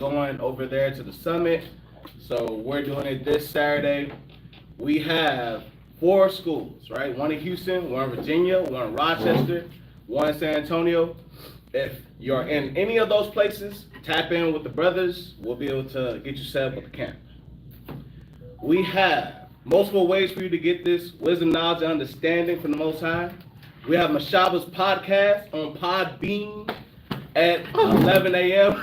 going over there to the summit. So we're doing it this Saturday. We have 4 schools, right? One in Houston, one in Virginia, one in Rochester, one in San Antonio. If you're in any of those places, tap in with the brothers. We'll be able to get you set up with the camp. We have multiple ways for you to get this wisdom, knowledge, and understanding from the Most High. We have Mashaba's podcast on Podbean at 11 a.m.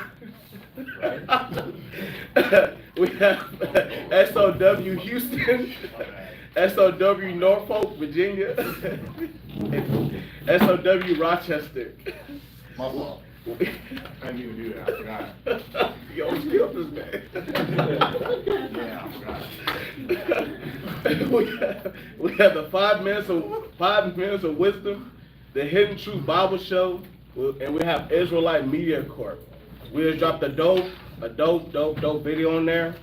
We have S.O.W. Houston, S.O.W. Norfolk, Virginia, S.O.W. Rochester. My fault. I didn't even do that. I forgot. You always kill this man. Yeah, I forgot. We have the 5 minutes of wisdom, the Hidden Truth Bible Show, and we have Israelite Media Corp. We just dropped a dope video on there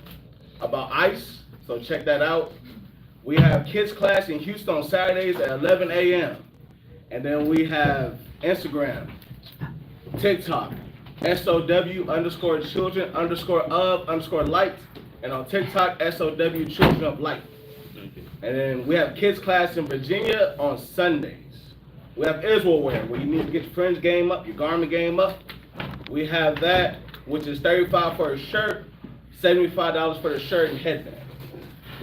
about ICE, so check that out. We have kids class in Houston on Saturdays at 11 a.m. And then we have Instagram, TikTok, SOW_children_of_light, and on TikTok, SOW Children of Light. And then we have kids class in Virginia on Sundays. We have Israel wear, where you need to get your fringe game up, your garment game up. We have that, which is $35 for a shirt, $75 for the shirt and headband.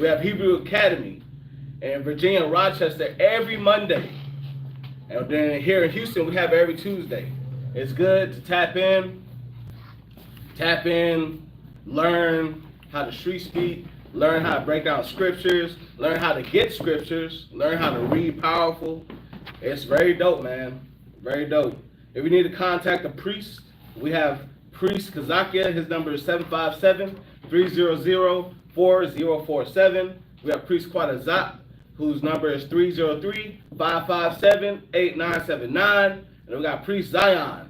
We have Hebrew Academy in Virginia and Rochester every Monday. And then here in Houston, we have it every Tuesday. It's good to tap in, learn how to street speak, learn how to break down scriptures, learn how to get scriptures, learn how to read powerful. It's very dope, man. Very dope. If you need to contact a priest, we have Priest Kazakia. His number is 757-300-4047. We have Priest Quadazat, whose number is 303-557-8979. And we got Priest Zion.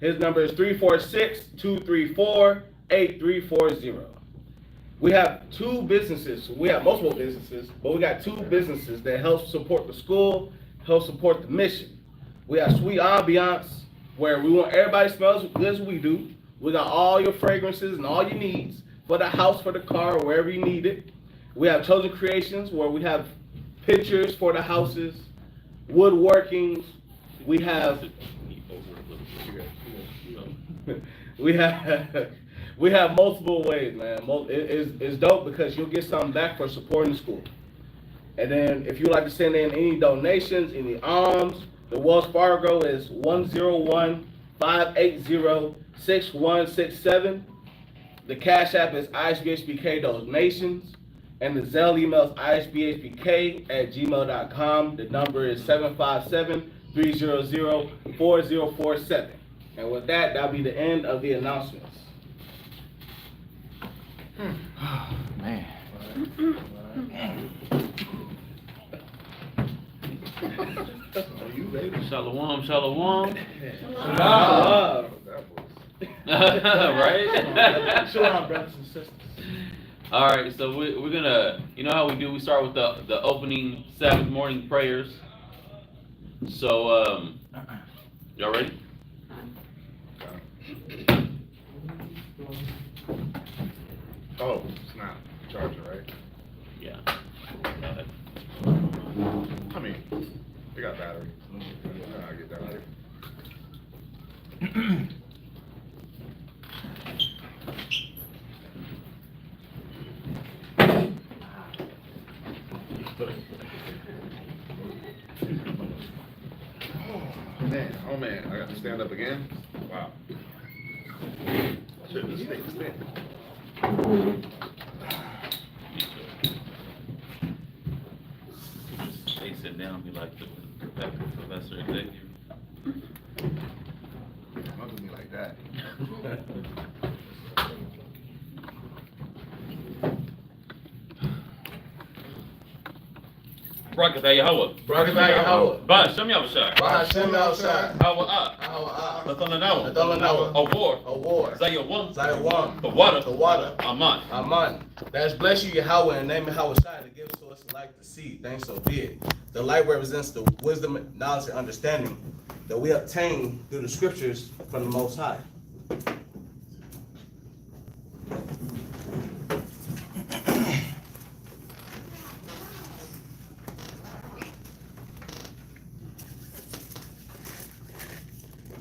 His number is 346-234-8340. We have 2 businesses. We have multiple businesses, but we got 2 businesses that help support the school, help support the mission. We have Sweet Ambiance, where we want everybody to smell as good as we do. We got all your fragrances and all your needs for the house, for the car, or wherever you need it. We have Chosen Creations, where we have pictures for the houses, woodworking. We have we have multiple ways, man. It's dope because you'll get something back for supporting the school. And then if you'd like to send in any donations, any alms, the Wells Fargo is 101-580-6167. The Cash App is ISBHBK Donations. And the Zelle email is isbhbk@gmail.com. The number is 757-300-4047. And with that, that'll be the end of the announcements. Man. Shalom, shalom. Shalom. Right? Shalom, brothers and sisters. All right, so we're gonna, you know how we do, we start with the opening Sabbath morning prayers. So, y'all ready? Oh, it's not charger, right? Yeah. I mean, we got battery. I'll get that later. Oh man, I got to stand up again? Wow. I should have just stayed standing. They sit down and be like the professor executive. Don't do me like that. Barakatah Yahweh. Barakatah Yahweh. Ba'ashem Yahushua. Ba'ashem Yahushua. Hawa'ah. Hawa'ah. Lathalanawa. Lathalanawa. Awar. Awar. Zayawam. Zayawam. The water. The water. Aman. Aman. That's bless you, Yahweh, and name Yahweh Shai that gives to us the light to see. Thanks, so be it. The light represents the wisdom, knowledge, and understanding that we obtain through the scriptures from the Most High.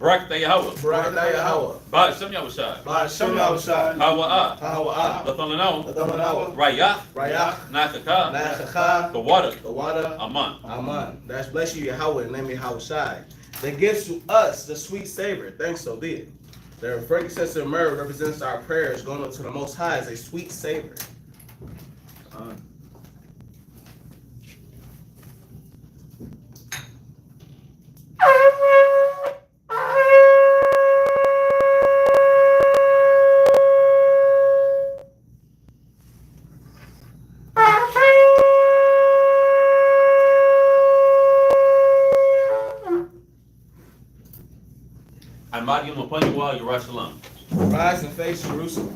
Barak Yahweh. Barak Yahweh. Ba'ashem Yahushai. Ba'ashem Yahushai. Hawa'ah. Hawa'ah. Lathananaw. Lathananaw. Rayach. Rayach. Nakaka. Na'achaka. The water. The water. Aman. Aman. That's bless you, Yahweh, and name Yahweh Shai. That gives to us the sweet savor. Thanks, so be it. The frankincense and myrrh represents our prayers going up to the Most High as a sweet savor. Amadi Mupanywa Yerushalayim. Rise and face Jerusalem.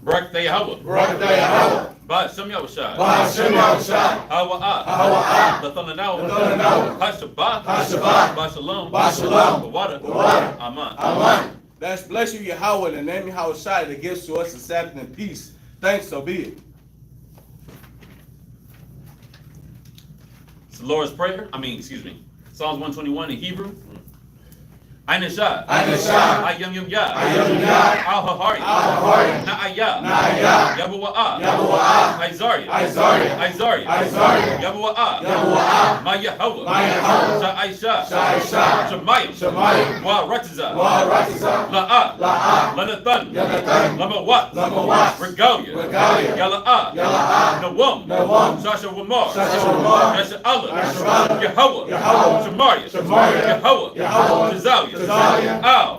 Barak Yahweh. Barak Yahweh. Ba'ashem Yahushai. Ba'ashem Yahushai. Hawa'ah. Hawa'ah. Lathananaw. Lathananaw. Hashabah. Hashabah. Ba'shalom. Ba'shalom. The water. The water. Aman. Amen. Let's bless you, Yahweh, and name Yahweh Shai that gives to us the Sabbath and peace. Thanks, so be it. It's the Lord's Prayer. Psalms 121 in Hebrew. Ayin Shai. Ayin Shai. Ayam Yum Yah. Ayam Yum Yah. Al Hahari. Al Hahari. Na'ayah. Na'ayah. Yabuwa'ah. Yabuwa'ah. Isaiah. Isaiah. Isaiah. Isaiah. Yabuwa'ah. Yabuwa'ah. Ma Yahweh. Ma Yahweh. Sha'aisha. Sha'aisha. Shemayim. Shemayim. Wa Ratizah. Wa Ratizah. La'ah. La'ah. Lanathan. Lanathan. Lamawat. Lamawat. Regalia. Regalia. Yala'ah. Yala'ah. Nawam. Nawam. Shasha Wamar. Shasha Wamar. Yasha Allah. Yasha Allah. Yahweh. Yahweh. Shemaria. Shemaria. Yahweh. Yahweh. Tizalia. Tizalia. Al.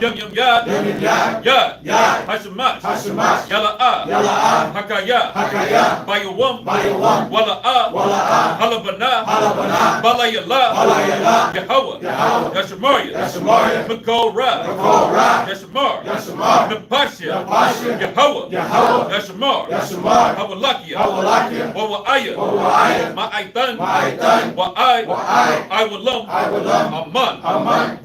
Yum Yum Yad. Yum Yum Yad. Yad. Yad. Hashemash. Hashemash. Yala'ah. Yala'ah. Hakaya. Hakaya. Bayawam. Bayawam. Wala'ah. Wala'ah. Halabana. Halabana. Balayallah. Balayallah. Yahweh. Yahweh. Yashemaria. Yashemaria. Makol Ra. Makol Ra. Yashemar. Yashemar. Napashia. Napashia. Yahweh. Yahweh. Yashemar. Yashemar. Hawalakia. Hawalakia. Wawa'aya. Wawa'aya. Ma'aitan. Ma'aitan. Wa'ai. Wa'ai. Iwalam. Iwalam. Aman. Amen.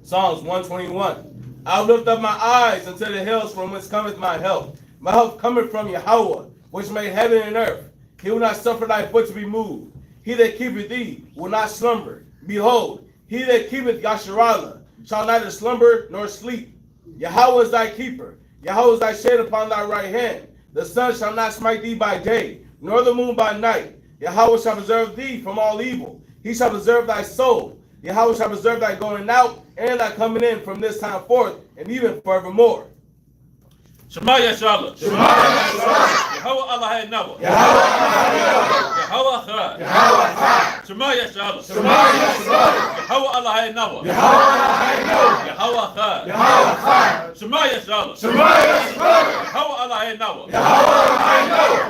Psalms 121. I lift up my eyes unto the hills from whence cometh my help. My help cometh from Yahweh, which made heaven and earth. He will not suffer thy foot to be moved. He that keepeth thee will not slumber. Behold, he that keepeth Yasharallah shall neither slumber nor sleep. Yahweh is thy keeper. Yahweh is thy shade upon thy right hand. The sun shall not smite thee by day, nor the moon by night. Yahweh shall preserve thee from all evil. He shall preserve thy soul. Yahweh shall preserve thy going out and thy coming in from this time forth and even forevermore. Shema Yashallah. Shema Yashallah. Yahweh Allah Nawa. Yahweh Chad. Yahweh Chad. Shema Yashallah. Shema Yashallah. Yahweh Allah Nawa. Yahweh Chad. Chad. Shema Yashallah. Shema Yashallah. Yahweh Allah Nawa.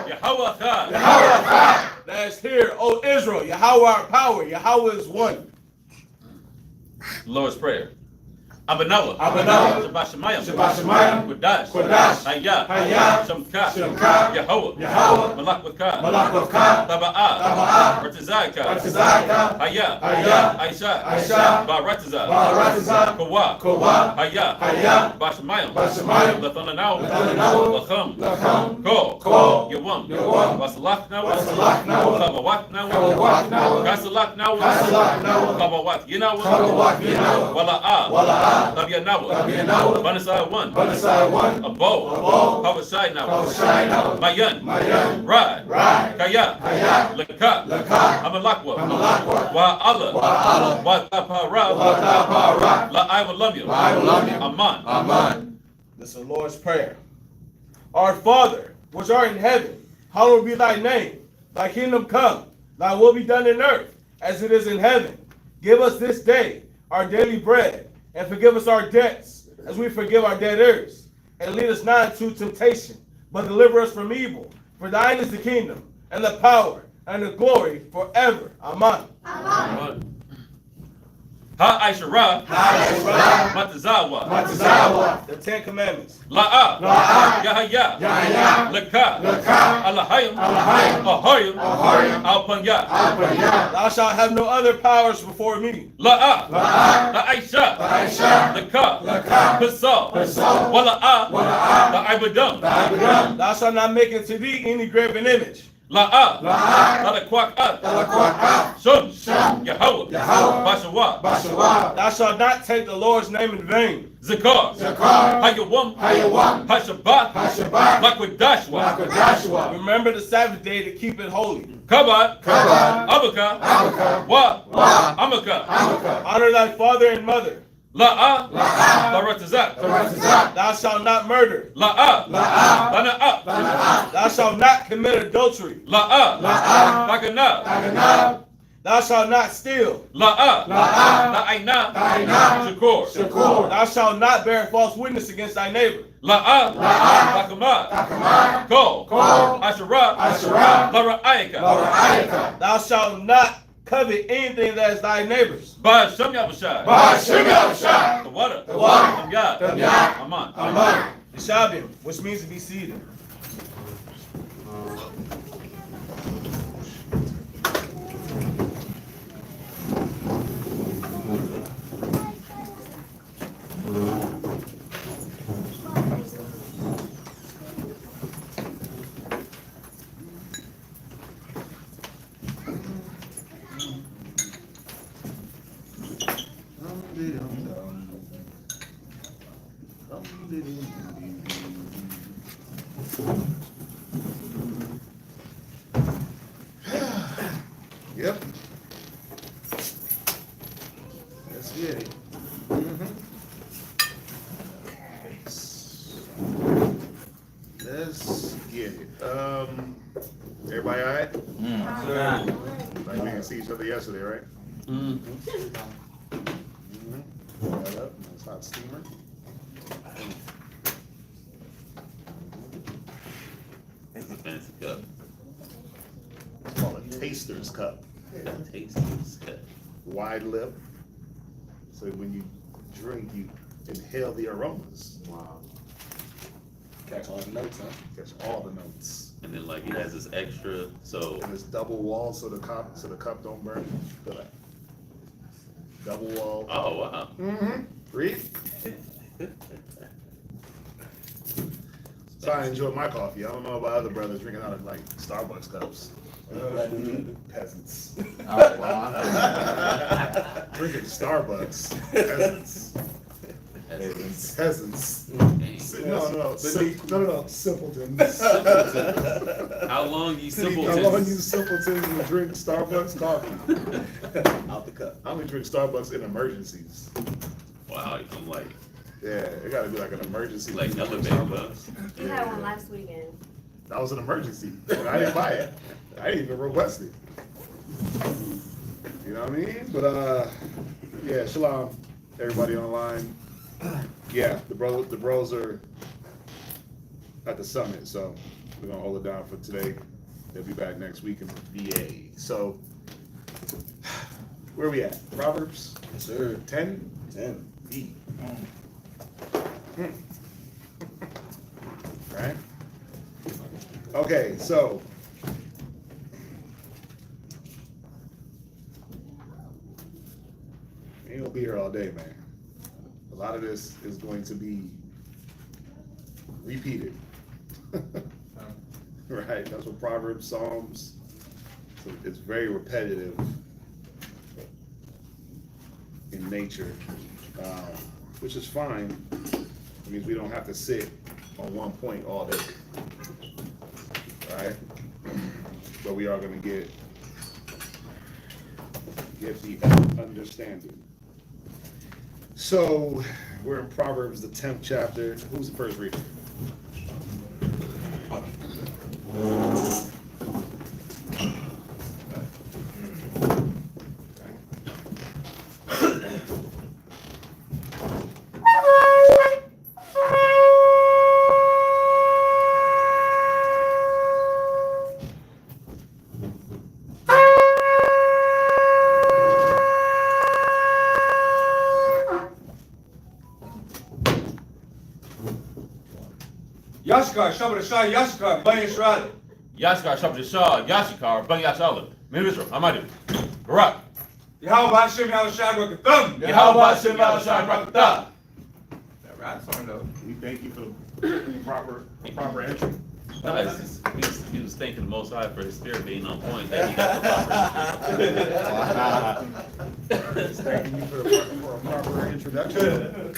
Yahweh Chad. Chad. Let's hear, O Israel, Yahweh our power. Yahweh is one. Lord's Prayer. Abanawa. Abanawa. Shabbat Shemayim. Shabbat Shemayim. Qudash. Qudash. Hayah. Hayah. Shemka. Shemka. Yahweh. Yahweh. Malak Wakah. Malak Wakah. Taba'ah. Taba'ah. Ratizaka. Ratizaka. Hayah. Hayah. Aisha. Aisha. Baratizah. Baratizah. Kawa. Kawa. Hayah. Hayah. Bashemayim. Bashemayim. Lathananaw. Lathananaw. Lacham. Lacham. Ko. Ko. Yawam. Yawam. Wasalachnaw. Wasalachnaw. Kabawatnaw. Kabawatnaw. Kasalachnaw. Kasalachnaw. Kabawat Yinaw. Kabawat Yinaw. Wala'ah. Wala'ah. Tabyanaw. Banasai 1. Banasai 1. Abo. Pavashai now. Mayan. Rad. Kaya. Laka. Amalakwa. Wa Allah. Wa Tapara. La I will love you. Aman. This is the Lord's Prayer. Our Father, which art in heaven, hallowed be thy name. Thy kingdom come. Thy will be done in earth as it is in heaven. Give us this day our daily bread, and forgive us our debts, as we forgive our debtors. And lead us not into temptation, but deliver us from evil. For thine is the kingdom, and the power, and the glory forever. Amen. Aman. Ha'Aishara, Matazawa, the Ten Commandments. La'a, Yahaya, Laka, Alahayim, Ahoyim, Al-Panya, Thou shalt have no other powers before me. La'a, La'aisha, Laka, Pesal, Wala'a, La'ibadam, Thou shalt not make unto thee any graven image. La'a, La'akwak'at, Shun, Yahweh, Bashawa, Thou shalt not take the Lord's name in vain. Zakar, Hayawam, Hashabat, Lakwidashwa, Remember the Sabbath day to keep it holy. Kabad, Abaka, Wa, Amaka, Honor thy father and mother. La'a, Laratazak, Thou shalt not murder. La'a, Lana'a, Thou shalt not commit adultery. La'a, Lakana, Thou shalt not steal. La'a, La'aina, Shakur, Thou shalt not bear false witness against thy neighbor. La'a, Lakamad, Kol, Asherah, Lara'ayaka, Thou shalt not covet anything that is thy neighbor's. Ba Shem Yavashai, the water, from God, Aman. Yeshabim, which means to be seated. Yep. Let's get it. Let's get it. Everybody all right? Like we didn't see each other yesterday, right? That up. Nice hot steamer. Fancy cup. It's called a taster's cup. Taste this cup. Wide lip. So when you drink, you inhale the aromas. Wow. Catch all the notes, huh? Catch all the notes. And then like it has this extra, so And it's double wall so the cup don't burn. Feel that? Double wall. oh wow. Read. So I enjoy my coffee. I don't know about other brothers drinking out of like Starbucks cups. Peasants. Drinking Starbucks. Peasants. Peasants. No, simpletons. How long you How long you simpletons? simpletons will drink Starbucks coffee? Out the cup. I only drink Starbucks in emergencies. Wow, I'm like Yeah, it gotta be like an emergency. Like when you drink elevator Starbucks. We had one last weekend. That was an emergency. And I didn't buy it. I didn't even request it. You know what I mean? But yeah, shalom, everybody online. Yeah, the bros are at the summit, so we're gonna hold it down for today. They'll be back next week in VA. So where are we at? Proverbs? Yes, sir. 10? 10. E. Right? Okay, so ain't gonna be here all day, man. A lot of this is going to be repeated. Right? That's what Proverbs, Psalms, so it's very repetitive in nature, which is fine. It means we don't have to sit on one point all day. Right? But we are gonna get the understanding. So we're in Proverbs, the 10th chapter. Who's the first reader? Yashkar, Shabbat Shah, Yashkar, Bayan Shrada. Yashkar, Shabbat Shah, Yashikar, Bang Yashala. Men Israel, Amadu. Barak. Yahweh Hashem, Yahweh Shai, Rakatham. Yahweh Hashem, Yahweh Shai, Barakatah. That right song though. We thank you for the proper entry. No, he was thanking the Most High for his spirit being on point. That he got the proper Thanking you for a proper introduction.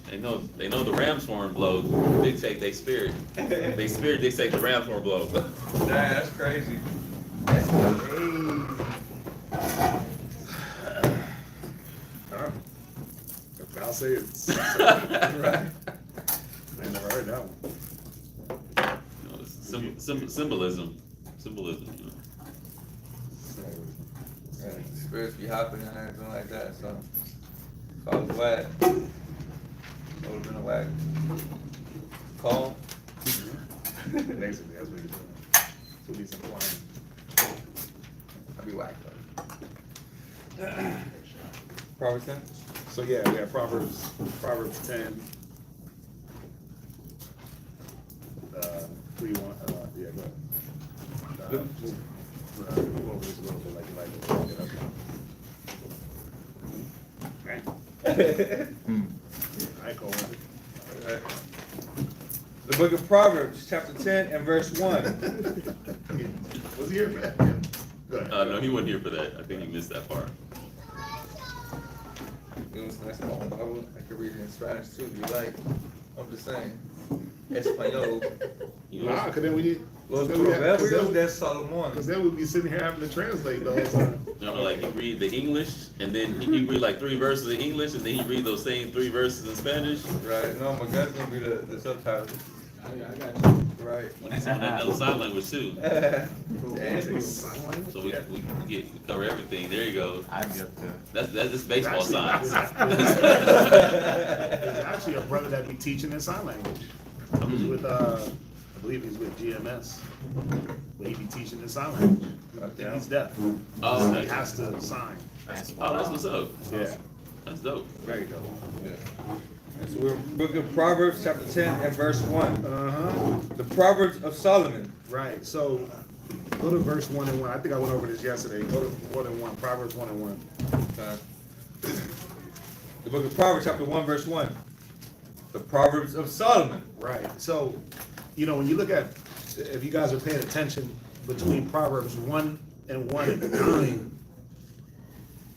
They know the ram's horn blows. Dictate their spirit. They spirit dictate the ram's horn blow. Dang, that's crazy. I'll say it. Right. I never heard that one. You know, it's symbolism. Symbolism. You know. Yeah, spirits be hopping and everything like that, so if I was whack, it would have been a whack call. Basically, that's what you're doing. That's what he's implying. I'd be whack though. Proverbs 10? So yeah, we have Proverbs 10. Who you want? Yeah, go ahead. Move over this a little bit like you like it. I call it. The book of Proverbs, chapter 10 and verse 1. Was he here for that? Go ahead. No, he wasn't here for that. I think he missed that part. It was a nice small Bible. I could read it in Spanish too if you like. I'm just saying. Espanol. Nah, because then we need. Los Because Proverbios de Salomón. then we'd be sitting here having to translate the whole time. You know, like he read the English, and then he read like 3 verses in English, and then he read those same 3 verses in Spanish. Right. No, my guy's gonna be the subtitles. I got you. Right. When he's on that other sign language too. Dang. So we cover everything. There you go. I get That's just baseball signs. There's actually a brother that be teaching in sign language. He's with, I believe he's with GMS. But he be teaching in sign language. And he's deaf. Oh, So okay. he has to sign. Oh, that's what's up. Yeah. That's dope. There you go. So we're book of Proverbs, chapter 10 and verse 1. Uh-huh. The Proverbs of Solomon. Right. So go to verse 1 and 1. I think I went over this yesterday. Go to 1 and 1. Proverbs 1 and 1. The book of Proverbs, chapter 1, verse 1. The Proverbs of Solomon. Right. So, you know, when you look at, if you guys are paying attention between Proverbs 1 and 1 and 9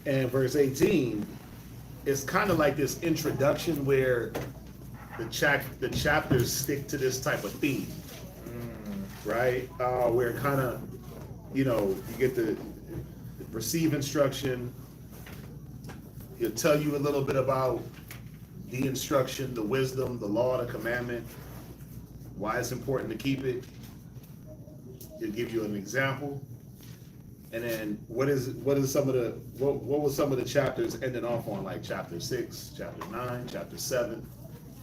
and verse 18, it's kind of like this introduction where the chapters stick to this type of theme, right? Where kind of, you know, you get the receive instruction. He'll tell you a little bit about the instruction, the wisdom, the law, the commandment, why it's important to keep it. He'll give you an example. And then what was some of the chapters ending off on, like chapter 6, chapter 9, chapter 7?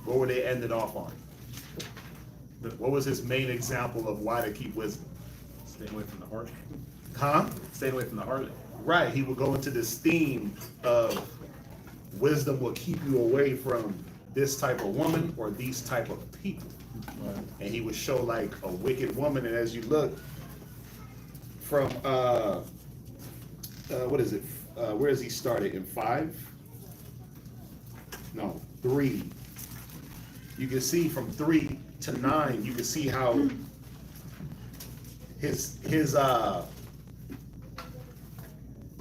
What were they ended off on? What was his main example of why to keep wisdom? Stay away from the harlot. Huh? Stay away from the harlot. Right, he would go into this theme of wisdom will keep you away from this type of woman or these type of people. And he would show like a wicked woman, and as you look from what is it? Where is he started? In 5? No, 3. You can see from 3 to 9, you can see how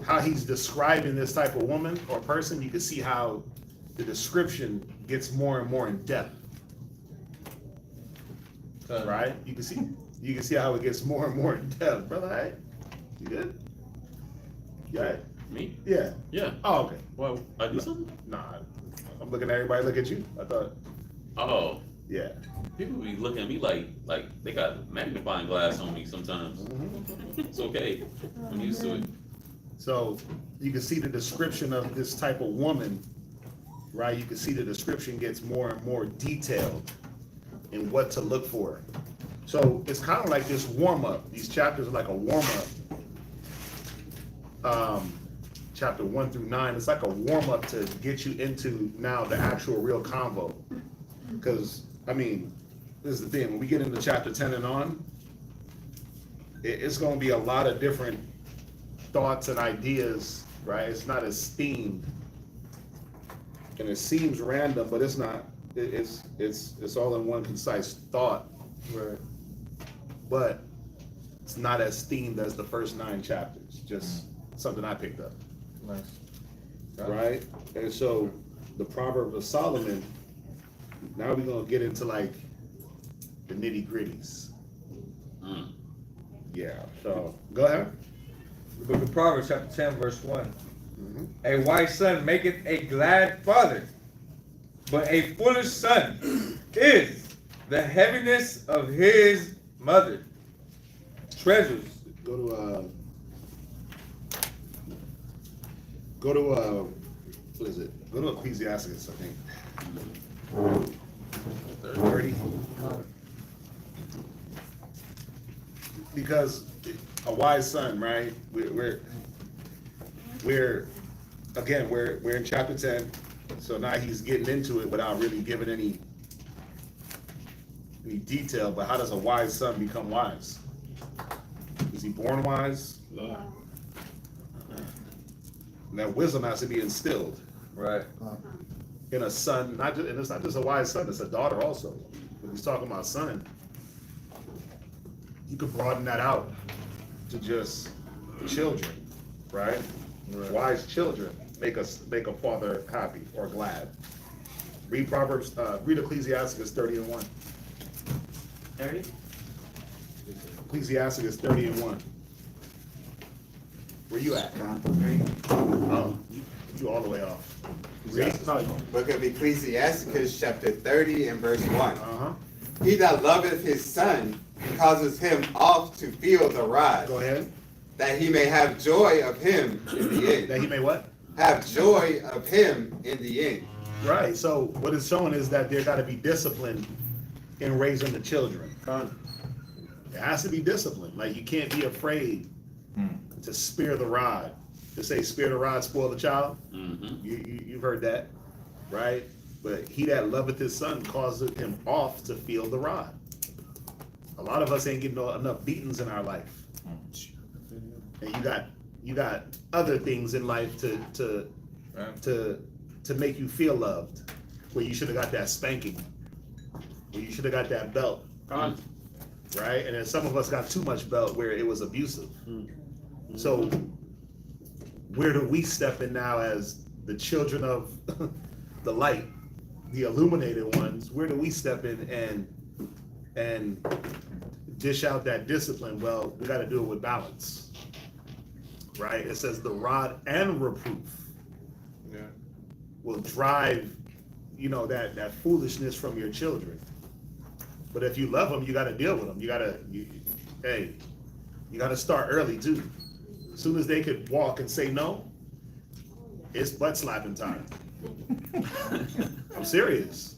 how he's describing this type of woman or person. You can see how the description gets more and more in depth. Right? You can see how it gets more and more in depth, brother. Hey, you good? You all right? Me? Yeah. Yeah. Oh, okay. Well, I do something? Nah, I'm looking at everybody. Look at you. I thought, Oh, yeah. people be looking at me like they got magnifying glass on me sometimes. It's okay. I'm used to it. So you can see the description of this type of woman, right? You can see the description gets more and more detailed in what to look for. So it's kind of like this warm up. These chapters are like a warm up. Chapter 1 through 9, it's like a warm up to get you into now the actual real convo. Because I mean, this is the thing, when we get into chapter 10 and on, it's gonna be a lot of different thoughts and ideas, right? It's not as themed. And it seems random, but it's not. It's all in one concise thought. Right. But it's not as themed as the first 9 chapters. Just something I picked up. Nice. Right? And so the Proverbs of Solomon, now we're gonna get into like the nitty gritties. Mm. Yeah, so go ahead. The book of Proverbs, chapter 10, verse 1. Mhm. A wise son maketh a glad father, but a foolish son is the heaviness of his mother. Treasures. Go to what is it? Go to Ecclesiastes, I think. 30. Because a wise son, right? We're in chapter 10, so now he's getting into it without really giving any detail. But how does a wise son become wise? Is he born wise? Lord. And that wisdom has to be instilled Right. in a son, and it's not just a wise son, it's a daughter also. When he's talking about son, you could broaden that out to just children, right? Wise children make a father happy or glad. Read Ecclesiastes 30 and 1. 30? Ecclesiastes 30 and 1. Where you at? Oh, you all the way off. Book of Ecclesiasticus, chapter 30 and verse 1. Uh-huh. He that loveth his son causes him oft to feel the rod, Go ahead. that he may have joy of him in the end. That he may what? Have joy of him in the end. Right. So what it's showing is that there got to be discipline in raising the children. There has to be discipline. Like you can't be afraid to spare the rod. To say spare the rod, spoil the child. Mm-hmm. You've heard that, right? But he that loveth his son causes him oft to feel the rod. A lot of us ain't getting enough beatings in our life, and you got other things in life to make you feel loved. Where you should have got that spanking, where you should have got that belt, right? And then some of us got too much belt where it was abusive. So where do we step in now as the children of the light, the illuminated ones? Where do we step in and dish out that discipline? Well, we got to do it with balance, right? It says the rod and reproof will drive, that foolishness from your children. But if you love them, you got to deal with them. You got to start early too. As soon as they could walk and say no, it's butt slapping time. I'm serious.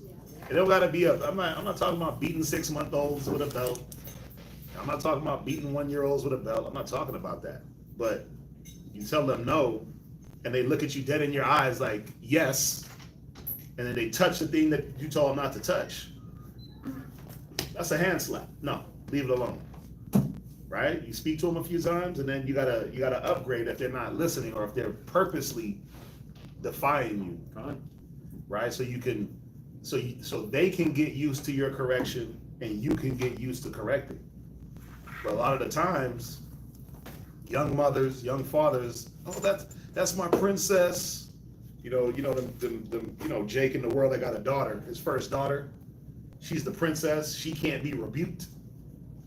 It don't gotta be I'm not talking about beating 6-month-olds with a belt. I'm not talking about beating 1-year-olds with a belt. I'm not talking about that. But you tell them no, and they look at you dead in your eyes like, yes, and then they touch the thing that you told them not to touch. That's a hand slap. No, leave it alone. Right? You speak to them a few times, and then you gotta upgrade if they're not listening or if they're purposely defying you. Right? So they can get used to your correction, and you can get used to correcting. But a lot of the times, young mothers, young fathers, that's my princess. Jake in the world that got a daughter, his first daughter. She's the princess. She can't be rebuked.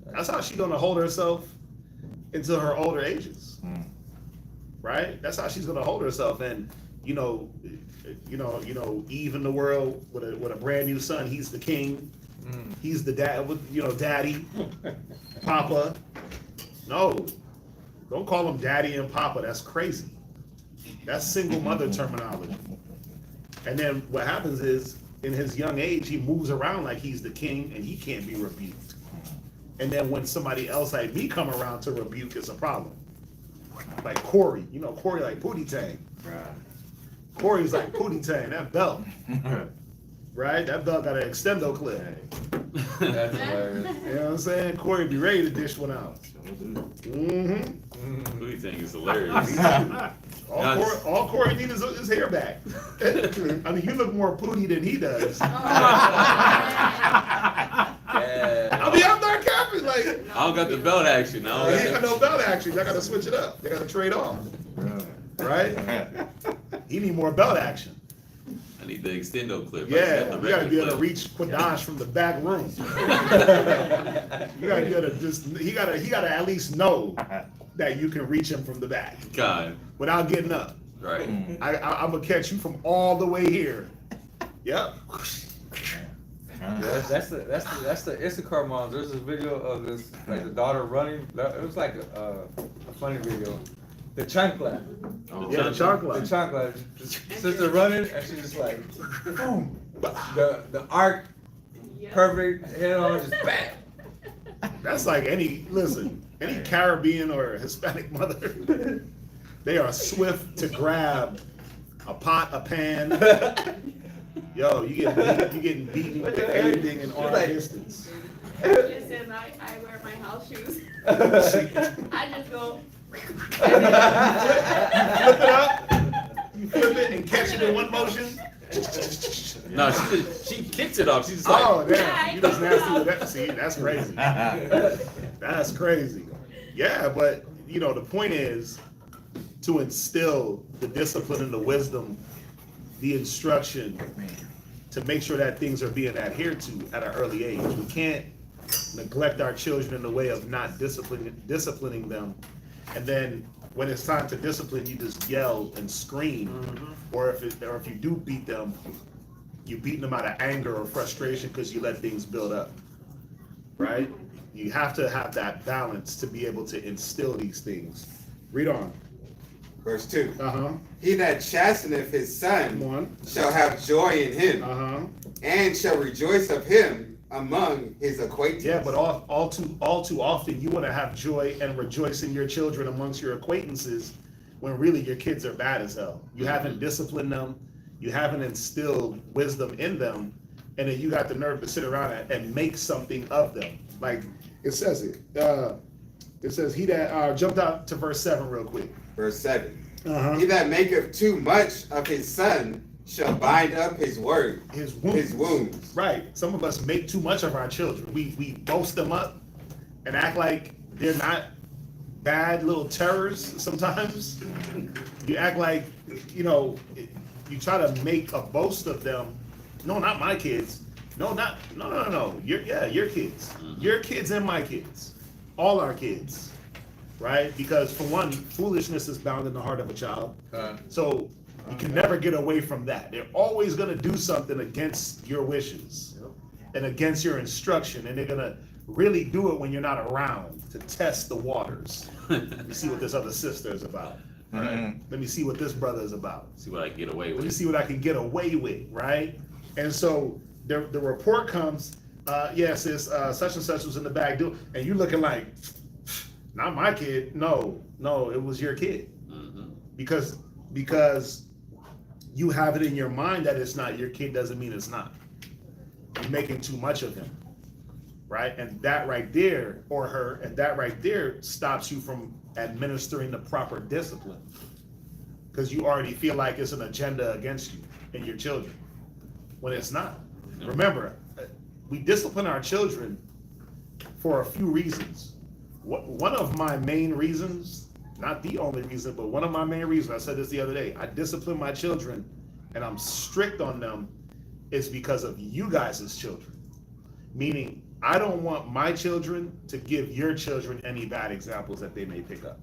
That's how she's gonna hold herself into her older ages, right? That's how she's gonna hold herself. And Eve in the world with a brand new son. He's the king. He's the dad. Daddy, Papa. No, don't call him Daddy and Papa. That's crazy. That's single mother terminology. And then what happens is, in his young age, he moves around like he's the king, and he can't be rebuked. And then when somebody else like me come around to rebuke, it's a problem. Like Corey, Corey like Pootie Tang. Corey's like Pootie Tang, that belt. Right? That belt got an extendo clip. That's hilarious. You know what I'm saying? Corey be ready to dish one out. Mm-hmm. Who do you think is hilarious? All Corey needs is his hair back. I mean, you look more pooty than he does. Yeah. I mean, I'm not capping. Like, I don't got the belt action. he ain't got no belt action. I got to switch it up. They got to trade off. Right? He need more belt action. I need the extendo clip. Yeah, you gotta be able to reach Quadash from the back room. You gotta be able to just, he gotta at least know that you can reach him from the back God, without getting up. right. I'm gonna catch you from all the way here. Yep. Yeah, that's the Issachar moms. There's this video of this, like the daughter running. It was like a funny video. The chancla. Yeah, the The chocolate. chancla. The sister running and she's just like, boom. The arc, perfect head on, just bang. That's like any Caribbean or Hispanic mother. They are swift to grab a pot, a pan. Yo, you getting beaten with anything in arm distance. Just as I wear my house shoes. I just go. Flip it up. You flip it and catch it in one motion. No, she kicks it off. She's just like, Oh damn! You just nasty with that. See, that's crazy. That's crazy. Yeah, but you know the point is to instill the discipline and the wisdom, the instruction, to make sure that things are being adhered to at an early age. We can't neglect our children in the way of not disciplining them, and then when it's time to discipline, you just yell and scream, or if you do beat them, you beat them out of anger or frustration because you let things build up, right? You have to have that balance to be able to instill these things. Read on. Verse 2. Uh-huh. He that chasteneth his son Come on. shall have joy in him, Uh-huh. and shall rejoice of him among his acquaintance. Yeah, but all too often you want to have joy and rejoice in your children amongst your acquaintances when really your kids are bad as hell. You haven't disciplined them, you haven't instilled wisdom in them, and then you got the nerve to sit around and make something of them. Like it says it says he that jumped out to verse 7 real quick. Verse 7. Uh-huh. He that maketh too much of his son shall bind up his word, His wounds. his wounds. Right. Some of us make too much of our children. We boast them up and act like they're not bad little terrors sometimes. You act like, you try to make a boast of them. No, not my kids. No. Your kids. Your kids and my kids. All our kids. Right? Because for one, foolishness is bound in the heart of a child. So you can never get away from that. They're always going to do something against your wishes and against your instruction, and they're going to really do it when you're not around to test the waters. Let me see what this other sister is about. Right? Let me see what this brother is about. see what I can get away Let me with. see what I can get away with, right? And so the report comes, yes, it's such and such was in the back doing, and you looking like, not my kid. No, it was your kid. Because you have it in your mind that it's not your kid doesn't mean it's not. You're making too much of him, right? And that right there, or her, and that right there stops you from administering the proper discipline. Because you already feel like it's an agenda against you and your children, when it's not. Remember, we discipline our children for a few reasons. One of my main reasons, not the only reason, but one of my main reasons, I said this the other day, I discipline my children and I'm strict on them, is because of you guys' children. Meaning, I don't want my children to give your children any bad examples that they may pick up.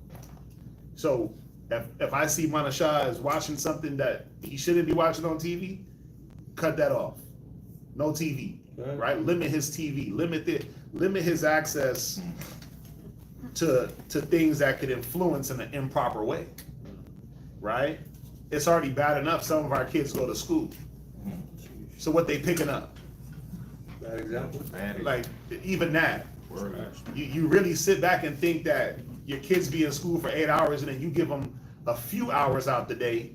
So if I see Manashah is watching something that he shouldn't be watching on TV, cut that off. No TV, right? Limit his TV, limit his access to things that could influence in an improper way, right? It's already bad enough some of our kids go to school. So what they picking up? Bad example. Like, even that. You really sit back and think that your kids be in school for 8 hours and then you give them a few hours out the day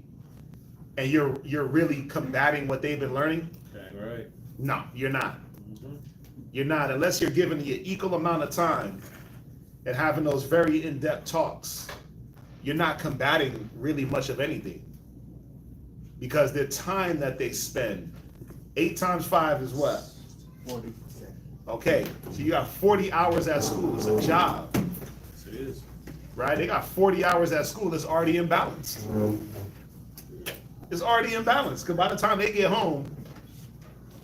and you're really combating what they've been learning? Right. No, you're not. You're not, unless you're given the equal amount of time and having those very in-depth talks, you're not combating really much of anything. Because the time that they spend, 8 times 5 is what? 40. Okay, so you got 40 hours at school. It's a job, Yes, it is. right? They got 40 hours at school that's already imbalanced. It's already imbalanced, because by the time they get home,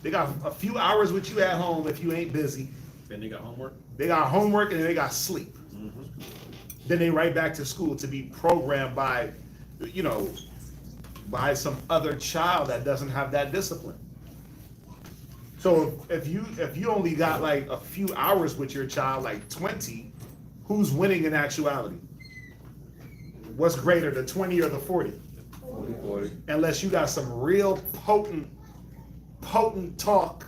they got a few hours with you at home if you ain't busy. Then they got homework. They got homework and then they got sleep. Then they right back to school to be programmed by, you know, by some other child that doesn't have that discipline. So if you only got like a few hours with your child, like 20, who's winning in actuality? What's greater, the 20 or the 40? 40. Unless you got some real potent talk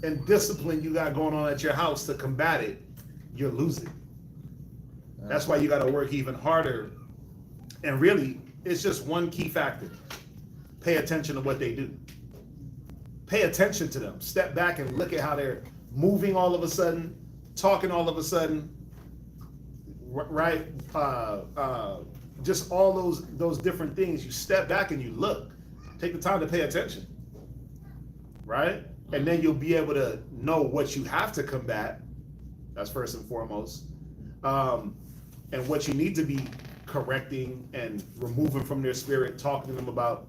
and discipline you got going on at your house to combat it, you're losing. That's why you got to work even harder. And really, it's just one key factor. Pay attention to what they do. Pay attention to them. Step back and look at how they're moving all of a sudden, talking all of a sudden, right? Just all those different things. You step back and you look. Take the time to pay attention, right? And then you'll be able to know what you have to combat. That's first and foremost. And what you need to be correcting and removing from their spirit, talking to them about.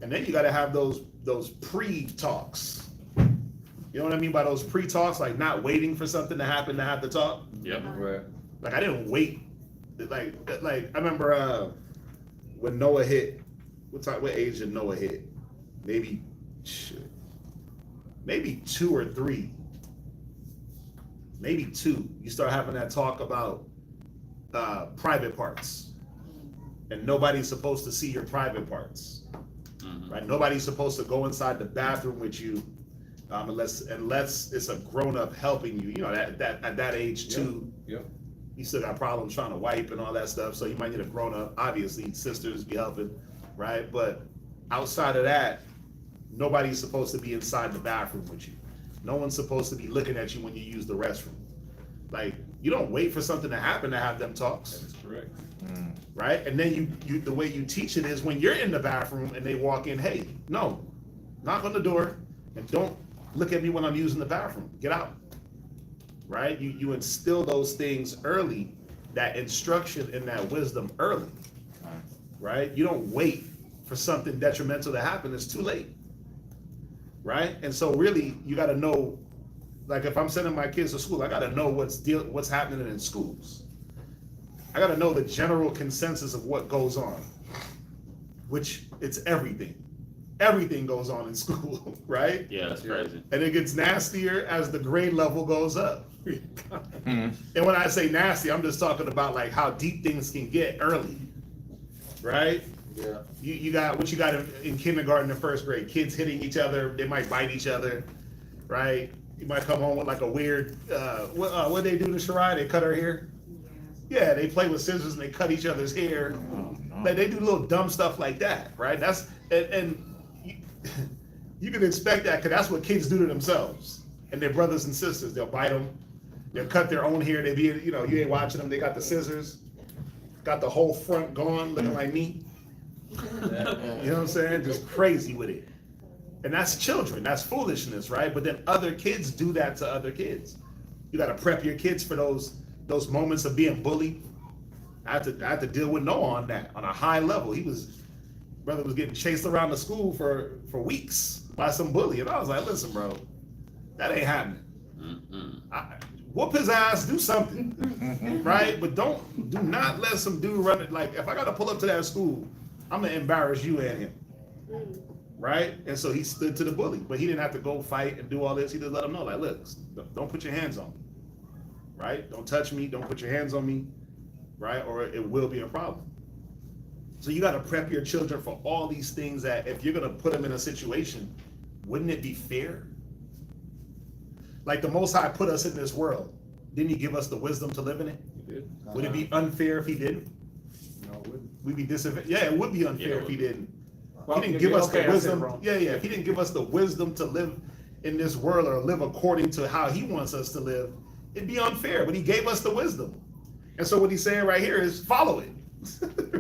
And then you got to have those pre-talks. You know what I mean by those pre-talks? Like not waiting for something to happen to have the talk. Yep. Right. Like I didn't wait. Like I remember when Noah hit. What age did Noah hit? Maybe 2 or 3. Maybe 2. You start having that talk about private parts, and nobody's supposed to see your private parts. Right? Nobody's supposed to go inside the bathroom with you, unless it's a grown up helping you. You know that at that age too. Yep. You still got problems trying to wipe and all that stuff, so you might need a grown up. Obviously, sisters be helping, right? But outside of that, nobody's supposed to be inside the bathroom with you. No one's supposed to be looking at you when you use the restroom. Like you don't wait for something to happen to have them talks. That's correct. Right? And then you the way you teach it is when you're in the bathroom and they walk in, hey, no, knock on the door and don't look at me when I'm using the bathroom. Get out. Right? You instill those things early, that instruction and that wisdom early. Right? You don't wait for something detrimental to happen. It's too late. Right? And so really you got to know, like if I'm sending my kids to school, I got to know what's happening in schools. I got to know the general consensus of what goes on, which it's everything. Everything goes on in school, right? Yeah, that's crazy. And it gets nastier as the grade level goes up. And when I say nasty, I'm just talking about like how deep things can get early, right? Yeah. You got what you got in kindergarten and first grade, kids hitting each other, they might bite each other, right? You might come home with like a weird, what they do to Shirai? They cut her hair? Yeah, they play with scissors and they cut each other's hair. Like they do little dumb stuff like that, right? That's and you can expect that because that's what kids do to themselves and their brothers and sisters. They'll bite them, they'll cut their own hair. They be, you ain't watching them. They got the scissors, got the whole front gone, looking like me. You know what I'm saying? Just crazy with it. And that's children. That's foolishness, right? But then other kids do that to other kids. You got to prep your kids for those moments of being bullied. I had to deal with Noah on that on a high level. Brother was getting chased around the school for weeks by some bully, and I was like, listen, bro, that ain't happening. Whoop his ass, do something, right? But do not let some dude run it. Like if I got to pull up to that school, I'm gonna embarrass you and him, right? And so he stood to the bully, but he didn't have to go fight and do all this. He just let him know, like, look, don't put your hands on me, right? Don't touch me. Don't put your hands on me, right? Or it will be a problem. So you got to prep your children for all these things that if you're going to put them in a situation, wouldn't it be fair? Like the Most High put us in this world. Didn't he give us the wisdom to live in it? He did. Would it be unfair if he didn't? No, it wouldn't. We'd be disadvantaged. Yeah, it would be unfair Yeah, if he didn't. Well, He didn't give us the okay, I said wisdom. wrong. Yeah, if he didn't give us the wisdom to live in this world or live according to how he wants us to live, it'd be unfair. But he gave us the wisdom. And so what he's saying right here is follow it,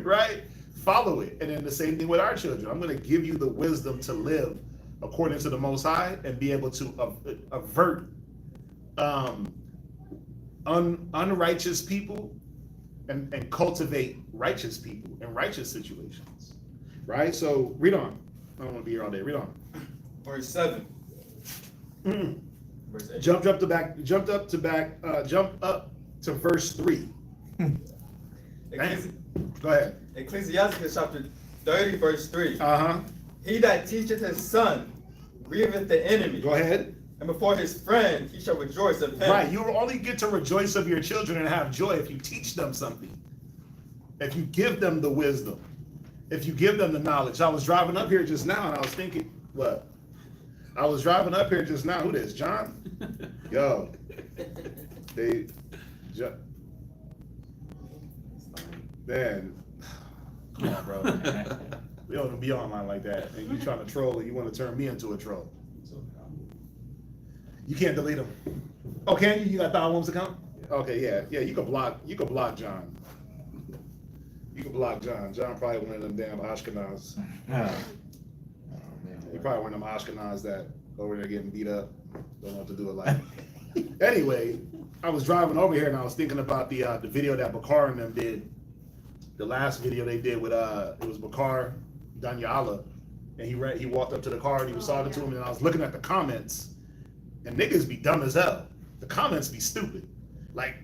right? Follow it. And then the same thing with our children. I'm going to give you the wisdom to live according to the Most High and be able to avert unrighteous people and cultivate righteous people in righteous situations, right? So read on. I don't want to be here all day. Read on. Verse 7. Verse 8. Jump up to verse 3. Go ahead. Ecclesiastes chapter 30, verse 3. Uh-huh. He that teacheth his son grieveth the enemy. Go ahead. And before his friend he shall rejoice of him. Right. You only get to rejoice of your children and have joy if you teach them something. If you give them the wisdom. If you give them the knowledge. I was driving up here just now and I was thinking, what? I was driving up here just now. Who this? John? Yo. Man. Come on, bro. We don't be online like that. And you trying to troll and you want to turn me into a troll. You can't delete them. Oh, can you? You got Don Williams' account? Okay, yeah. Yeah, you can block John. You can block John. John probably one of them damn Ashkenaz. He probably one of them Ashkenaz that over there getting beat up. Don't know what to do with life. Anyway, I was driving over here and I was thinking about the video that Bakar and them did. The last video they did with it was Bakar, Daniela, and he walked up to the car and he was talking to him and I was looking at the comments and niggas be dumb as hell. The comments be stupid. Like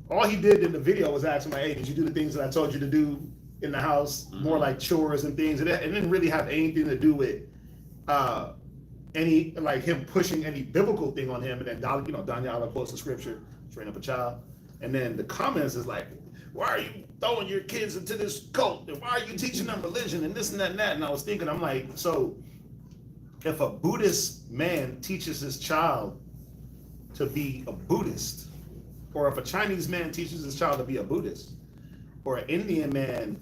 all he did in the video was ask him like, hey, did you do the things that I told you to do in the house? More like chores and things. It didn't really have anything to do with any like him pushing any biblical thing on him. And then Daniela quotes the scripture, train up a child. And then the comments is like, why are you throwing your kids into this cult? And why are you teaching them religion and this and that and that? And I was thinking, I'm like, so if a Buddhist man teaches his child to be a Buddhist, or if a Chinese man teaches his child to be a Buddhist, or an Indian man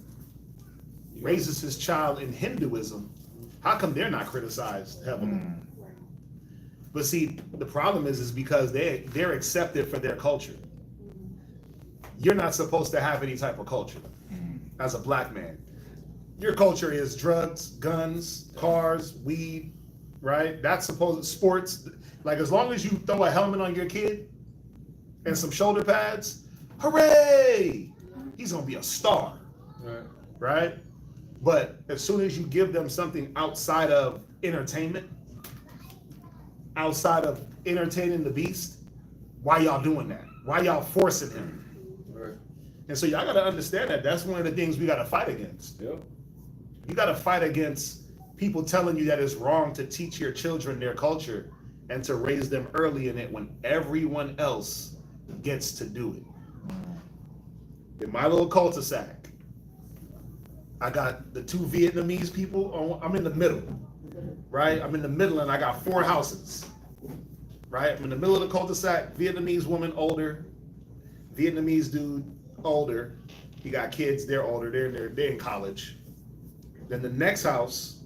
raises his child in Hinduism, how come they're not criticized heavily? But see, the problem is because they're accepted for their culture. You're not supposed to have any type of culture as a black man. Your culture is drugs, guns, cars, weed, right? That's supposed sports. Like as long as you throw a helmet on your kid and some shoulder pads, hooray! He's gonna be a star, right? But as soon as you give them something outside of entertainment, outside of entertaining the beast, why y'all doing that? Why y'all forcing him? And so y'all gotta understand that that's one of the things we gotta fight against. Yep. You gotta fight against people telling you that it's wrong to teach your children their culture and to raise them early in it when everyone else gets to do it. In my little cul-de-sac, I got the two Vietnamese people, I'm in the middle, right? I'm in the middle and I got 4 houses, right? I'm in the middle of the cul-de-sac, Vietnamese woman, older, Vietnamese dude, older. He got kids, they're older, they're in college. Then the next house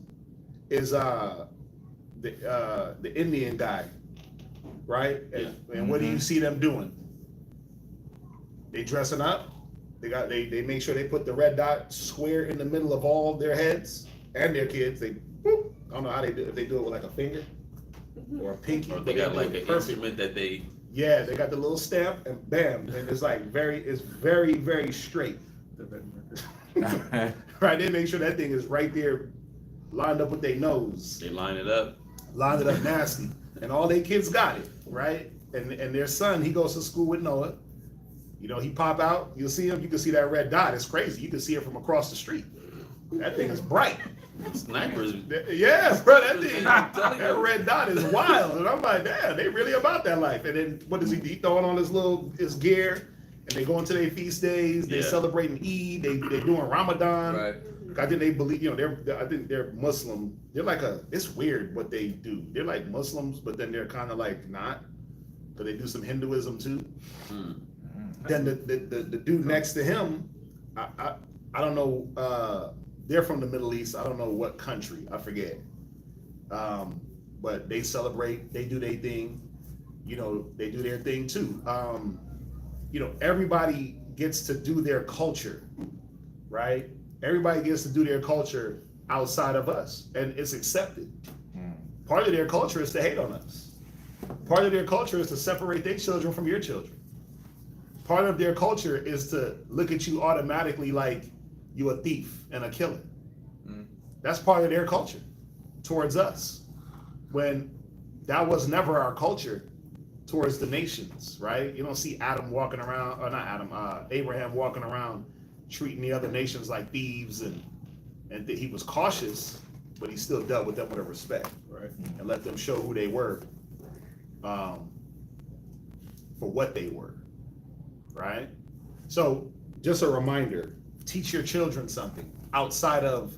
is the Indian guy, right? And what do you see them doing? They dressing up. They make sure they put the red dot square in the middle of all their heads and their kids. I don't know how they do it. If they do it with like a finger or a pinky. Or they got like an instrument that they. Yeah, they got the little stamp and bam, and it's like very, very straight. Right, they make sure that thing is right there, lined up with their nose. They line it up. Lined it up nasty, and all their kids got it right. And their son, he goes to school with Noah. You know, he pop out. You'll see him. You can see that red dot. It's crazy. You can see it from across the street. That thing is bright. Snipers. Yeah, bro, that red dot is wild. And I'm like, damn, they really about that life. And then what is he throwing on his gear? And they go into their feast days. They celebrating Eid. They doing Ramadan. Right. I think they believe, I think they're Muslim. They're like it's weird what they do. They're like Muslims, but then they're kind of like not. But they do some Hinduism too. Then the dude next to him, I don't know. They're from the Middle East. I don't know what country. I forget. but they celebrate, they do their thing, you know, they do their thing too. You know, everybody gets to do their culture, right? Everybody gets to do their culture outside of us, and it's accepted. Part of their culture is to hate on us. Part of their culture is to separate their children from your children. Part of their culture is to look at you automatically like you a thief and a killer. That's part of their culture towards us, when that was never our culture towards the nations, right? You don't see Adam walking around, or not Adam, Abraham walking around treating the other nations like thieves, and he was cautious, but he still dealt with them with a respect, Right. and let them show who they were, for what they were, right? So just a reminder, teach your children something outside of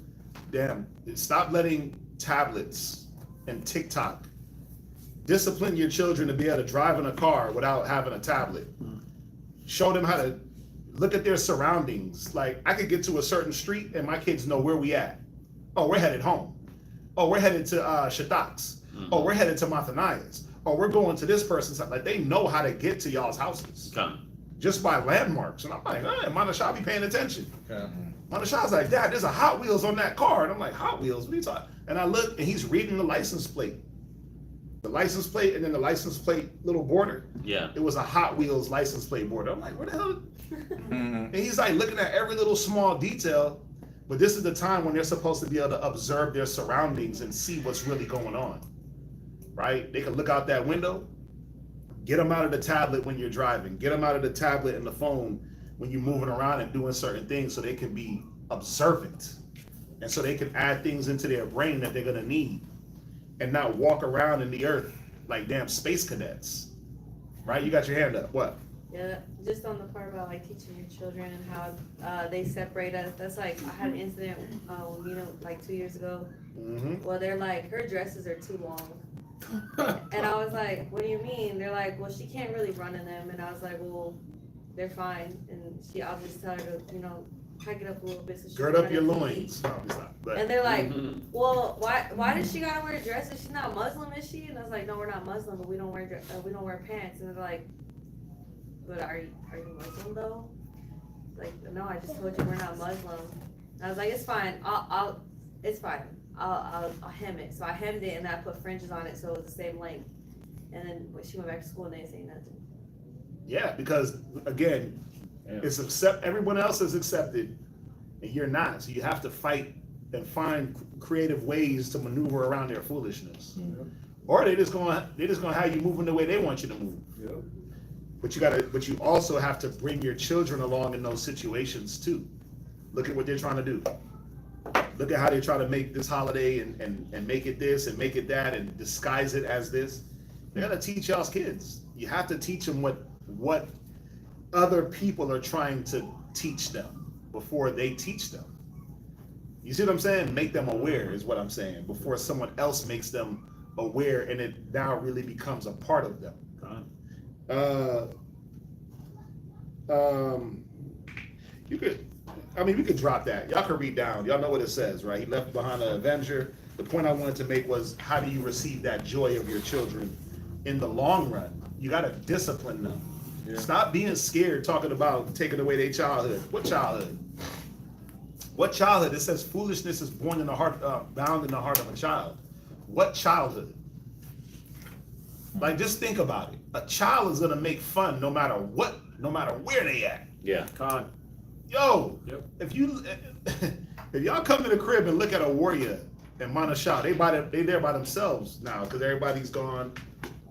them. Stop letting tablets and TikTok discipline your children to be able to drive in a car without having a tablet. Show them how to look at their surroundings. Like, I could get to a certain street and my kids know where we at. Oh, we're headed home. Oh, we're headed to Shaddak's. Oh, we're headed to Mathanias. Oh, we're going to this person's house. Like, they know how to get to y'all's houses just by landmarks. And I'm like, Manashah be paying attention. Manashah's like, Dad, there's a Hot Wheels on that car. And I'm like, Hot Wheels? What are you talking? And I look, and he's reading the license plate. The license plate, and then the license plate little border. Yeah. It was a Hot Wheels license plate border. I'm like, where the hell? And he's like looking at every little small detail. But this is the time when they're supposed to be able to observe their surroundings and see what's really going on, right? They can look out that window. Get them out of the tablet when you're driving. Get them out of the tablet and the phone when you're moving around and doing certain things, so they can be observant. And so they can add things into their brain that they're gonna need, and not walk around in the earth like damn space cadets, right? You got your hand up, what? Yeah, just on the part about like teaching your children and how they separate us. That's like, I had an incident, like 2 years ago. Well, they're like, her dresses are too long. And I was like, what do you mean? They're like, well, she can't really run in them. And I was like, well, they're fine. And I'll just tell her to, hike it up a little bit. So she Gird can up your run in loins. No, it's not, but And they're like, well, why does she gotta wear dresses? She's not Muslim, is she? And I was like, no, we're not Muslim, but we don't wear pants. And they're like, but are you Muslim though? Like, no, I just told you we're not Muslim. And I was like, it's fine. It's fine. I'll hem it. So I hemmed it and I put fringes on it so it was the same length. And then when she went back to school, and they didn't say nothing. yeah, because again, it's everyone else is accepted, and you're not. So you have to fight and find creative ways to maneuver around their foolishness, or they're just gonna have you moving the way they want you to move. Yep. But you also have to bring your children along in those situations too. Look at what they're trying to do. Look at how they try to make this holiday and make it this and make it that and disguise it as this. They gotta teach y'all's kids. You have to teach them what other people are trying to teach them before they teach them. You see what I'm saying? Make them aware is what I'm saying, before someone else makes them aware and it now really becomes a part of them. We could drop that. Y'all can read down. Y'all know what it says, right? He left behind an avenger. The point I wanted to make was, how do you receive that joy of your children in the long run? You got to discipline them. Yeah. Stop being scared talking about taking away their childhood. What childhood? What childhood? It says foolishness is born in the heart, bound in the heart of a child. What childhood? Like, just think about it. A child is gonna make fun no matter what, no matter where they at. Yeah. Yo, Yep. if y'all come to the crib and look at a warrior and Manashah, they there by themselves now because everybody's gone.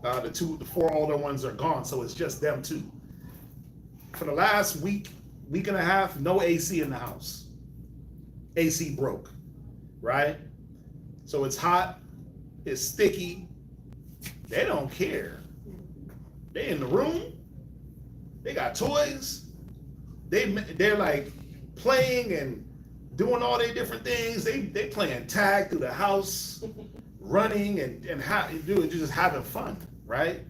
The four older ones are gone, so it's just them two. For the last week and a half, no AC in the house. AC broke, right? So it's hot, it's sticky. They don't care. They in the room. They got toys. They're like playing and doing all their different things. They playing tag through the house, running and just having fun, right?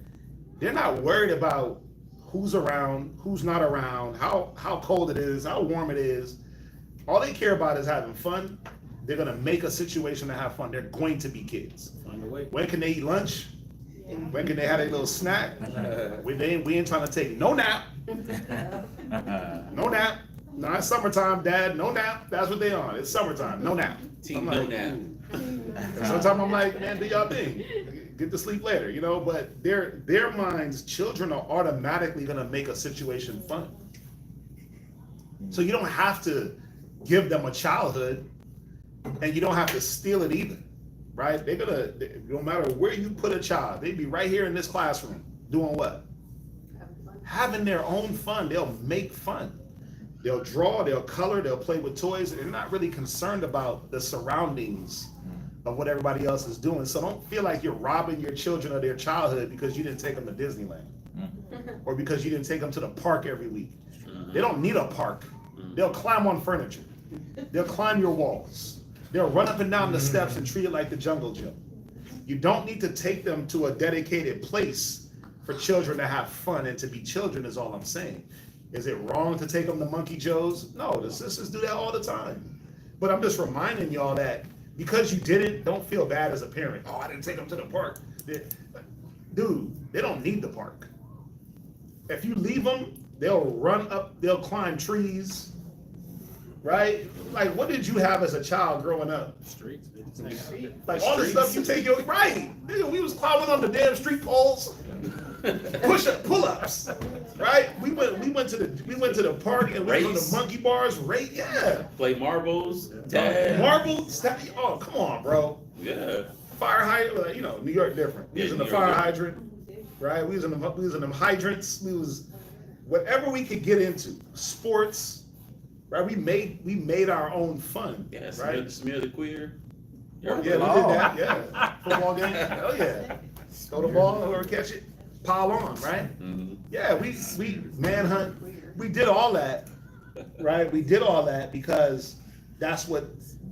They're not worried about who's around, who's not around, how cold it is, how warm it is. All they care about is having fun They're gonna make a situation to have fun. They're going to be kids. Find a way. When can they eat lunch? When can they have a little snack? We ain't trying to take no nap. No nap. No, it's summertime, Dad. No nap. That's what they on. It's summertime. No nap. Team I'm no like, nap. sometimes I'm like, man, do y'all thing. Get to sleep later, you know. But their minds, children are automatically gonna make a situation fun. So you don't have to give them a childhood, and you don't have to steal it either, right? No matter where you put a child, they'd be right here in this classroom doing what? Having their own fun. They'll make fun. They'll draw, they'll color, they'll play with toys. They're not really concerned about the surroundings of what everybody else is doing. So don't feel like you're robbing your children of their childhood because you didn't take them to Disneyland or because you didn't take them to the park every week. They don't need a park. They'll climb on furniture. They'll climb your walls. They'll run up and down the steps and treat it like the jungle gym. You don't need to take them to a dedicated place for children to have fun and to be children is all I'm saying. Is it wrong to take them to Monkey Joe's? No, the sisters do that all the time. But I'm just reminding y'all that because you did it, don't feel bad as a parent. Oh, I didn't take them to the park. Dude, they don't need the park. If you leave them, they'll run up, they'll climb trees, right? Like, what did you have as a child growing up? Streets. Like all the stuff you take your, right. Nigga, we was climbing on the damn street poles. Pull-ups, right? We went to the park and we went to the monkey bars, right? Yeah. Play marbles. Tag. Marbles. Oh, come on, bro. Yeah. Fire hydrant. You know, New York different. We was in the fire hydrant, right? We was in them hydrants. We was whatever we could get into. Sports, right? We made our own fun. Yeah. Right. Smear the queer. Yeah, we did that. Yeah. Football game. Hell yeah. Throw the ball, whoever catch it. Pile on, right? Mm-hmm. Yeah, we manhunt. We did all that, right? We did all that because that's what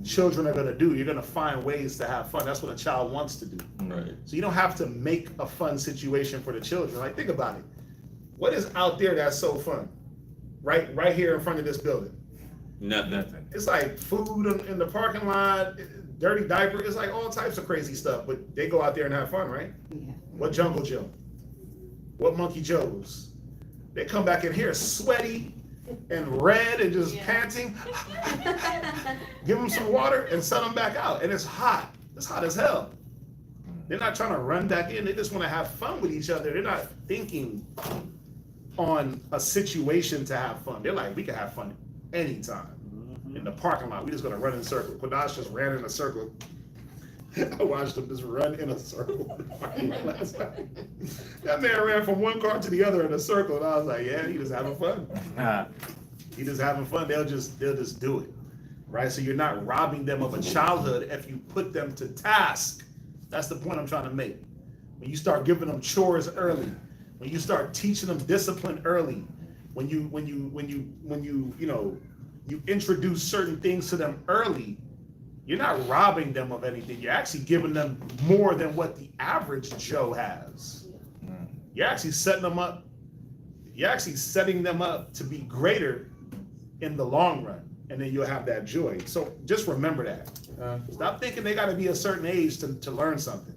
children are gonna do. You're gonna find ways to have fun. That's what a child wants to do. Right. So you don't have to make a fun situation for the children. Like, think about it. What is out there that's so fun? Right here in front of this building. Nothing. It's like food in the parking lot, dirty diaper. It's like all types of crazy stuff. But they go out there and have fun, right? Yeah. What Jungle Gym? What Monkey Joe's? They come back in here sweaty and red and just panting. Give them some water and send them back out. And it's hot. It's hot as hell. They're not trying to run back in. They just want to have fun with each other. They're not thinking on a situation to have fun. They're like, we can have fun anytime. In the parking lot, we just gonna run in a circle. Quadash just ran in a circle. I watched him just run in a circle last night. That man ran from one car to the other in a circle, and I was like, yeah, he just having fun. He just having fun. They'll just do it, right? So you're not robbing them of a childhood if you put them to task. That's the point I'm trying to make. When you start giving them chores early, when you start teaching them discipline early, when you introduce certain things to them early, you're not robbing them of anything. You're actually giving them more than what the average Joe has. You're actually setting them up. You're actually setting them up to be greater in the long run, and then you'll have that joy. So just remember that. Stop thinking they got to be a certain age to learn something.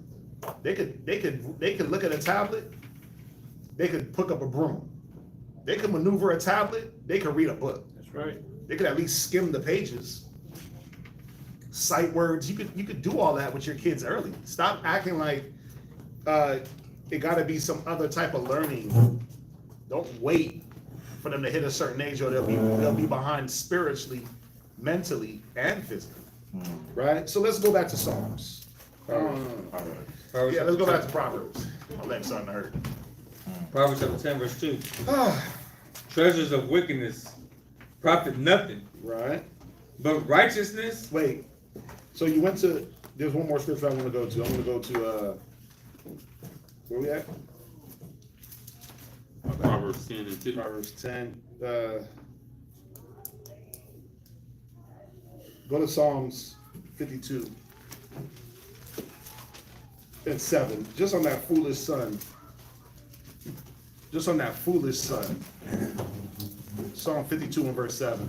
They could look at a tablet. They could pick up a broom. They could maneuver a tablet. They could read a book. That's right. They could at least skim the pages. Sight words, you could do all that with your kids early. Stop acting like it got to be some other type of learning. Don't wait for them to hit a certain age, or they'll be behind spiritually, mentally, and physically. Right. So let's go back to Psalms. Yeah, let's go back to Proverbs. My leg's starting to hurt. Proverbs chapter 10, verse 2. Treasures of wickedness profit nothing, Right. but righteousness. Wait. So you went to. There's one more scripture I want to go to. I'm going to go to. Where we at? Proverbs 10 and 2. Proverbs 10. Go to Psalms 52 and 7. Just on that foolish son. Just on that foolish son. Psalm 52 and verse 7.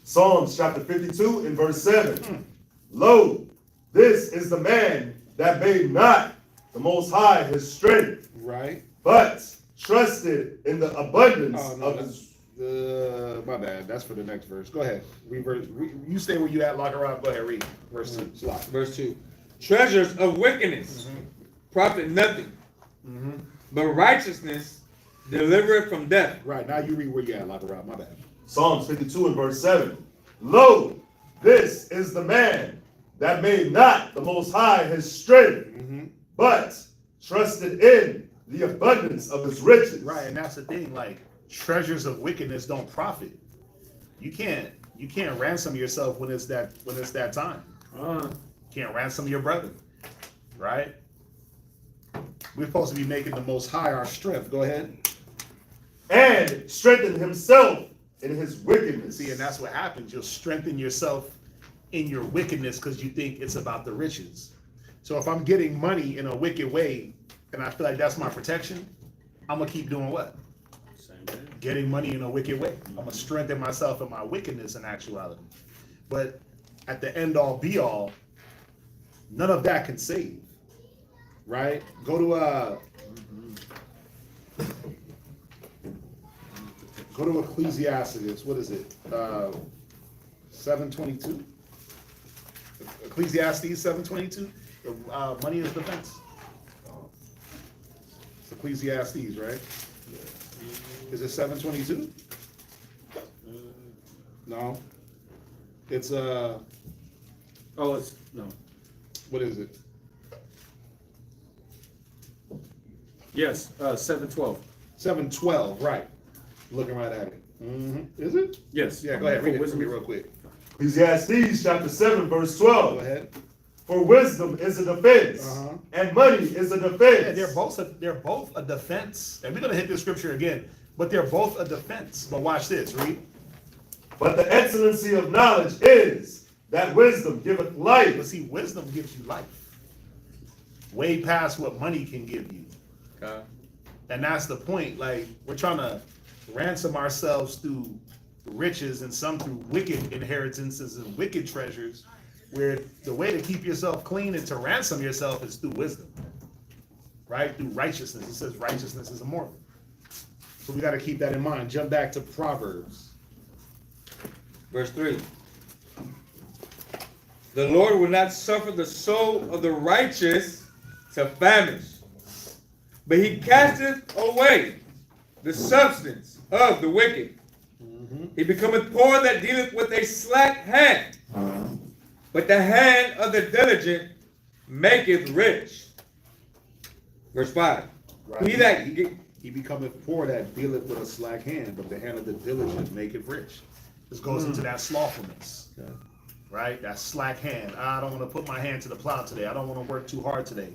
Psalms chapter 52 and verse 7. Lo, this is the man that made not the Most High his strength, Right. but trusted in the abundance Oh, no, of that's, his. my bad. That's for the next verse. Go ahead. You stay where you at, lock around. Go ahead, read. Verse 2. Slide. Verse 2. Treasures of wickedness profit nothing, but righteousness delivereth from death. Right, now you read where you at, lock around. My bad. Psalms 52 and verse 7. Lo, this is the man that made not the Most High his strength, but trusted in the abundance of his riches. Right, and that's the thing, like, treasures of wickedness don't profit. You can't ransom yourself when it's that time. You can't ransom your brother. Right? We're supposed to be making the Most High our strength. Go ahead. And strengthen himself in his wickedness. See, and that's what happens. You'll strengthen yourself in your wickedness because you think it's about the riches. So if I'm getting money in a wicked way and I feel like that's my protection, I'm gonna keep doing what? Same thing. Getting money in a wicked way. I'm gonna strengthen myself in my wickedness in actuality. But at the end all be all, none of that can save. Right? Go to Ecclesiastes. What is it? 7:22. Ecclesiastes 7:22. Money is defense. It's Ecclesiastes, right? Is it 7:22? No. It's Oh, it's, no. what is it? Yes, 7:12. 7:12, right. Looking right at it. Is it? Yes. Yeah, go ahead. Read it Wisdom. for me real quick. Ecclesiastes chapter 7 verse 12. Go ahead. For wisdom is a defense, and money is a defense. Yeah, they're both a defense. And we're gonna hit this scripture again, but they're both a defense. But watch this, read. But the excellency of knowledge is that wisdom giveth life. But see, wisdom gives you life. Way past what money can give you. Okay. And that's the point. Like, we're trying to ransom ourselves through riches and some through wicked inheritances and wicked treasures, where the way to keep yourself clean and to ransom yourself is through wisdom. Right? Through righteousness. It says righteousness is immortal. So we got to keep that in mind. Jump back to Proverbs. Verse 3. The Lord will not suffer the soul of the righteous to famish, but he casteth away the substance of the wicked. He becometh poor that dealeth with a slack hand, but the hand of the diligent maketh rich. Verse 5. Right. He becometh poor that dealeth with a slack hand, but the hand of the diligent maketh rich. This goes into that slothfulness. Right? That slack hand. I don't want to put my hand to the plow today. I don't want to work too hard today.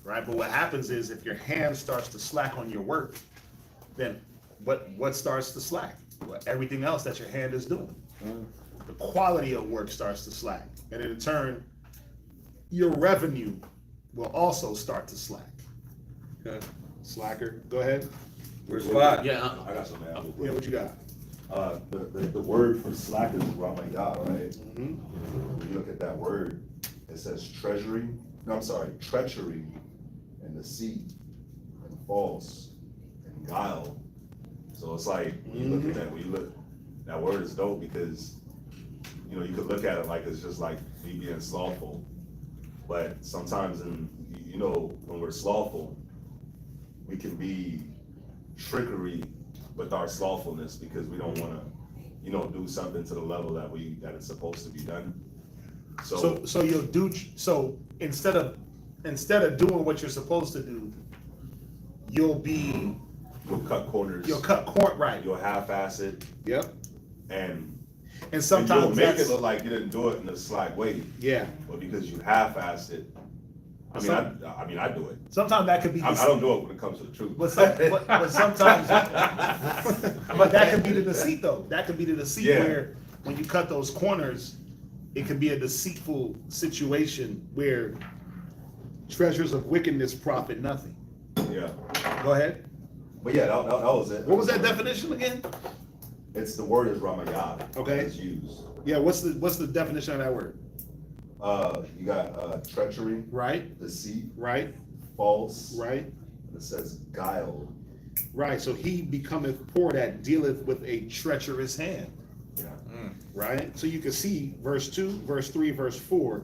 Right? But what happens is if your hand starts to slack on your work, then what starts to slack? Well, everything else that your hand is doing. The quality of work starts to slack. And in turn, your revenue will also start to slack. Okay. Slacker, go ahead. Verse 5. Yeah. I got something. Yeah, what you got? The word for slack is Ramayah, right? When you look at that word, it says treachery, and deceit, and false, and guile. So it's like, when you look, that word is dope because, you could look at it like it's just like me being slothful. But sometimes when we're slothful, we can be trickery with our slothfulness because we don't want to, do something to the level that it's supposed to be done. So you'll do, so instead of doing what you're supposed to do, you'll cut corners. Right. You'll half-ass it. Yep. And sometimes you'll make it look like you didn't do it in a slack way. Yeah. But because you half-assed it, I do it. Sometimes that could be. I don't do it when it comes to the truth. But sometimes, but that could be the deceit though. That could be the deceit where when you cut those corners, it could be a deceitful situation where treasures of wickedness profit nothing. Yeah. Go ahead. But yeah, that was it. What was that definition again? It's the word is Ramayad. Okay. It's used. Yeah, what's the definition of that word? You got treachery, Right, deceit, right, false. right, And it says guile. right. So he becometh poor that dealeth with a treacherous hand. Yeah. Right? So you can see verse 2, verse 3, verse 4.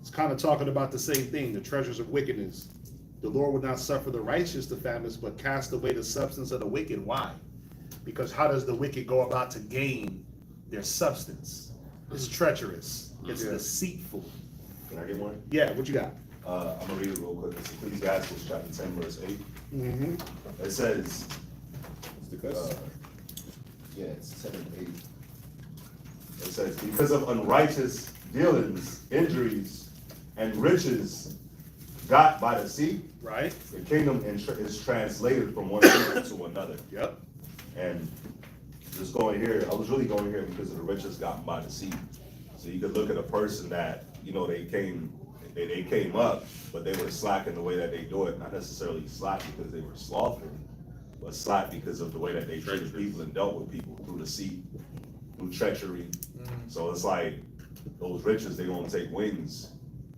It's kind of talking about the same thing, the treasures of wickedness. The Lord would not suffer the righteous to famish, but cast away the substance of the wicked. Why? Because how does the wicked go about to gain their substance? It's treacherous. It's deceitful. Can I get one? Yeah, what you got? I'm gonna read it real quick. It's Ecclesiastes chapter 10, verse 8. Mm-hmm. It says, yeah, it's 7 and 8. It says, because of unrighteous dealings, injuries, and riches got by deceit, Right? the kingdom is translated from one people to another. Yep. And just going here, I was really going here because of the riches gotten by deceit. So you could look at a person that, you know, they came up, but they were slack in the way that they do it. Not necessarily slack because they were slothful, but slack because of the way that they treated people and dealt with people through deceit, through treachery. So it's like those riches, they gonna take wings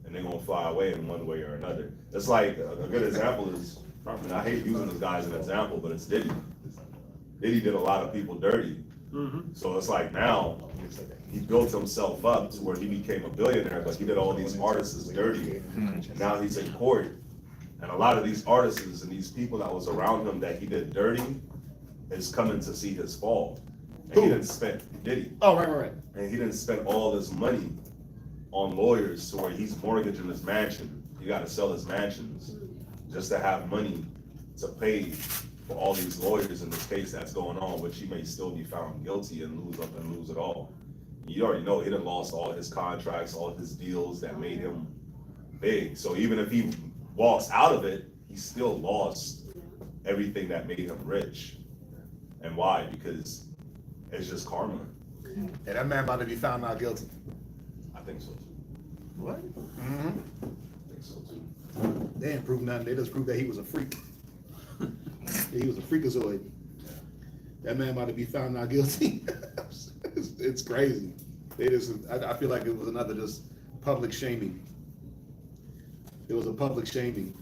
and they're gonna fly away in one way or another. It's like a good example is, and I hate using this guy as an example, but it's Diddy. Diddy did a lot of people dirty. So it's like now, he built himself up to where he became a billionaire, but he did all these artists dirty. And now he's in court. And a lot of these artists and these people that was around him that he did dirty is coming to see his fall. And he didn't spend, Diddy. Oh, right. And he didn't spend all this money on lawyers to where he's mortgaging his mansion. He gotta sell his mansions just to have money to pay for all these lawyers in this case that's going on, which he may still be found guilty and lose up and lose it all. You already know he done lost all his contracts, all his deals that made him big. So even if he walks out of it, he still lost everything that made him rich. And why? Because it's just karma. And that man about to be found not guilty. I think so too. What? Mm-hmm. I think so too. They didn't prove nothing. They just proved that he was a freak. He was a freakazoid. That man about to be found not guilty. It's crazy. I feel like it was another just public shaming. It was a public shaming.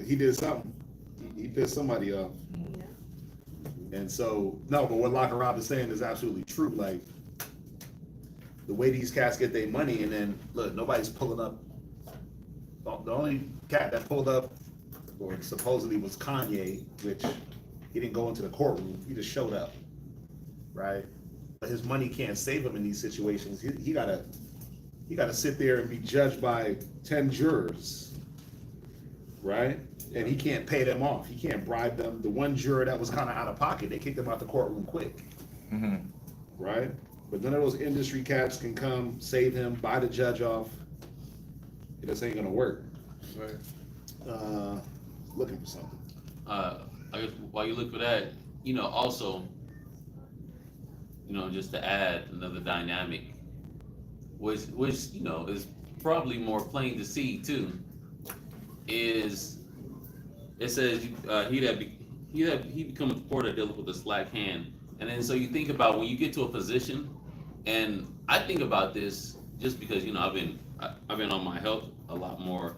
He did something. He pissed somebody off. And so, no, but what Locker Rob is saying is absolutely true. Like, the way these cats get their money, and then, look, nobody's pulling up. The only cat that pulled up, or supposedly was Kanye, which he didn't go into the courtroom, he just showed up, right? But his money can't save him in these situations. He gotta sit there and be judged by 10 jurors, right? And he can't pay them off. He can't bribe them. The one juror that was kind of out of pocket, they kicked him out the courtroom quick, right? But none of those industry cats can come save him, buy the judge off. It just ain't gonna work. Right. Looking for something. I guess while you look for that, also, just to add another dynamic, which is probably more plain to see too, is it says he becomes poor that dealeth with a slack hand, and then so you think about when you get to a position, and I think about this just because I've been on my health a lot more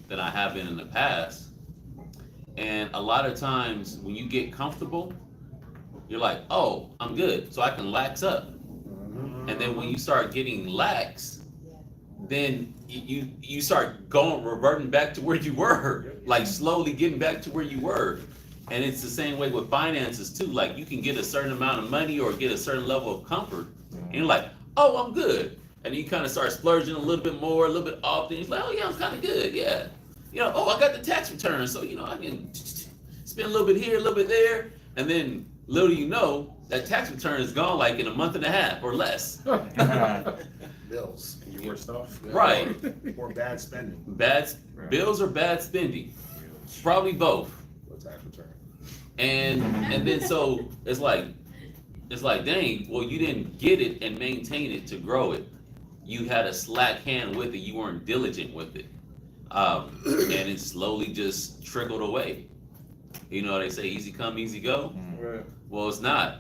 than I have been in the past. And a lot of times when you get comfortable, you're like, oh, I'm good, so I can lax up. And then when you start getting lax, then you start reverting back to where you were, like slowly getting back to where you were. And it's the same way with finances too. Like you can get a certain amount of money or get a certain level of comfort, and you're like, oh, I'm good. And you kind of start splurging a little bit more, a little bit often. You're like, oh yeah, I'm kind of good, yeah. Oh, I got the tax return, so I can spend a little bit here, a little bit there, and then little you know, that tax return is gone like in a month and a half or less. Bills. And you worse off. Right. Or bad spending. Bills or bad spending. Probably both. Or tax return. And then so it's like, dang, well, you didn't get it and maintain it to grow it. You had a slack hand with it. You weren't diligent with it. And it slowly just trickled away. They say easy come, easy go. Right. Well, it's not.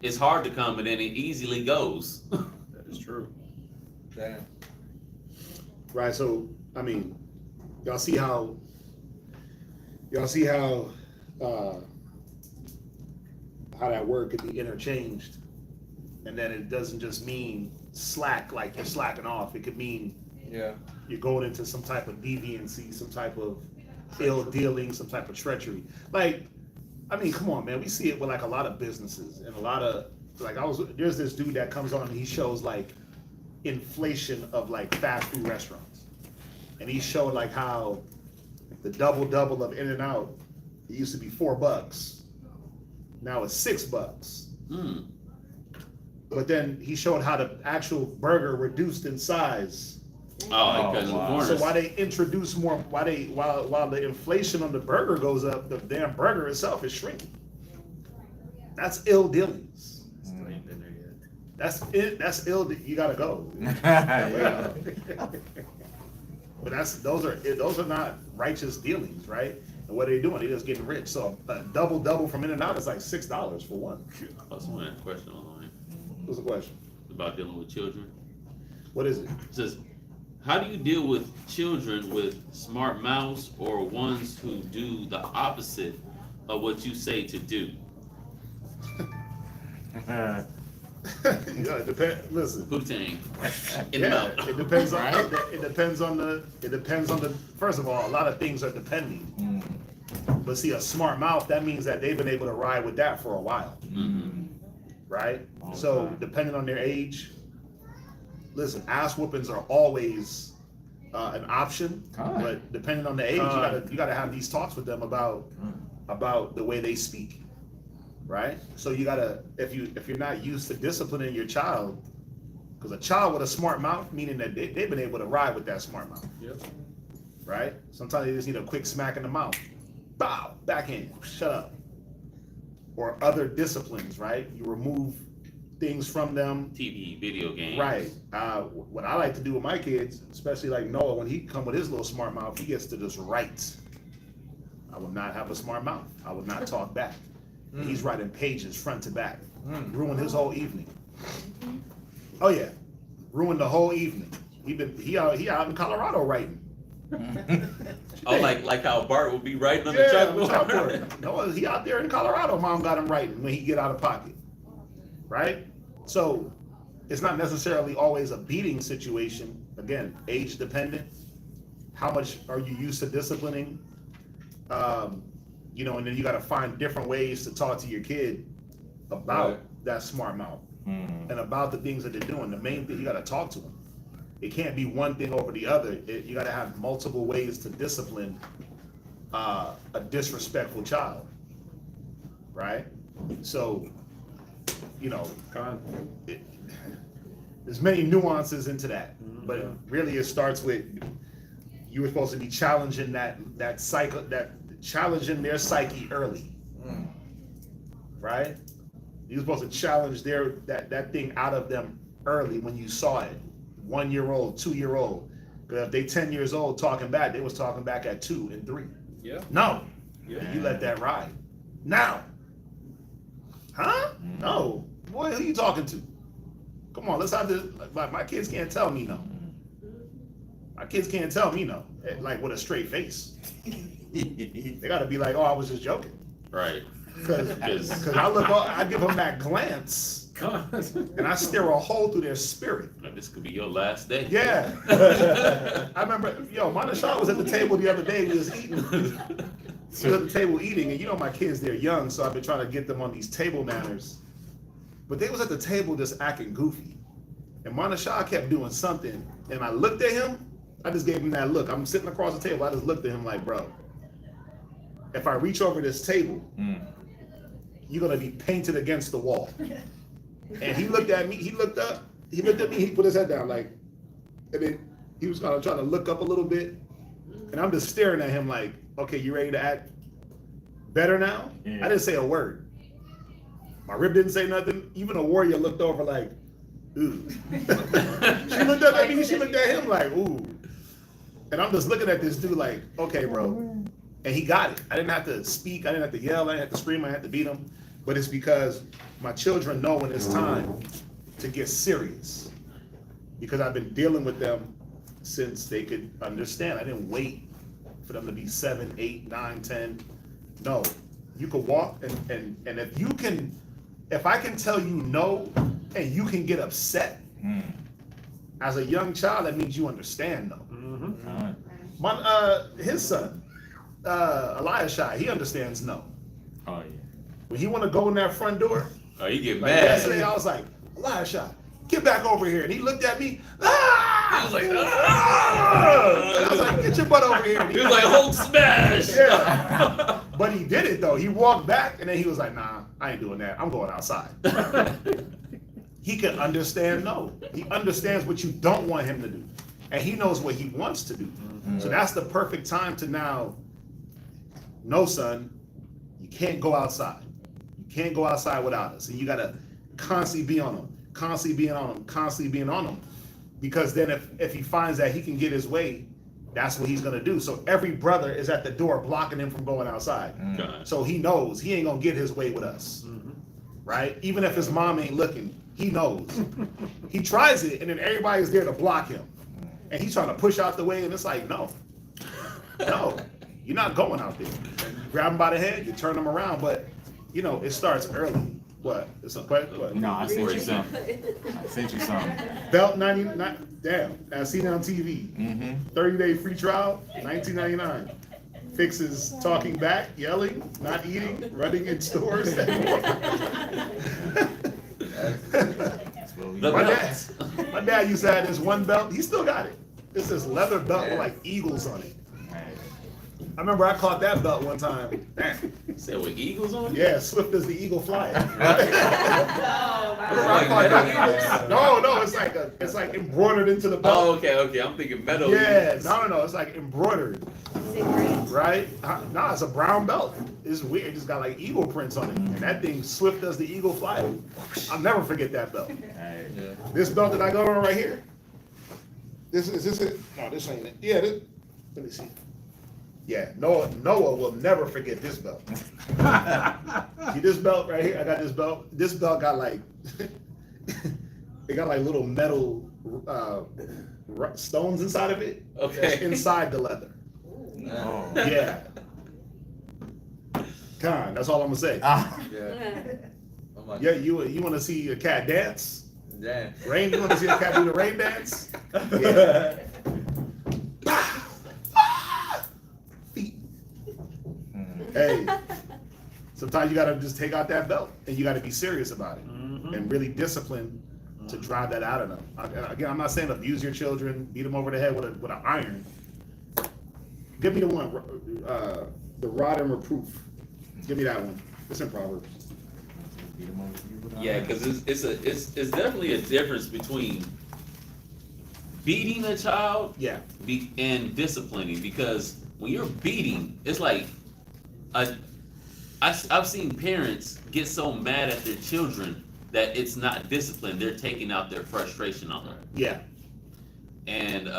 it's hard to come, and then it easily goes. That is true. Damn. Right, so, I mean, y'all see how, how that word could be interchanged, and then it doesn't just mean slack, like you're slacking off. It could mean Yeah. you're going into some type of deviancy, some type of ill dealing, some type of treachery. Like, I mean, come on, man. We see it with like a lot of businesses and a lot of like there's this dude that comes on and he shows like inflation of like fast food restaurants, and he showed like how the double of In-N-Out, it used to be $4, now it's $6. Hmm. But then he showed how the actual burger reduced in size. Oh, because of the wow. corners. So why they introduce more? While the inflation on the burger goes up, the damn burger itself is shrinking. That's ill dealings. Still ain't been there yet. That's it. That's ill. You gotta go. Yeah. But those are not righteous dealings, right? And what are they doing? They're just getting rich. So a double from In-N-Out is like $6 for one. Oh, someone had a question online What's the question? about dealing with children. What is it? It says, how do you deal with children with smart mouths or ones who do the opposite of what you say to do? Yeah, it depends. Listen. Putang. In Yeah, the mouth. it depends on it depends on the first of all, a lot of things are depending. But see, a smart mouth, that means that they've been able to ride with that for a while. Right? So depending on their age, listen, ass whoopings are always an option, but depending on the age, you gotta have these talks with them about the way they speak. Right? So you gotta, if you're not used to disciplining your child, because a child with a smart mouth, meaning that they've been able to ride with that smart mouth. Yep. Right? Sometimes they just need a quick smack in the mouth. Bow, backhand, shut up. Or other disciplines, right? You remove things from them. TV, video games. Right. What I like to do with my kids, especially like Noah, when he come with his little smart mouth, he gets to just write. I will not have a smart mouth. I will not talk back. He's writing pages front to back. Ruined his whole evening. Oh yeah, ruined the whole evening. He out in Colorado writing. Oh, like how Bart would be writing on the Yeah, chalkboard. No, he out there in Colorado. Mom got him writing when he get out of pocket. Right? So it's not necessarily always a beating situation. Again, age dependent. How much are you used to disciplining? And then you got to find different ways to talk to your kid about that smart mouth and about the things that they're doing. The main thing, you got to talk to them. It can't be one thing over the other. You got to have multiple ways to discipline a disrespectful child, right? So, there's many nuances into that, but really it starts with you were supposed to be challenging that cycle, challenging their psyche early, right? You're supposed to challenge that thing out of them early when you saw it. 1 year old, 2 year old. Because if they 10 years old talking back, they was talking back at 2 and 3. Yeah. No. Yeah. You let that ride. Now. Huh? No. Boy, who you talking to? Come on, let's have this. Like, my kids can't tell me no. My kids can't tell me no. Like with a straight face. They gotta be like, oh, I was just joking. Right. Because I give them that glance. And I stare a hole through their spirit. This could be your last day. Yeah. I remember, Manashah was at the table the other day. We was eating. He was at the table eating, and my kids, they're young, so I've been trying to get them on these table manners. But they was at the table just acting goofy. And Manashah kept doing something, and I looked at him. I just gave him that look. I'm sitting across the table. I just looked at him like, bro, if I reach over this table, you're going to be painted against the wall. And he looked at me, he looked up, he looked at me, he put his head down and then he was kind of trying to look up a little bit. And I'm just staring at him like, okay, you ready to act better now? Yeah. I didn't say a word. My rib didn't say nothing. Even a warrior looked over like, ooh. She looked up at me, she looked at him like, ooh. And I'm just looking at this dude like, okay, bro. And he got it. I didn't have to speak, I didn't have to yell, I didn't have to scream, I didn't have to beat him. But it's because my children know when it's time to get serious, because I've been dealing with them since they could understand. I didn't wait for them to be 7, 8, 9, 10. No, you could walk and if I can tell you no and you can get upset as a young child, that means you understand no. His son, Eliashai, he understands no. Oh, yeah. When he want to go in that front door, Oh, you get like mad. yesterday, I was like, Eliashai, get back over here. And he looked at me, ah! He was like, And I was like, get your butt over here. And he was like, Hulk smash. Yeah. But he did it though. He walked back and then he was like, nah, I ain't doing that. I'm going outside. He can understand no. He understands what you don't want him to do. And he knows what he wants to do. So that's the perfect time to now, no son, you can't go outside. You can't go outside without us. And you gotta constantly be on him, constantly being on him, constantly being on him. Because then if he finds that he can get his way, that's what he's gonna do. So every brother is at the door blocking him from going outside. So he knows he ain't gonna get his way with us. Right? Even if his mom ain't looking, he knows. He tries it and then everybody's there to block him. And he's trying to push out the way and it's like, no, you're not going out there. Grab him by the head, you turn him around, but you know, it starts early. What? It's a question? What? No, I sent you something. I sent you something. Belt 99, damn, I seen it on TV. 30-day free trial, $19.99. Fixes talking back, yelling, not eating, running in stores. My dad used to have this one belt. He still got it. It's this leather belt with like eagles on it. I remember I caught that belt one time. Damn. Said with eagles on it? Yeah, swift as the eagle flyer. No, No, it's like embroidered into the belt. Oh, okay. I'm thinking metal. Yeah, no, it's like embroidered. Right? No, it's a brown belt. It's weird. It just got like eagle prints on it. And that thing swift as the eagle flyer. I'll never forget that belt. This belt that I got on right here. Is this it? No, this ain't it. Yeah, let me see. Yeah, Noah will never forget this belt. See this belt right here? I got this belt. This belt got like, it got like little metal stones inside of it. Okay. That's inside the leather. Oh. Yeah. Con, that's all I'm gonna say. Yeah, you want to see a cat dance? Yeah. Rain, you want to see a cat do the rain dance? Yeah. Feet. Hey, sometimes you gotta just take out that belt and you gotta be serious about it and really discipline to drive that out of them. Again, I'm not saying abuse your children, beat them over the head with an iron. Give me the one, the rod and reproof. Give me that one. It's in Proverbs. Yeah, because it's definitely a difference between beating a child and disciplining. Because when you're beating, it's like I've seen parents get so mad at their children that it's not discipline. They're taking out their frustration on them. Yeah. And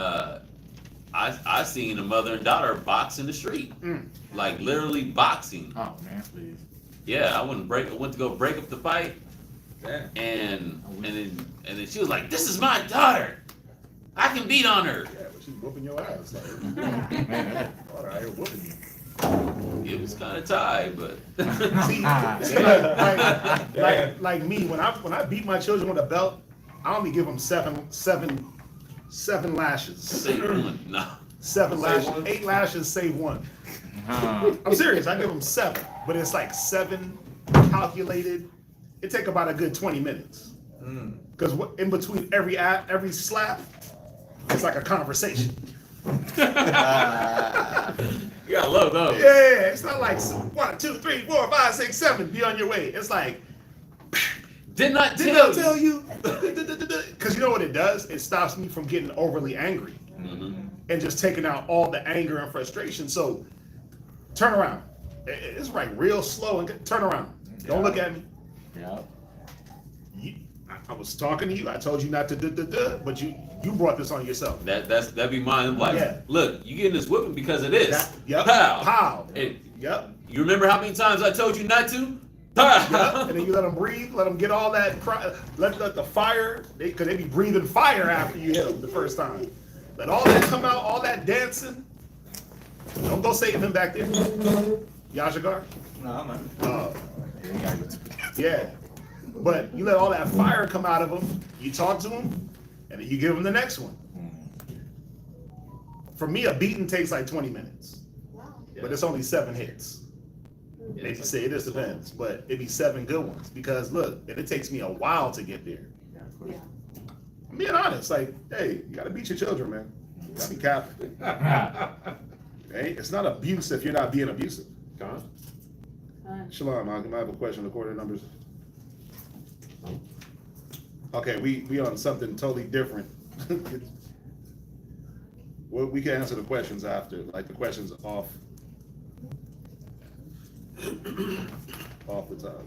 I seen a mother and daughter box in the street, like literally boxing. Oh man, please. Yeah, I went to go break up the fight, and then she was like, "This is my daughter. I can beat on her." Yeah, but she's whooping your ass. Like, daughter out here whooping you. It was kind of tight, but See, like me, when I beat my children with a belt, I only give them seven lashes. say one, no. 7 lashes, 8 lashes, save 1. I'm serious. I give them 7, but it's like 7 calculated. It take about a good 20 minutes. Because in between every slap, it's like a conversation. You gotta love those. Yeah, it's not like 1, 2, 3, 4, 5, 6, 7. Be on your way. It's like, Did not did I tell you? Because you know what it does? It stops me from getting overly angry and just taking out all the anger and frustration. So turn around. It's like real slow and turn around. Don't look at me. Yeah. I was talking to you. I told you not to but you brought this on yourself. That'd be mine. Like, Yeah. look, you getting this whipping because of this. Yep. Pow. How? Hey, Yep. you remember how many times I told you not to? Yeah, and then you let them breathe, let them get all that, let the fire, because they be breathing fire after you hit them the first time. Let all that come out, all that dancing. Don't go save him back there. Yajagar? No, man. Yeah. But you let all that fire come out of him, you talk to him, and then you give him the next one. For me, a beating takes like 20 minutes. But it's only 7 hits. They just say it just depends, but it'd be 7 good ones because look, and it takes me a while to get there. I'm being honest, like, hey, you gotta beat your children, man. You gotta be careful. Hey, it's not abuse if you're not being abusive. Shalom, I have a question according to numbers. Okay, we on something totally different. Well, we can answer the questions after, like the questions off the top.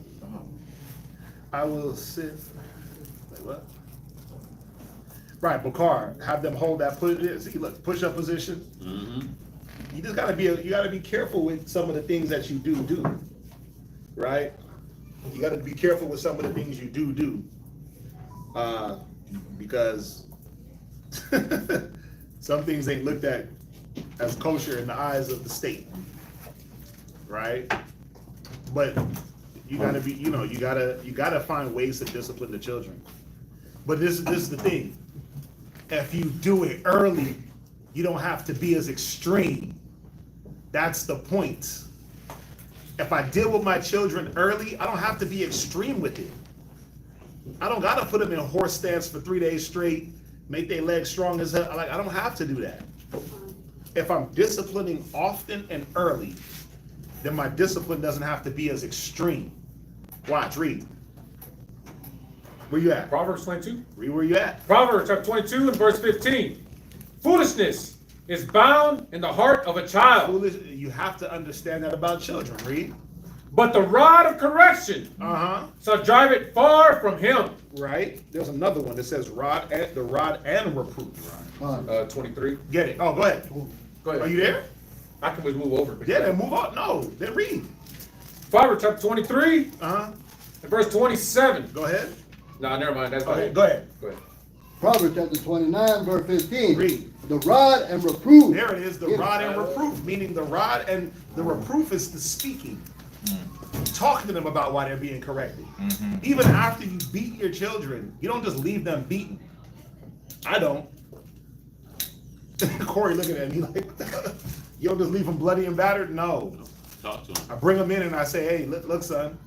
I will sit. Wait, what? Right, Bakar, have them hold that see, look, push up position. Mm-hmm. You just gotta be careful with some of the things that you do, right? You gotta be careful with some of the things you do, because some things ain't looked at as kosher in the eyes of the state, right? But you gotta be, you gotta find ways to discipline the children. But this is the thing. If you do it early, you don't have to be as extreme. That's the point. If I deal with my children early, I don't have to be extreme with it. I don't gotta put them in horse stance for 3 days straight, make their legs strong as hell. Like, I don't have to do that. If I'm disciplining often and early, then my discipline doesn't have to be as extreme. Watch, read. Where you at? Proverbs 22. Read where you at. Proverbs chapter 22 and verse 15. Foolishness is bound in the heart of a child, Foolish, you have to understand that about children. Read. but the rod of correction shall drive it far from him. Right. There's another one that says the rod and reproof. 23. Get it? Oh, go ahead. Go ahead. Are you there? I can just move over. Yeah, then move on. No, then read. Proverbs chapter 23 and verse 27. Go ahead. No, never mind. That's Okay, fine. go ahead. Go ahead. Proverbs chapter 29, verse 15. Read. The rod and reproof. There it is, the rod and reproof, meaning the rod and the reproof is the speaking. Talking to them about why they're being corrected. Even after you beat your children, you don't just leave them beaten. I don't. Corey looking at me like, you don't just leave them bloody and battered? No. Talk to him. I bring them in and I say, hey, look, son,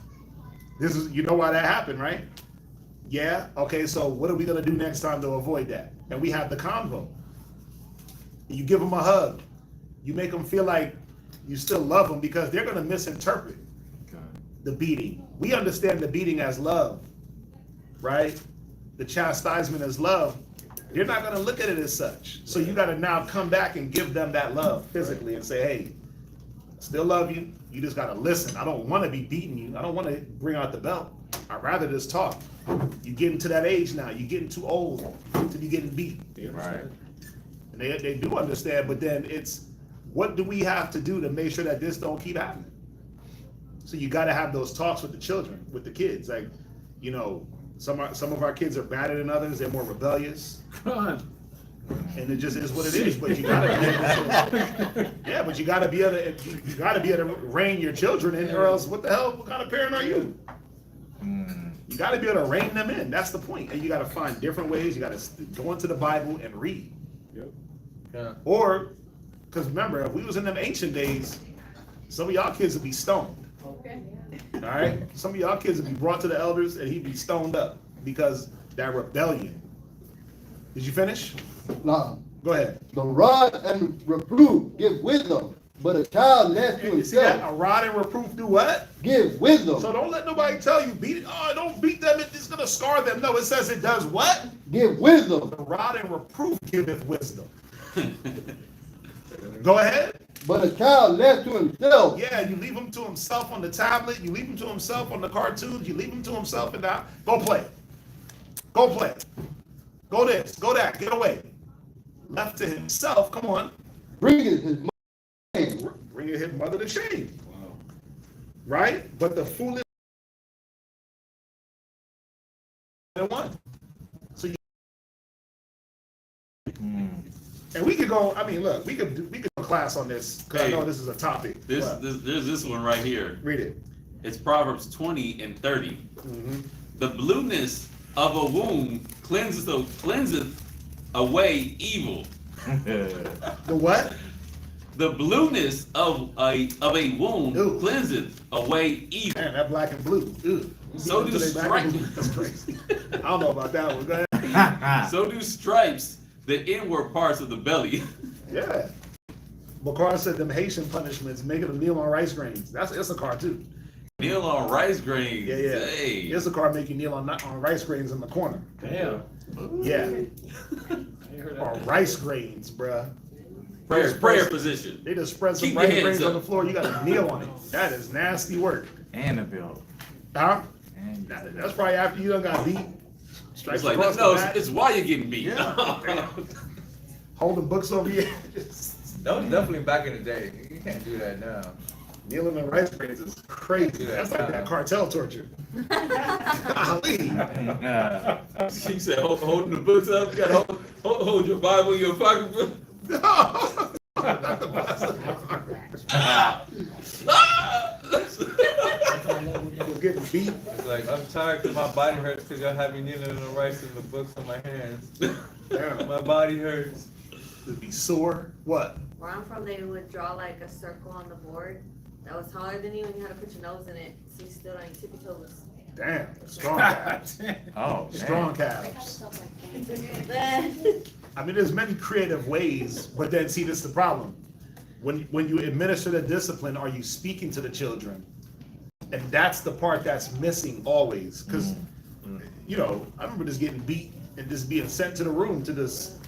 this is, you know why that happened, right? Yeah? Okay, so what are we gonna do next time to avoid that? And we have the convo. You give them a hug. You make them feel like you still love them because they're gonna misinterpret the beating. We understand the beating as love, right? The chastisement as love. They're not gonna look at it as such. So you gotta now come back and give them that love physically and say, hey, I still love you. You just gotta listen. I don't wanna be beating you. I don't wanna bring out the belt. I'd rather just talk. You're getting to that age now. You're getting too old to be getting beat. Right. And they do understand, but then it's, what do we have to do to make sure that this don't keep happening? So you got to have those talks with the children, with the kids. Like, you know, some of our kids are badder than others. They're more rebellious. And it just is what it is. But you got to be able to, yeah. But you got to be able to rein your children in, or else what the hell? What kind of parent are you? You got to be able to rein them in. That's the point. And you got to find different ways. You got to go into the Bible and read. Yep. Yeah. Or, because remember, if we was in them ancient days, some of y'all kids would be stoned. Okay. All right? Some of y'all kids would be brought to the elders and he'd be stoned up because that rebellion. Did you finish? No. Go ahead. The rod and reproof give wisdom, but a child left to You see that? himself A rod and reproof do what? give wisdom. So don't let nobody tell you, beat it. Oh, don't beat them. It's going to scar them. No, it says it does what? Give wisdom. The rod and reproof giveth wisdom. Go ahead. But a child left to himself. Yeah, you leave him to himself on the tablet. You leave him to himself on the cartoons. You leave him to himself and now go play. Go play. Go this. Go that. Get away. Left to himself. Come on. Bringeth his mother. Bringing his mother to shame. Right? But the foolish in one. So you, Mm. and we could go. I mean, look, we could do a class on this because I Hey, know this is a topic. There's What? this one right here. Read it. It's Proverbs 20 and 30. Mm-hmm. The blueness of a wound cleanseth away evil. The what? The blueness of a wound Ew. cleanseth away evil. Man, that black and blue. Ew. So do Today, black and blue. stripes. That's crazy. I don't know about that one. Go ahead. So do stripes the inward parts of the belly. Yeah. Bakar said them Haitian punishments making them kneel on rice grains. That's Issachar too. Kneel on rice grains. Yeah, yeah. Hey. Issachar make you kneel on rice grains in the corner. Damn. Yeah. I heard Or that. rice grains, bruh. Prayer position. They just spread some Keep your rice hands grains on up. the floor. You gotta kneel on it. That is nasty work. And a belt. Huh? And That's probably after you done got beat. Stripes It's like, across no, the back. it's why you're getting beat. Yeah. Holding books over your That was definitely back in the day. You can't do that now. Kneeling on rice grains is crazy. That's like that cartel torture. Golly. She said, holding the books up. You gotta hold your Bible in your pocketbook. Not the You're getting beat. It's like, I'm tired because my body hurts because y'all have me kneeling on the rice and the books on my hands. Damn. My body hurts. It'd be sore. What? Where I'm from, they would draw like a circle on the board that was taller than you, and you had to put your nose in it so you stood on your tippy toes. Damn. Strong calves. oh, Strong man. calves. I mean, there's many creative ways, but then see, this is the problem. When you administer the discipline, are you speaking to the children? And that's the part that's missing always. Because, you know, I remember just getting beat and just being sent to the room to just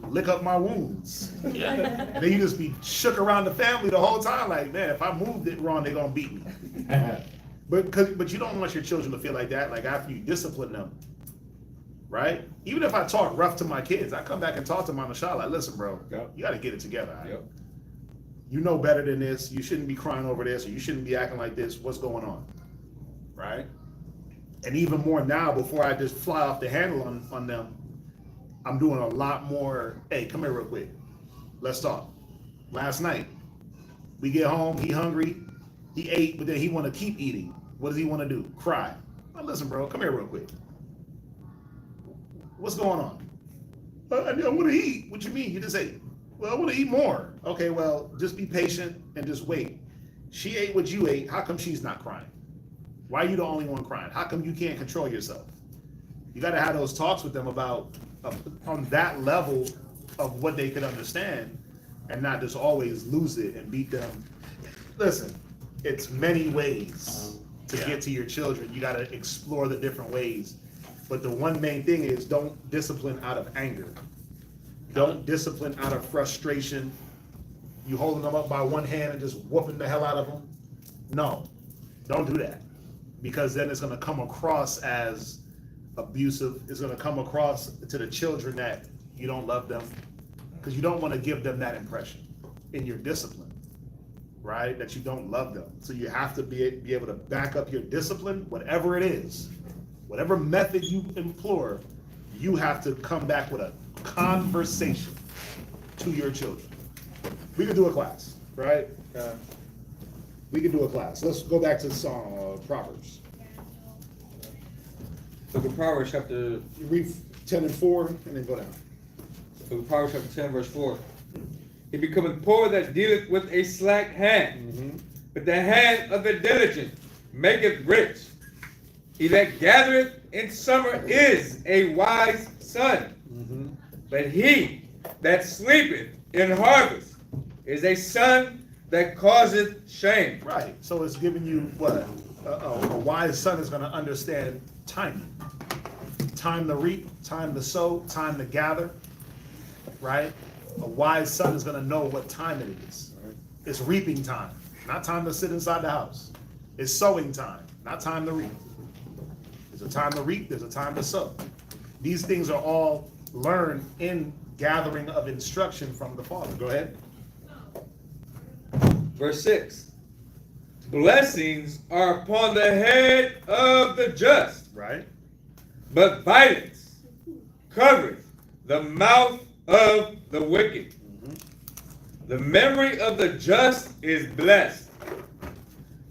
lick up my wounds. Yeah. And then you just be shook around the family the whole time, like, man, if I moved it wrong, they're gonna beat me. But you don't want your children to feel like that, like after you discipline them, right? Even if I talk rough to my kids, I come back and talk to them on the shot, like, listen, bro, Yep. you gotta get it together. Right? Yep. You know better than this. You shouldn't be crying over this, or you shouldn't be acting like this. What's going on, right? And even more now, before I just fly off the handle on them, I'm doing a lot more. Hey, come here real quick. Let's talk. Last night, we get home. He hungry. He ate, but then he want to keep eating. What does he want to do? Cry. Well, listen, bro. Come here real quick. What's going on? I want to eat. What you mean? You just ate. Well, I want to eat more. Okay, well, just be patient and just wait. She ate what you ate. How come she's not crying? Why are you the only one crying? How come you can't control yourself? You got to have those talks with them about on that level of what they could understand, and not just always lose it and beat them. Listen, it's many ways to get to your children. You got to explore the different ways. But the one main thing is don't discipline out of anger. Don't discipline out of frustration. You holding them up by one hand and just whooping the hell out of them. No, don't do that. Because then it's going to come across as abusive. It's going to come across to the children that you don't love them. Because you don't want to give them that impression in your discipline, right? That you don't love them. So you have to be able to back up your discipline, whatever it is. Whatever method you implore, you have to come back with a conversation to your children. We could do a class, right? We could do a class. Let's go back to Proverbs. Look at Proverbs chapter, You read 10 and 4, and then go down. look at Proverbs chapter 10, verse 4. He becometh poor that dealeth with a slack hand, but the hand of the diligent maketh rich. He that gathereth in summer is a wise son, but he that sleepeth in harvest is a son that causeth shame. Right. So it's giving you what? A wise son is going to understand timing. Time to reap, time to sow, time to gather. Right? A wise son is going to know what time it is. It's reaping time, not time to sit inside the house. It's sowing time, not time to reap. There's a time to reap, there's a time to sow. These things are all learned in gathering of instruction from the Father. Go ahead. Verse 6. Blessings are upon the head of the just, Right? but violence covereth the mouth of the wicked. The memory of the just is blessed,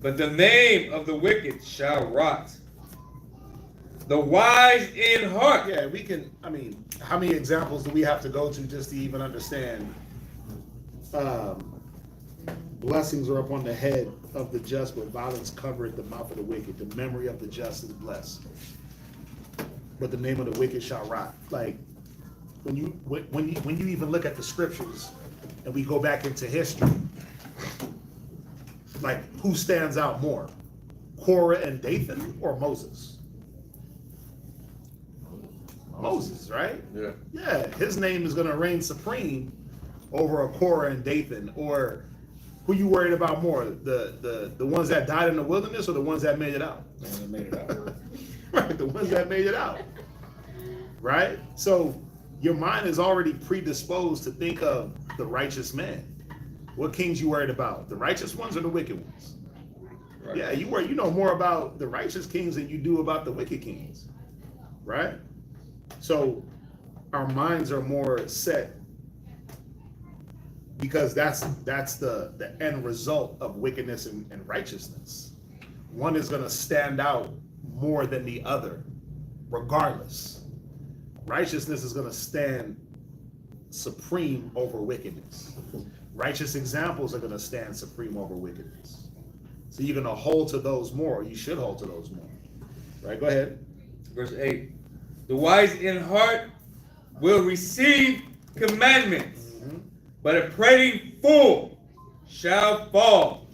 but the name of the wicked shall rot. The wise in heart. Yeah, we can, I mean, how many examples do we have to go to just to even understand? Blessings are upon the head of the just, but violence covereth the mouth of the wicked. The memory of the just is blessed, but the name of the wicked shall rot. Like, when you even look at the scriptures, and we go back into history, like, who stands out more, Korah and Dathan, or Moses? Moses, right? Yeah. Yeah, his name is gonna reign supreme over a Korah and Dathan. Or who you worried about more, the ones that died in the wilderness, or the ones that made it out? Right, the ones that made it out. Right? So your mind is already predisposed to think of the righteous man. What kings you worried about? The righteous ones or the wicked ones? Right. Yeah, you know more about the righteous kings than you do about the wicked kings. Right? So our minds are more set because that's the end result of wickedness and righteousness. One is going to stand out more than the other, regardless. Righteousness is going to stand supreme over wickedness. Righteous examples are going to stand supreme over wickedness. So you're going to hold to those more. You should hold to those more. Right? Go ahead. Verse 8. The wise in heart will receive commandments, but a prating fool shall fall.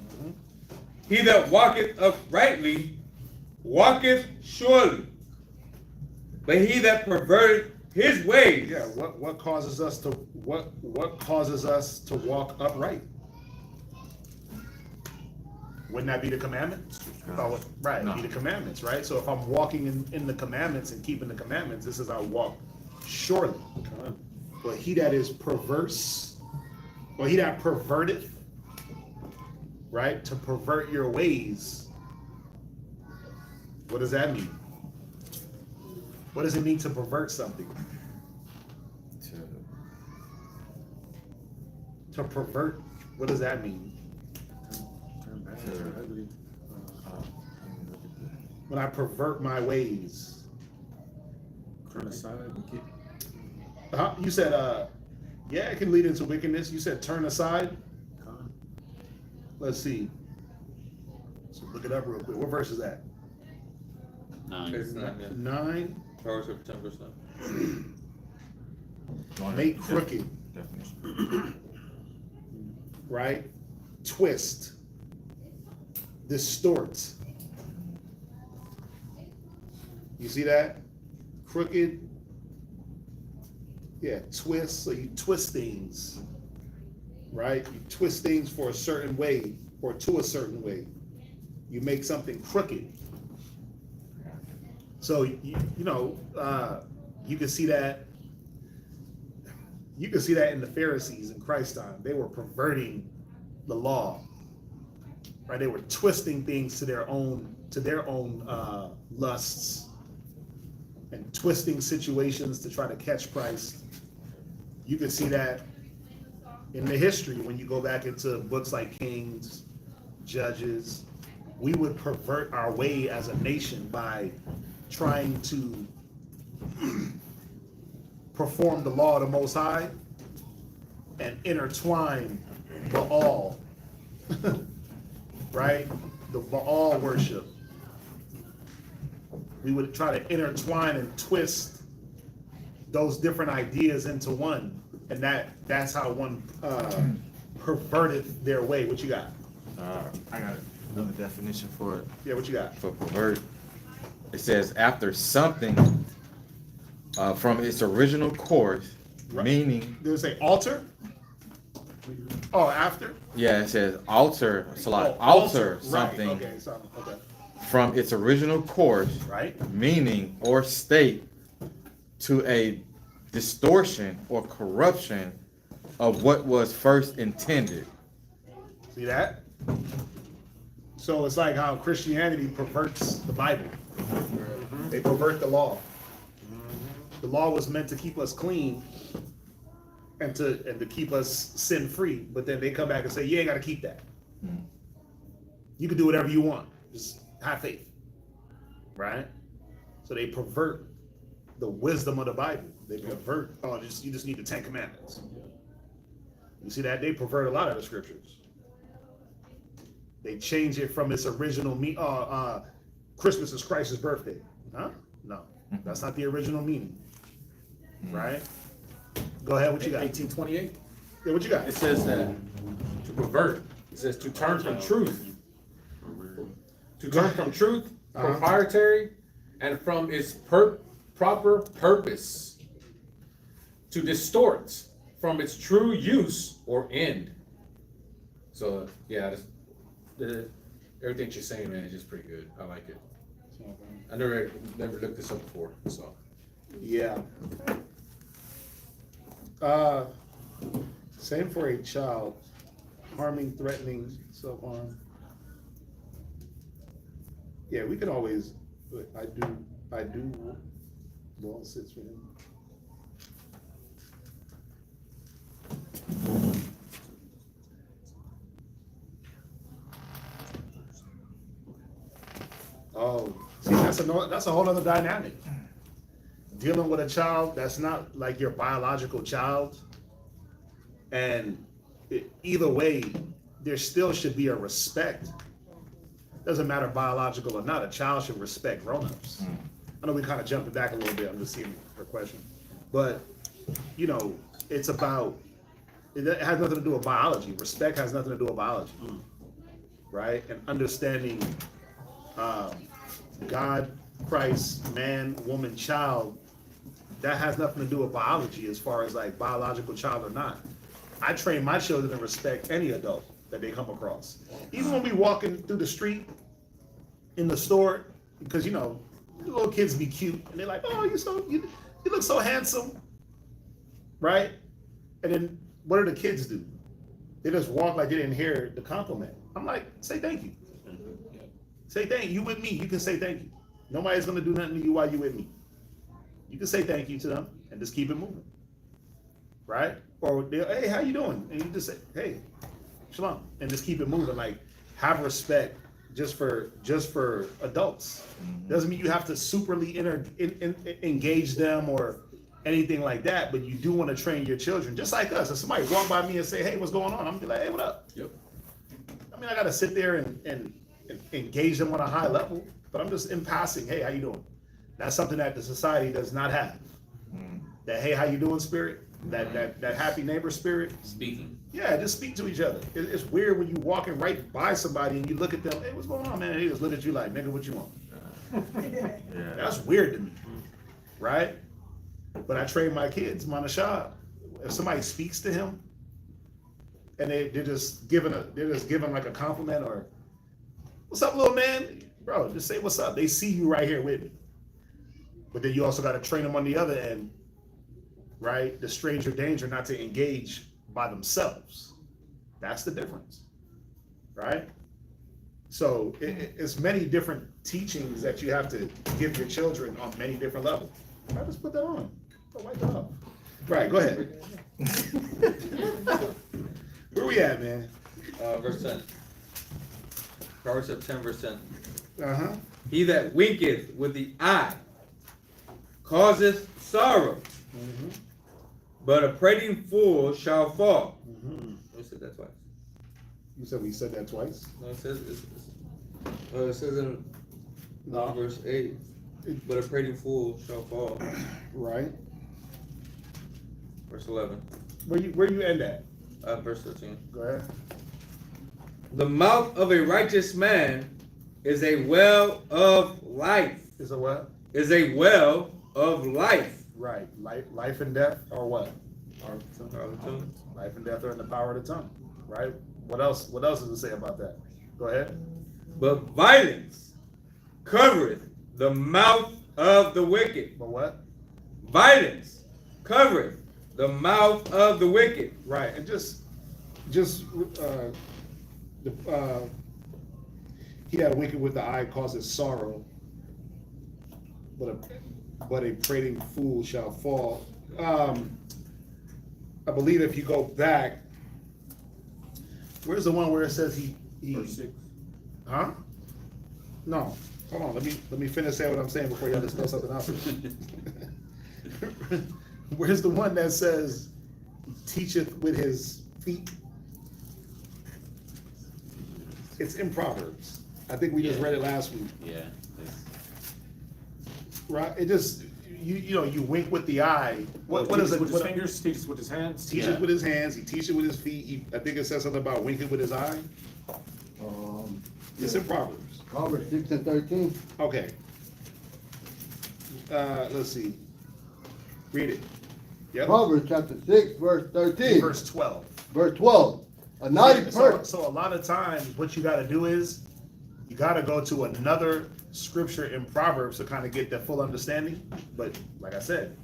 He that walketh uprightly walketh surely, but he that perverteth his ways. Yeah, what causes us to walk upright? Wouldn't that be the commandments? Oh, right, No. be the commandments, right? So if I'm walking in the commandments and keeping the commandments, this is I walk surely. But he that is perverse, or he that perverteth, right? To pervert your ways. What does that mean? What does it mean to pervert something? To pervert, what does that mean? When I pervert my ways. Turn aside and keep. You said, yeah, it can lead into wickedness. You said turn aside. Let's see. So look it up real quick. What verse is that? 9. It's not, yeah. 9. Proverbs 10%. Make crooked. Definition. Right? Twist. Distort. You see that? Crooked. Yeah, twist. So you twist things. Right? You twist things for a certain way or to a certain way. You make something crooked. So you can see that. You can see that in the Pharisees in Christ's time. They were perverting the law. Right? They were twisting things to their own lusts and twisting situations to try to catch Christ. You can see that in the history when you go back into books like Kings, Judges. We would pervert our way as a nation by trying to perform the law of the Most High and intertwine Baal, right? The Baal worship. We would try to intertwine and twist those different ideas into one, and that's how one perverted their way. What you got? I got another definition for it. Yeah, what you got? For pervert. It says after something from its original course, Right. meaning. Did it say alter? Oh, after? Yeah, it says alter. It's like Oh, alter right, something okay, okay. from its original course, Right. meaning or state to a distortion or corruption of what was first intended. See that? So it's like how Christianity perverts the Bible. They pervert the law. The law was meant to keep us clean and to keep us sin free. But then they come back and say, you ain't got to keep that. You can do whatever you want. Just have faith, right? So they pervert the wisdom of the Bible. They pervert. You just need the 10 Commandments. You see that? They pervert a lot of the scriptures. They change it from its original Christmas is Christ's birthday. Huh? No, that's not the original meaning. Right? Go ahead. What you got? 1828. Yeah, what you got? It says that to pervert. It says to turn from truth. To turn from truth, proprietary, and from its proper purpose. To distort from its true use or end. So yeah, everything you're saying, man, is just pretty good. I like it. I never looked this up before, so. Yeah. Same for a child. Harming, threatening, self-harm. Yeah, we can always, I do, well, sits for him. Oh, see, that's a whole other dynamic. Dealing with a child that's not like your biological child, and either way, there still should be a respect. Doesn't matter biological or not. A child should respect grown-ups. I know we kind of jumping back a little bit. I'm just seeing her question, but you know, it's about. It has nothing to do with biology. Respect has nothing to do with biology, right? And understanding God, Christ, man, woman, child, that has nothing to do with biology as far as like biological child or not. I train my children to respect any adult that they come across. Even when we walking through the street, in the store, because you know, little kids be cute and they're like, oh, you look so handsome, right? And then what do the kids do? They just walk like they didn't hear the compliment. I'm like, say thank you. Say thank you. You with me, you can say thank you. Nobody's gonna do nothing to you while you with me. You can say thank you to them and just keep it moving. Right? Or hey, how you doing? And you just say, hey, shalom, and just keep it moving. Like, have respect just for adults. Doesn't mean you have to superly engage them or anything like that, but you do want to train your children, just like us. If somebody walk by me and say, hey, what's going on? I'm gonna be like, hey, what up? Yep. I mean, I gotta sit there and engage them on a high level, but I'm just in passing, hey, how you doing? That's something that the society does not have. That hey, how you doing spirit? That happy neighbor spirit. Speaking. Yeah, just speak to each other. It's weird when you walking right by somebody and you look at them, hey, what's going on, man? And they just look at you like, nigga, what you want? That's weird to me, right? But I train my kids, Manashah. If somebody speaks to him and they're just giving like a compliment or what's up, little man? Bro, just say what's up. They see you right here with me. But then you also got to train them on the other end, right? The stranger danger not to engage by themselves. That's the difference, right? So it's many different teachings that you have to give your children on many different levels. I just put that on. Go wipe it off. Right, go ahead. Where we at, man? Verse 10. Proverbs 10, verse 10. Uh-huh. He that winketh with the eye causeth sorrow, but a prating fool shall fall. We said that twice. You said we said that twice? No, it says in verse 8, but a prating fool shall fall. Right. Verse 11. Where you end at? Verse 13. Go ahead. The mouth of a righteous man is a well of life. Is a what? Is a well of life. Right. Life and death or what? Or the tongue. Life and death are in the power of the tongue. Right? What else does it say about that? Go ahead. But violence covereth the mouth of the wicked. But what? Violence covereth the mouth of the wicked. Right. And he that winketh with the eye causes sorrow, but but a prating fool shall fall. I believe if you go back, where's the one where it says he Verse 6. huh? No, hold on, let me finish saying what I'm saying before y'all just throw something else. Where's the one that says teacheth with his feet? It's in Proverbs. I think we just read it last week. Yeah. Right? It just you know, you wink with the eye. What is it? With his What- fingers, teaches with his hands. Teaches Yeah. with his hands, he teaches with his feet. I think it says something about winking with his eye. It's in Proverbs. Proverbs 6:13. Okay. Let's see. Read it. Yep. Proverbs chapter 6, verse 13. Verse 12. Verse 12. A naughty person. So a lot of times what you gotta do is you gotta go to another scripture in Proverbs to kind of get that full understanding. But like I said,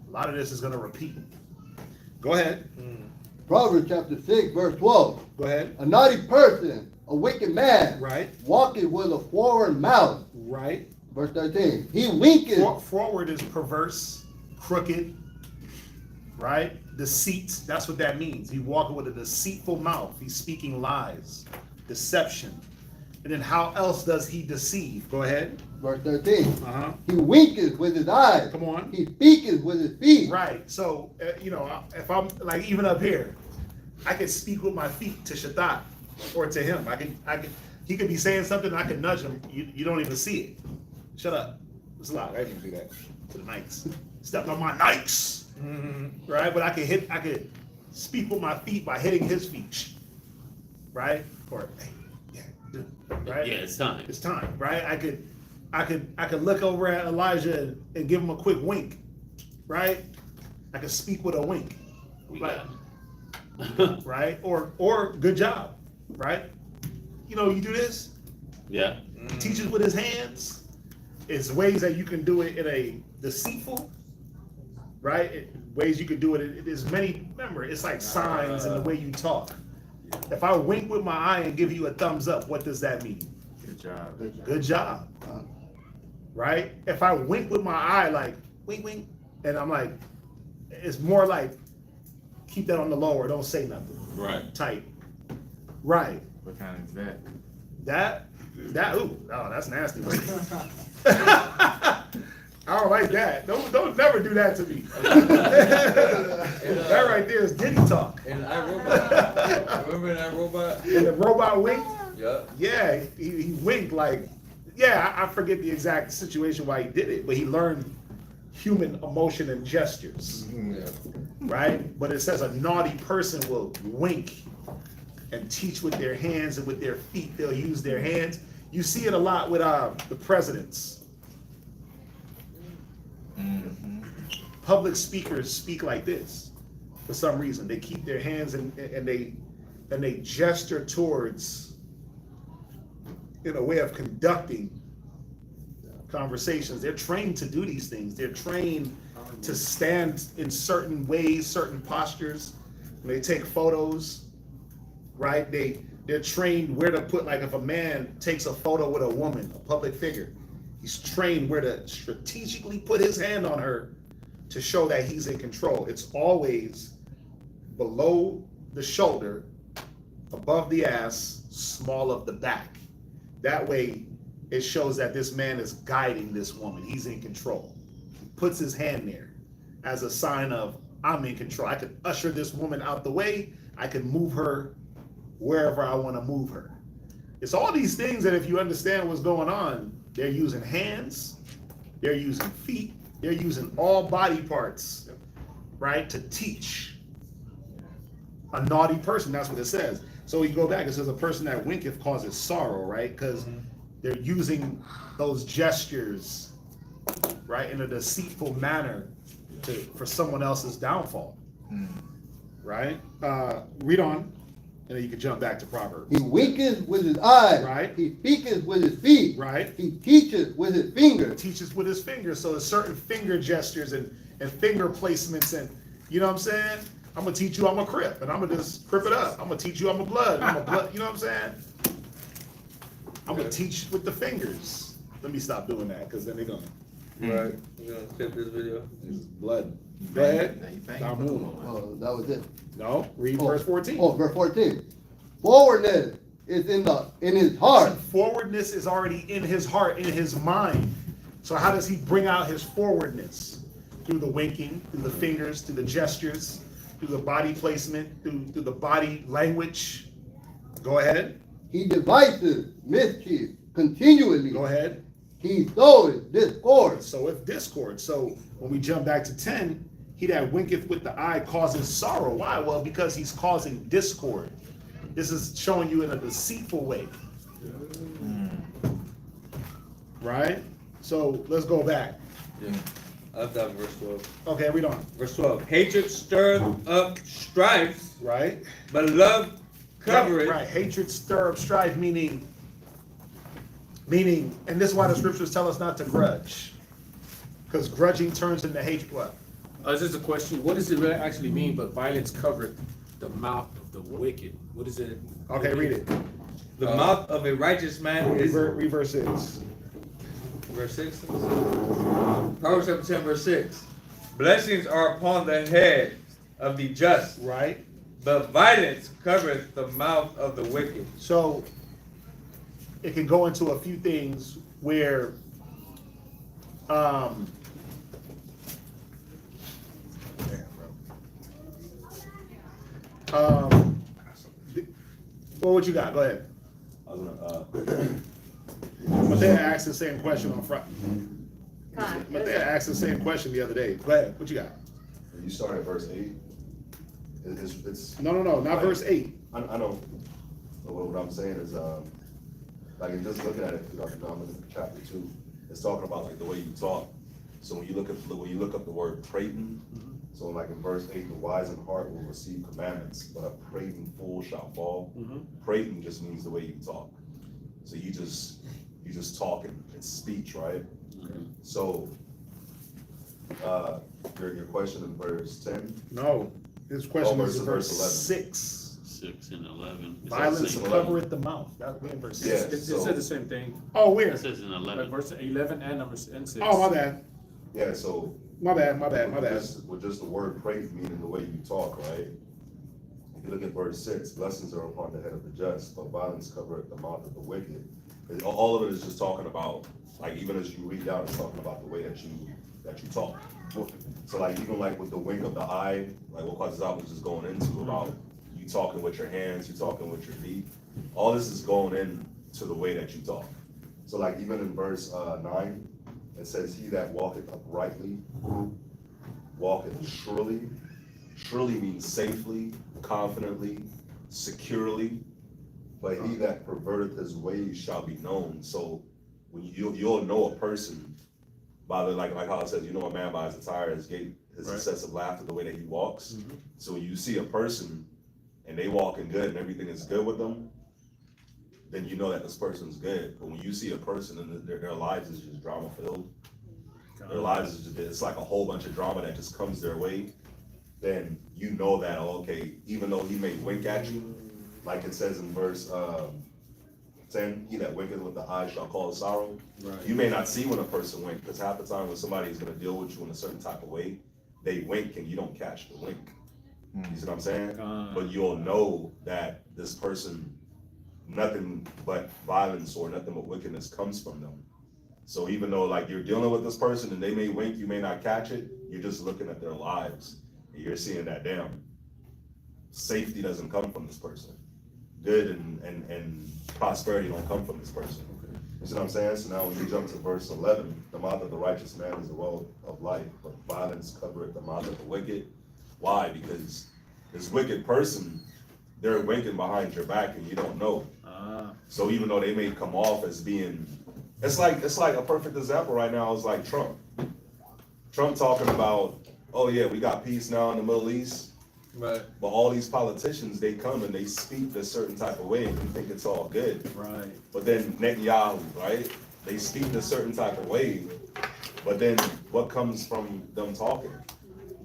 a lot of this is gonna repeat. Go ahead. Proverbs chapter 6, verse 12. Go ahead. A naughty person, a wicked man, Right. walketh with a forward mouth. Right. Verse 13. He winketh. Forward is perverse, crooked, right? Deceit. That's what that means. He's walking with a deceitful mouth. He's speaking lies, deception. And then how else does he deceive? Go ahead. Verse 13. Uh-huh. He winketh with his eyes. Come on. He speaketh with his feet. Right. So, you know, if I'm like even up here, I can speak with my feet to Shaddai or to him. I can, he could be saying something, I can nudge him. You don't even see it. Shut up. It's loud. I didn't do that to the Nikes. Stepped on my Nikes. Right. But I could speak with my feet by hitting his feet. Right. Or, hey, yeah, right. Yeah, it's time. It's time. Right. I could look over at Elijah and give him a quick wink. Right. I could speak with a wink. We Right. got Right? Or good job, right? You know, you do this, Yeah. he teaches with his hands. It's ways that you can do it in a deceitful, right? Ways you can do it. There's many, remember, it's like signs in the way you talk. If I wink with my eye and give you a thumbs up, what does that mean? Good job. Good job. Right? If I wink with my eye, like, wink, wink, and I'm like, it's more like, keep that on the lower, don't say nothing. Right. Type. Right. What kind is that? Ooh, oh, that's nasty. I don't like that. Don't never do that to me. That right there is Diddy talk. And iRobot. Remember that robot? And the robot winked? Yeah. Yeah, he winked like, yeah, I forget the exact situation why he did it, but he learned human emotion and gestures, right? But it says a naughty person will wink and teach with their hands and with their feet. They'll use their hands. You see it a lot with the presidents. Public speakers speak like this for some reason. They keep their hands and they gesture towards, in a way of conducting conversations. They're trained to do these things. They're trained to stand in certain ways, certain postures. When they take photos, right? They're trained where to put, like if a man takes a photo with a woman, a public figure, he's trained where to strategically put his hand on her to show that he's in control. It's always below the shoulder, above the ass, small of the back. That way, it shows that this man is guiding this woman. He's in control. He puts his hand there as a sign of, I'm in control. I could usher this woman out the way. I can move her wherever I want to move her. It's all these things that if you understand what's going on, they're using hands, they're using feet, they're using all body parts, right, to teach. A naughty person, that's what it says. So you go back, it says a person that winketh causes sorrow, right? Because they're using those gestures, right, in a deceitful manner for someone else's downfall, right? Read on, and then you can jump back to Proverbs. He winketh with his eyes. Right. He speaketh with his feet. Right. He teacheth with his fingers. Teaches with his fingers, so there's certain finger gestures and finger placements, and you know what I'm saying? I'm gonna teach you I'm a Crip, and I'm gonna just Crip it up. I'm gonna teach you I'm a blood. I'm a blood. You know what I'm saying? I'm gonna teach with the fingers. Let me stop doing that because then they're gonna Right. We're gonna clip this video. Blood. Go ahead. Damun. That was it. No, read verse 14. Oh, verse 14. Forwardness is in his heart. Forwardness is already in his heart, in his mind. So how does he bring out his forwardness? Through the winking, through the fingers, through the gestures, through the body placement, through the body language. Go ahead. He devises mischief continually. Go ahead. He soweth discord. So if discord. So when we jump back to 10, he that winketh with the eye causes sorrow. Why? Well, because he's causing discord. This is showing you in a deceitful way. Right? So let's go back. Yeah. I've done verse 12. Okay, read on. Verse 12. Hatred stirred up strife, Right? but love covereth. Right. Hatred stir up strife, meaning, and this is why the scriptures tell us not to grudge. Because grudging turns into hatred. What? This is a question. What does it really actually mean? But violence covereth the mouth of the wicked. What is it? Okay, read it. The mouth of a righteous man is. Read verse 6. Verse 6. Proverbs chapter 10, verse 6. Blessings are upon the head of the just, Right? but violence covereth the mouth of the wicked. So it can go into a few things where well, what you got? Go ahead. I was gonna, But they asked the same question on Friday. God, But they asked the same question the other day. Go ahead. What you got? you start at verse 8. It's No, not verse 8. I know. But what I'm saying is, like, in just looking at it, chapter 2, it's talking about like the way you talk. So when you look up the word prating, so like in verse 8, the wise in heart will receive commandments, but a prating fool shall fall. Prating just means the way you talk. So you just talking, it's speech, right? So your question in verse 10. No. His question is in verse verse 11. 6. 6 and 11. Violence It covereth the mouth. That would be in verse 6. Yeah. It said the same thing. Oh, where? says in Like 11. verse 11 and 6. Oh, my bad. Yeah, so My bad. with just the word praise meaning the way you talk, right? If you look at verse 6, blessings are upon the head of the just, but violence covereth the mouth of the wicked. And all of it is just talking about, like, even as you read out, it's talking about the way that you talk. So like even like with the wink of the eye, like what causes out was just going into about you talking with your hands, you talking with your feet. All this is going into the way that you talk. So like even in verse 9, it says, he that walketh uprightly walketh surely. Surely means safely, confidently, securely. But he that perverteth his ways shall be known. So when you'll know a person by the, like how it says, you know a man by his attire, his gait, his excessive laughter, the way that he walks. So when you see a person and they walking good and everything is good with them, then you know that this person's good. But when you see a person and their lives is just drama filled, their lives is just, it's like a whole bunch of drama that just comes their way, then you know that, oh, okay, even though he may wink at you, like it says in verse 10, he that winketh with the eye shall cause sorrow. Right. You may not see when a person wink, because half the time when somebody is going to deal with you in a certain type of way, they wink and you don't catch the wink. You see what I'm saying? But you'll know that this person, nothing but violence or nothing but wickedness comes from them. So even though like you're dealing with this person and they may wink, you may not catch it, you're just looking at their lives and you're seeing that, damn, safety doesn't come from this person. Good and prosperity don't come from this person. You see what I'm saying? So now when you jump to verse 11, the mouth of the righteous man is the well of life, but violence covereth the mouth of the wicked. Why? Because this wicked person, they're winking behind your back and you don't know. So even though they may come off as being, it's like a perfect example right now is like Trump. Trump talking about, oh yeah, we got peace now in the Middle East. Right. But all these politicians, they come and they speak a certain type of way and you think it's all good. Right. But then Netanyahu, right? They speak a certain type of way, but then what comes from them talking?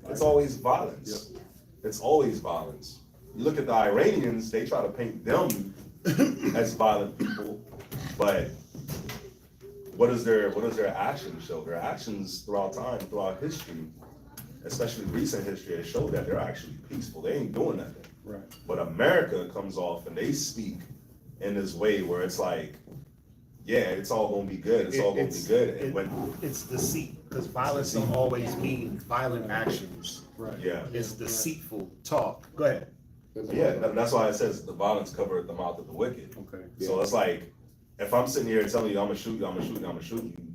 It's always violence. Yep. It's always violence. You look at the Iranians, they try to paint them as violent people, but what does their actions show? Their actions throughout time, throughout history, especially recent history, has showed that they're actually peaceful. They ain't doing nothing. Right. But America comes off and they speak in this way where it's like, yeah, it's all gonna be good. It's all gonna be good. And when It's deceit, because violence don't always mean violent actions. Right. yeah, It's deceitful talk. Go ahead. that's why it says the violence covereth the mouth of the wicked. Okay. So it's like, if I'm sitting here telling you I'm gonna shoot you, I'm gonna shoot you, I'm gonna shoot you,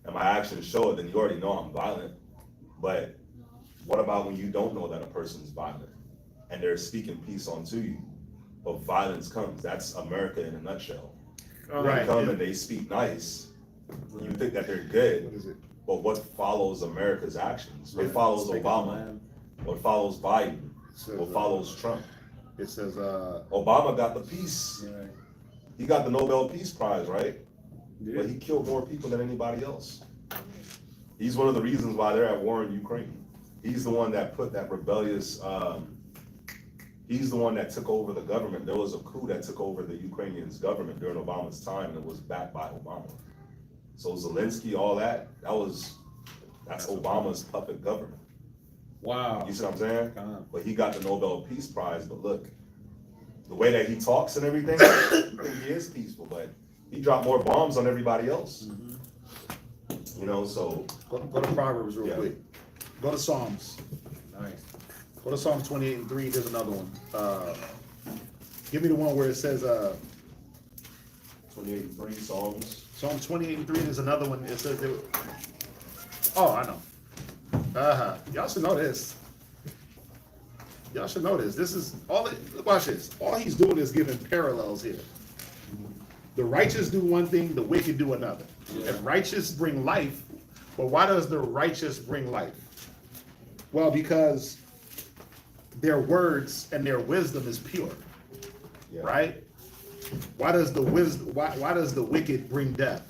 and my actions show it, then you already know I'm violent. But what about when you don't know that a person's violent and they're speaking peace onto you, but violence comes? That's America in a nutshell. They come and they speak nice. You think that they're good, What is it? but what follows America's actions? What follows Speak Obama? land. What follows Biden? Says, What follows Trump? It says, Obama got the peace. yeah. He got the Nobel Peace Prize, right? But he killed more people than anybody else. He's one of the reasons why they're at war in Ukraine. He's the one that put that rebellious, he's the one that took over the government. There was a coup that took over the Ukrainians' government during Obama's time, and it was backed by Obama. So Zelensky, all that, that's Obama's puppet government. Wow. You see what I'm saying? But he got the Nobel Peace Prize, but look, the way that he talks and everything, he is peaceful, but he dropped more bombs on everybody else. You know, so. Go to Proverbs real quick. Go to Psalms. Nice. Go to Psalms 28:3. There's another one. Give me the one where it says, 28:3 Psalms. Psalm 28:3. There's another one. It says, oh, I know. Y'all should know this. Y'all should know this. This is all. Watch this. All he's doing is giving parallels here. The righteous do one thing, the wicked do another. And righteous bring life, but why does the righteous bring life? Well, because their words and their wisdom is pure, right? Why does the why does the wicked bring death?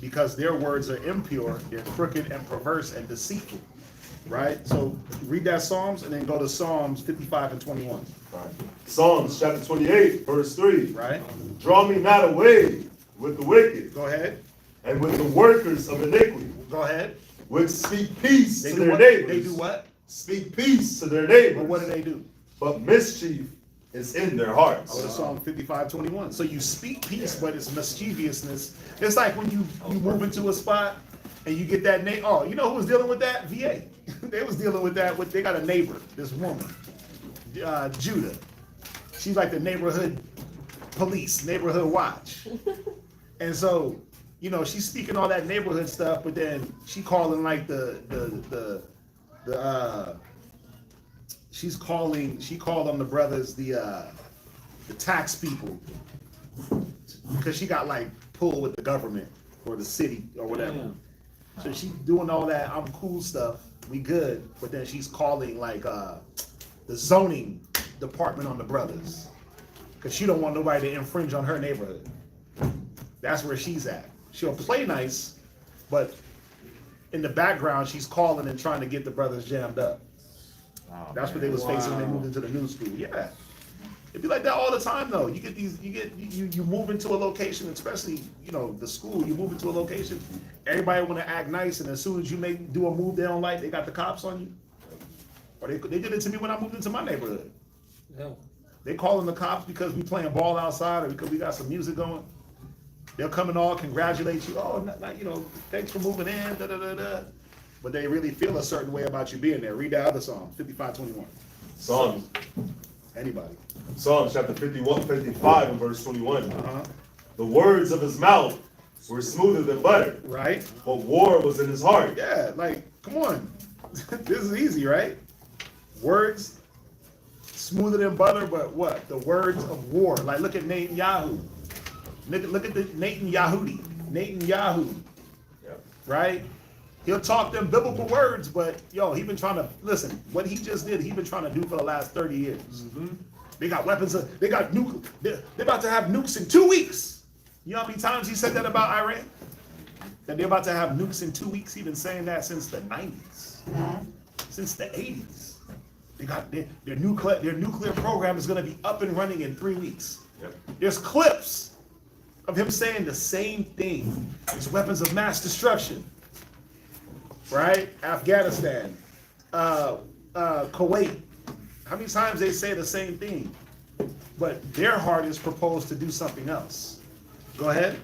Because their words are impure, they're crooked and perverse and deceitful, right? So read that Psalms and then go to Psalms 55 and 21. Right. Psalms chapter 28, verse 3. Right? Draw me not away with the wicked. Go ahead. And with the workers of iniquity. Go ahead. Which speak peace They to do their what? neighbors. They do what? Speak peace to their neighbors. But what do? But mischief is in their hearts. Go to Psalm 55:21. So you speak peace, but it's mischievousness. It's like when you move into a spot and you get that name. Oh, you know who was dealing with that? VA. They was dealing with that. They got a neighbor, this woman, Judah. She's like the neighborhood police, neighborhood watch. And so, you know, she's speaking all that neighborhood stuff, but then she calling like she called on the brothers the tax people because she got like pulled with the government or the city or whatever. So she's doing all that I'm cool stuff, we good, but then she's calling like the zoning department on the brothers because she don't want nobody to infringe on her neighborhood. That's where she's at. She'll play nice, but in the background she's calling and trying to get the brothers jammed up. That's what they was facing when they moved into the new school. Yeah. It'd be like that all the time though. You move into a location, especially, you know, the school, you move into a location, everybody wanna act nice, and as soon as you do a move they don't like, they got the cops on you. Or they did it to me when I moved into my neighborhood. Yeah. They calling the cops because we playing ball outside or because we got some music going. They'll come and all congratulate you. Oh, you know, thanks for moving in, da da da da. But they really feel a certain way about you being there. Read the other song, 55:21. Psalms. Anybody. Psalms chapter 55 and verse 21. Uh-huh. The words of his mouth were smoother than butter. Right? But war was in his heart. Yeah, like, come on. This is easy, right? Words smoother than butter, but what? The words of war. Like, look at Netanyahu. Look at the Netanyahu. Yep. Right? He'll talk them biblical words, but yo, he been trying to listen. What he just did, he been trying to do for the last 30 years. Mm-hmm. They got weapons. They got nuke. They're about to have nukes in 2 weeks. You know how many times he said that about Iran? That they're about to have nukes in 2 weeks. He's been saying that since the 90s, since the 80s. They got their nuclear program is going to be up and running in 3 weeks. Yep. There's clips of him saying the same thing. It's weapons of mass destruction. Right? Afghanistan, Kuwait. How many times they say the same thing? But their heart is proposed to do something else. Go ahead.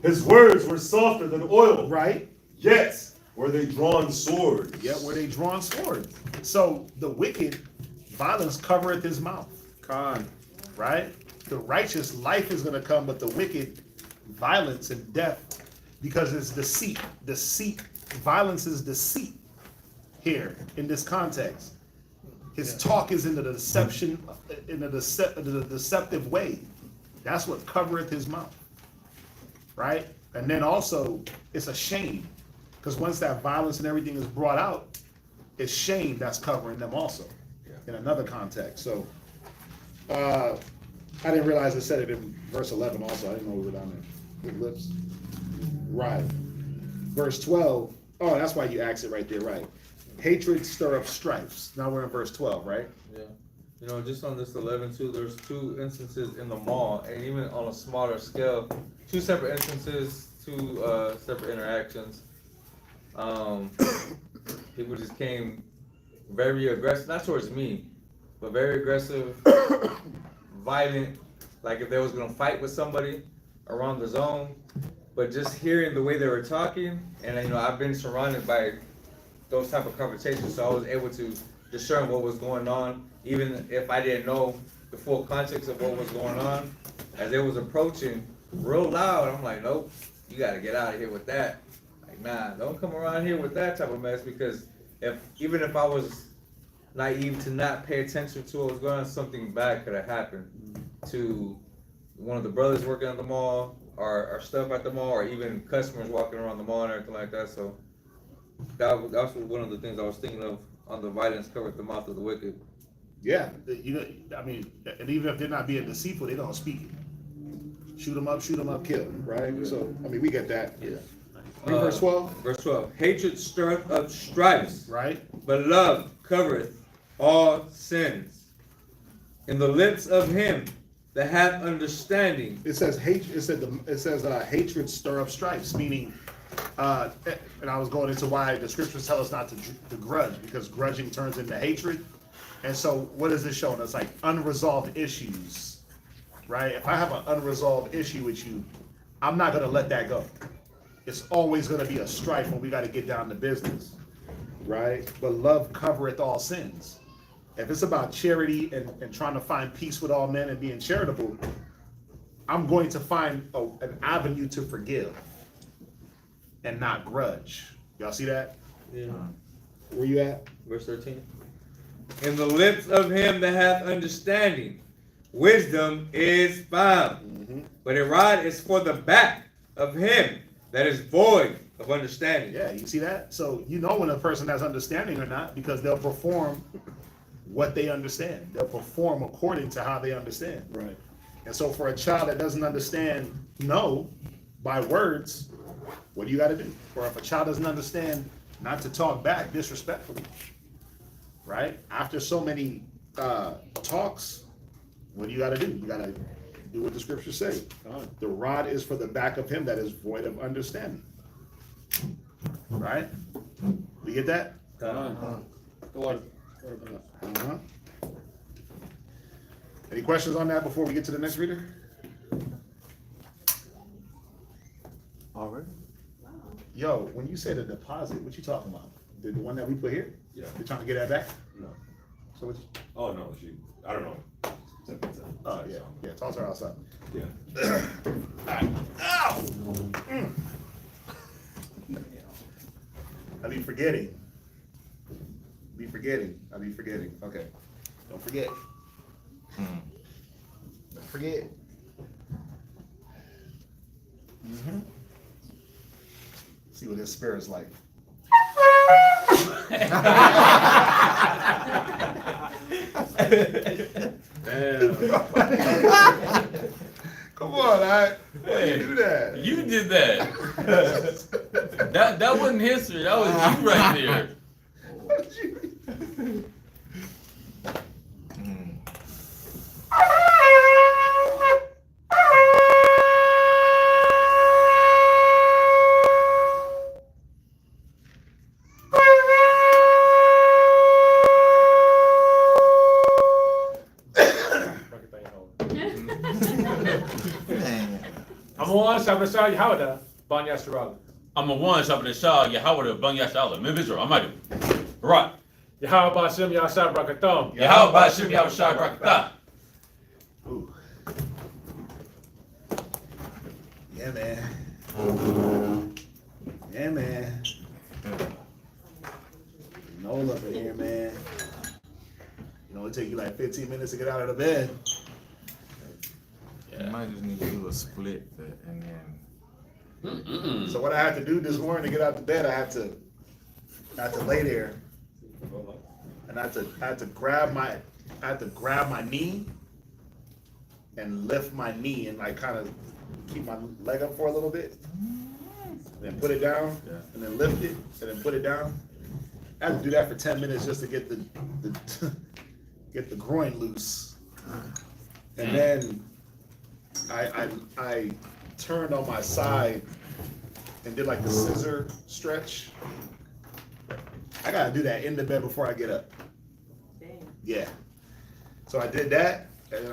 His words were softer than oil. Right? Yet were they drawn swords. Yet were they drawn swords. So the wicked, violence covereth his mouth. Right? The righteous life is going to come, but the wicked, violence and death, because it's deceit. Deceit, violence is deceit here in this context. His talk is in the deception, in the deceptive way. That's what covereth his mouth. Right? And then also, it's a shame. Because once that violence and everything is brought out, it's shame that's covering them also. In another context. So, I didn't realize it said it in verse 11 also. I didn't know we were down there. Good lips. Right. Verse 12. Oh, that's why you asked it right there, right. Hatred stir up strifes. Now we're in verse 12, right? Yeah. You know, just on this 11 too, there's 2 instances in the mall, and even on a smaller scale, 2 separate instances, 2 separate interactions. People just came very aggressive, not towards me, but very aggressive, violent, like if they was gonna fight with somebody around the zone. But just hearing the way they were talking, and you know, I've been surrounded by those type of conversations, so I was able to discern what was going on, even if I didn't know the full context of what was going on. As it was approaching real loud, I'm like, nope, you gotta get out of here with that. Like, nah, don't come around here with that type of mess, because even if I was naive to not pay attention to what was going on, something bad could have happened to one of the brothers working at the mall, or our stuff at the mall, or even customers walking around the mall and everything like that. So that was one of the things I was thinking of on the violence covered the mouth of the wicked. Yeah. You know, I mean, and even if they're not being deceitful, they're gonna speak it. Shoot them up, kill them, right? So, I mean, we get that. Yeah. Verse 12. Verse 12. Hatred stirreth up strifes, Right? but love covereth all sins. In the lips of him that hath understanding. It says hatred. It says hatred stir up strifes, meaning, and I was going into why the scriptures tell us not to grudge, because grudging turns into hatred. And so, what is this showing us? Like unresolved issues, right? If I have an unresolved issue with you, I'm not gonna let that go. It's always gonna be a strife when we got to get down to business, right? But love covereth all sins. If it's about charity and trying to find peace with all men and being charitable, I'm going to find an avenue to forgive and not grudge. Y'all see that? Yeah. Where you at? Verse 13. In the lips of him that hath understanding, wisdom is found. But a rod is for the back of him that is void of understanding. Yeah, you see that? So you know when a person has understanding or not, because they'll perform what they understand. They'll perform according to how they understand. Right. And so for a child that doesn't understand no by words, what do you got to do? Or if a child doesn't understand not to talk back disrespectfully, right? After so many talks, what do you got to do? You got to do what the scriptures say. The rod is for the back of him that is void of understanding. Right? We get that? Any questions on that before we get to the next reader? All right. Yo, when you say the deposit, what you talking about? The one that we put here? Yeah. You're trying to get that back? No. So what you, Oh no, I don't know. oh yeah, yeah, toss her outside. Yeah. Ow! I be forgetting. I be forgetting. Okay. Don't forget. Don't forget. See what his spirit's like. Damn. Come on, I do that. You did that. that wasn't history. That was you right there. one Sabbath Shah Yahweh Banya Shirala. I'm a one shopping the Shah, Yahweh the Banya Shala. Memphis, I'm not right. Yahweh Bashem Yahshua Brakatham. Yahweh Bashim Yahweh Shah Brakatah. Ooh. Yeah, man. Yeah, man. Nola up in here, man. You know, it take you like 15 minutes to get out of the bed. You might just need to do a split and then. So what I had to do this morning to get out of bed, I had to lay there, and I had to grab my knee and lift my knee and like kind of keep my leg up for a little bit, and then put it down, and then lift it, and then put it down. I had to do that for 10 minutes just to get the get the groin loose, and then I turned on my side and did like the scissor stretch. I gotta do that in the bed before I get up. Yeah. So I did that, and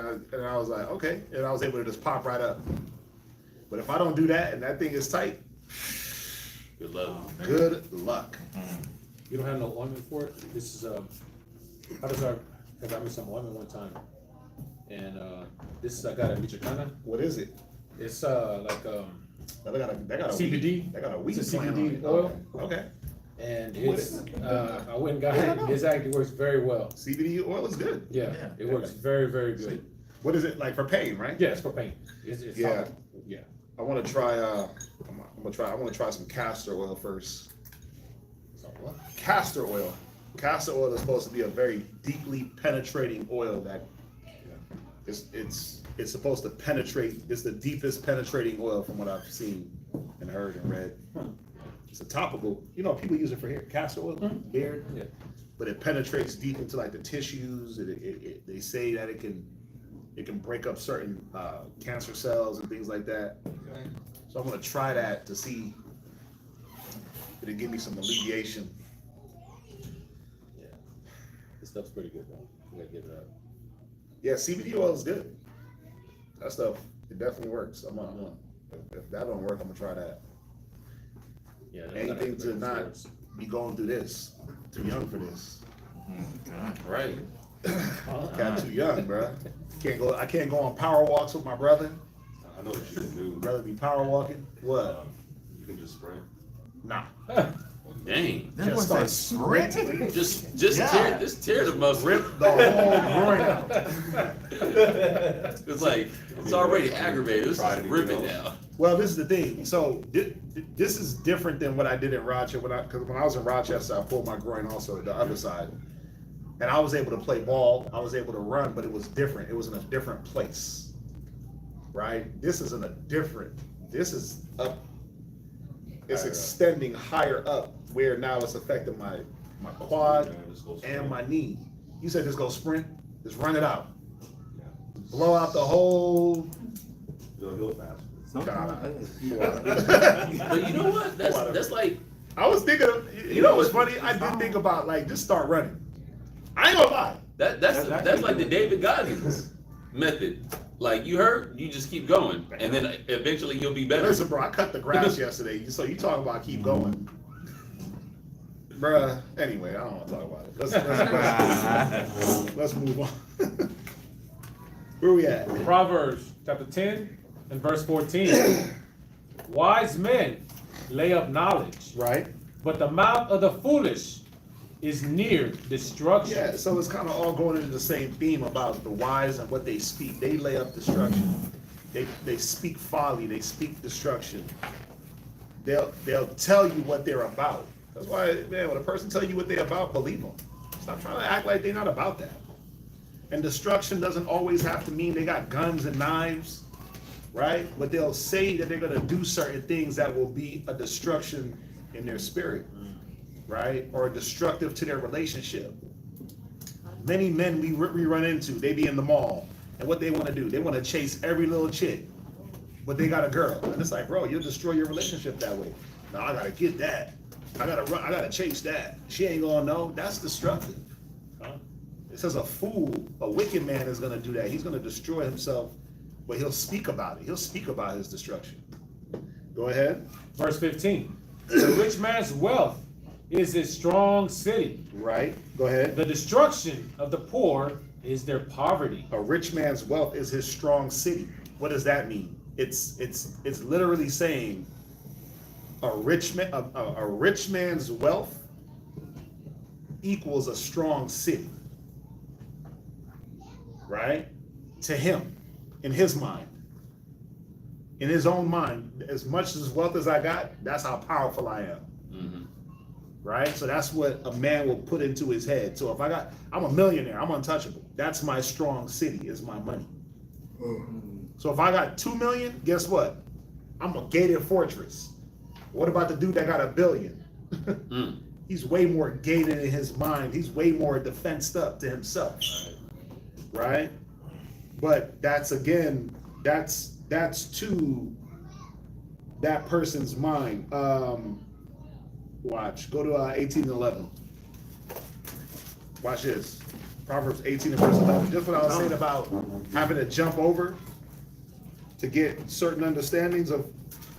I was like, okay, and I was able to just pop right up. But if I don't do that and that thing is tight, Good luck. good luck. You don't have no ointment for it? This is because I made some ointment one time. And this is I got at Michoacana. What is it? It's like They got a CBD. weed. They got a weed It's a plant CBD on it. oil. Okay. And What it's is it? I went and got it. This actually works very well. CBD oil is good. Yeah, it works very, very good. What is it like for pain, right? Yeah, it's for pain. It's Yeah. solid. Yeah. I want to try. I want to try some castor oil first. So what? Castor oil. Castor oil is supposed to be a very deeply penetrating oil that it's supposed to penetrate. It's the deepest penetrating oil from what I've seen and heard and read. It's a topical. You know, people use it for hair. Castor oil, beard. Yeah. But it penetrates deep into like the tissues. They say that it can break up certain cancer cells and things like that. So I'm gonna try that to see if it give me some alleviation. Yeah. This stuff's pretty good though. You gotta give it up. Yeah, CBD oil is good. That stuff, it definitely works. If that don't work, I'm gonna try that. Yeah. Anything to not be going through this. Too young for this. Right. Got too young, bro. I can't go on power walks with my brother. I know what you can do. Brother be power walking. What? You can just sprint. Nah. Dang. That was a sprint. Just Yeah. tear the muscle. Rip the whole groin out. It's like it's already aggravated. Let's just rip it now. Well, this is the thing. So this is different than what I did in Rochester. Because when I was in Rochester, I pulled my groin also the other side, and I was able to play ball. I was able to run, but it was different. It was in a different place, right? This is This is up. It's extending higher up, where now it's affecting my quad and my knee. You said just go sprint, just run it out, blow out the whole. You'll heal faster. But you know what? That's like I was thinking of, you know what's funny? I did think about like just start running. I ain't gonna lie. that's like the David Goggins method. Like you hurt, you just keep going, and then eventually you'll be better. Listen, bro, I cut the grass yesterday, so you talking about keep going. Bruh, anyway, I don't want to talk about it. Let's move on. Where we at? Proverbs chapter 10 and verse 14. Wise men lay up knowledge, Right? but the mouth of the foolish is near destruction. Yeah, so it's kind of all going into the same theme about the wise and what they speak. They lay up destruction. They speak folly. They speak destruction. They'll tell you what they're about. That's why, man, when a person tell you what they're about, believe them. Stop trying to act like they're not about that. And destruction doesn't always have to mean they got guns and knives, right? But they'll say that they're gonna do certain things that will be a destruction in their spirit, right? Or destructive to their relationship. Many men we run into, they be in the mall, and what they want to do, they want to chase every little chick, but they got a girl, and it's like, bro, you'll destroy your relationship that way. No, I gotta get that. I gotta chase that. She ain't gonna know. That's destructive. It says a fool, a wicked man is gonna do that. He's gonna destroy himself, but he'll speak about it. He'll speak about his destruction. Go ahead. Verse 15. The rich man's wealth is his strong city. Right. Go ahead. The destruction of the poor is their poverty. A rich man's wealth is his strong city. What does that mean? It's literally saying a rich man's wealth equals a strong city. Right? To him, in his mind. In his own mind, as much as wealth as I got, that's how powerful I am. Mm-hmm. Right? So that's what a man will put into his head. So if I'm a millionaire, I'm untouchable. That's my strong city, is my money. So if I got 2 million, guess what? I'm a gated fortress. What about the dude that got 1 billion? He's way more gated in his mind. He's way more defensed up to himself. Right? But that's again, that's to that person's mind. Watch. Go to 18 and 11. Watch this. Proverbs 18 and verse 11. Just what I was saying about having to jump over to get certain understandings of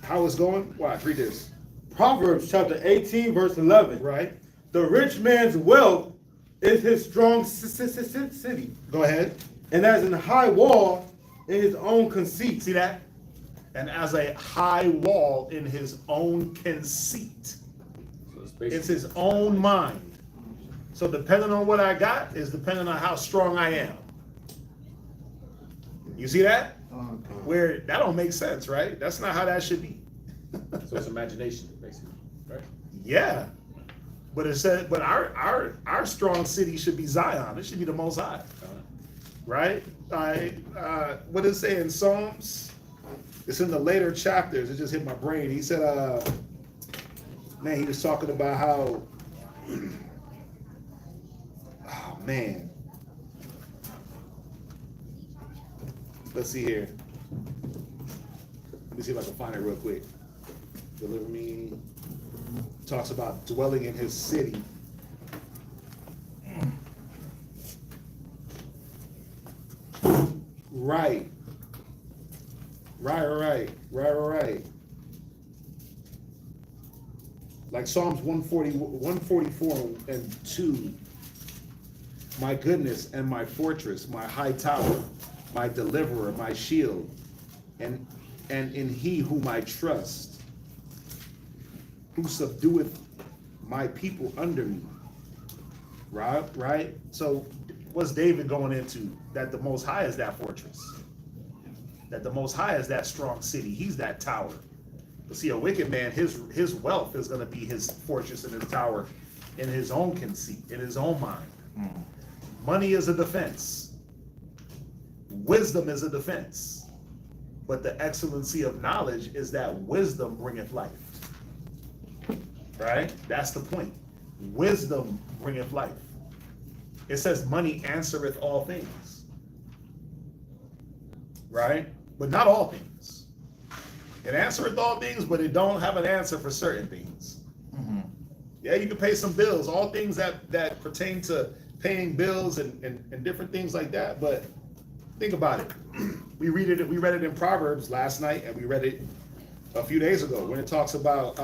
how it's going. Watch. Read this. Proverbs chapter 18, verse 11. Right. The rich man's wealth is his strong city, Go ahead. and as an high wall in his own conceit. See that? And as a high wall in his own conceit. So it's It's basically his own mind. So depending on what I got is depending on how strong I am. You see that? Where that don't make sense, right? That's not how that should be. so it's imagination, basically, right? Yeah. But it said, but our strong city should be Zion. It should be the Most High, right? What does it say in Psalms? It's in the later chapters. It just hit my brain. He said, man, he was talking about how, oh man. Let's see here. Let me see if I can find it real quick. Deliver me. Talks about dwelling in his city. Right. Like Psalms 144 and 2. My goodness and my fortress, my high tower, my deliverer, my shield, and in he whom I trust, who subdueth my people under me. Right? So what's David going into? That the Most High is that fortress. That the Most High is that strong city. He's that tower. But see, a wicked man, his wealth is going to be his fortress and his tower in his own conceit, in his own mind. Money is a defense. Wisdom is a defense. But the excellency of knowledge is that wisdom bringeth life. Right? That's the point. Wisdom bringeth life. It says money answereth all things. Right? But not all things. It answereth all things, but it don't have an answer for certain things. Yeah, you can pay some bills, all things that pertain to paying bills and different things like that, but think about it. We read it in Proverbs last night, and we read it a few days ago when it talks about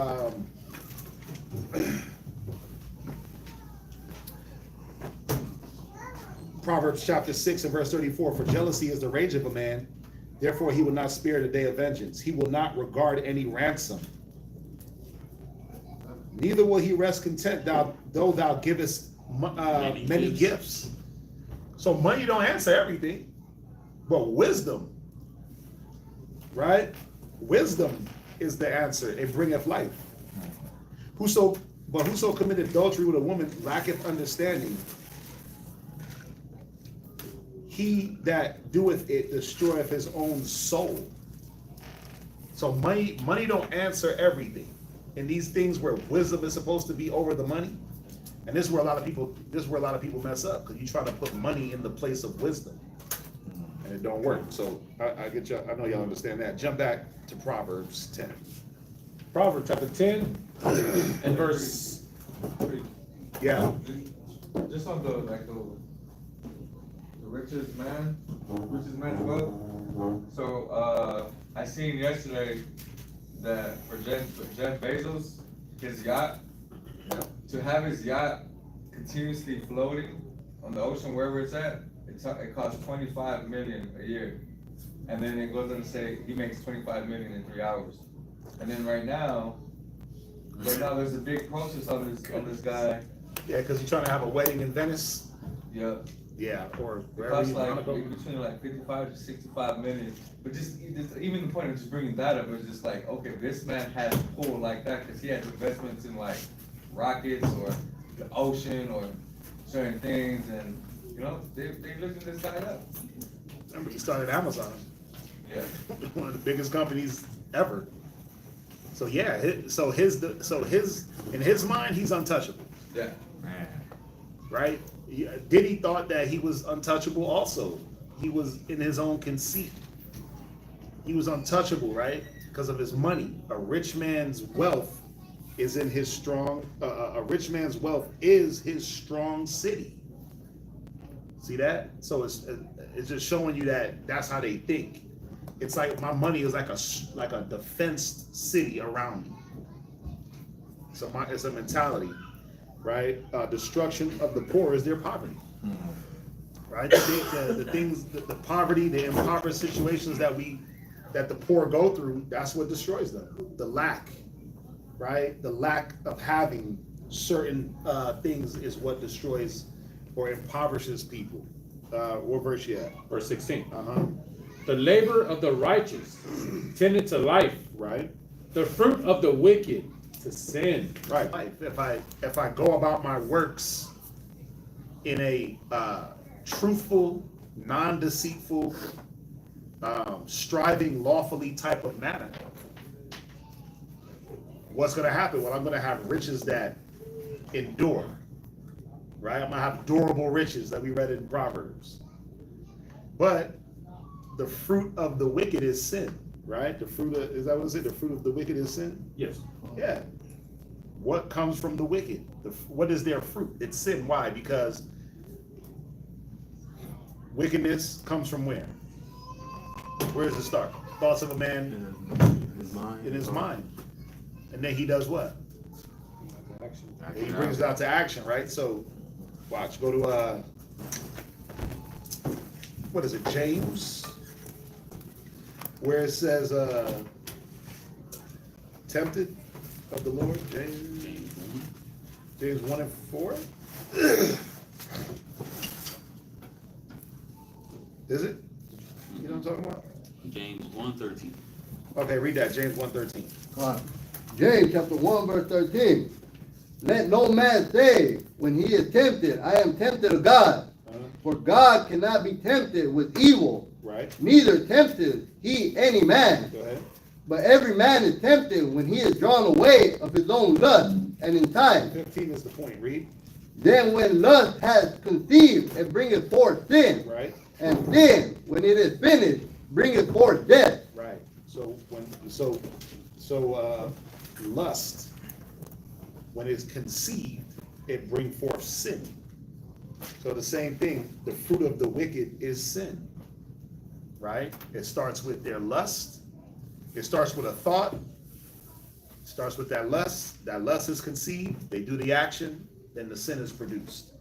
Proverbs chapter 6 and verse 34, for jealousy is the rage of a man, therefore he will not spare the day of vengeance. He will not regard any ransom. Neither will he rest content though thou givest many gifts. So money don't answer everything, but wisdom, right? Wisdom is the answer. It bringeth life. Whoso committeth adultery with a woman lacketh understanding. He that doeth it destroyeth his own soul. So money don't answer everything. In these things where wisdom is supposed to be over the money, and this is where a lot of people mess up, because you try to put money in the place of wisdom, and it don't work. So I get you. I know y'all understand that. Jump back to Proverbs 10. Proverbs chapter 10 and verse. Yeah. Just on the richest man's wealth. So I seen yesterday that for Jeff Bezos, his yacht, to have his yacht continuously floating on the ocean wherever it's at, it costs 25 million a year. And then it goes on to say he makes 25 million in 3 hours. And then right now there's a big process on this guy. Yeah, because you're trying to have a wedding in Venice. Yeah. Yeah, or It wherever costs you like want to go. between like 55 to 65 million. But just even the point of just bringing that up is just like, okay, this man has a pool like that because he has investments in like rockets or the ocean or certain things, and you know they looking this guy up. Remember, he started Amazon, Yeah. one of the biggest companies ever. So yeah, in his mind, he's untouchable, Yeah. right? Diddy thought that he was untouchable also. He was in his own conceit. He was untouchable, right? Because of his money. A rich man's wealth is in his strong, a rich man's wealth is his strong city. See that? So it's just showing you that that's how they think. It's like my money is like a defensed city around me. So it's a mentality. Right? Destruction of the poor is their poverty. Right? The things, the poverty, the impoverished situations that the poor go through, that's what destroys them. The lack, right? The lack of having certain things is what destroys or impoverishes people. What verse you at? Verse 16. Uh-huh. The labor of the righteous tended to life. Right? The fruit of the wicked to sin. Right. If I go about my works in a truthful, non-deceitful, striving lawfully type of manner, what's going to happen? Well, I'm going to have riches that endure. Right? I'm going to have durable riches that we read in Proverbs. But the fruit of the wicked is sin. Right? Is that what it is? The fruit of the wicked is sin? Yes. Yeah. What comes from the wicked? What is their fruit? It's sin. Why? Because wickedness comes from where? Where does it start? Thoughts of a man in his mind. And then he does what? He brings it out to action, right? So, watch. Go to, what is it, James? Where it says, tempted of the Lord, James 1 and 4. Is it? You know what I'm talking about? James 1:13. Okay, read that, James 1:13. James chapter 1 verse 13. Let no man say when he is tempted, I am tempted of God. For God cannot be tempted with evil. Right. Neither tempted he any man. Go ahead. But every man is tempted when he is drawn away of his own lust and enticed. 15 is the point. Read. Then when lust has conceived, it bringeth forth sin. Right. And sin, when it is finished, bringeth forth death. Right. So lust, when it's conceived, it brings forth sin. So the same thing, the fruit of the wicked is sin. Right? It starts with their lust. It starts with a thought. It starts with that lust. That lust is conceived. They do the action. Then the sin is produced.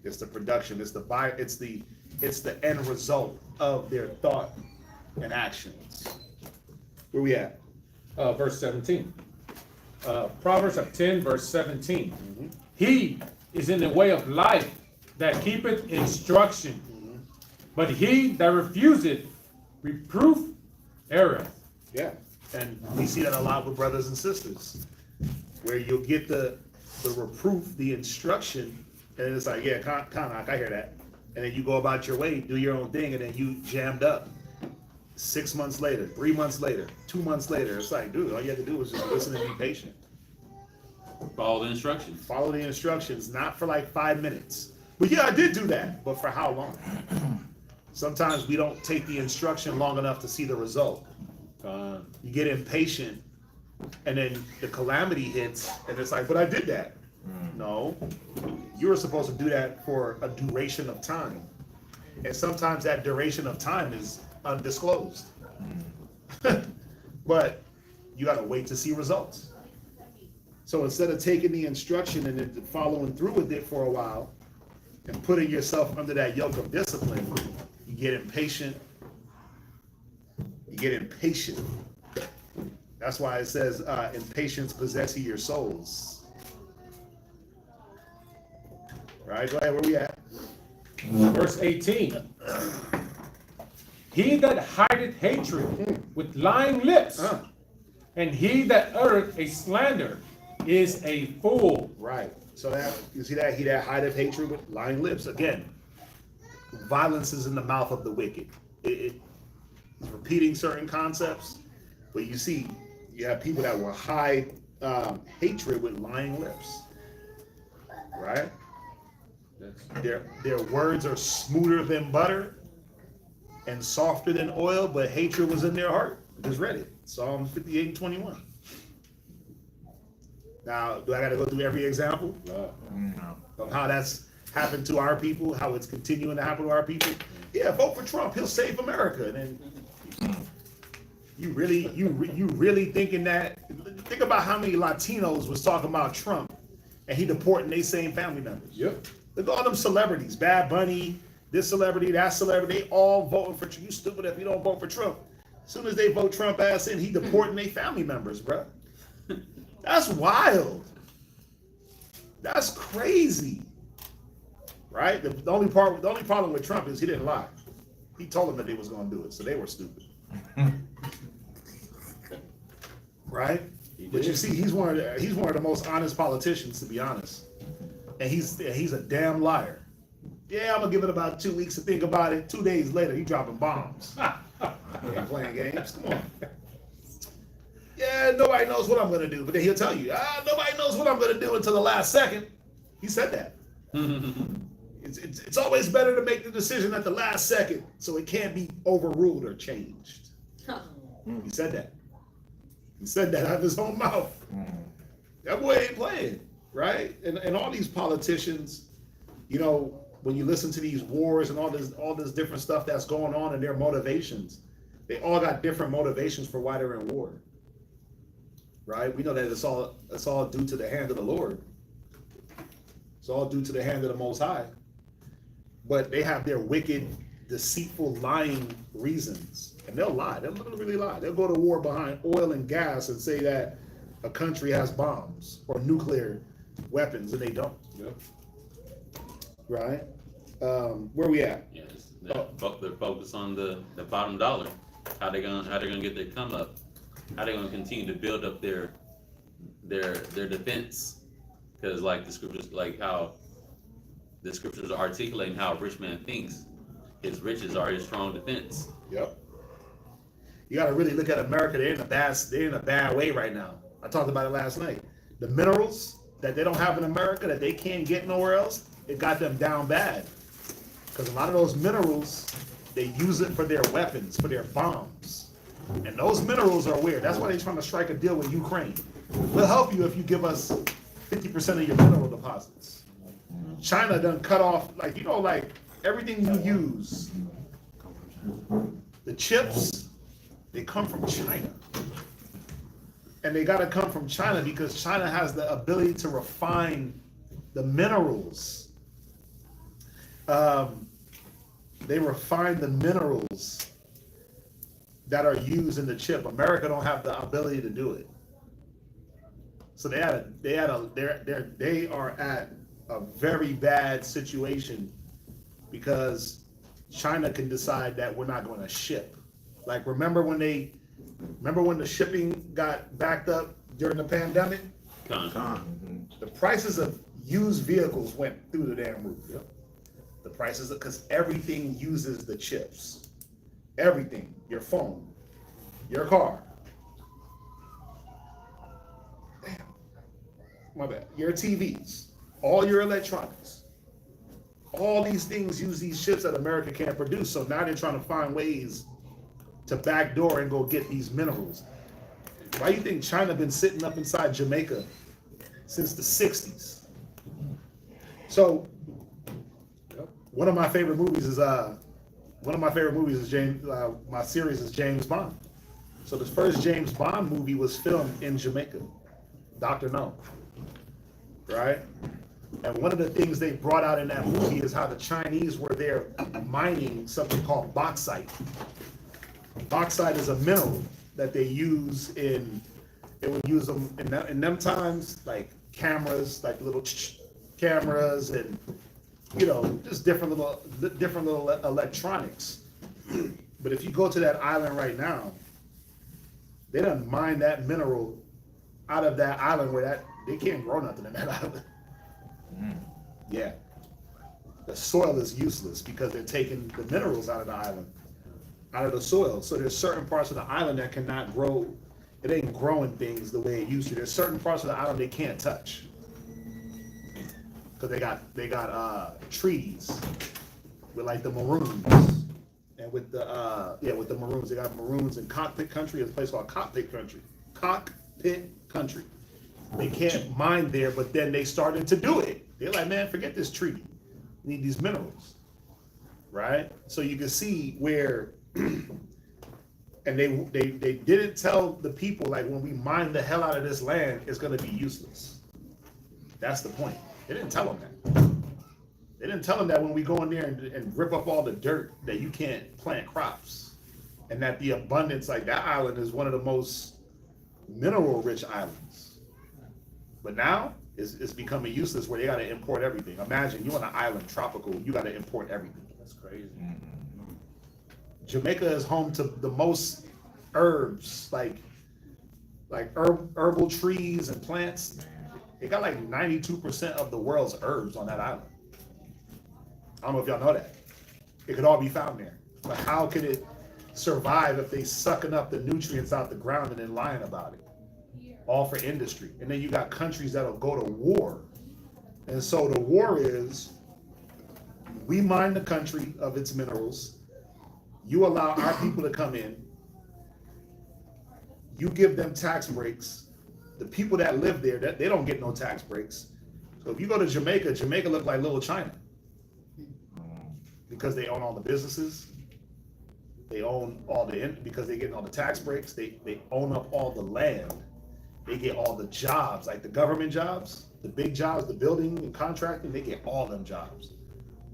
It's the production. It's the end result of their thought and actions. Where we at? Verse 17. Proverbs 10, verse 17. He is in the way of life that keepeth instruction, but he that refuseth reproof erreth. Yeah. And we see that a lot with brothers and sisters, where you'll get the reproof, the instruction, and it's like, yeah, Kanak, I hear that. And then you go about your way, do your own thing, and then you jammed up. 6 months later, 3 months later, 2 months later, it's like, dude, all you have to do is just listen and be patient. Follow the instructions. Follow the instructions, not for like 5 minutes. But yeah, I did do that, but for how long? Sometimes we don't take the instruction long enough to see the result. You get impatient, and then the calamity hits, and it's like, but I did that. No, you were supposed to do that for a duration of time. And sometimes that duration of time is undisclosed. But you gotta wait to see results. So instead of taking the instruction and then following through with it for a while and putting yourself under that yoke of discipline, you get impatient. You get impatient. That's why it says, impatience possessing your souls. Right, go ahead, where we at? Verse 18. He that hideth hatred with lying lips, and he that uttereth a slander is a fool. Right. So that you see that he that hideth hatred with lying lips. Again, violence is in the mouth of the wicked. It's repeating certain concepts, but you see, you have people that will hide hatred with lying lips. Right? Their words are smoother than butter and softer than oil, but hatred was in their heart. Just read it. Psalm 58 and 21. Now, do I got to go through every example of how that's happened to our people, how it's continuing to happen to our people? Yeah, vote for Trump. He'll save America. And then you really thinking that? Think about how many Latinos was talking about Trump and he deporting their same family members. Yep. Look at all them celebrities, Bad Bunny, this celebrity, that celebrity, they all voting for Trump. You stupid if you don't vote for Trump. As soon as they vote Trump ass in, he deporting their family members, bro. That's wild. That's crazy. Right? The only problem with Trump is he didn't lie. He told them that they was gonna do it, so they were stupid. Right? But you see, he's one of the most honest politicians, to be honest. And he's a damn liar. Yeah, I'm gonna give it about 2 weeks to think about it. 2 days later, he dropping bombs. He ain't playing games. Come on. Yeah, nobody knows what I'm gonna do, but then he'll tell you, nobody knows what I'm gonna do until the last second. He said that. It's always better to make the decision at the last second, so it can't be overruled or changed. He said that. He said that out of his own mouth. That boy ain't playing, right? And all these politicians, you know, when you listen to these wars and all this different stuff that's going on and their motivations, they all got different motivations for why they're in war. Right? We know that it's all due to the hand of the Lord. It's all due to the hand of the Most High. But they have their wicked, deceitful, lying reasons. And they'll lie. They'll literally lie. They'll go to war behind oil and gas and say that a country has bombs or nuclear weapons, and they don't. Yep. Right? Where we at? Yes, they're focused on the bottom dollar. How they gonna get their come up? How they gonna continue to build up their defense? Because like the scriptures, like how the scriptures are articulating how a rich man thinks, his riches are his strong defense. Yep. You got to really look at America. They're in a bad way right now. I talked about it last night. The minerals that they don't have in America that they can't get nowhere else, it got them down bad. Because a lot of those minerals, they use it for their weapons, for their bombs. And those minerals are weird. That's why they're trying to strike a deal with Ukraine. We'll help you if you give us 50% of your mineral deposits. China done cut off, like everything you use. The chips, they come from China. And they got to come from China because China has the ability to refine the minerals. They refine the minerals that are used in the chip. America don't have the ability to do it. So they are at a very bad situation because China can decide that we're not going to ship. Like remember when the shipping got backed up during the pandemic? The prices of used vehicles went through the damn roof. Yep. The prices, because everything uses the chips. Everything, your phone, your car. Damn, my bad. Your TVs, all your electronics. All these things use these chips that America can't produce. So now they're trying to find ways to backdoor and go get these minerals. Why do you think China been sitting up inside Jamaica since the 60s? So one of my favorite movies is James. My series is James Bond. So the first James Bond movie was filmed in Jamaica, Dr. No, right? And one of the things they brought out in that movie is how the Chinese were there mining something called bauxite. Bauxite is a mineral that they use they would use them in them times, like cameras, like little cameras and, just different little electronics. But if you go to that island right now, they done mine that mineral out of that island where they can't grow nothing in that island. Yeah. The soil is useless because they're taking the minerals out of the island, out of the soil. So there's certain parts of the island that cannot grow. It ain't growing things the way it used to. There's certain parts of the island they can't touch. Because they got treaties with like the maroons. And with the maroons, they got maroons in Cockpit Country. There's a place called Cockpit Country. Cockpit Country. They can't mine there, but then they started to do it. They're like, man, forget this treaty. We need these minerals, right? So you can see where, and they didn't tell the people, like, when we mine the hell out of this land, it's gonna be useless. That's the point. They didn't tell them that. They didn't tell them that when we go in there and rip up all the dirt, that you can't plant crops. And that the abundance, like that island is one of the most mineral-rich islands. But now, it's becoming useless where they gotta import everything. Imagine, you on an island, tropical, you gotta import everything. That's crazy. Jamaica is home to the most herbs, like herbal trees and plants. They got like 92% of the world's herbs on that island. I don't know if y'all know that. It could all be found there. But how could it survive if they sucking up the nutrients out the ground and then lying about it? All for industry. And then you got countries that'll go to war. And so the war is, we mine the country of its minerals. You allow our people to come in. You give them tax breaks. The people that live there, they don't get no tax breaks. So if you go to Jamaica, Jamaica look like Little China. Because they own all the businesses. They own all because they get all the tax breaks. They own up all the land. They get all the jobs, like the government jobs, the big jobs, the building and contracting, they get all them jobs.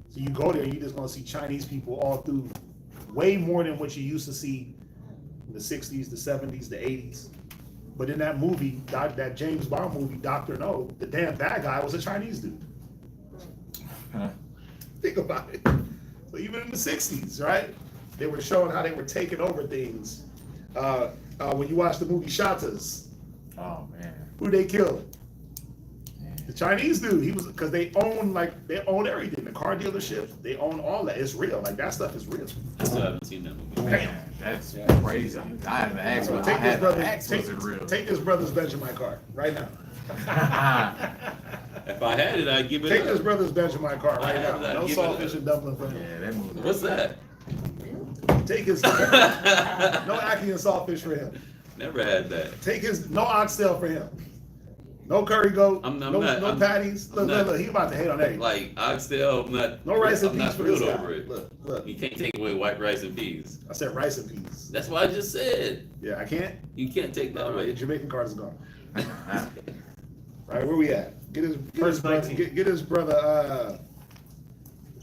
So you go there, you're just gonna see Chinese people all through, way more than what you used to see in the 60s, the 70s, the 80s. But in that movie, that James Bond movie, Dr. No, the damn bad guy was a Chinese dude. Think about it. So even in the 60s, right? They were showing how they were taking over things. When you watch the movie Shatas, Oh man. who they killed? The Chinese dude. He was, because they own everything. The car dealerships, they own all that. It's real. Like that stuff is real. I still haven't seen that movie. Bam. That's crazy. I had to ask, So I take had this to ask, was brother. it real? Take this brother's Benjamin car right now. If I had it, I'd give it Take up. this brother's Benjamin car right I now. have that. No Give it saltfish up. and dumpling for him. Yeah, that movie. What's that? Take his no ackee and saltfish for him. Never had that. Take his no oxtail for him. No curry goat. I'm no not- patties. I'm not- Look, he about to hate on everything. Like oxtail, I'm not. No rice and I'm peas not for this thrilled guy. over it. Look. You can't take away white rice and peas. I said rice and peas. That's what I just said. Yeah, I can't. You can't take that All right, away. your Jamaican card is gone. Right, where we at? Get his first brother. Get his brother.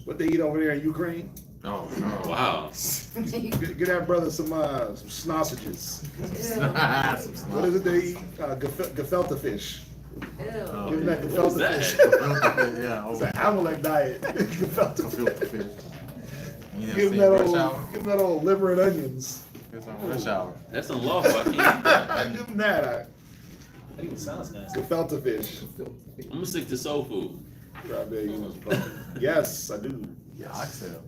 What they eat over there in Ukraine? Oh, no. Wow. Get that brother some sausages. Some What is it they eat? Gefilte fish. Ew. Oh, Give him that yeah. What was gefilte that? fish. Yeah, It's an Amalek diet. Gefilte filter fish. fish. You never Give him seen that Rush Hour? give him that old liver and onions. It's on Rush Hour. That's unlawful. I can't eat that. Give him that. That even sounds nasty. Gefilte fish. I'm gonna stick to soul food. Yes, I do. Yeah, oxtail.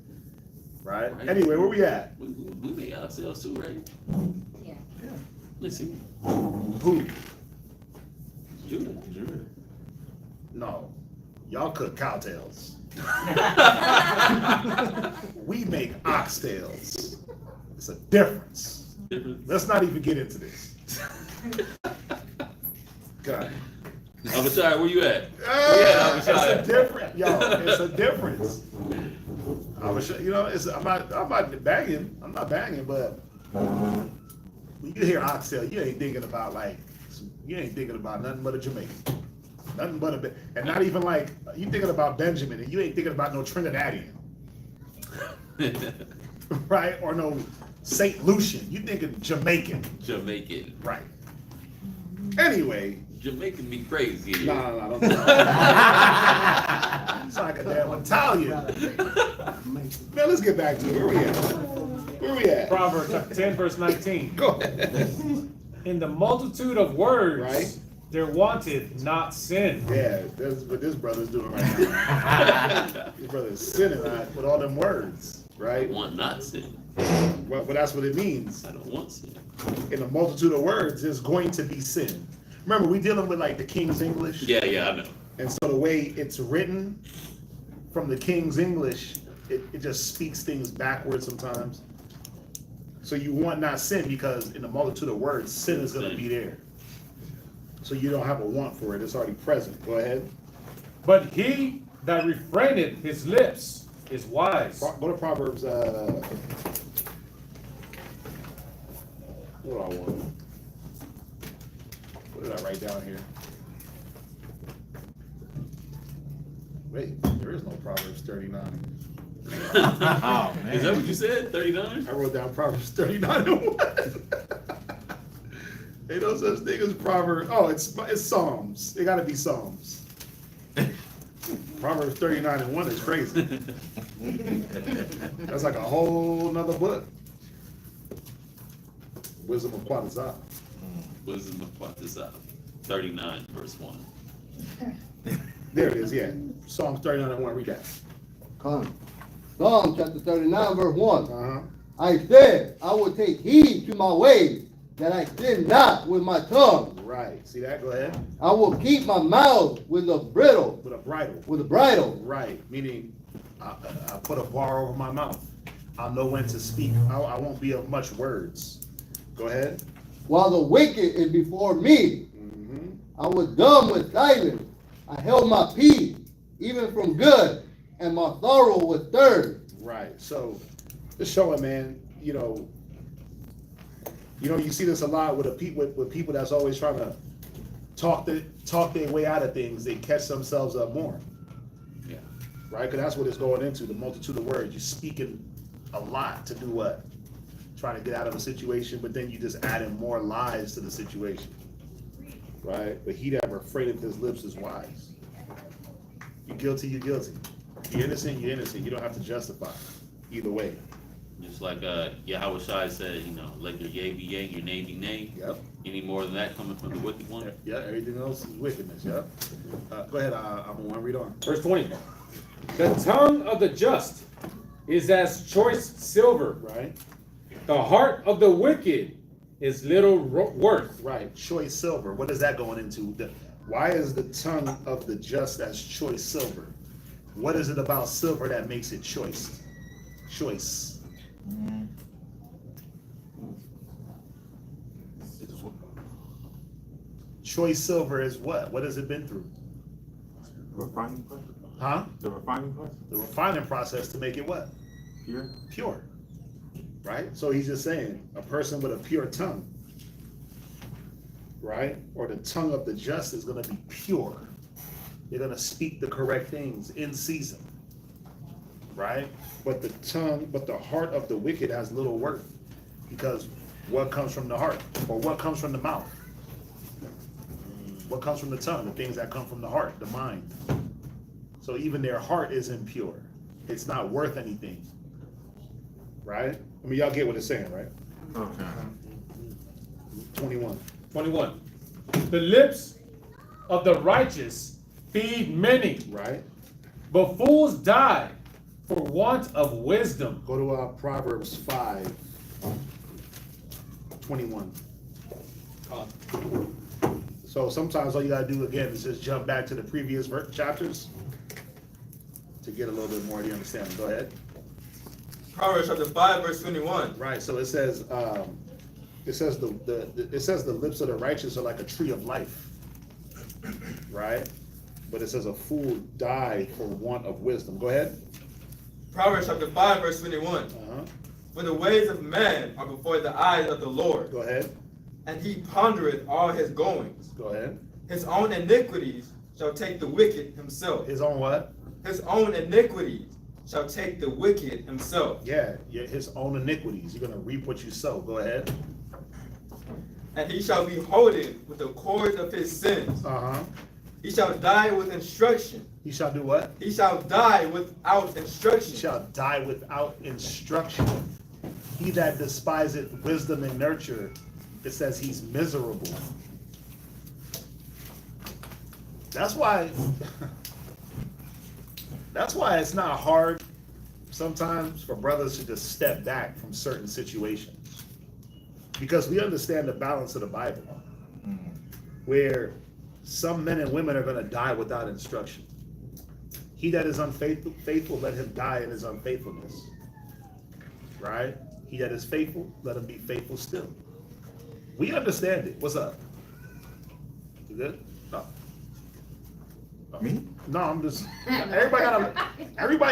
Right. Anyway, where we at? We make ourselves too, right? Yeah. Let's see. Who? Judah. No. Y'all cook cowtails. We make oxtails. It's a difference. Let's not even get into this. God. I'm sorry, where you at? It's a difference. Yo, it's a difference. I'm not bagging. I'm not bagging, but when you hear oxtail, you ain't thinking about nothing but a Jamaican. Nothing but a, and not even like, you thinking about Benjamin, and you ain't thinking about no Trinidadian. Right? Or no St. Lucian. You thinking Jamaican. Jamaican. Right. Anyway. Jamaican be crazy. Nah, don't do that. It's like a damn Italian. Man, let's get back to it. Where we at? Proverbs chapter 10, verse 19. Go ahead. In the multitude of words, Right. there wanted not sin. Yeah, that's what this brother's doing right now. This brother is sinning with all them words, I right? want not sin. Well, that's what it means. I don't want sin. In a multitude of words, there's going to be sin. Remember, we dealing with like the King's English. Yeah, I know. And so the way it's written from the King's English, it just speaks things backwards sometimes. So you want not sin because in the multitude of words, sin is going to be there. So you don't have a want for it. It's already present. Go ahead. But he that refraineth his lips is wise. Go to Proverbs. What do I want? What did I write down here? Wait, there is no Proverbs 39. Oh, man. Is that what you said? 39? I wrote down Proverbs 39 and 1. Ain't no such thing as Proverbs. Oh, it's Psalms. It gotta be Psalms. Proverbs 39 and 1 is crazy. That's like a whole nother book. Wisdom of Quatazah. Wisdom of Quatazah. 39, verse 1. There it is, yeah. Psalms 39 and 1, read that. Come. Psalm chapter 39, verse 1. Uh-huh. I said, I will take heed to my ways, that I sin not with my tongue. Right. See that? Go ahead. I will keep my mouth with a bridle. With a bridle. With a bridle. Right. Meaning, I put a bar over my mouth. I'll know when to speak. I won't be of much words. Go ahead. While the wicked is before me, I was dumb with silence. I held my peace, even from good, and my sorrow was stirred. Right. So, just showing, man. You see this a lot with people that's always trying to talk their way out of things. They catch themselves up more. Yeah. Right. Because that's what it's going into. The multitude of words. You're speaking a lot to do what? Trying to get out of a situation, but then you just add in more lies to the situation. Right? But he that refraineth his lips is wise. You're guilty, you're guilty. You're innocent, you're innocent. You don't have to justify either way. Just like Yahweh Shai said, let your yea be yea, your nay be nay. Yep. Any more than that coming from the wicked one? Yeah, everything else is wickedness. Yep. Go ahead, I'm going to read on. Verse 20. The tongue of the just is as choice silver. Right. The heart of the wicked is little worth. Right. Choice silver. What is that going into? Why is the tongue of the just as choice silver? What is it about silver that makes it choice? Choice. Choice silver is what? What has it been through? Refining process? Huh? The refining process? The refining process to make it what? Pure? Pure. Right? So he's just saying a person with a pure tongue, right? Or the tongue of the just is going to be pure. They're going to speak the correct things in season, right? But the heart of the wicked has little worth, because what comes from the heart, or what comes from the mouth? What comes from the tongue? The things that come from the heart, the mind. So even their heart is impure. It's not worth anything, right? I mean, y'all get what it's saying, right? Okay. 21. 21. The lips of the righteous feed many. Right. But fools die for want of wisdom. Go to Proverbs 5, 21. So sometimes all you gotta do again is just jump back to the previous chapters to get a little bit more of the understanding. Go ahead. Proverbs chapter 5, verse 21. Right. So it says the lips of the righteous are like a tree of life. Right. But it says a fool died for want of wisdom. Go ahead. Proverbs chapter 5, verse 21. For the ways of man are before the eyes of the Lord, Go ahead. and he pondereth all his goings. Go ahead. His own iniquities shall take the wicked himself. His own what? His own iniquities shall take the wicked himself. Yeah, his own iniquities. You're gonna reap what you sow. Go ahead. And he shall be holden with the cords of his sins. Uh-huh. He shall die with instruction. He shall do what? He shall die without instruction. He shall die without instruction. He that despiseth wisdom and nurture, it says he's miserable. That's why it's not hard sometimes for brothers to just step back from certain situations. Because we understand the balance of the Bible, where some men and women are going to die without instruction. He that is unfaithful, let him die in his unfaithfulness. Right? He that is faithful, let him be faithful still. We understand it. What's up? You good? No. Me? No, I'm just. Everybody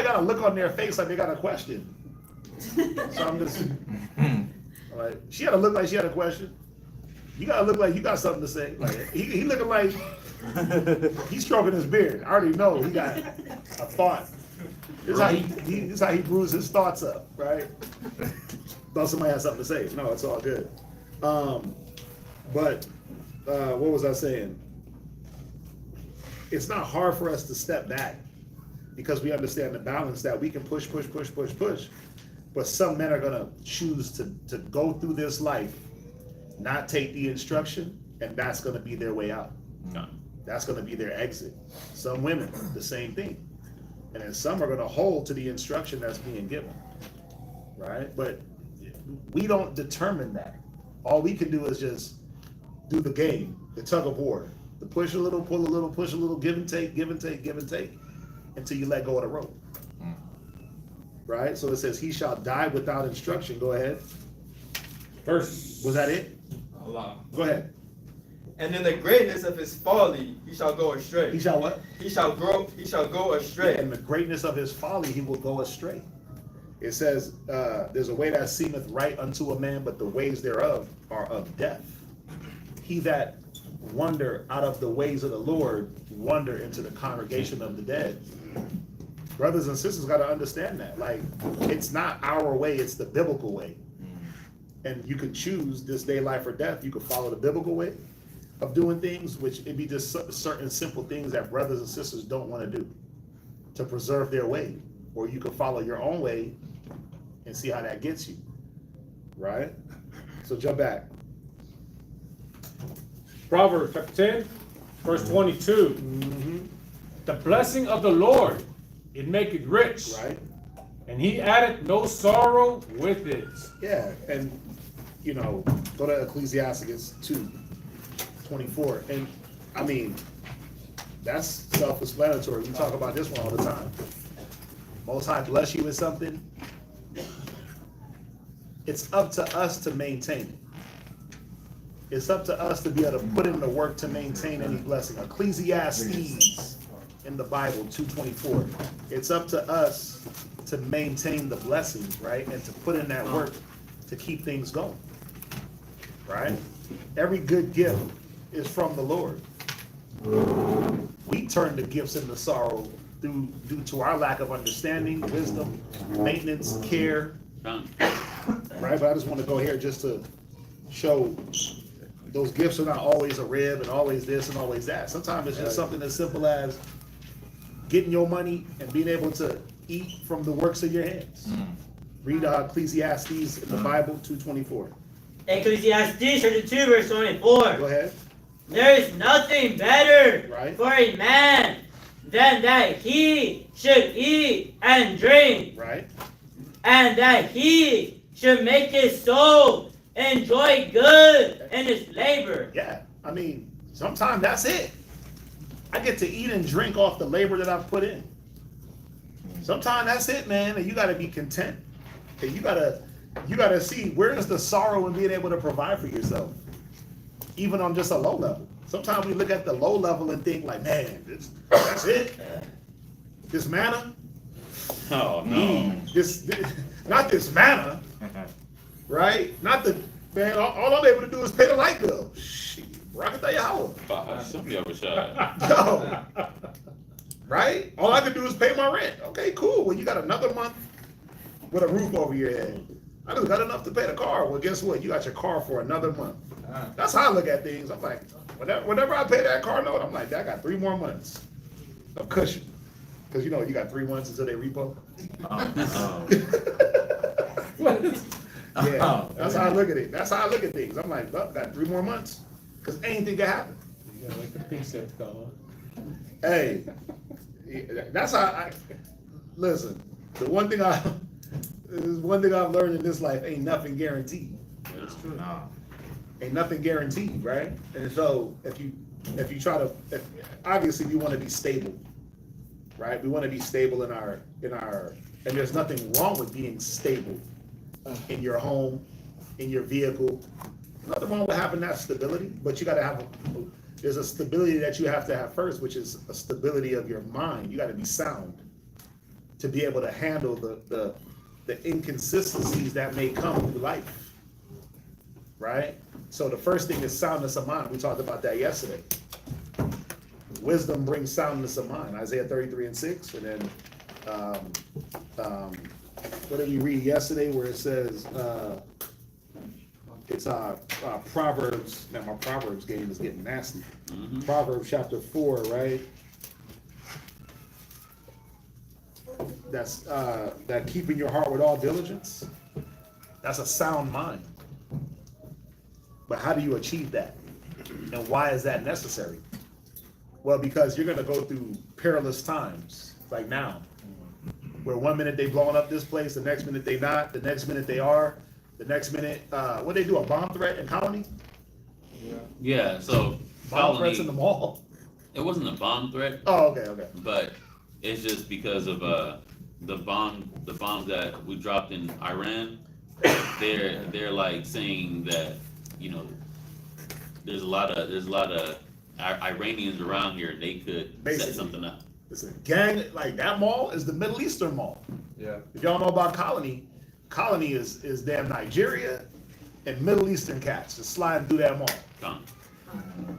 got a look on their face like they got a question. So I'm just. Like, she had to look like she had a question. You gotta look like you got something to say. Like he looking like he's stroking his beard. I already know he got a thought. This is how he brews his thoughts up, right? Thought somebody had something to say. No, it's all good. But what was I saying? It's not hard for us to step back because we understand the balance that we can push. But some men are gonna choose to go through this life, not take the instruction, and that's gonna be their way out. That's gonna be their exit. Some women, the same thing. And then some are gonna hold to the instruction that's being given, right? But we don't determine that. All we can do is just do the game, the tug of war, the push a little, pull a little, push a little, give and take, until you let go of the rope. Right? So it says, he shall die without instruction. Go ahead. Verse. Was that it? Allah. Go ahead. And in the greatness of his folly, he shall go astray. He shall what? He shall go astray. In the greatness of his folly, he will go astray. It says, there's a way that seemeth right unto a man, but the ways thereof are of death. He that wander out of the ways of the Lord, wander into the congregation of the dead. Brothers and sisters got to understand that. Like, it's not our way, it's the biblical way. And you could choose this day, life, or death. You could follow the biblical way of doing things, which it'd be just certain simple things that brothers and sisters don't want to do to preserve their way. Or you could follow your own way and see how that gets you. Right? So jump back. Proverbs chapter 10, verse 22. Mm-hmm. The blessing of the Lord, it maketh rich. Right? And he added no sorrow with it. Yeah, and go to Ecclesiastes 2:24. And I mean, that's self-explanatory. We talk about this one all the time. Most High bless you with something. It's up to us to maintain it. It's up to us to be able to put in the work to maintain any blessing. Ecclesiastes in the Bible 2:24. It's up to us to maintain the blessings, right? And to put in that work to keep things going, right? Every good gift is from the Lord. We turn the gifts into sorrow due to our lack of understanding, wisdom, maintenance, care, right? But I just want to go here just to show those gifts are not always a rib and always this and always that. Sometimes it's just something as simple as getting your money and being able to eat from the works of your hands. Read Ecclesiastes in the Bible 2:24. Ecclesiastes chapter 2 verse 24. Go ahead. There is nothing better for a man than that he should eat and drink. Right. And that he should make his soul enjoy good in his labor. Yeah. I mean, sometimes that's it. I get to eat and drink off the labor that I've put in. Sometimes that's it, man. And you got to be content. And you gotta see where is the sorrow in being able to provide for yourself, even on just a low level. Sometimes we look at the low level and think like, man, that's it. This manna. Oh no. This not this manna. right? Not the, man, all I'm able to do is pay the light bill. Shit, rocket that hour. Some of y'all were shy. No. Right? All I can do is pay my rent. Okay, cool. Well, you got another month with a roof over your head. I just got enough to pay the car. Well, guess what? You got your car for another month. That's how I look at things. I'm like, whenever I pay that car note, I'm like, I got 3 more months of cushion. Because you know, you got 3 months until they repo. Yeah, that's how I look at it. That's how I look at things. I'm like, well, got 3 more months. Because anything can happen. You gotta wait for preset to come. Hey, that's how I listen. The one thing I've learned in this life: ain't nothing guaranteed. That's true. Ain't nothing guaranteed, right? And so if you try to, obviously we want to be stable, right? We want to be stable in our, and there's nothing wrong with being stable in your home, in your vehicle. Nothing wrong with having that stability, but you got to have there's a stability that you have to have first, which is a stability of your mind. You got to be sound to be able to handle the inconsistencies that may come through life, right? So the first thing is soundness of mind. We talked about that yesterday. Wisdom brings soundness of mind. Isaiah 33:6, and then what did you read yesterday where it says it's Proverbs. Now my Proverbs game is getting nasty. Mm-hmm. Proverbs chapter 4, right? That's that keeping your heart with all diligence. That's a sound mind. But how do you achieve that? And why is that necessary? Well, because you're gonna go through perilous times, like now, where one minute they blowing up this place, the next minute they not, the next minute they are, the next minute, what they do, a bomb threat in Colony? Yeah, so Bomb threats Colony, in the mall? it wasn't a bomb threat, Oh, okay. but it's just because of the bombs that we dropped in Iran. They're like saying that, you know, there's a lot of Iranians around here. They could Basically. set something up. Listen, gang, like that mall is the Middle Eastern mall. Yeah. If y'all know about Colony, Colony is damn Nigeria and Middle Eastern cats just sliding through that mall. Come.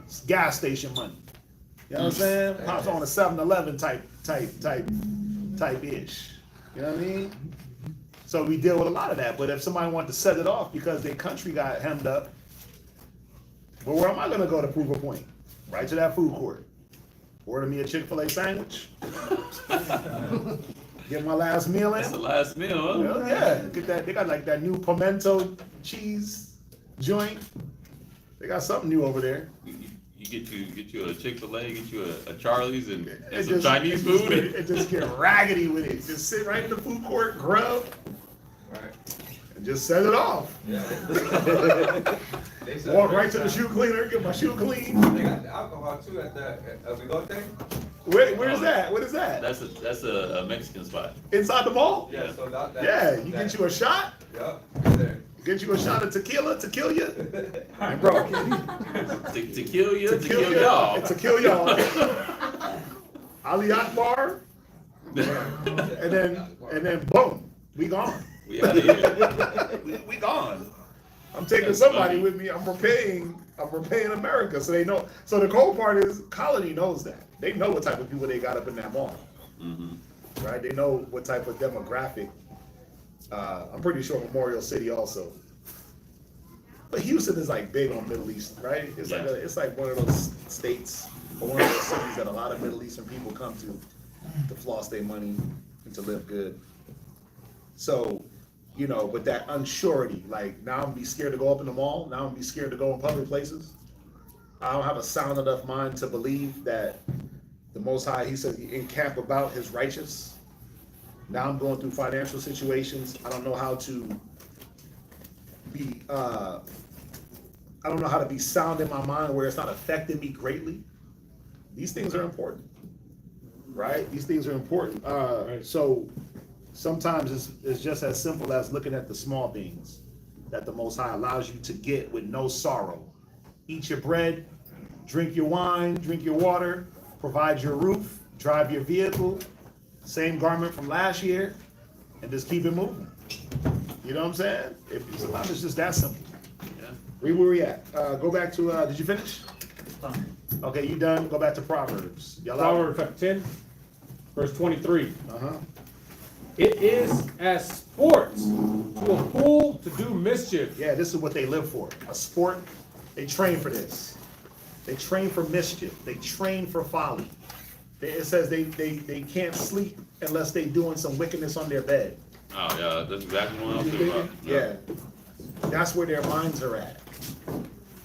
It's gas station money. You know what I'm saying? Pops on a 7-Eleven type-ish. You know what I mean? So we deal with a lot of that. But if somebody wanted to set it off because their country got hemmed up, well, where am I gonna go to prove a point? Right to that food court. Order me a Chick-fil-A sandwich. Get my last meal in. That's the last meal, huh? Hell yeah. Get that. They got like that new pimento cheese joint. They got something new over there. You get you a Chick-fil-A, get you a Charlie's and It some just- Chinese it just food. get- It just get raggedy with it. Just sit right in the food court, grub, and just set it off. Walk right to the shoe cleaner, get my shoe clean. They got the alcohol too at the Bigote. Where's that? What is that? That's a Mexican spot. Inside the mall? Yeah. So that Yeah, you get you a shot. Yep. Right there. Get you a shot of tequila to kill you. And bro, To kill you, to to kill y'all. To kill y'all. Ali Akbar. And then boom, we gone. We out of here. We gone. I'm taking somebody with me. I'm repaying America, so they know. So the cold part is, Colony knows that. They know what type of people they got up in that mall, Mm-hmm. right? They know what type of demographic. I'm pretty sure Memorial City also. But Houston is like big on Middle East, right? It's like it's like one of those states or one of those cities that a lot of Middle Eastern people come to floss their money and to live good. So, you know, with that unsurety, like now I'm gonna be scared to go up in the mall. Now I'm gonna be scared to go in public places. I don't have a sound enough mind to believe that the Most High, he said, he encamp about his righteous. Now I'm going through financial situations. I don't know how to be, I don't know how to be sound in my mind where it's not affecting me greatly. These things are important, right? These things are important. So sometimes it's just as simple as looking at the small things that the Most High allows you to get with no sorrow. Eat your bread, drink your wine, drink your water, provide your roof, drive your vehicle, same garment from last year, and just keep it moving. You know what I'm saying? Sometimes it's just that simple. Yeah. Read where we at. Go back to, did you finish? Okay, you done? Go back to Proverbs. Y'all out? Proverbs chapter 10, verse 23. Uh-huh. It is as sport to a fool to do mischief. Yeah, this is what they live for. A sport. They train for this. They train for mischief. They train for folly. It says they can't sleep unless they doing some wickedness on their bed. Oh yeah, that's exactly what I was thinking about. Yeah. That's where their minds are at.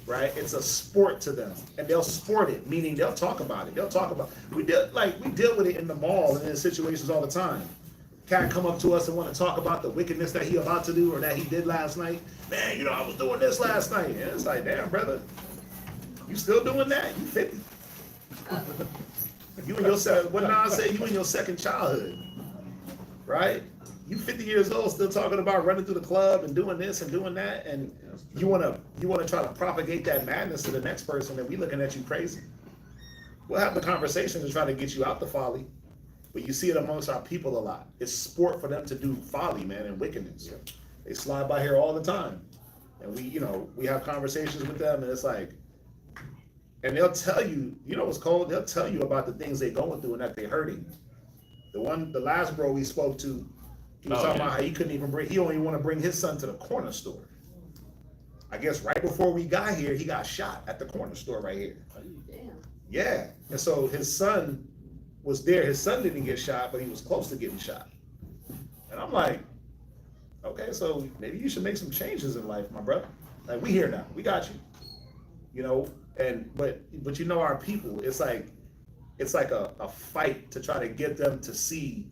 Right? It's a sport to them. And they'll sport it, meaning they'll talk about it. They'll talk about we deal with it in the mall and in situations all the time. Cat come up to us and want to talk about the wickedness that he about to do or that he did last night. Man, you know, I was doing this last night. And it's like, damn, brother, you still doing that? You 50. You in your what Nas said, you in your second childhood. Right? You 50 years old still talking about running through the club and doing this and doing that, and you wanna try to propagate that madness to the next person, and we looking at you crazy. We'll have the conversation to try to get you out the folly. But you see it amongst our people a lot. It's sport for them to do folly, man, and wickedness. They slide by here all the time. And we have conversations with them, and it's like, and they'll tell you, you know what's cold? They'll tell you about the things they're going through and that they're hurting. The last bro we spoke to, he was talking about how he only want to bring his son to the corner store. I guess right before we got here, he got shot at the corner store right here. Damn. Yeah, and so his son was there. His son didn't get shot, but he was close to getting shot. And I'm like, okay, so maybe you should make some changes in life, my brother. Like, we here now, we got you. You know, but you know our people, it's like a fight to try to get them to see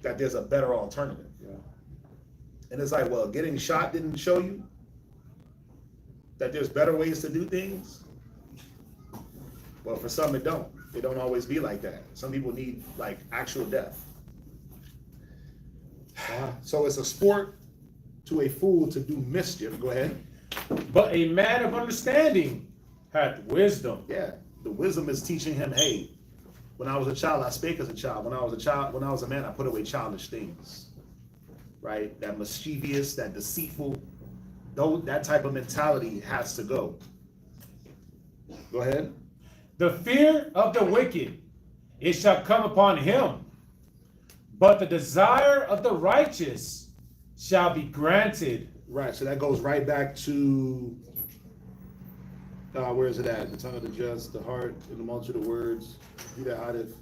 that there's a better alternative. Yeah. And it's like, well, getting shot didn't show you that there's better ways to do things. Well, for some it don't. It don't always be like that. Some people need like actual death. So it's a sport to a fool to do mischief. Go ahead. But a man of understanding hath wisdom. Yeah, the wisdom is teaching him, hey, when I was a child, I spake as a child. When I was a man, I put away childish things. Right? That mischievous, that deceitful, that type of mentality has to go. Go ahead. The fear of the wicked, it shall come upon him, but the desire of the righteous shall be granted. Right, so that goes right back to, where is it at? The tongue of the just, the heart, and the multitude of words. He that hideth.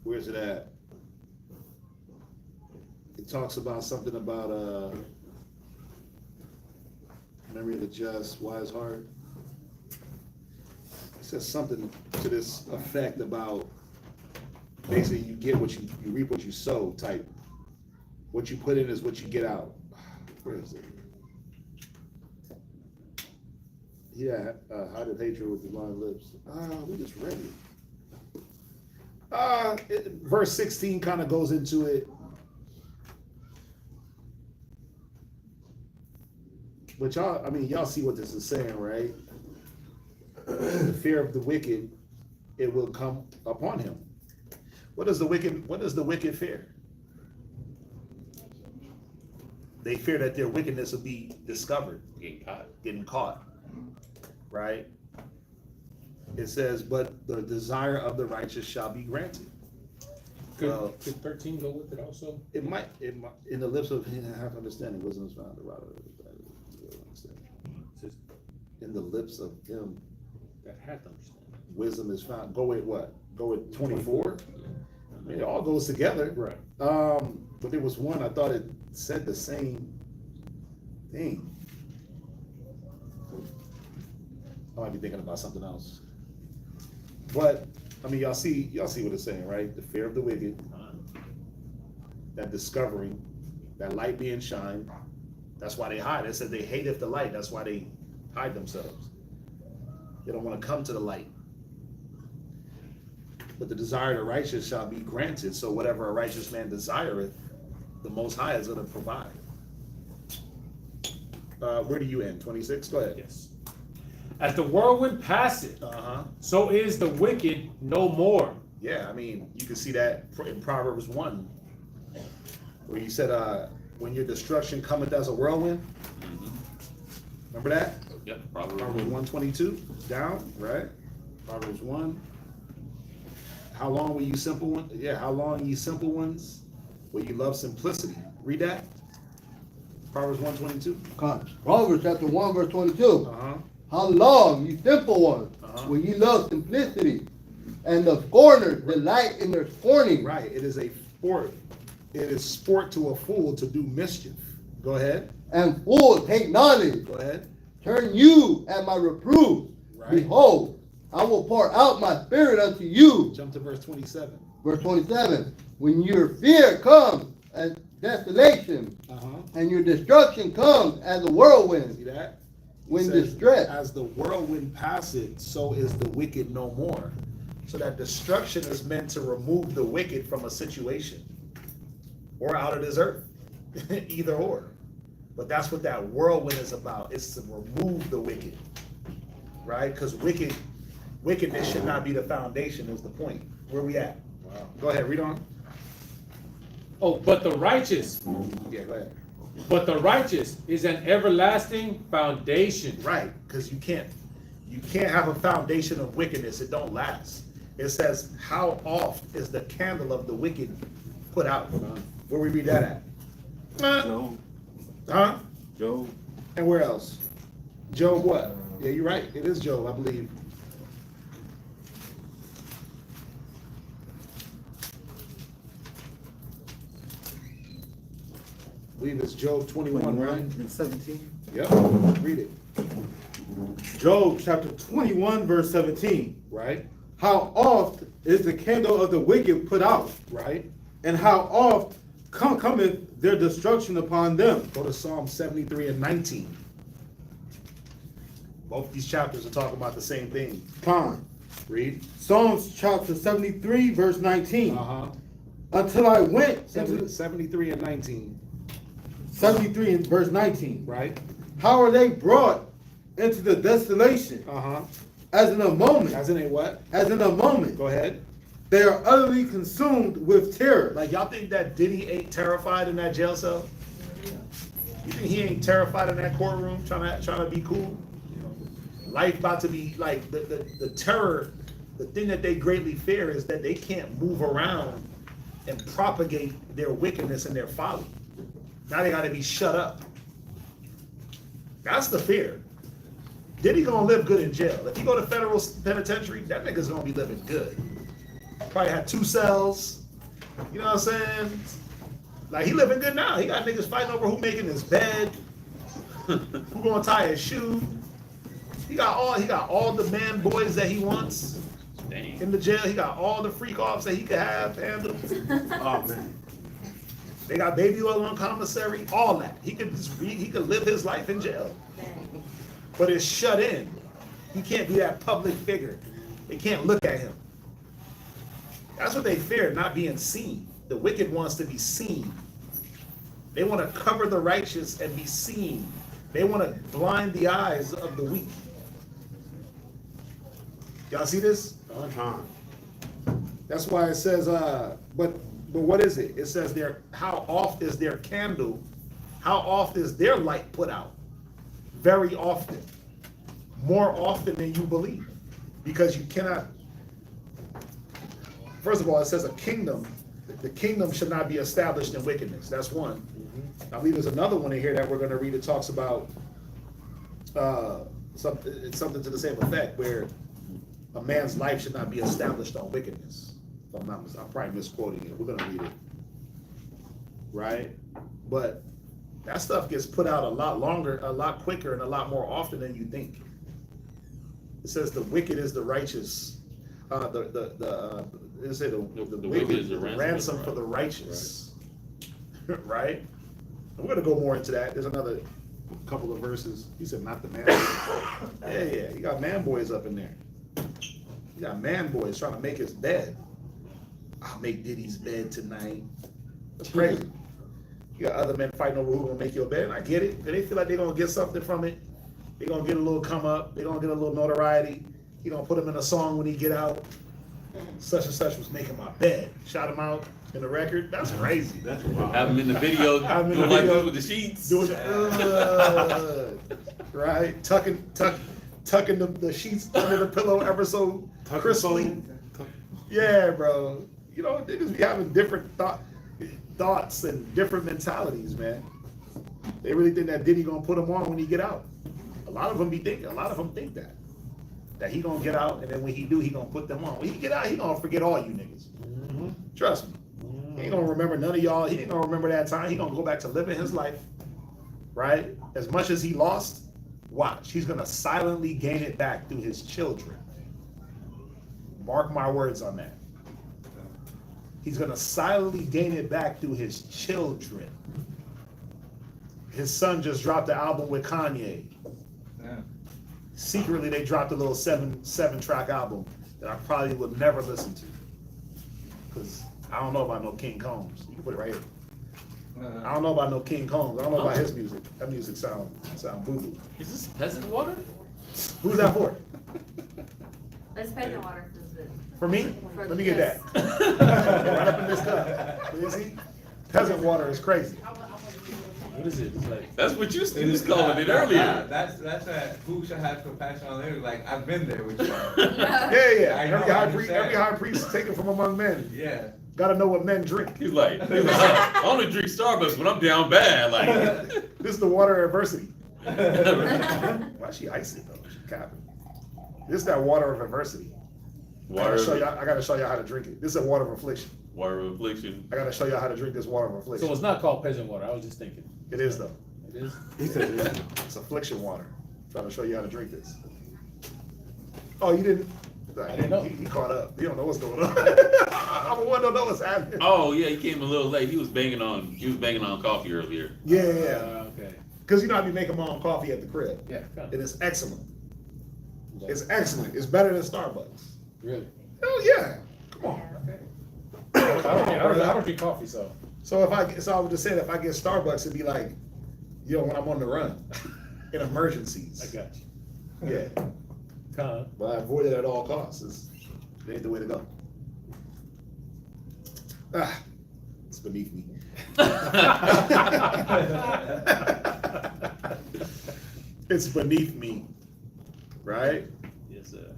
Where's it at? It talks about something about memory of the just, wise heart. It says something to this effect about basically you get what you reap what you sow type. What you put in is what you get out. Where is it? Yeah, hideth hatred with his lying lips. We just read it. Verse 16 kind of goes into it. But y'all see what this is saying, right? The fear of the wicked, it will come upon him. What does the wicked fear? They fear that their wickedness will be discovered, getting caught, right? It says, but the desire of the righteous shall be granted. Could 13 go with it also? It might, in the lips of him that hath understanding, wisdom is found. In the lips of him that hath understanding, wisdom is found. Go with what? Go with 24? I mean, it all goes together. Right. But there was one, I thought it said the same thing. I might be thinking about something else. But, I mean, y'all see what it's saying, right? The fear of the wicked, that discovering, that light being shined. That's why they hide. It said they hateth the light. That's why they hide themselves. They don't want to come to the light. But the desire of the righteous shall be granted. So whatever a righteous man desireth, the Most High is going to provide. Where do you end? 26? Go ahead. Yes. As the whirlwind passeth, so is the wicked no more. Yeah, I mean, you can see that in Proverbs 1, where he said, when your destruction cometh as a whirlwind. Remember that? Yep, Proverbs probably. 122 down, right? Proverbs 1. How long will you simple ones? Yeah, how long ye simple ones? Will you love simplicity? Read that. Proverbs 122. Proverbs chapter 1, verse 22. Uh-huh. How long, you simple ones, will ye love simplicity, and the scorners delight in their scorning. Right. It is a sport. It is sport to a fool to do mischief. Go ahead. And fools hate knowledge. Go ahead. Turn you at my reproof. Right. Behold, I will pour out my spirit unto you. Jump to verse 27. Verse 27. When your fear comes as desolation, and your destruction comes as a whirlwind. See that? When It says, distressed. as the whirlwind passeth, so is the wicked no more. So that destruction is meant to remove the wicked from a situation or out of this earth. Either or. But that's what that whirlwind is about. It's to remove the wicked. Right? Because wickedness should not be the foundation, is the point. Where we at? Wow. Go ahead, read on. Oh, but the righteous. Yeah, go ahead. But the righteous is an everlasting foundation. Right, because you can't have a foundation of wickedness. It don't last. It says, how oft is the candle of the wicked put out? Where we read that at? Job. Huh? Job. And where else? Job what? Yeah, you're right. It is Job, I believe. I believe it's Job 21, right? And 17. Yep. Read it. Job chapter 21, verse 17. Right? How oft is the candle of the wicked put out? Right? And how oft cometh their destruction upon them? Go to Psalm 73 and 19. Both these chapters are talking about the same thing. Con. Read. Psalms chapter 73, verse 19. Uh-huh. Until I went into 73 and 19. 73 and verse 19. Right? How are they brought into the desolation? Uh-huh. As in a moment. As in a what? As in a moment. Go ahead. They are utterly consumed with terror. Like, y'all think that Diddy ain't terrified in that jail cell? You think he ain't terrified in that courtroom trying to be cool? Life about to be like the terror. The thing that they greatly fear is that they can't move around and propagate their wickedness and their folly. Now they got to be shut up. That's the fear. Diddy gonna live good in jail. If you go to federal penitentiary, that nigga's gonna be living good. Probably had 2 cells. You know what I'm saying? Like, he living good now. He got niggas fighting over who making his bed, who gonna tie his shoe. He got all the man boys that he wants. Dang. In the jail. He got all the freak offs that he could have handled. Oh man. They got baby oil on commissary, all that. He could live his life in jail. But it's shut in. He can't be that public figure. They can't look at him. That's what they fear, not being seen. The wicked wants to be seen. They want to cover the righteous and be seen. They want to blind the eyes of the weak. Y'all see this? That's why it says, but what is it? It says how oft is their candle, how oft is their light put out? Very often. More often than you believe. Because you cannot, first of all, it says a kingdom, the kingdom should not be established in wickedness. That's one. I believe there's another one in here that we're going to read. It talks about something to the same effect, where a man's life should not be established on wickedness. I'm probably misquoting it. We're going to read it. Right? But that stuff gets put out a lot longer, a lot quicker, and a lot more often than you think. It says the wicked is the righteous. It say the wicked is the ransom for the righteous. Right? I'm going to go more into that. There's another couple of verses. He said, not the man. Yeah. You got man boys up in there. You got man boys trying to make his bed. I'll make Diddy's bed tonight. That's crazy. You got other men fighting over who's gonna make your bed, and I get it. They feel like they're gonna get something from it. They're gonna get a little come up. They're gonna get a little notoriety. He gonna put him in a song when he get out. such and such was making my bed. Shout him out in the record. That's crazy. That's wild. Have him in the video, Have him in doing the like video. this with the sheets. Doing the, right? Tucking the sheets under the pillow ever so crisply. Yeah, bro. You know, niggas be having different thoughts and different mentalities, man. They really think that Diddy gonna put them on when he get out. A lot of them think that he gonna get out, and then when he do, he gonna put them on. When he get out, he gonna forget all you niggas. Trust me. He ain't gonna remember none of y'all. He ain't gonna remember that time. He gonna go back to living his life, right? As much as he lost, watch. He's gonna silently gain it back through his children. Mark my words on that. He's gonna silently gain it back through his children. His son just dropped the album with Kanye. Secretly, they dropped a little seven track album that I probably would never listen to, because I don't know about no King Combs. You can put it right here. I don't know about no King Combs. I don't know about his music. That music sound boo boo. Is this peasant water? Who's that for? Let's pay the water for this. For me? For Let me get this. that. Right up in this cup. You see? Peasant water is crazy. What is it? It's like, That's what you was calling it earlier. That's who should have compassion on them. Like, I've been there with you. Yeah. I know, Every I high understand. priest is taken from among men. Yeah. Gotta know what men drink. He's like, I only drink Starbucks when I'm down bad. Like, This is the water of adversity. Why she icy though? She capping. This is that water of adversity. I gotta show y'all how to drink it. This is a water of affliction. Water of affliction. I gotta show y'all how to drink this water of affliction. so it's not called peasant water. I was just thinking. It is though. It is. He said it's affliction water. Trying to show you how to drink this. Oh, you didn't? I didn't know. He caught up. He don't know what's going on. I'm the one that don't know what's happening. Oh yeah, he came a little late. He was banging on coffee earlier. Yeah. Okay. Because you know I be making my own coffee at the crib. Yeah. Kind And it's excellent. It's excellent. It's better than Starbucks. Really? Hell yeah. Come on. I don't drink coffee, so. So I would just say that if I get Starbucks, it'd be like, you know, when I'm on the run, in emergencies. I got you. Yeah. But I avoid it at all costs. It ain't the way to go. It's beneath me. It's beneath me, right? Yes, sir.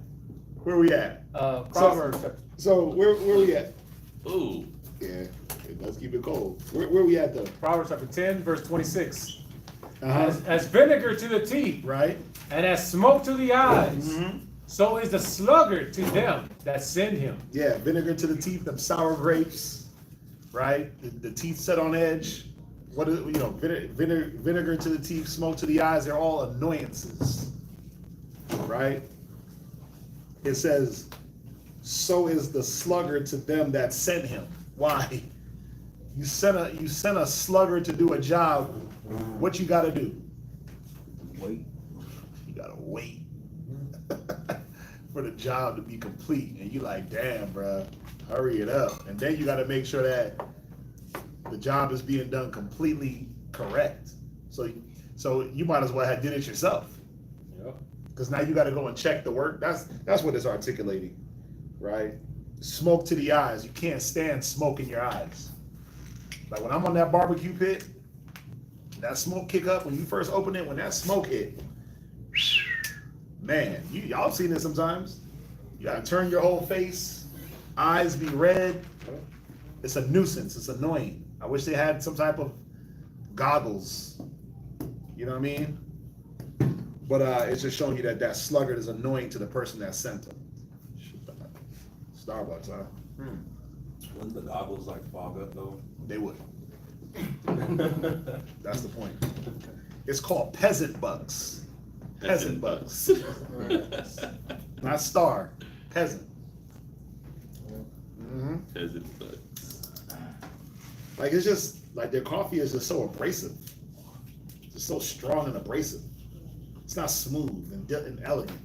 Where we at? Proverbs. So where we at? Ooh. Yeah, let's keep it cold. Where we at though? Proverbs chapter 10, verse 26. Uh-huh. As vinegar to the teeth, Right. and as smoke to the eyes, Mm-hmm. so is the sluggard to them that send him. Yeah, vinegar to the teeth, them sour grapes, right? The teeth set on edge. What is, vinegar to the teeth, smoke to the eyes, they're all annoyances, right? It says, so is the sluggard to them that sent him. Why? You sent a sluggard to do a job. What you gotta do? Wait. You gotta wait for the job to be complete. And you like, damn, bruh, hurry it up. And then you gotta make sure that the job is being done completely correct. So you might as well have did it yourself. Yep. Because now you gotta go and check the work. That's what it's articulating, right? Smoke to the eyes. You can't stand smoke in your eyes. Like when I'm on that barbecue pit, that smoke kick up when you first open it, when that smoke hit, man, y'all seen it sometimes. You gotta turn your whole face, eyes be red. It's a nuisance, it's annoying. I wish they had some type of goggles, you know what I mean? But it's just showing you that sluggard is annoying to the person that sent him. Starbucks, huh? Wouldn't the goggles like fog up though? They would. That's the point. It's called peasant bugs. Peasant bugs. Not star. Peasant. Mm-hmm. Peasant bugs. Like it's just like their coffee is just so abrasive. It's just so strong and abrasive. It's not smooth and elegant.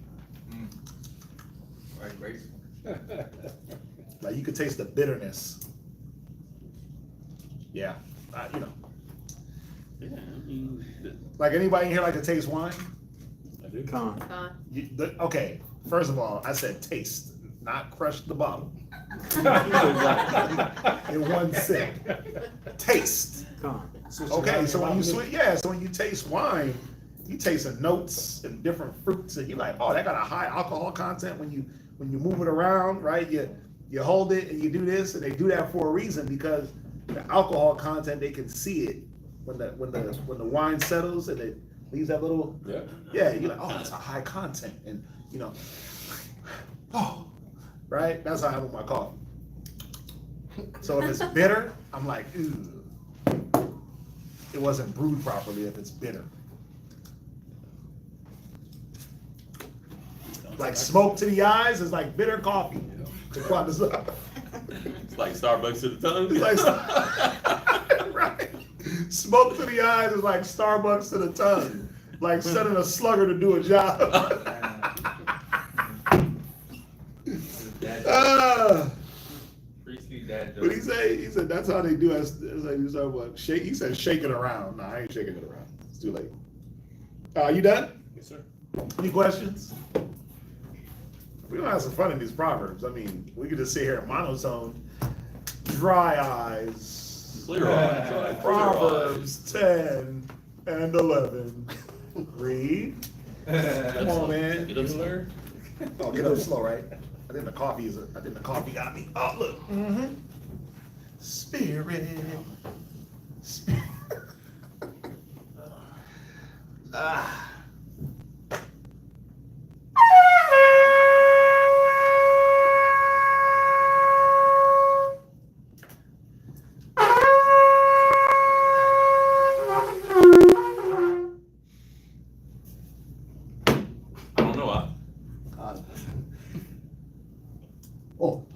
Right. Like you could taste the bitterness. Yeah, Yeah, I mean, Like anybody in here like to taste wine? I do. Okay, first of all, I said taste. not crush the bottle. In one sip. Taste. Okay, so when you so when you taste wine, you taste the notes and different fruits, and you're like, oh, that got a high alcohol content. When you move it around, right? You hold it and you do this, and they do that for a reason, because the alcohol content, they can see it when the wine settles and it leaves that little you're like, oh, that's a high content, and oh, right? That's how I have with my coffee. So if it's bitter, I'm like, ooh. It wasn't brewed properly if it's bitter. Like smoke to the eyes is like bitter coffee. It's like Starbucks to the tongue. It's like, right. Smoke to the eyes is like Starbucks to the tongue. Like sending a slugger to do a job. What he say? He said that's how they do it. He said shake it around. No, I ain't shaking it around. It's too late. You done? Yes, sir. Any questions? We're gonna have some fun in these proverbs. I mean, we could just sit here in monotone. Dry eyes. Clear eyes. Proverbs 10 and 11. Read. Come on, man. Get up slow. Oh, get up slow, right? I think the coffee got me. Oh, look. Mm-hmm. Spirit. Ah.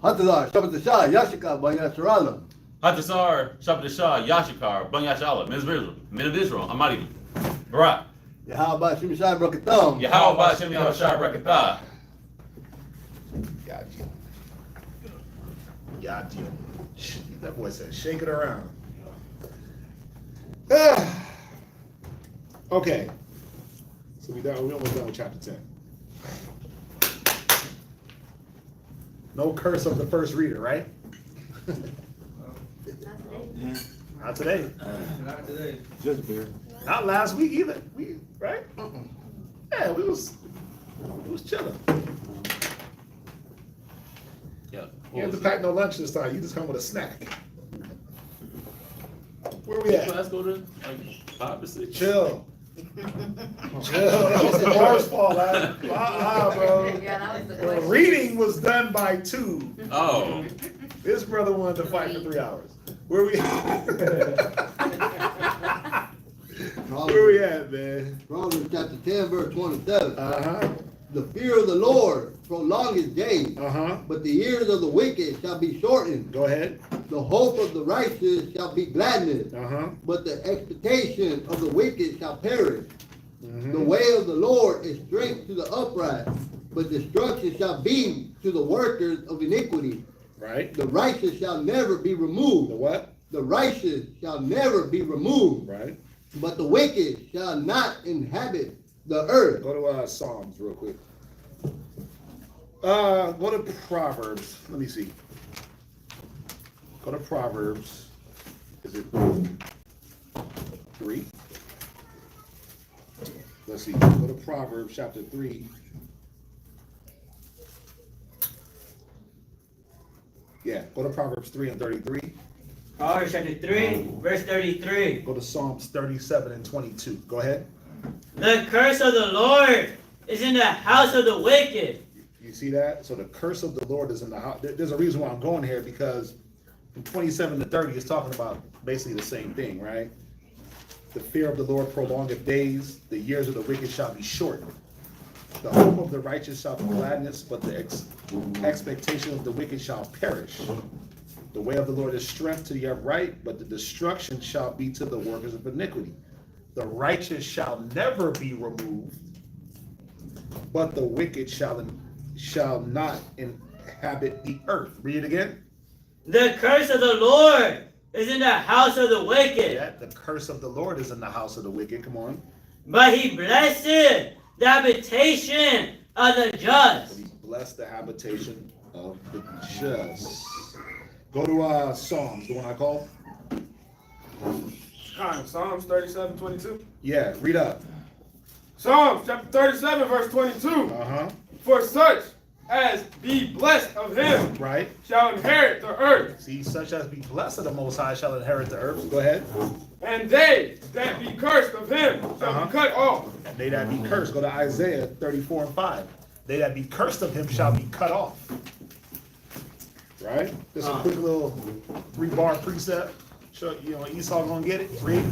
Hatazar, Shabbat Shah, Yashika, Banyasharala. Hatasar, Shabbat Shah, Yashikar, Banyashala, Men of Israel, Amadi, Barak. Yahweh Shemishai Brakatam. Yahweh Shemishai Brakatam. Got you. That boy said, shake it around. Okay. So we almost done with chapter 10. No curse of the first reader, right? Not today. Not today. Just beer. Not last week either. Right? Yeah, we was chilling. Yeah. You have to pack no lunch this time. You just come with a snack. Where we at? Let's go to like 5 or 6. Chill. That was the worst fall, man. Bro. Yeah, that was the The question. reading was done by 2. Oh. This brother wanted to fight for 3 hours. Where we at, man? Proverbs chapter 10, verse 27. Uh-huh. The fear of the Lord prolongeth days, Uh-huh. but the years of the wicked shall be shortened. Go ahead. The hope of the righteous shall be gladness, Uh-huh. but the expectation of the wicked shall perish. Mm-hmm. The way of the Lord is strength to the upright, but destruction shall be to the workers of iniquity. Right. The righteous shall never be removed. The what? The righteous shall never be removed, Right. but the wicked shall not inhabit the earth. Go to Psalms real quick. Go to Proverbs. Let me see. Go to Proverbs. Is it 3? Let's see. Go to Proverbs chapter 3. Yeah, go to Proverbs 3 and 33. Proverbs chapter 3, verse 33. Go to Psalms 37 and 22. Go ahead. The curse of the Lord is in the house of the wicked. You see that? So the curse of the Lord is in the house. There's a reason why I'm going here, because from 27 to 30 is talking about basically the same thing, right? The fear of the Lord prolongeth days. The years of the wicked shall be shortened. The hope of the righteous shall be gladness, but the expectation of the wicked shall perish. The way of the Lord is strength to the upright, but the destruction shall be to the workers of iniquity. The righteous shall never be removed, but the wicked shall not inhabit the earth. Read it again. The curse of the Lord is in the house of the wicked. Yeah, the curse of the Lord is in the house of the wicked. Come on. But he blessed the habitation of the But just. he blessed the habitation of the just. Go to Psalms, the one I called. Psalms 37:22. Yeah, read up. Psalms chapter 37, verse 22. Uh-huh. For such as be blessed of him Right. shall inherit the earth, See, such as be blessed of the Most High shall inherit the earth. Go ahead. and they that be cursed of him shall Uh-huh. be cut off. And they that be cursed, go to Isaiah 34:5. They that be cursed of him shall be cut off. Right? Just a quick little 3-bar precept. Show, Esau gonna get it. Read.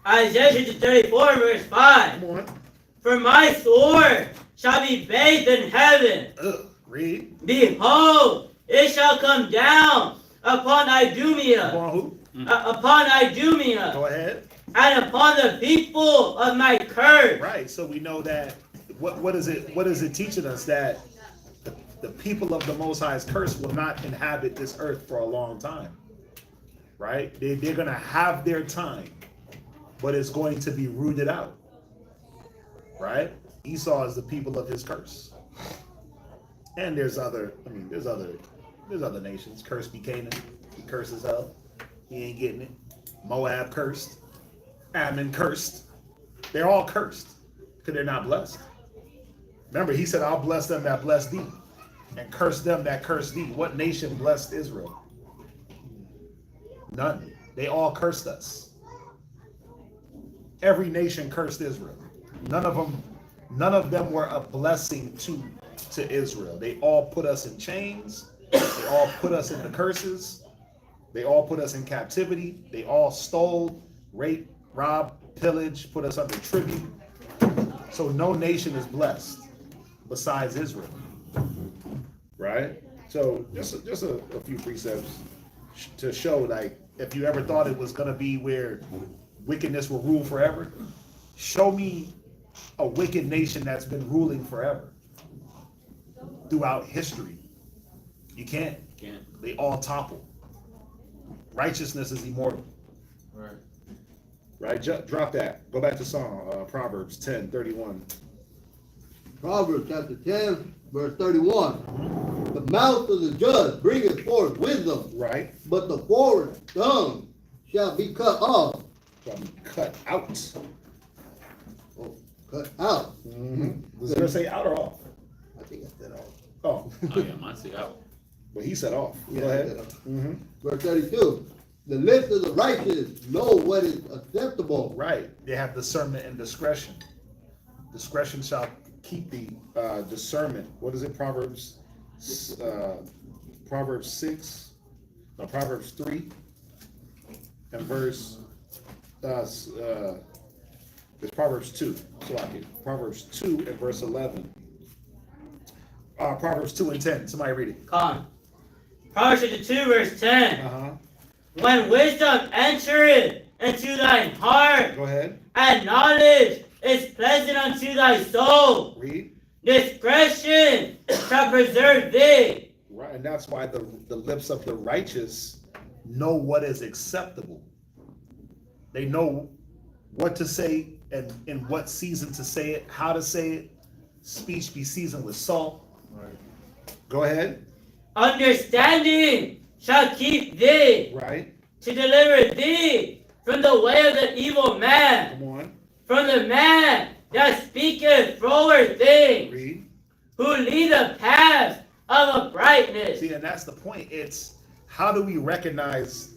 Isaiah chapter 34, verse 5. Come on. For my sword shall be bathed in heaven. Read. Behold, it shall come down upon Idumea. Upon who? Upon Idumea. Go ahead. And upon the people of my curse. Right. So we know that what is it teaching us? That the people of the Most High's curse will not inhabit this earth for a long time. Right? They're gonna have their time, but it's going to be rooted out. Right? Esau is the people of his curse. And there's other nations. Cursed be Canaan. He curses hell. He ain't getting it. Moab cursed. Ammon cursed. They're all cursed because they're not blessed. Remember, he said, I'll bless them that bless thee and curse them that curse thee. What nation blessed Israel? None. They all cursed us. Every nation cursed Israel. None of them were a blessing to Israel. They all put us in chains. They all put us in the curses. They all put us in captivity. They all stole, raped, robbed, pillaged, put us under tribute. So no nation is blessed besides Israel. Right? So just a few precepts to show, like, if you ever thought it was going to be where wickedness will rule forever, show me a wicked nation that's been ruling forever throughout history. You can't. They all topple. Righteousness is immortal. Right? Drop that. Go back to Proverbs 10:31. Proverbs chapter 10, verse 31. The mouth of the just bringeth forth wisdom. Right. But the forward tongue shall be cut off. Shall be cut out. Oh, cut out. Was it going to say out or off? I think I said off. Oh. Oh yeah, mine say out. But he said off. Yeah, Go I ahead. said off. Verse 32. The lips of the righteous know what is acceptable. Right. They have discernment and discretion. Discretion shall keep the discernment. What is it? Proverbs 6. No, Proverbs 3 and verse. It's Proverbs 2. So I can. Proverbs 2 and verse 11. Proverbs 2 and 10. Somebody read it. Come. Proverbs chapter 2, verse 10. Uh-huh. When wisdom entereth into thine heart, Go ahead. and knowledge is pleasant unto thy soul, Read. discretion shall preserve thee. Right, and that's why the lips of the righteous know what is acceptable. They know what to say and in what season to say it, how to say it. Speech be seasoned with salt. Right. Go ahead. Understanding shall keep thee, Right. to deliver thee from the way of the evil man, Come on. from the man that speaketh froward things, Read. who lead the paths of uprightness. See, and that's the point. It's how do we recognize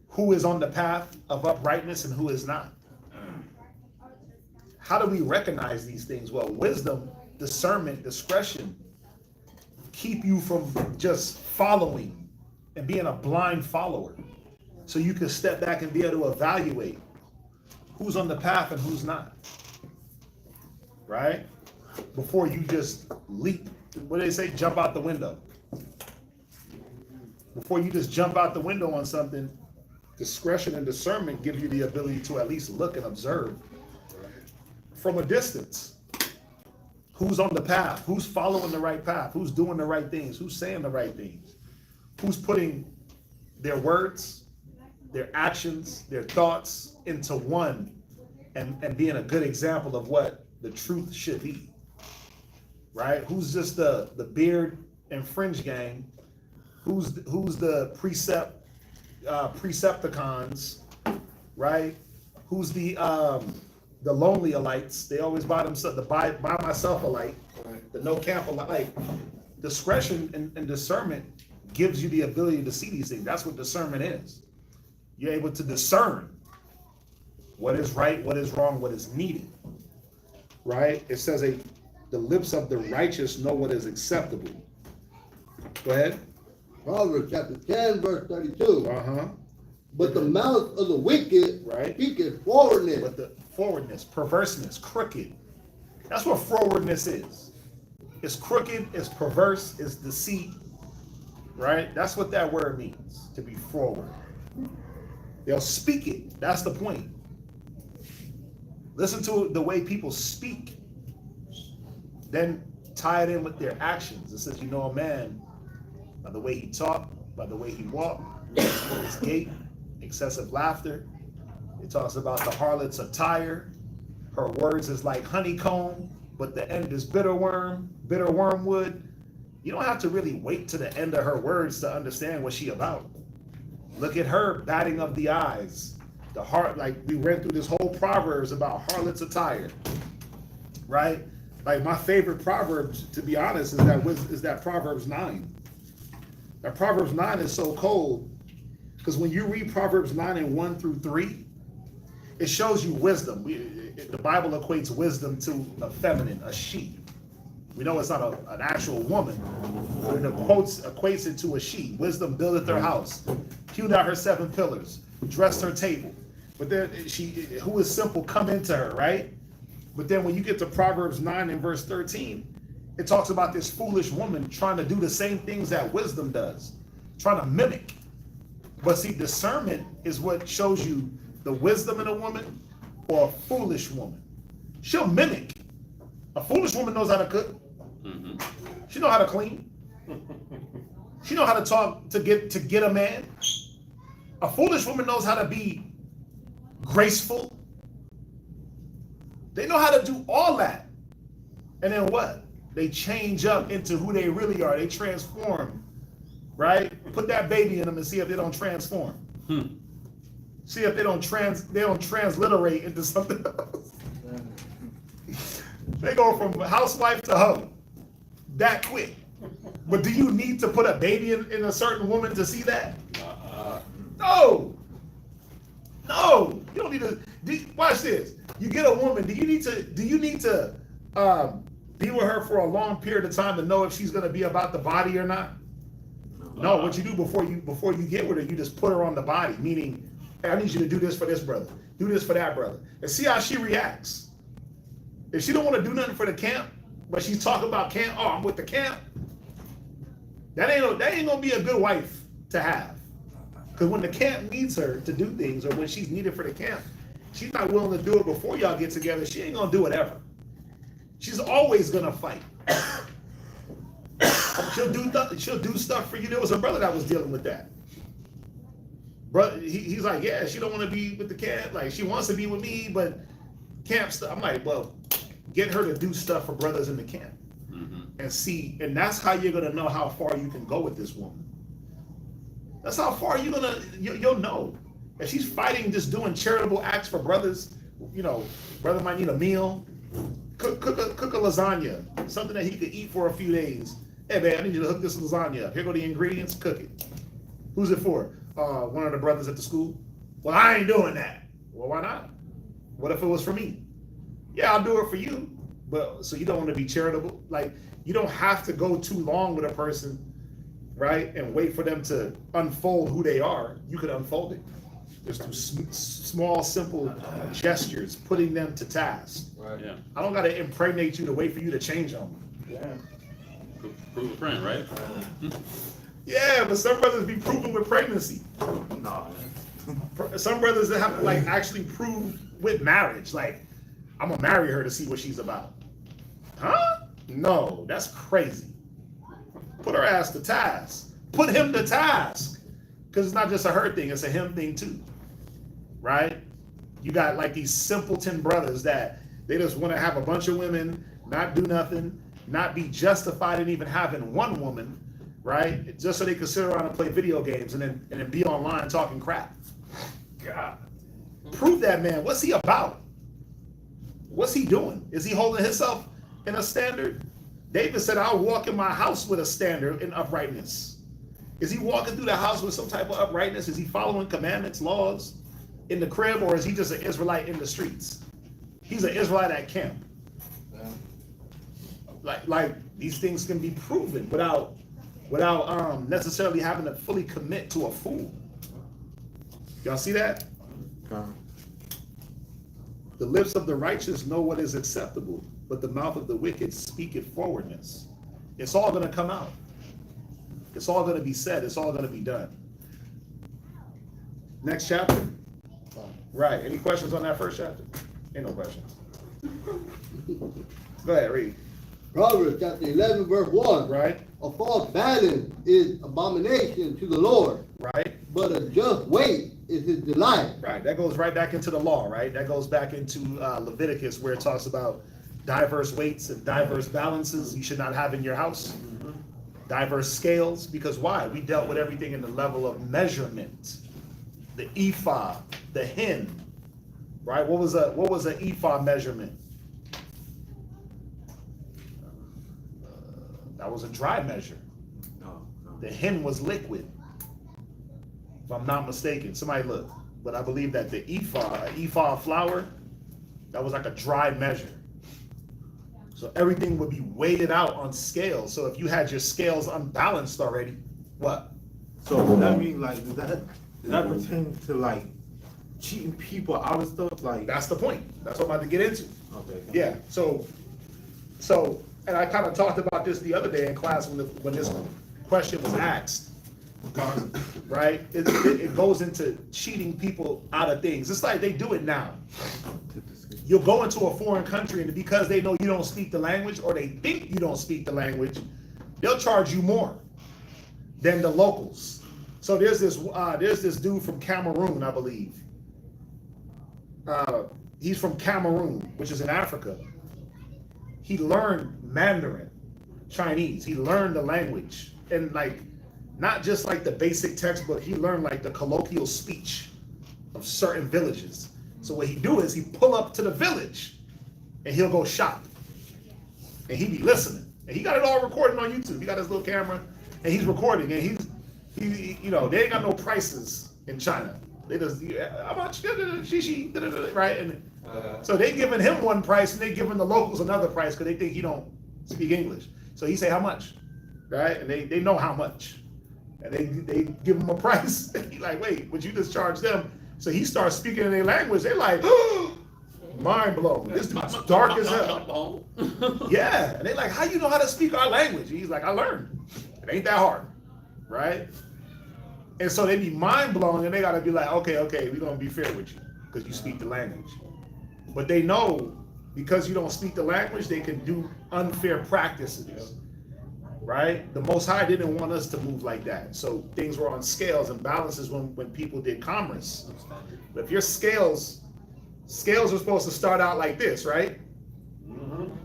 who is on the path of uprightness and who is not? How do we recognize these things? Well, wisdom, discernment, discretion keep you from just following and being a blind follower. So you can step back and be able to evaluate who's on the path and who's not. Right? Before you just leap. What do they say? Jump out the window. Before you just jump out the window on something, discretion and discernment give you the ability to at least look and observe from a distance. Who's on the path? Who's following the right path? Who's doing the right things? Who's saying the right things? Who's putting their words, their actions, their thoughts into one and being a good example of what the truth should be? Right? Who's just the beard and Fringe Gang. Who's the Precepticons, right? Who's the lonely alites? They always buy themselves the by myself alike, the no camp alike. Discretion and discernment gives you the ability to see these things. That's what discernment is. You're able to discern what is right, what is wrong, what is needed. Right? It says the lips of the righteous know what is acceptable. Go ahead. Proverbs chapter 10, verse 32. Uh-huh. But the mouth of the wicked speaketh forwardness. But the forwardness, perverseness, crooked. That's what forwardness is. It's crooked, it's perverse, it's deceit. Right? That's what that word means, to be forward. They'll speak it. That's the point. Listen to the way people speak. Then tie it in with their actions. It says, you know a man by the way he talked, by the way he walked, his gait, excessive laughter. It talks about the harlot's attire. Her words is like honeycomb, but the end is bitter wormwood. You don't have to really wait to the end of her words to understand what she about. Look at her batting of the eyes. The heart, like we read through this whole Proverbs about harlot's attire, right? Like my favorite Proverbs, to be honest, is that Proverbs 9. That Proverbs 9 is so cold because when you read Proverbs 9 and 1 through 3, it shows you wisdom. The Bible equates wisdom to a feminine, a she. We know it's not an actual woman, but it equates it to a she. Wisdom buildeth her house, hewed out her 7 pillars, dressed her table. But then who is simple, come into her, right? But then when you get to Proverbs 9 and verse 13, it talks about this foolish woman trying to do the same things that wisdom does, trying to mimic. But see, discernment is what shows you the wisdom in a woman or a foolish woman. She'll mimic. A foolish woman knows how to cook. Mm-hmm. She knows how to clean. She knows how to talk to get a man. A foolish woman knows how to be graceful. They know how to do all that. And then what? They change up into who they really are. They transform, right? Put that baby in them and see if they don't transform. See if they don't transliterate into something else. They go from housewife to hoe that quick. But do you need to put a baby in a certain woman to see that? No. No. You don't need to. Watch this. You get a woman. Do you need to be with her for a long period of time to know if she's going to be about the body or not? No. What you do before you get with her, you just put her on the body. Meaning, hey, I need you to do this for this brother, do this for that brother, and see how she reacts. If she don't want to do nothing for the camp, but she's talking about camp, oh, I'm with the camp. That ain't gonna be a good wife to have. Because when the camp needs her to do things, or when she's needed for the camp, she's not willing to do it before y'all get together. She ain't gonna do it ever. She's always gonna fight. She'll do stuff for you. There was a brother that was dealing with that. Brother, he's like, yeah, she don't want to be with the camp. Like, she wants to be with me, but camp stuff. I'm like, well, get her to do stuff for brothers in the camp. And see, and that's how you're gonna know how far you can go with this woman. That's how far you'll know. If she's fighting, just doing charitable acts for brothers, brother might need a meal. Cook a lasagna, something that he could eat for a few days. Hey man, I need you to hook this lasagna up. Here go the ingredients, cook it. Who's it for? One of the brothers at the school. Well, I ain't doing that. Well, why not? What if it was for me? Yeah, I'll do it for you. But so you don't want to be charitable? Like, you don't have to go too long with a person, right? And wait for them to unfold who they are. You could unfold it. There's some small, simple gestures, putting them to task. Right. Yeah. I don't got to impregnate you to wait for you to change them. Yeah. Prove a friend, right? Yeah, but some brothers be proven with pregnancy. No. Some brothers that have to actually prove with marriage. Like, I'm gonna marry her to see what she's about. Huh? No, that's crazy. Put her ass to task. Put him to task. Because it's not just a her thing, it's a him thing too. Right? You got these simpleton brothers that they just want to have a bunch of women, not do nothing, not be justified in even having one woman, right? Just so they could sit around and play video games and then be online talking crap. God. Prove that man. What's he about? What's he doing? Is he holding himself in a standard? David said, I'll walk in my house with a standard in uprightness. Is he walking through the house with some type of uprightness? Is he following commandments, laws in the crib, or is he just an Israelite in the streets? He's an Israelite at camp. Like these things can be proven without necessarily having to fully commit to a fool. Y'all see that? The lips of the righteous know what is acceptable, but the mouth of the wicked speaketh forwardness. It's all going to come out. It's all going to be said. It's all going to be done. Next chapter. Right. Any questions on that first chapter? Ain't no questions. Go ahead, read. Proverbs chapter 11, verse 1. Right. A false balance is abomination to the Lord. Right. But a just weight is his delight. Right. That goes right back into the law, right? That goes back into Leviticus, where it talks about diverse weights and diverse balances you should not have in your house. Diverse scales. Because why? We dealt with everything in the level of measurement. The ephah, the hin. Right? What was an ephah measurement? That was a dry measure. The hin was liquid, if I'm not mistaken. Somebody look. But I believe that the ephah of flour, that was like a dry measure. So everything would be weighted out on scales. So if you had your scales unbalanced already, what? So does that mean, like, does that pertain to, like, cheating people out of stuff? Like, that's the point. That's what I'm about to get into. Okay. Yeah. So, and I kind of talked about this the other day in class when this question was asked. Right? It goes into cheating people out of things. It's like they do it now. You'll go into a foreign country, and because they know you don't speak the language, or they think you don't speak the language, they'll charge you more than the locals. So there's this dude from Cameroon, I believe. He's from Cameroon, which is in Africa. He learned Mandarin, Chinese. He learned the language, and like not just like the basic textbook. He learned like the colloquial speech of certain villages. So what he do is he pull up to the village, and he'll go shop, and he be listening, and he got it all recorded on YouTube. He got his little camera, and he's recording, and he you know, they ain't got no prices in China. They just, how much, right? And so they giving him one price, and they giving the locals another price because they think he don't speak English. So he say how much, right? And they know how much, and they give him a price. And he like, wait, would you just charge them? So he starts speaking in their language. They like, mind blown. This dude's dark as hell. Yeah, and they like, how you know how to speak our language? And he's like, I learned. It ain't that hard, right? And so they be mind blown, and they gotta be like, okay, we're gonna be fair with you because you speak the language. But they know because you don't speak the language, they can do unfair practices, right? The Most High didn't want us to move like that. So things were on scales and balances when people did commerce. But if your scales are supposed to start out like this, right?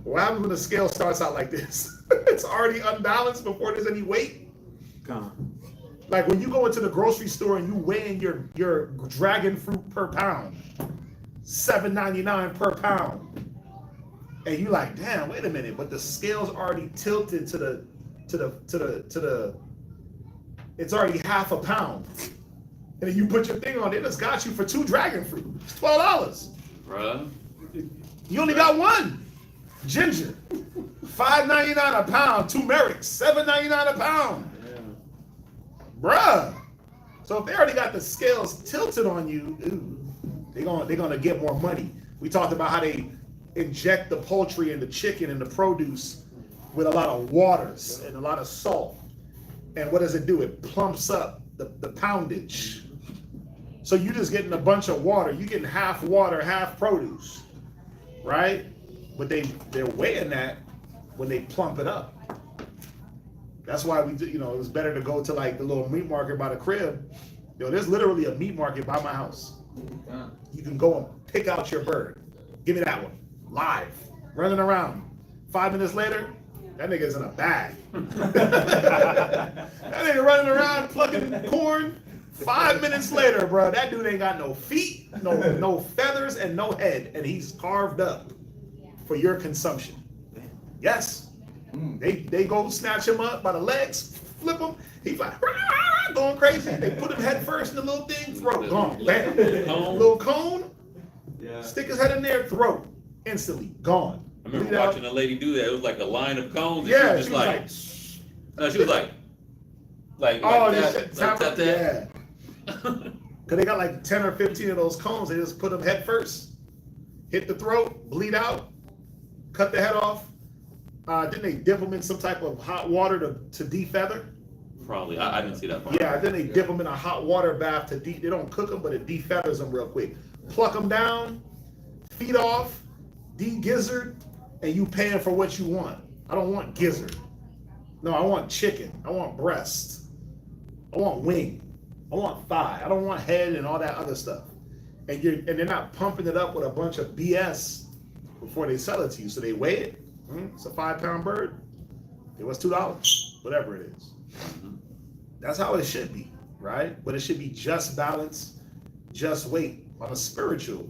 What happens when the scale starts out like this? It's already unbalanced before there's any weight. Like when you go into the grocery store and you weigh in your dragon fruit per pound, $7.99 per pound, and you like, damn, wait a minute, but the scale's already tilted to the, it's already half a pound, and then you put your thing on, it just got you for 2 dragon fruit. It's $12. Bruh. You only got 1 ginger, $5.99 a pound. Turmeric, $7.99 a pound. Bruh. So if they already got the scales tilted on you, they're gonna get more money. We talked about how they inject the poultry and the chicken and the produce with a lot of waters and a lot of salt. And what does it do? It plumps up the poundage. So you're just getting a bunch of water. You're getting half water, half produce, right? But they're weighing that when they plump it up. That's why we do, it was better to go to like the little meat market by the crib. There's literally a meat market by my house. You can go and pick out your bird. Give me that one, live, running around. 5 minutes later, That nigga's in a bag. That nigga running around plucking corn. 5 minutes later, bro, that dude ain't got no feet, no feathers, and no head, and he's carved up for your consumption. Yes. They go snatch him up by the legs, flip him. He's like going crazy. They put him head first in the little thing, throat gone. Bam. Little cone. Yeah. Stick his head in there, throat instantly gone. I remember watching a lady do that. It was like a line of cones. And Yeah, she was like oh, that. tap that. Yeah. Cause they got like 10 or 15 of those cones. They just put them head first, hit the throat, bleed out, cut the head off. Then they dip them in some type of hot water to defeather. Probably. I didn't see that part. Yeah, then they dip them in a hot water bath they don't cook them, but it defeathers them real quick. Pluck them down, feet off, de-gizzard, and you paying for what you want. I don't want gizzard. No, I want chicken. I want breast. I want wing. I want thigh. I don't want head and all that other stuff. And they're not pumping it up with a bunch of BS before they sell it to you. So they weigh it. It's a 5-pound bird. It was $2, whatever it is. That's how it should be, right? But it should be just balance, just weight. On a spiritual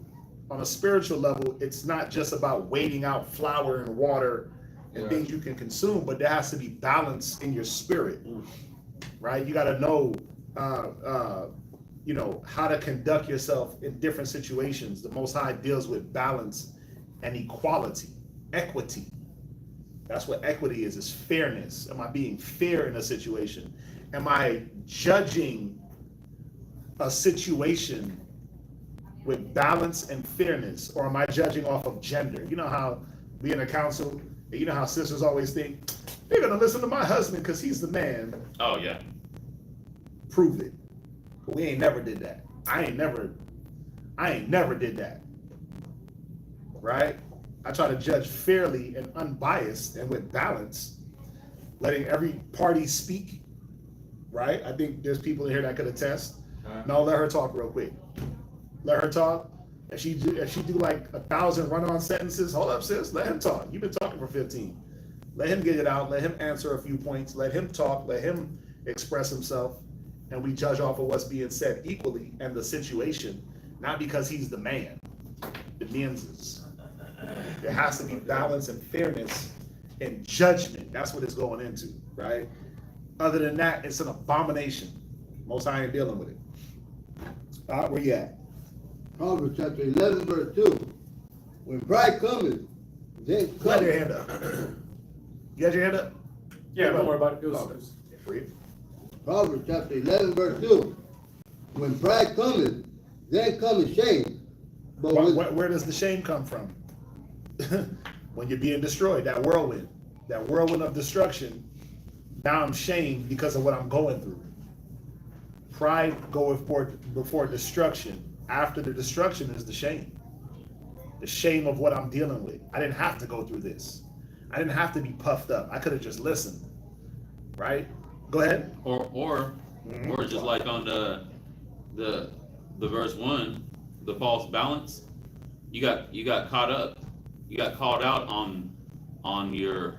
level, it's not just about weighing out flour and water and things you can consume, but there has to be balance in your spirit, right? You got to know, how to conduct yourself in different situations. The Most High deals with balance and equality, equity. That's what equity is fairness. Am I being fair in a situation? Am I judging a situation with balance and fairness, or am I judging off of gender? You know how being a council, you know how sisters always think, they're gonna listen to my husband because he's the man. Oh yeah. Prove it. But we ain't never did that. I ain't never did that. Right? I try to judge fairly and unbiased and with balance, letting every party speak. Right? I think there's people in here that could attest. No, let her talk real quick. Let her talk. If she do like 1,000 run-on sentences, hold up, sis. Let him talk. You've been talking for 15. Let him get it out. Let him answer a few points. Let him talk. Let him express himself. And we judge off of what's being said equally and the situation, not because he's the man. The men's. There has to be balance and fairness and judgment. That's what it's going into, right? Other than that, it's an abomination. Most High ain't dealing with it. Where you at? Proverbs chapter 11, verse 2. When pride cometh, then Who had your cometh. hand up? You had your hand up? Yeah, don't worry about it. It was, Oh, free. Proverbs chapter 11, verse 2. When pride cometh, then cometh shame. But Where does the shame come from? When you're being destroyed, that whirlwind of destruction. Now I'm shamed because of what I'm going through. Pride goeth before destruction. After the destruction is the shame. The shame of what I'm dealing with. I didn't have to go through this. I didn't have to be puffed up. I could have just listened. Right? Go ahead. Or just like on the verse 1, the false balance. You got caught up. You got called out on your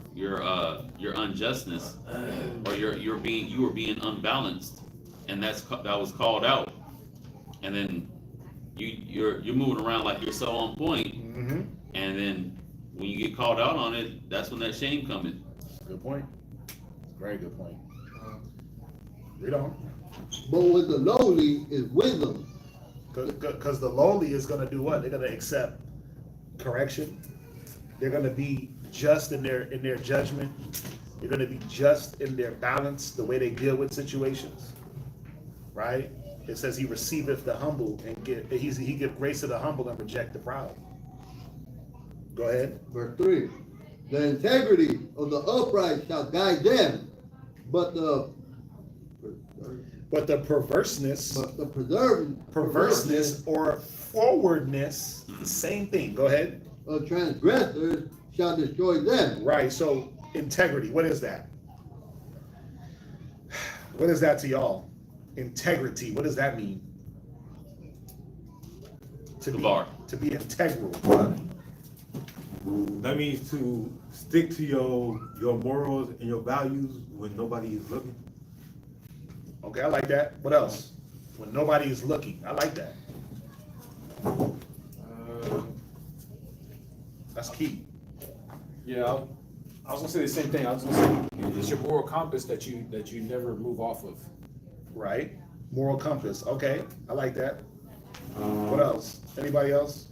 unjustness, or you were being unbalanced, and that was called out, and then you're moving around like you're so on point, and then when you get called out on it, that's when that shame comes in. Good point. Very good point. Read on. But with the lowly is wisdom. Because the lowly is going to do what? They're going to accept correction. They're going to be just in their judgment. They're going to be just in their balance, the way they deal with situations. Right? It says he receiveth the humble and he give grace to the humble and reject the proud. Go ahead. Verse 3. The integrity of the upright shall guide them, but the perverseness perverseness or forwardness, same thing. Go ahead. Of transgressors shall destroy them. Right. So integrity, what is that? What is that to y'all? Integrity, what does that mean? To be integral. That means to stick to your morals and your values when nobody is looking. Okay, I like that. What else? When nobody is looking. I like that. That's key. Yeah, I was gonna say the same thing. I was gonna say it's your moral compass that you never move off of. Right? Moral compass. Okay, I like that. What else? Anybody else?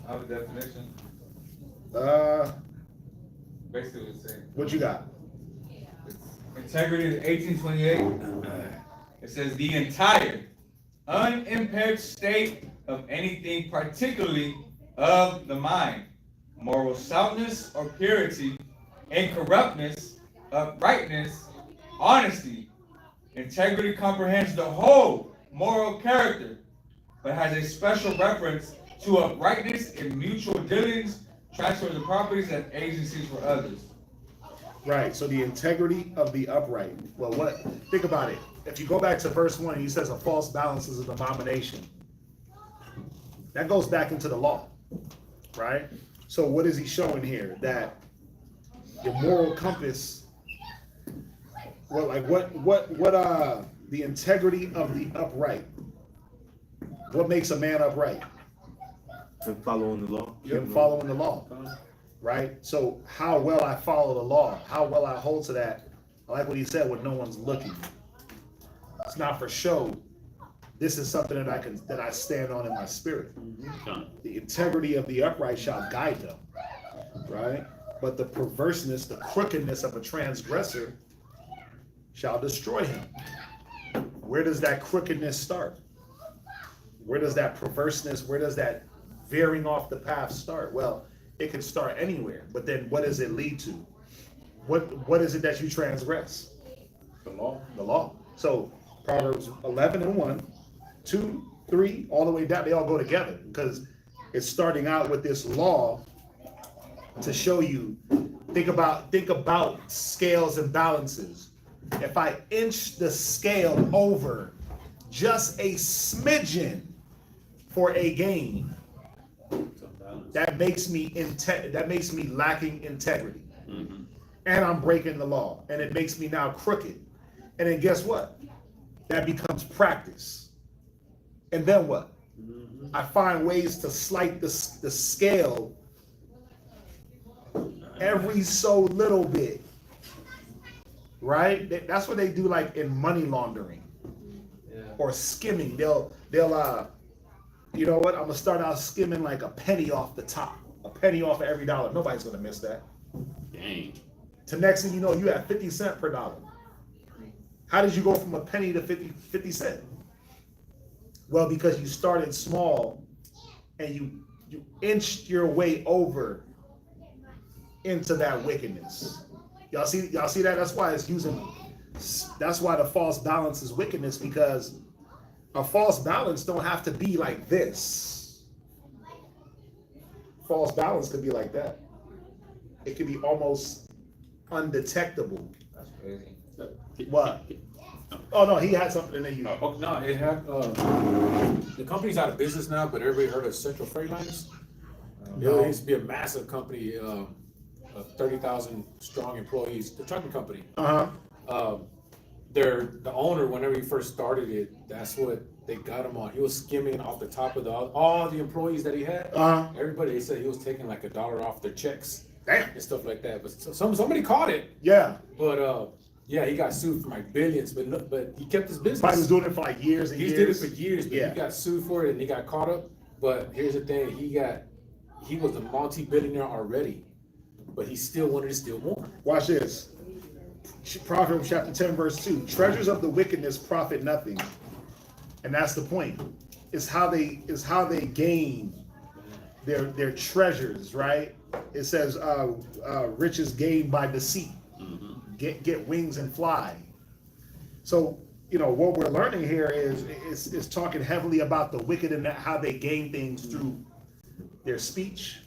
I have a definition. Basically the same. What you got? Integrity is 1828. It says the entire unimpaired state of anything, particularly of the mind, moral soundness or purity, incorruptness, uprightness, honesty. Integrity comprehends the whole moral character, but has a special reference to uprightness in mutual dealings, transfers of properties, and agencies for others. Right, so the integrity of the upright. Well, think about it. If you go back to verse 1, he says a false balance is an abomination. That goes back into the law, right? So what is he showing here? That your moral compass, the integrity of the upright. What makes a man upright? And following the law. Him following the law, right? So how well I follow the law, how well I hold to that. I like what he said, when no one's looking. It's not for show. This is something that I stand on in my spirit. The integrity of the upright shall guide them, right? But the perverseness, the crookedness of a transgressor shall destroy him. Where does that crookedness start? Where does that perverseness, where does that veering off the path start? Well, it could start anywhere, but then what does it lead to? What is it that you transgress? The law. The law. So Proverbs 11 and 1, 2, 3, all the way down, they all go together, because it's starting out with this law to show you, think about scales and balances. If I inch the scale over just a smidgen for a gain, that makes me lacking integrity. Mm-hmm. And I'm breaking the law, and it makes me now crooked. And then guess what? That becomes practice. And then what? I find ways to slight the scale every so little bit, right? That's what they do, like in money laundering or skimming. They'll you know what? I'm gonna start out skimming like a penny off the top, a penny off of every dollar. Nobody's gonna miss that. Dang. To next thing you know, you have 50 cents per dollar. How did you go from a penny to 50 cents? Well, because you started small and you inched your way over into that wickedness. Y'all see that? That's why that's why the false balance is wickedness, because a false balance don't have to be like this. False balance could be like that. It could be almost undetectable. That's crazy. What? Oh no, he had something in you. Oh, no, it had, the company's out of business now, but everybody heard of Central Freight Lines? It used to be a massive company, of 30,000 strong employees, the trucking company. The owner, whenever he first started it, that's what they got him on. He was skimming off the top of all the employees that he had. Everybody, they said he was taking like $1 off their checks. Damn. And stuff like that. But somebody caught it. Yeah. But yeah, he got sued for like billions, but he kept his business. He was doing it for like years and years. He did it for years, but Yeah. he got sued for it and he got caught up. But here's the thing, he was a multi-billionaire already, but he still wanted to steal more. Watch this. Proverbs chapter 10, verse 2. Treasures of the wickedness profit nothing. And that's the point. Is how they gain their treasures, right? It says riches gained by deceit. Get wings and fly. So, what we're learning here is talking heavily about the wicked and how they gain things through their speech,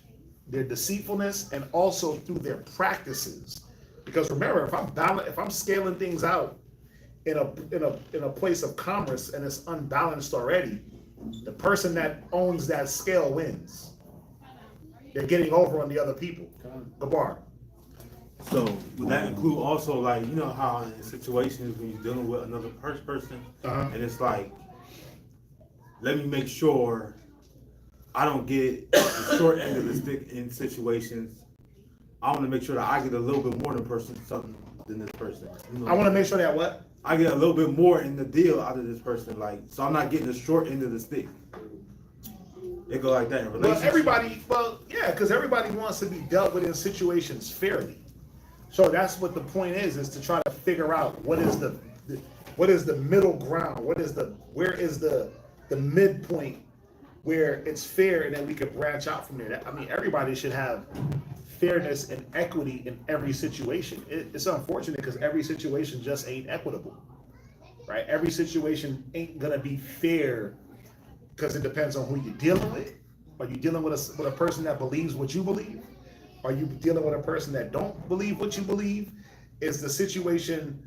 their deceitfulness, and also through their practices. Because remember, if I'm scaling things out in a place of commerce and it's unbalanced already, the person that owns that scale wins. they're getting over on the other people. Gabar. So would that include also, like, you know how in situations when you're dealing with another person, and it's like, let me make sure I don't get the short end of the stick in situations. I want to make sure that I get a little bit more than this person. You know, I want to make sure that what? I get a little bit more in the deal out of this person, like, so I'm not getting the short end of the stick. It go like that in relationships. Yeah, because everybody wants to be dealt with in situations fairly. So that's what the point is to try to figure out what is the middle ground, where is the midpoint where it's fair, and then we could branch out from there. I mean, everybody should have fairness and equity in every situation. It's unfortunate because every situation just ain't equitable, right? Every situation ain't gonna be fair because it depends on who you're dealing with. Are you dealing with a person that believes what you believe? Are you dealing with a person that don't believe what you believe? Is the situation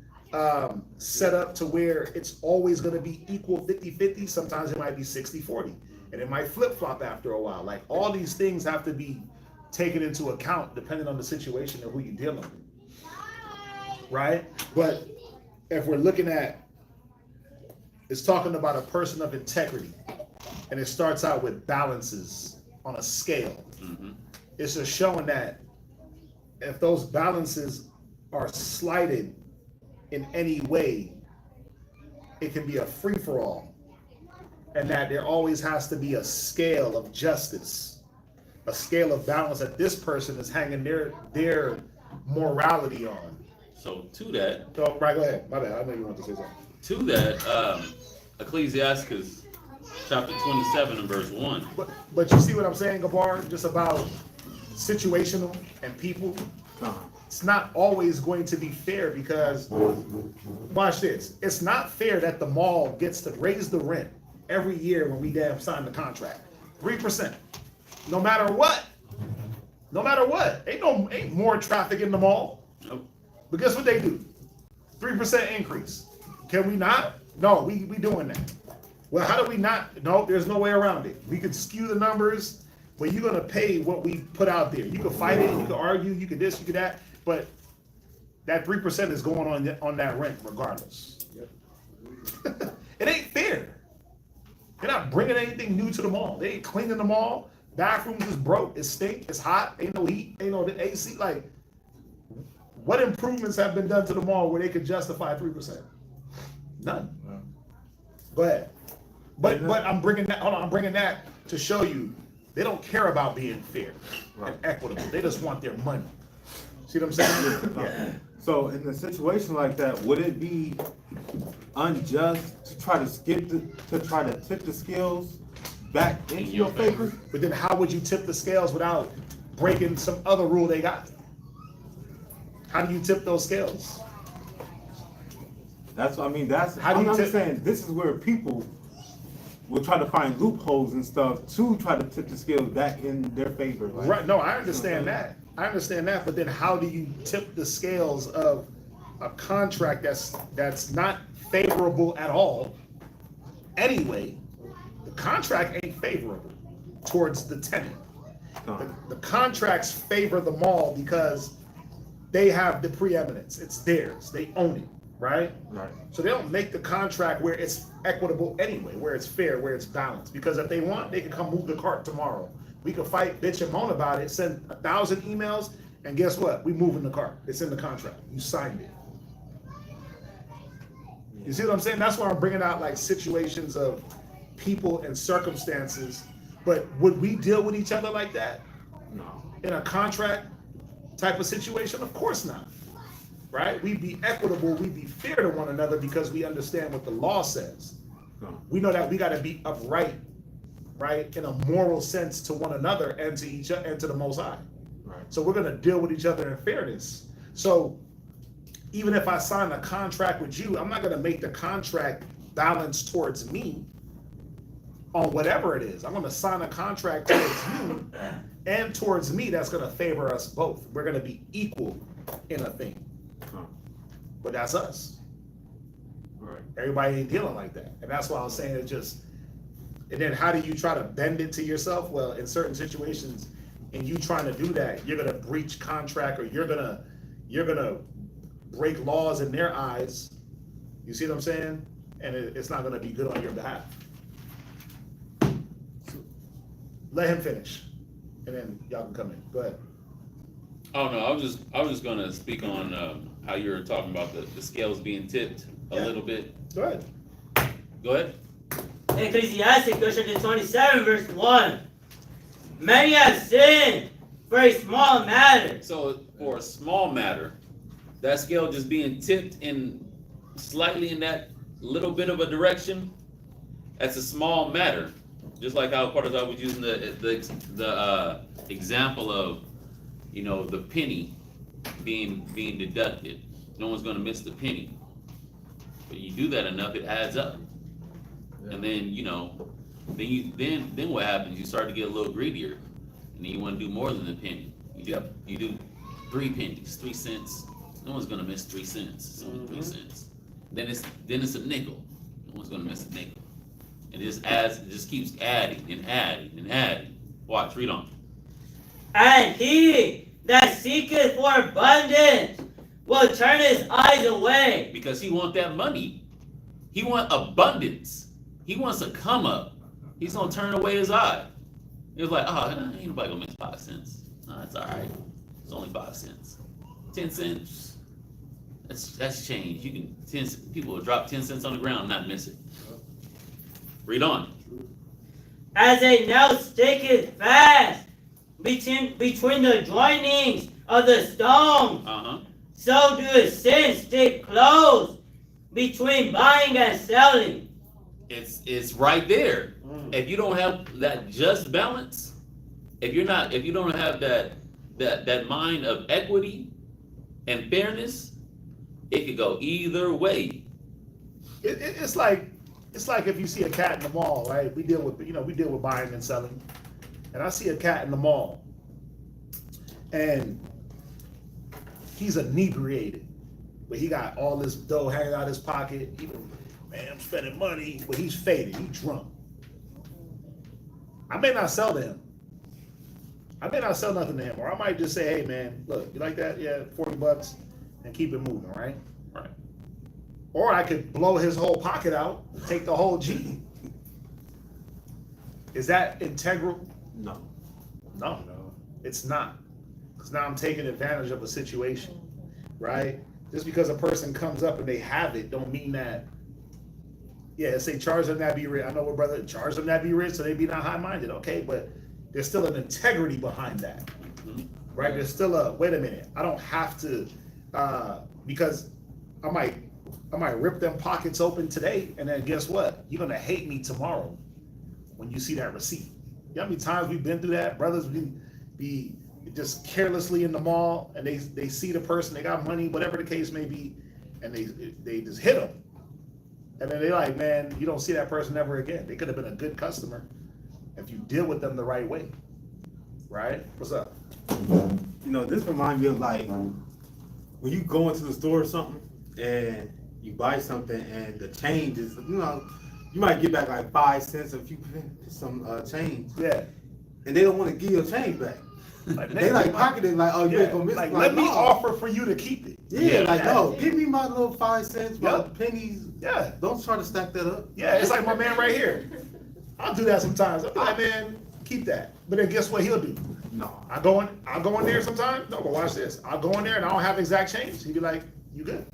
set up to where it's always going to be equal 50-50? Sometimes it might be 60-40, and it might flip-flop after a while. Like, all these things have to be taken into account depending on the situation and who you're dealing with, right? But if we're looking at, it's talking about a person of integrity, and it starts out with balances on a scale. It's just showing that if those balances are slighted in any way, it can be a free-for-all, and that there always has to be a scale of justice, a scale of balance that this person is hanging their morality on. So to that. Oh, right, go ahead. My bad. I know you wanted to say something. To that, Ecclesiastes chapter 27 and verse 1. But you see what I'm saying, Gabar? Just about situational and people. It's not always going to be fair because, watch this, it's not fair that the mall gets to raise the rent every year when we damn sign the contract. 3%. No matter what. No matter what. Ain't more traffic in the mall. Nope. But guess what they do? 3% increase. Can we not? No, we doing that. Well, how do we not? No, there's no way around it. We could skew the numbers, but you're gonna pay what we put out there. You can fight it, you can argue, you can this, you can that, but that 3% is going on that rent regardless. It ain't fair. They're not bringing anything new to the mall. They ain't cleaning the mall. Bathrooms is broke. It stink. It's hot. Ain't no heat. Ain't no AC. Like, what improvements have been done to the mall where they could justify 3%? None. Go ahead. But I'm bringing that. Hold on. I'm bringing that to show you they don't care about being fair and equitable. They just want their money. See what I'm saying? Yeah. So in a situation like that, would it be unjust to try to tip the scales back into your favor? But then how would you tip the scales without breaking some other rule they got? How do you tip those scales? That's what I mean. That's how do you I'm just saying this is where people will try to find loopholes and stuff to try to tip the scales back in their favor. Like, Right. No, I understand that. I understand that. But then how do you tip the scales of a contract that's not favorable at all? Anyway, the contract ain't favorable towards the tenant. The contracts favor the mall because they have the preeminence. It's theirs. They own it, right? Right. So they don't make the contract where it's equitable anyway, where it's fair, where it's balanced. Because if they want, they can come move the cart tomorrow. We can fight, bitch, and moan about it, send 1,000 emails, and guess what? We moving the cart. It's in the contract. You signed it. You see what I'm saying? That's why I'm bringing out like situations of people and circumstances. But would we deal with each other like that? No. In a contract type of situation? Of course not. Right? We'd be equitable, we'd be fair to one another because we understand what the law says. No. We know that we got to be upright, right, in a moral sense to one another and to each other and to the Most High. Right. So we're going to deal with each other in fairness. So even if I sign a contract with you, I'm not going to make the contract balance towards me on whatever it is. I'm going to sign a contract towards you and towards me that's going to favor us both. We're going to be equal in a thing. But that's us. Right. Everybody ain't dealing like that. And that's why I was saying it just, and then how do you try to bend it to yourself? Well, in certain situations, and you trying to do that, you're gonna breach contract, or you're gonna break laws in their eyes. You see what I'm saying? And it's not gonna be good on your behalf. Let him finish, and then y'all can come in. Go ahead. Oh no, I was just gonna speak on how you were talking about the scales being tipped a little bit. Go ahead. Go ahead. Ecclesiastes chapter 27 verse 1. Many have sinned for a small matter. So for a small matter, that scale just being tipped in slightly in that little bit of a direction, that's a small matter. Just like how part of that was using the example of, you know, the penny being deducted. No one's gonna miss the penny. But you do that enough, it adds up. And then, you know, then what happens? You start to get a little greedier, and then you want to do more than the penny. You do 3 pennies, 3 cents. No one's gonna miss 3 cents. It's only 3 cents. Then it's a nickel. No one's gonna miss a nickel. And it just keeps adding and adding and adding. Watch, read on. And he that seeketh for abundance will turn his eyes away. Because he want that money. He want abundance. He wants to come up. He's gonna turn away his eye. He was like, oh, ain't nobody gonna miss 5 cents. No, it's all right. It's only 5 cents. 10 cents. That's change. People will drop 10 cents on the ground and not miss it. Read on. As a nail sticketh fast between the joinings of the stone, so do his sins stick close between buying and selling. It's right there. If you don't have that just balance, if you don't have that mind of equity and fairness, it could go either way. It's like if you see a cat in the mall, right? We deal with buying and selling, and I see a cat in the mall, and he's inebriated, but he got all this dough hanging out of his pocket. Man, I'm spending money, but he's faded. He's drunk. I may not sell to him. I may not sell nothing to him, or I might just say, hey man, look, you like that? Yeah, $40, and keep it moving, right? Right. Or I could blow his whole pocket out, take the whole G. Is that integral? No. No, it's not. Because now I'm taking advantage of a situation, right? Just because a person comes up and they have it, don't mean that. Yeah, say charge them that be rich. I know what brother, charge them that be rich, so they be not high-minded. Okay, but there's still an integrity behind that, right? There's still wait a minute, I don't have to, because I might rip them pockets open today, and then guess what? You're gonna hate me tomorrow when you see that receipt. You know how many times we've been through that? Brothers be just carelessly in the mall, and they see the person, they got money, whatever the case may be, and they just hit them. And then they're like, man, you don't see that person ever again. They could have been a good customer if you deal with them the right way, right? What's up? You know, this reminds me of like when you go into the store or something and you buy something and the change is, you know, you might get back like 5 cents if you some change. Yeah. And they don't want to give your change back. Like, they like pocket it like, oh, you ain't gonna miss like, it. let me offer for you to keep it. Yeah, like, no, give me my little 5 cents, my pennies. Yeah. Don't try to stack that up. Yeah, it's like my man right here. I'll do that sometimes. I'll be like, man, keep that. But then guess what he'll do? No. I'll go in there sometimes. No, but watch this. I'll go in there and I don't have exact change. He'll be like, you good?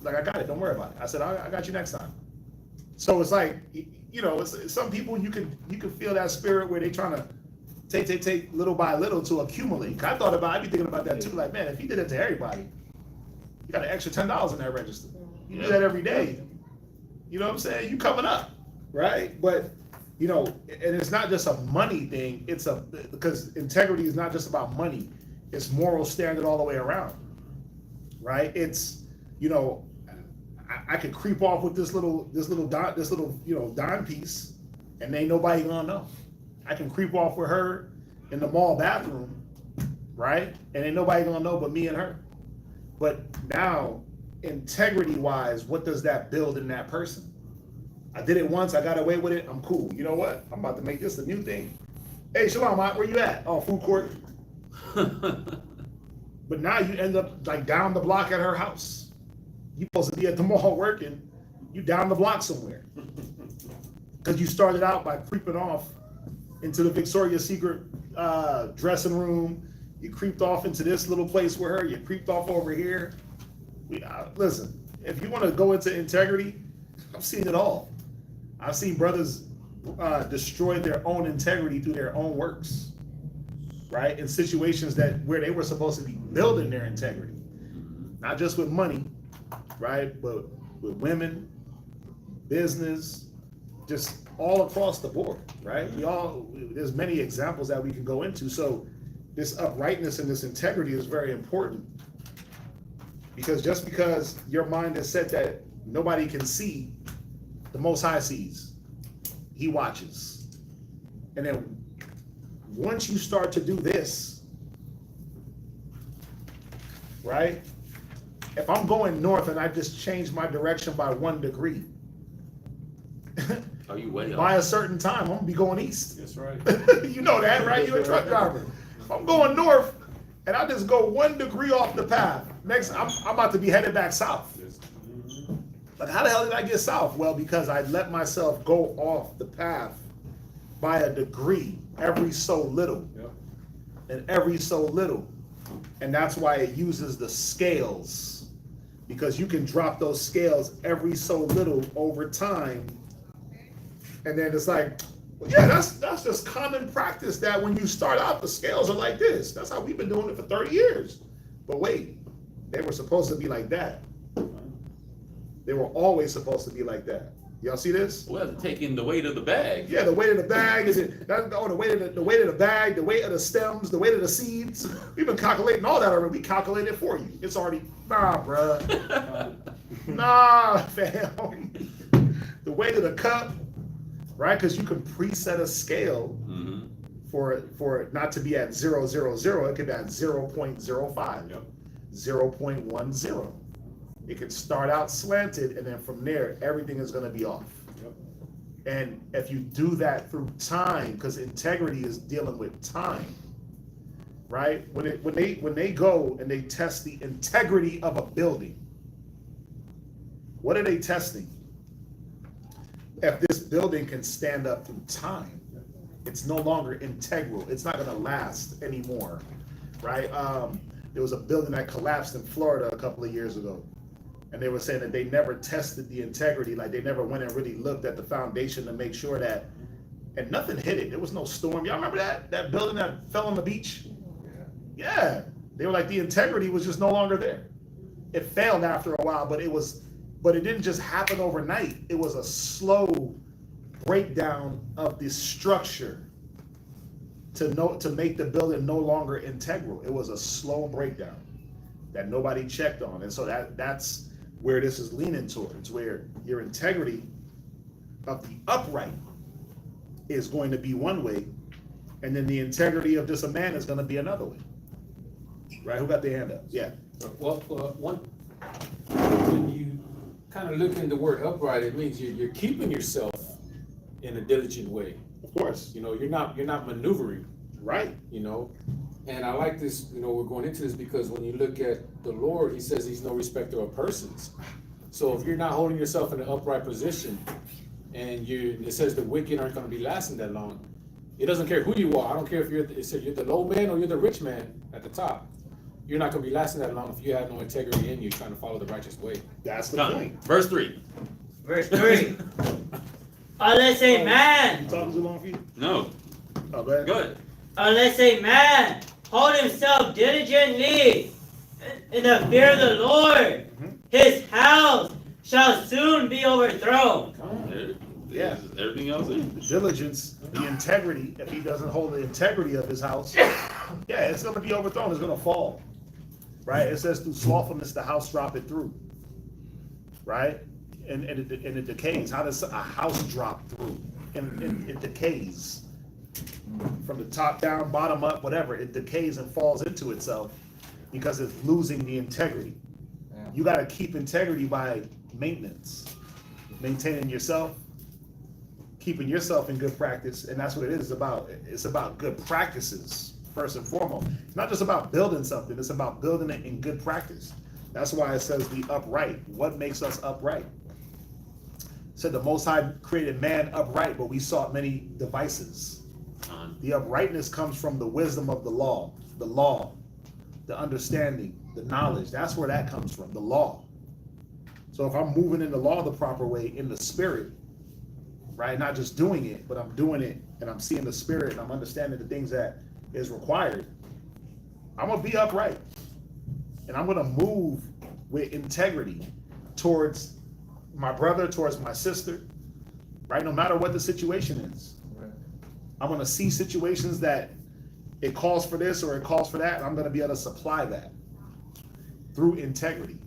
Like, I got it. Don't worry about it. I said, I got you next time. So it's like, you know, it's some people you can feel that spirit where they trying to take little by little to accumulate. I'd be thinking about that too. Like, man, if he did it to everybody, you got an extra $10 in that register. You do that every day. You know what I'm saying? You coming up, right? But, you know, and it's not just a money thing. Because integrity is not just about money. It's moral standard all the way around, right? It's, you know, I could creep off with this little dime piece, and ain't nobody gonna know. I can creep off with her in the mall bathroom, right? And ain't nobody gonna know but me and her. But now, integrity-wise, what does that build in that person? I did it once, I got away with it, I'm cool. You know what? I'm about to make this a new thing. Hey, Shalom, where you at? Oh, food court. But now you end up like down the block at her house. You supposed to be at the mall working. You down the block somewhere. Because you started out by creeping off into the Victoria's Secret dressing room. You creeped off into this little place with her. You creeped off over here. Listen, if you want to go into integrity, I've seen it all. I've seen brothers destroy their own integrity through their own works, right? In situations where they were supposed to be building their integrity, not just with money, right? But with women, business, just all across the board, right? There's many examples that we can go into. So this uprightness and this integrity is very important, because just because your mind is set that nobody can see, the Most High sees. He watches. And then once you start to do this, right? If I'm going north and I just change my direction by 1 degree, Are you way by off? a certain time, I'm gonna be going east. That's right. You know that, right? You're a truck driver. If I'm going north and I just go 1 degree off the path, next I'm about to be headed back south. But how the hell did I get south? Well, because I let myself go off the path by a degree every so little. Yep. And every so little. And that's why it uses the scales. Because you can drop those scales every so little over time. And then it's like, well, yeah, that's just common practice, that when you start out, the scales are like this. That's how we've been doing it for 30 years. But wait, they were supposed to be like that. They were always supposed to be like that. Y'all see this? Well, taking the weight of the bag. Yeah, the weight of the bag the weight of the bag, the weight of the stems, the weight of the seeds. We've been calculating all that already. We calculated it for you. It's already bruh. Nah, fam. The weight of the cup, right? Because you can preset a scale for it not to be at 0, 0, 0. It could be at 0.05, 0.10. It could start out slanted, and then from there, everything is going to be off. Yep. And if you do that through time, because integrity is dealing with time, right? When they go and they test the integrity of a building, what are they testing? If this building can stand up through time, it's no longer integral. It's not going to last anymore, right? There was a building that collapsed in Florida a couple of years ago. And they were saying that they never tested the integrity, like they never went and really looked at the foundation to make sure that, and nothing hit it. There was no storm. Y'all remember that building that fell on the beach? Yeah. They were like, the integrity was just no longer there. It failed after a while, but it didn't just happen overnight. It was a slow breakdown of the structure to make the building no longer integral. It was a slow breakdown that nobody checked on. And so that's where this is leaning towards, where your integrity of the upright is going to be one way, and then the integrity of just a man is going to be another way. Right? Who got their hand up? Yeah. Well, when you kind of look in the word upright, it means you're keeping yourself in a diligent way. Of course. You know, you're not maneuvering. Right. You know, and I like this, you know, we're going into this because when you look at the Lord, he says he's no respecter of persons. So if you're not holding yourself in an upright position, and it says the wicked aren't going to be lasting that long, it doesn't care who you are. I don't care if you're the low man or you're the rich man at the top. You're not going to be lasting that long if you have no integrity in you trying to follow the righteous way. That's the point. Verse 3. Verse 3. Unless a man. Talking too long for you? No. Oh, go ahead. Good. Unless a man hold himself diligently in the fear of the Lord, his house shall soon be overthrown. Yeah. Everything else in. The diligence, the integrity, if he doesn't hold the integrity of his house, yeah, it's going to be overthrown. It's going to fall. Right? It says through slothfulness, the house droppeth through. Right? And it decays. How does a house drop through? And it decays. From the top down, bottom up, whatever, it decays and falls into itself because it's losing the integrity. Yeah. You got to keep integrity by maintenance, maintaining yourself, keeping yourself in good practice, and that's what it is about. It's about good practices, first and foremost. It's not just about building something, it's about building it in good practice. That's why it says the upright. What makes us upright? It said the Most High created man upright, but we sought many devices. The uprightness comes from the wisdom of the law, the understanding, the knowledge. That's where that comes from, the law. So if I'm moving in the law the proper way, in the spirit, right, not just doing it, but I'm doing it and I'm seeing the spirit and I'm understanding the things that is required, I'm gonna be upright. And I'm gonna move with integrity towards my brother, towards my sister, right? No matter what the situation is. I'm gonna see situations that it calls for this or it calls for that, and I'm gonna be able to supply that through integrity.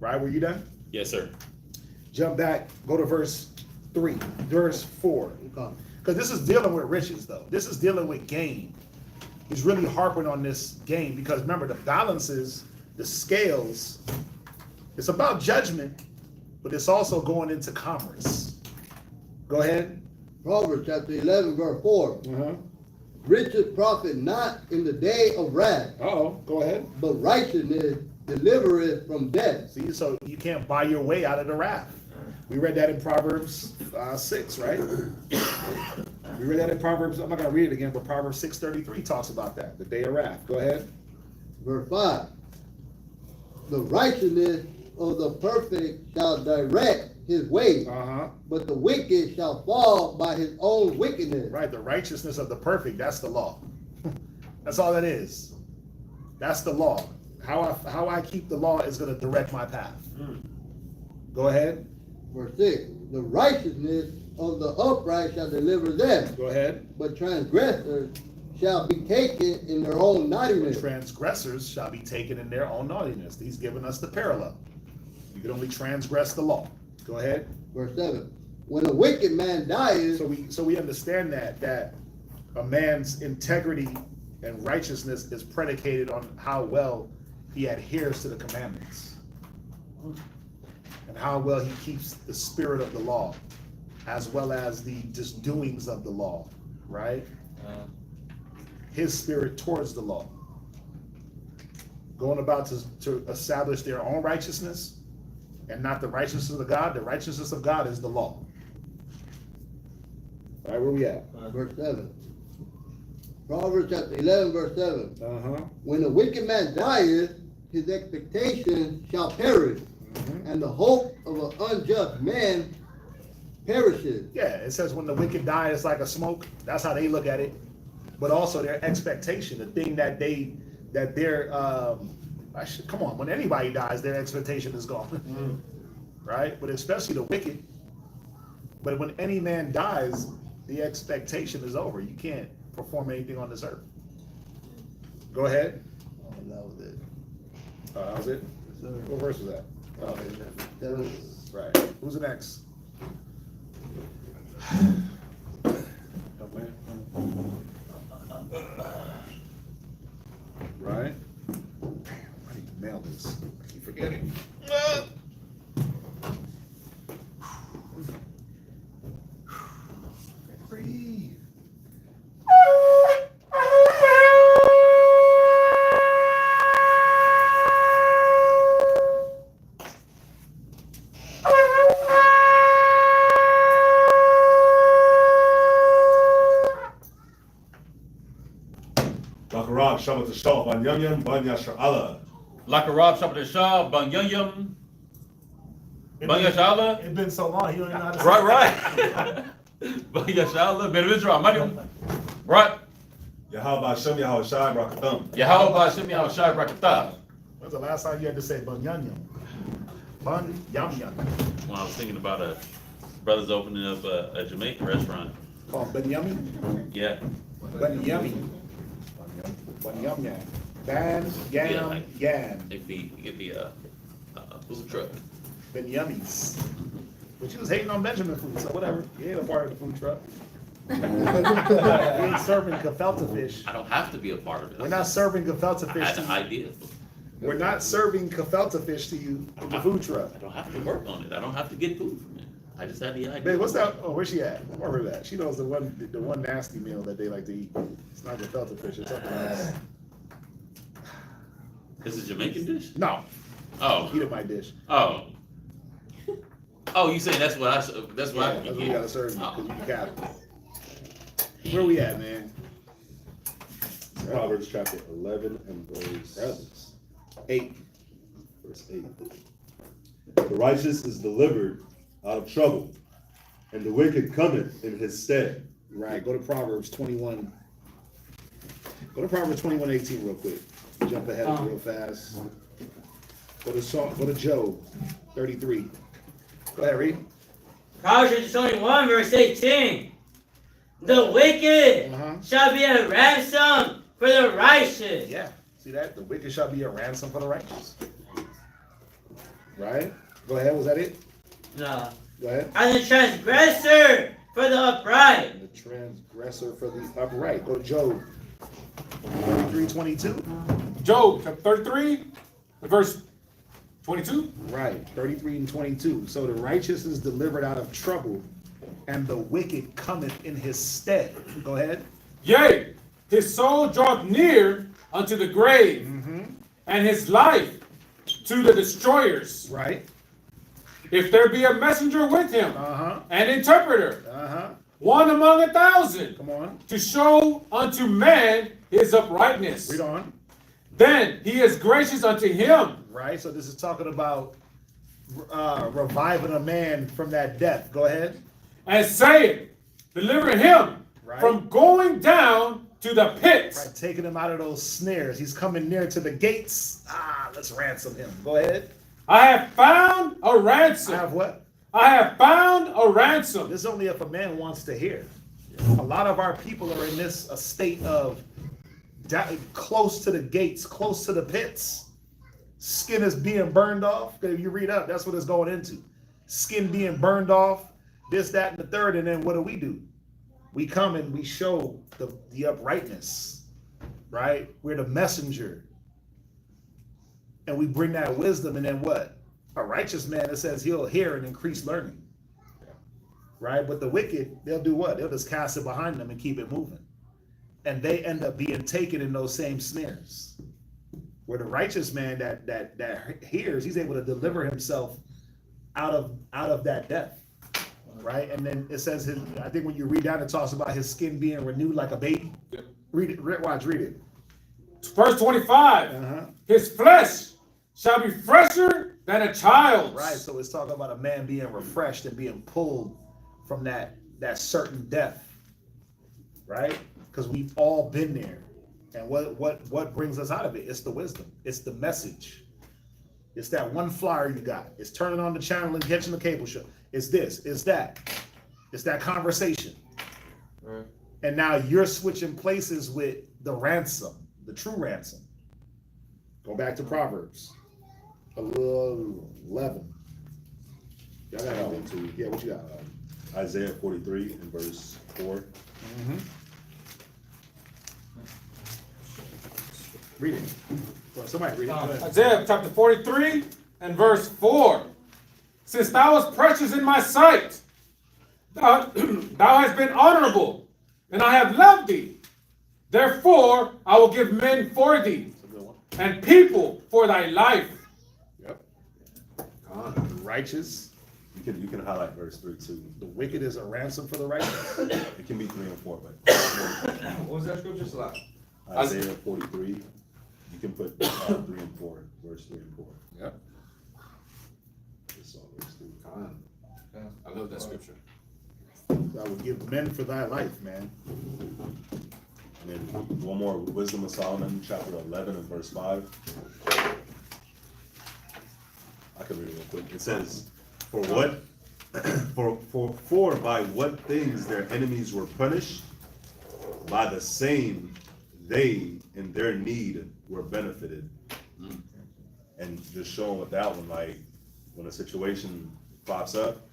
Right, were you done? Yes, sir. Jump back, go to verse 4. Because this is dealing with riches, though. This is dealing with gain. He's really harping on this gain because remember, the balances, the scales, it's about judgment, but it's also going into commerce. Go ahead. Proverbs chapter 11, verse 4. Riches profit not in the day of wrath. Go ahead. But righteousness delivereth from death. See, so you can't buy your way out of the wrath. We read that in Proverbs 6, right? We read that in Proverbs, I'm not going to read it again, but Proverbs 6:33 talks about that, the day of wrath. Go ahead. Verse 5. The righteousness of the perfect shall direct his way, but the wicked shall fall by his own wickedness. Right, the righteousness of the perfect, that's the law. That's all that is. That's the law. How I keep the law is going to direct my path. Go ahead. Verse 6. The righteousness of the upright shall deliver them. Go ahead. But transgressors shall be taken in their own naughtiness. Transgressors shall be taken in their own naughtiness. He's given us the parallel. You can only transgress the law. Go ahead. Verse 7. When a wicked man dies. So we understand that a man's integrity and righteousness is predicated on how well he adheres to the commandments and how well he keeps the spirit of the law as well as the just doings of the law, right? His spirit towards the law. Going about to establish their own righteousness and not the righteousness of God. The righteousness of God is the law. All right, where we at? Verse 7. Proverbs chapter 11, verse 7. When a wicked man dieth, his expectation shall perish, and the hope of an unjust man perishes. Yeah, it says when the wicked die, it's like a smoke. That's how they look at it. But also their expectation, the thing that they're come on, when anybody dies, their expectation is gone. Right? But especially the wicked. But when any man dies, the expectation is over. You can't perform anything on this earth. Go ahead. That was it. That was it? What verse was that? Right. Who's the next? Right? I need to mail this. I keep forgetting. Breathe. Lakarab Shabbat Shah Ban Yam Ban Yashar Allah. Lakarab Shabbat Shah Ban Yam Ban Yashar Allah. It's been so long, you don't even know how to say Right. Ban Yashar Allah. Ben Israel, Mariam. Right. Yahweh Hashem Yahweh Shai Brakatam. Yahweh Hashem Yahweh Shai Brakatam. When's the last time you had to say Bun Yum Yum? Bun Yum Yum. Well, I was thinking about brothers opening up a Jamaican restaurant. Called Ben Yummy? Yeah. Ben Yummy. Bun Yum Yum. Ban Yam Yam. It could be a food truck. Ben Yummies. But you was hating on Benjamin food, so whatever. You ain't a part of the food truck. We ain't serving gefilte fish. I don't have to be a part of it. We're not serving gefilte I fish had to an you. idea. We're not serving gefilte fish to you in the food truck. I don't have to work on it. I don't have to get food from it. I just had the idea. Babe, what's that? Oh, where's she at? Where her at? She knows the one nasty meal that they like to eat. It's not gefilte fish. It's something else. Is it a Jamaican dish? No. Oh. Eat my dish. Oh. Oh, you say that's what I That's what you gotta serve me because you Catholic. Where we at, man? Proverbs chapter 11 and verse 8. Verse 8. The righteous is delivered out of trouble, and the wicked cometh in his stead. Right. Go to Proverbs 21. Go to Proverbs 21:18 real quick. Jump ahead real fast. Go to Job 33. Go ahead, read. Proverbs 21, verse 18. The wicked shall be a ransom for the righteous. Yeah. See that? The wicked shall be a ransom for the righteous. Right? Go ahead. Was that it? No. Go ahead. And the transgressor for the upright. And the transgressor for the upright. Go to Job 33:22. Job chapter 33, verse 22. Right, 33 and 22. So the righteous is delivered out of trouble, and the wicked cometh in his stead. Go ahead. Yea, his soul draweth near unto the grave, and his life to the destroyers. Right. If there be a messenger with him, an interpreter, one among 1,000, come on, to show unto man his uprightness. Read on. Then he is gracious unto him. Right, so this is talking about reviving a man from that death. Go ahead. And saying, deliver him from going down to the pit. Right, taking him out of those snares. He's coming near to the gates. Let's ransom him. Go ahead. I have found a ransom. I have what? I have found a ransom. This is only if a man wants to hear. A lot of our people are in this state of close to the gates, close to the pits. Skin is being burned off. If you read up, that's what it's going into. Skin being burned off, this, that, and the third. And then what do? We come and we show the uprightness, right? We're the messenger. And we bring that wisdom. And then what? A righteous man, it says he'll hear and increase learning. Right? But the wicked, they'll do what? They'll just cast it behind them and keep it moving. And they end up being taken in those same snares. Where the righteous man that hears, he's able to deliver himself out of that death. Right? And then it says, I think when you read down, it talks about his skin being renewed like a baby. Yeah. Read it, read it. Verse 25. His flesh shall be fresher than a child's. Right, so it's talking about a man being refreshed and being pulled from that certain death. Right? Because we've all been there. And what brings us out of it? It's the wisdom. It's the message. It's that one flyer you got. It's turning on the channel and catching the cable show. It's this. It's that. It's that conversation. Right. And now you're switching places with the ransom, the true ransom. Go back to Proverbs 11. Y'all got that one too. Yeah, what you got? Isaiah 43 and verse 4. Read it. Somebody read it. Isaiah chapter 43 and verse 4. Since thou wast precious in my sight, thou hast been honorable, and I have loved thee. Therefore, I will give men for thee, and people for thy life. Yep. Righteous. You can highlight verse 3 too. The wicked is a ransom for the righteous. It can be 3 and 4, but What was that scripture slide? Isaiah 43. You can put 3 and 4, verse 3 and 4. Yep. I love that scripture. I will give men for thy life, man. And then one more, Wisdom of Solomon, chapter 11 and verse 5. I can read it real quick. It says, for by what things their enemies were punished, by the same they in their need were benefited. And just showing with that one, like when a situation pops up,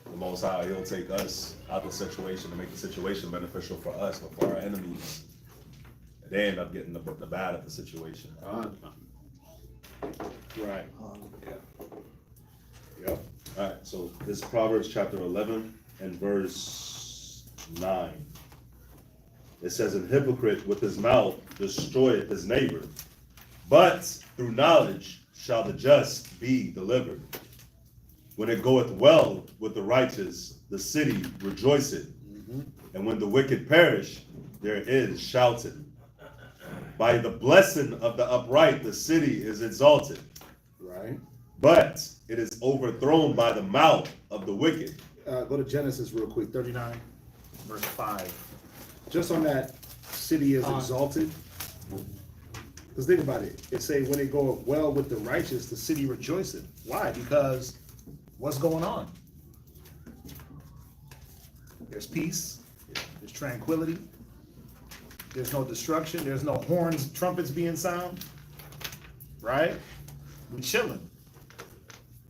the Most High, he'll take us out of the situation to make the situation beneficial for us, but for our enemies, they end up getting the bad of the situation. Right. Yep. All right, so this is Proverbs chapter 11 and verse 9. It says, "An hypocrite with his mouth destroyeth his neighbor, but through knowledge shall the just be delivered. When it goeth well with the righteous, the city rejoiceth. And when the wicked perish, there is shouting. By the blessing of the upright, the city is exalted. Right. But it is overthrown by the mouth of the wicked." Go to Genesis real quick, 39, verse 5. Just on that, city is exalted. Because think about it. It say when it go well with the righteous, the city rejoiceth. Why? Because what's going on? There's peace. There's tranquility. There's no destruction. There's no horns, trumpets being sound. Right? We chilling.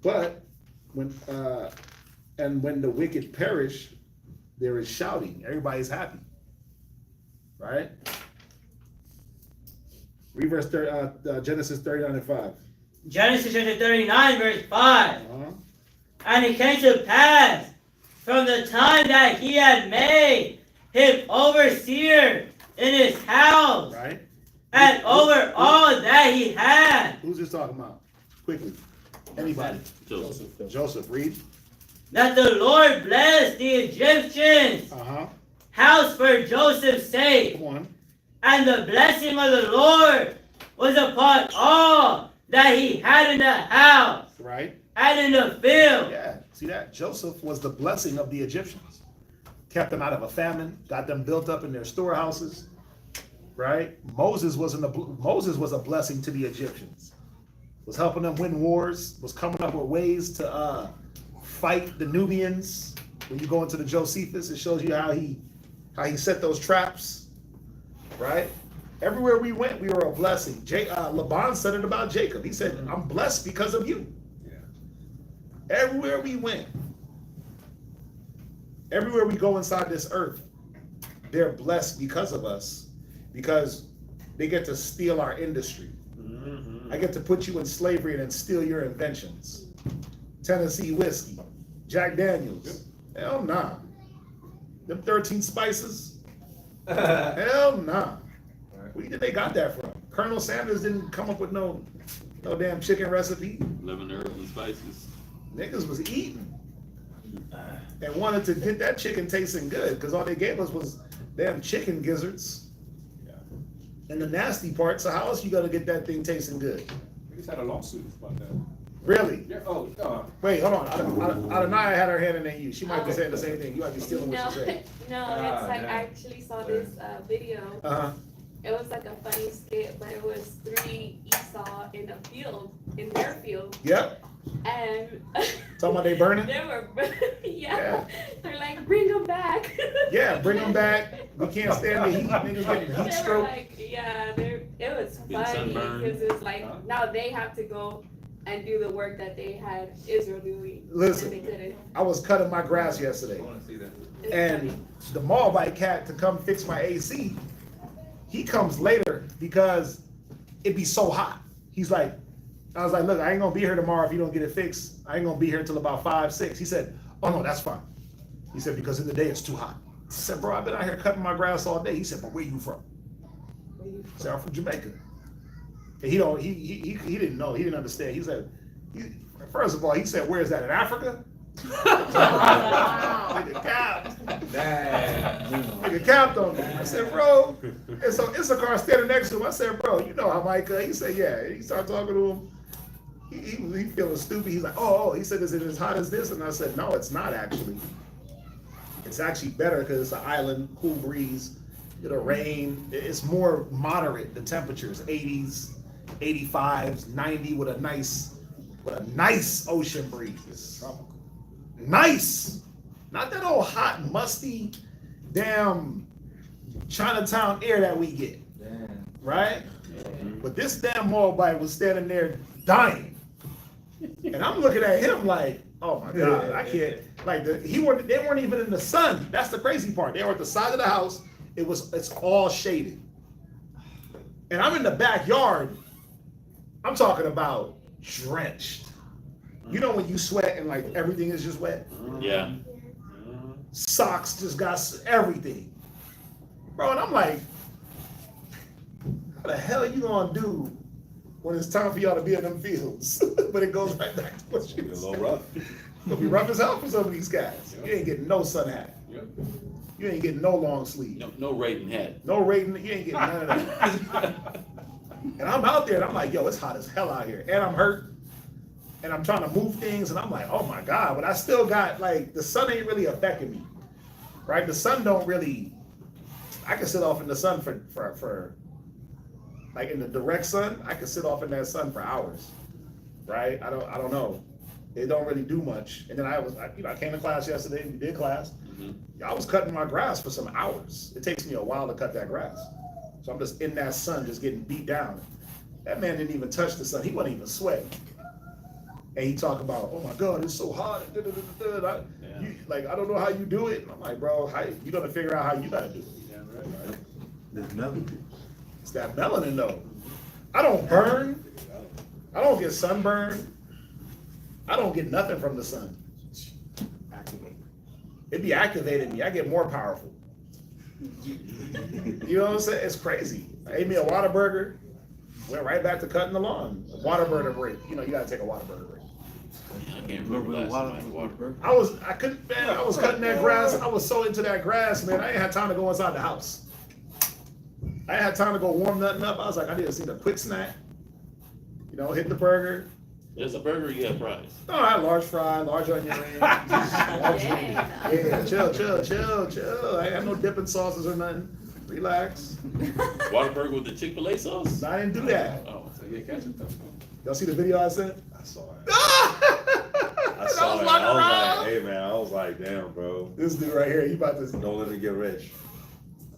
But when when the wicked perish, there is shouting. Everybody's happy. Right? Read Genesis 39 and 5. Genesis chapter 39, verse 5. And it came to pass from the time that he had made him overseer in his house, right, and over all that he had. Who's this talking about? Quickly. Anybody? Joseph. Joseph, read. That the Lord blessed the Egyptians' house for Joseph's sake. Come on. And the blessing of the Lord was upon all that he had in the house. Right. And in the field. Yeah. See that? Joseph was the blessing of the Egyptians. Kept them out of a famine, got them built up in their storehouses. Right? Moses was a blessing to the Egyptians. Was helping them win wars, was coming up with ways to fight the Nubians. When you go into the Josephus, it shows you how he set those traps. Right? Everywhere we went, we were a blessing. Laban said it about Jacob. He said, "I'm blessed because of you." Yeah. Everywhere we went, everywhere we go inside this earth, they're blessed because of us, because they get to steal our industry. I get to put you in slavery and then steal your inventions. Tennessee whiskey, Jack Daniels. Hell nah. Them 13 spices. Hell nah. Where did they got that from? Colonel Sanders didn't come up with no damn chicken recipe. 11 herbs and spices. Niggas was eating and wanted to get that chicken tasting good, because all they gave us was damn chicken gizzards. And the nasty parts. So how else you gonna get that thing tasting good? We just had a lawsuit about that. Really? Yeah. Wait, hold on. Adanaya had her hand in you. She might be saying the same thing. You might be stealing what she said. No, it's like I actually saw this video. It was like a funny skit, but it was 3 Esau in a field, in their field. Yep. And talking about they burning? They were, yeah. They're like, bring them back. Yeah, bring them back. We can't stand the heat. Niggas getting heat stroke. Like, yeah, it was funny because it's like now they have to go and do the work that they had Israel doing. Listen, I was cutting my grass yesterday, and the Moabite cat to come fix my AC, he comes later because it be so hot. He's like, I was like, look, I ain't gonna be here tomorrow if you don't get it fixed. I ain't gonna be here until about 5, 6. He said, oh no, that's fine. He said, because in the day it's too hot. I said, bro, I've been out here cutting my grass all day. He said, but where you from? I said, I'm from Jamaica. And he didn't know, he didn't understand. He said, first of all, he said, where is that, in Africa? Nigga capped on me. I said, bro, and so Issachar standing next to him. I said, bro, you know how Micah? He said, yeah. He started talking to him. He feeling stupid. He's like, oh, he said, is it as hot as this? And I said, no, it's not actually. It's actually better because it's an island, cool breeze, it'll rain. It's more moderate, the temperatures, 80s, 85s, 90 with a nice ocean breeze. Nice. Not that old hot, musty, damn Chinatown air that we get. Damn. Right? But this damn Moabite was standing there dying. And I'm looking at him like, oh my God, I can't. Like they weren't even in the sun. That's the crazy part. They were at the side of the house. It's all shaded. And I'm in the backyard. I'm talking about drenched. You know when you sweat and like everything is just wet? Yeah. Socks just got everything. Bro, and I'm like, how the hell are you gonna do when it's time for y'all to be in them fields? But it goes right back to what you It's a little rough. It'll be rough as hell for some of these guys. You ain't getting no sun hat. You ain't getting no long sleeve. No rating hat. No rating, you ain't getting none of that. And I'm out there and I'm like, yo, it's hot as hell out here. And I'm hurt. And I'm trying to move things and I'm like, oh my God, but I still got like, the sun ain't really affecting me. Right? The sun don't really, I can sit off in the sun for like in the direct sun, I can sit off in that sun for hours. Right? I don't know. It don't really do much. And then I came to class yesterday, we did class. I was cutting my grass for some hours. It takes me a while to cut that grass. So I'm just in that sun, just getting beat down. That man didn't even touch the sun. He wasn't even sweating. And he talked about, oh my God, it's so hot. I don't know how you do it. And I'm like, bro, you gotta figure out how you gotta do it. Right? There's melanin. It's that melanin though. I don't burn. I don't get sunburned. I don't get nothing from the sun. It be activating me. I get more powerful. You know what I'm saying? It's crazy. I ate me a Whataburger, went right back to cutting the lawn. A Whataburger break. You know, you gotta take a Whataburger break. I can't remember last time I had water. I was cutting that grass. I was so into that grass, man. I ain't had time to go inside the house. I ain't had time to go warm nothing up. I was like, I need to see the quick snack. You know, hit the burger. There's a burger, you have fries. No, I had large fry, large onion rings. Yeah, chill. I ain't had no dipping sauces or nothing. Relax. Whataburger with the Chick-fil-A sauce? I didn't do that. Oh, so you catch it though. Y'all see the video I sent? I saw it. I saw it. I was like, hey man, I was like, damn, bro. This dude right here, he about to. Don't let me get rich.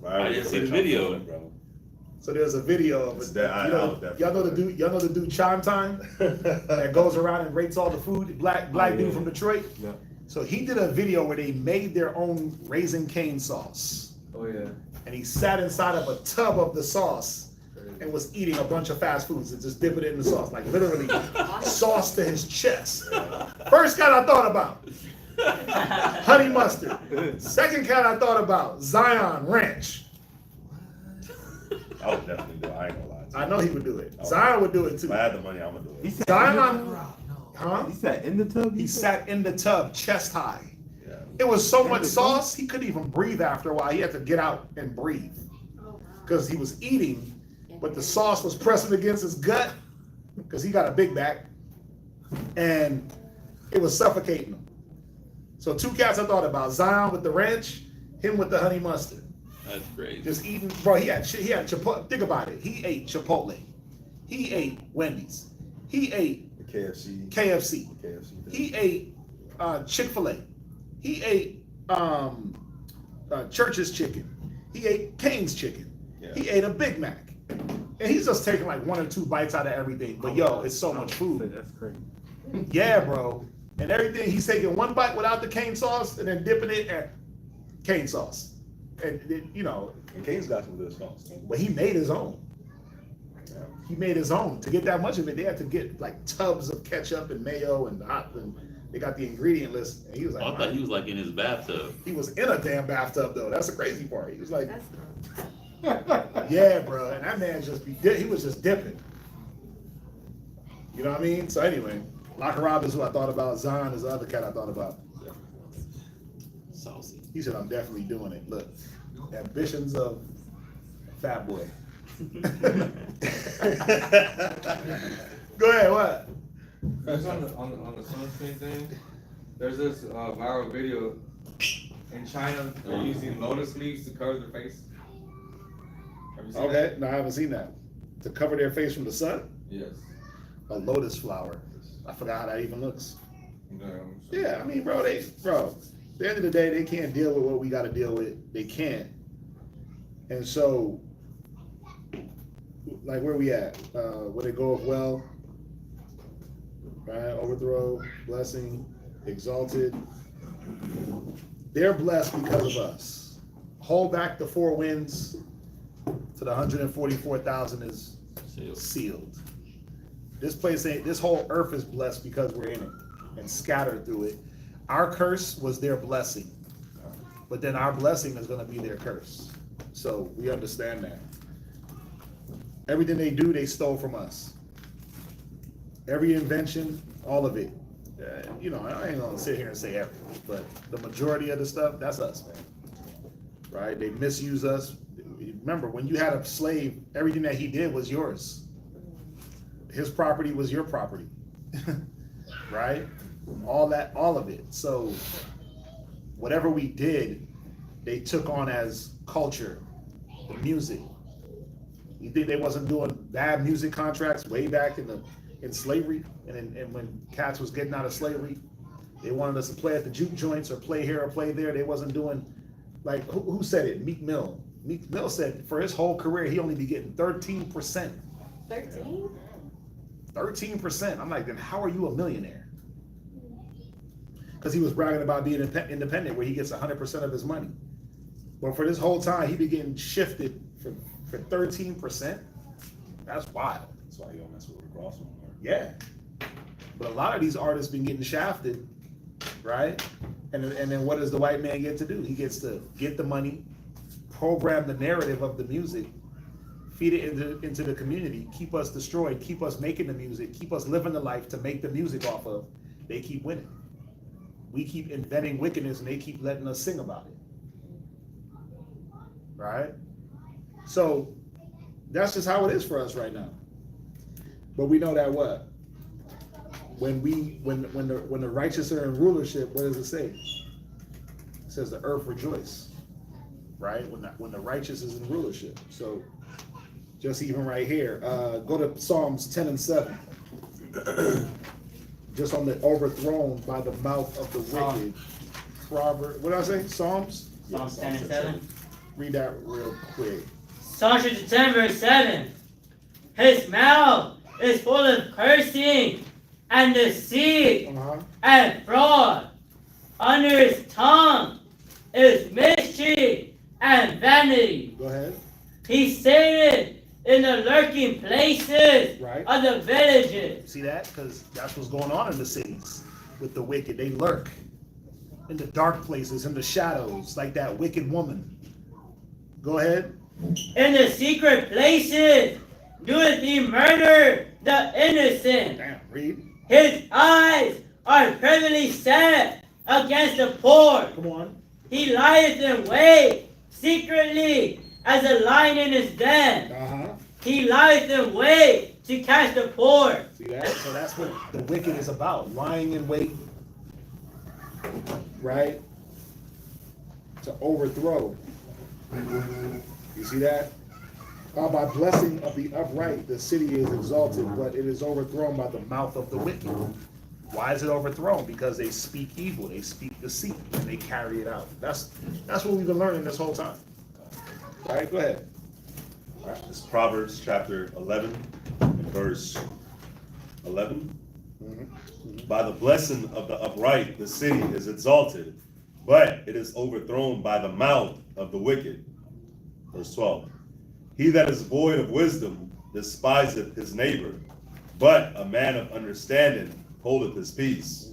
I didn't see the video, bro. So there's a video of it. Y'all know the dude Chime Time that goes around and rates all the food. Black dude from Detroit. Yeah. So he did a video where they made their own Raising Cane sauce. Oh yeah. And he sat inside of a tub of the sauce and was eating a bunch of fast foods and just dipping it in the sauce, like literally sauce to his chest. First kind I thought about, honey mustard. Second kind I thought about, Zion Ranch. I would definitely do it. I ain't gonna lie to you. I know he would do it. Zion would do it too. If I had the money, I'm gonna do it. Zion, huh? He sat in the tub? He sat in the tub, chest high. Yeah. It was so much sauce, he couldn't even breathe after a while. He had to get out and breathe. Because he was eating, but the sauce was pressing against his gut, because he got a big back, and it was suffocating him. So two cats I thought about, Zion with the ranch, him with the honey mustard. That's great. Just eating, bro. He had Chipotle. Think about it. He ate Chipotle. He ate Wendy's. He ate the KFC. KFC. He ate Chick-fil-A. He ate Church's chicken. He ate Cane's chicken. Yeah. He ate a Big Mac. And he's just taking like 1 or 2 bites out of everything. But yo, it's so much food. That's crazy. Yeah, bro. And everything, he's taking 1 bite without the cane sauce and then dipping it in cane sauce. And and Kane's got some good sauce. But he made his own. Yeah. He made his own. To get that much of it, they had to get like tubs of ketchup and mayo and they got the ingredient list. And he was like, I thought he was like in his bathtub. He was in a damn bathtub though. That's the crazy part. He was like, yeah, bro. And that man he was just dipping. You know what I mean? So anyway, Lackarab is who I thought about. Zion is the other cat I thought about. Saucy. He said, I'm definitely doing it. Look, ambitions of fat boy. Go ahead, what? That's on the sunscreen thing. There's this viral video in China. They're using lotus leaves to cover their face. Have you seen that? No, I haven't seen that. To cover their face from the sun? Yes. A lotus flower. I forgot how that even looks. No, yeah, I mean, bro, at the end of the day, they can't deal with what we got to deal with. They can't. And so, like, where we at? Where they go well, right? Overthrow, blessing, exalted. They're blessed because of us. Hold back the 4 winds to the 144,000 is sealed. This whole earth is blessed because we're in it. and scattered through it. Our curse was their blessing, but then our blessing is gonna be their curse. So we understand that. Everything they do, they stole from us. Every invention, all of it. You know, I ain't gonna sit here and say everything, but the majority of the stuff, that's us, man. Right? They misuse us. Remember, when you had a slave, everything that he did was yours. His property was your property. Right? All of it. So whatever we did, they took on as culture, the music. You think they wasn't doing bad music contracts way back in slavery, and when cats was getting out of slavery, they wanted us to play at the juke joints or play here or play there. They wasn't doing, like, who said it? Meek Mill. Meek Mill said for his whole career he only be getting 13%. 13? 13%. I'm like, then how are you a millionaire? Because he was bragging about being independent, where he gets 100% of his money. But for this whole time, he be getting shifted for 13%. That's wild. That's why you don't mess with Rick Ross no more. Yeah. But a lot of these artists been getting shafted, right? And then what does the white man get to do? He gets to get the money, program the narrative of the music, feed it into the community, keep us destroyed, keep us making the music, keep us living the life to make the music off of. They keep winning. We keep inventing wickedness and they keep letting us sing about it. Right? So that's just how it is for us right now. But we know that what? When the righteous are in rulership, what does it say? It says the earth rejoice. Right? When the righteous is in rulership. So just even right here, go to Psalms 10 and 7. Just on the overthrown by the mouth of the wicked. Proverbs, what did I say? Psalms 10 and 7. Read that real quick. Psalm 10 verse 7. His mouth is full of cursing and deceit and fraud. Under his tongue is mischief and vanity. Go ahead. He sitteth in the lurking places of the villages. See that? Because that's what's going on in the cities with the wicked. They lurk in the dark places, in the shadows, like that wicked woman. Go ahead. In the secret places doeth he murder the innocent. Damn, read. His eyes are privily set against the poor. Come on. He lieth in wait secretly as a lion in his den. He lieth in wait to catch the poor. See that? So that's what the wicked is about. Lying in wait. Right? To overthrow. You see that? By blessing of the upright, the city is exalted, but it is overthrown by the mouth of the wicked. Why is it overthrown? Because they speak evil, they speak deceit, and they carry it out. That's what we've been learning this whole time. All right, go ahead. All right, this is Proverbs chapter 11, and verse 11. By the blessing of the upright, the city is exalted, but it is overthrown by the mouth of the wicked. Verse 12. He that is void of wisdom despiseth his neighbor, but a man of understanding holdeth his peace.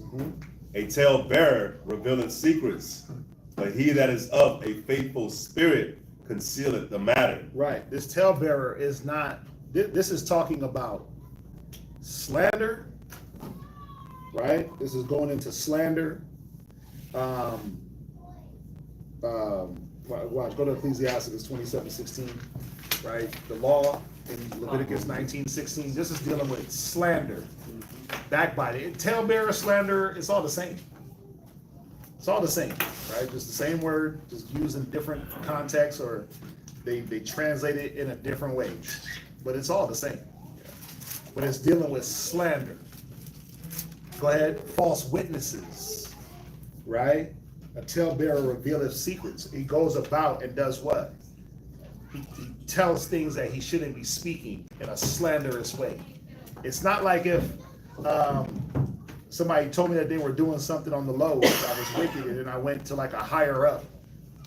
A talebearer revealeth secrets, but he that is of a faithful spirit concealeth the matter. Right. This talebearer is not, this is talking about slander, right? This is going into slander. Watch, go to Ecclesiastes 27:16, right? The law in Leviticus 19:16. This is dealing with slander, backbiting. Talebearer, slander, it's all the same. It's all the same, right? Just the same word, just used in different contexts, or they translate it in a different way. But it's all the same. But it's dealing with slander. Go ahead. False witnesses, right? A talebearer revealeth secrets. He goes about and does what? He tells things that he shouldn't be speaking in a slanderous way. It's not like if somebody told me that they were doing something on the low, I was wicked, and then I went to like a higher up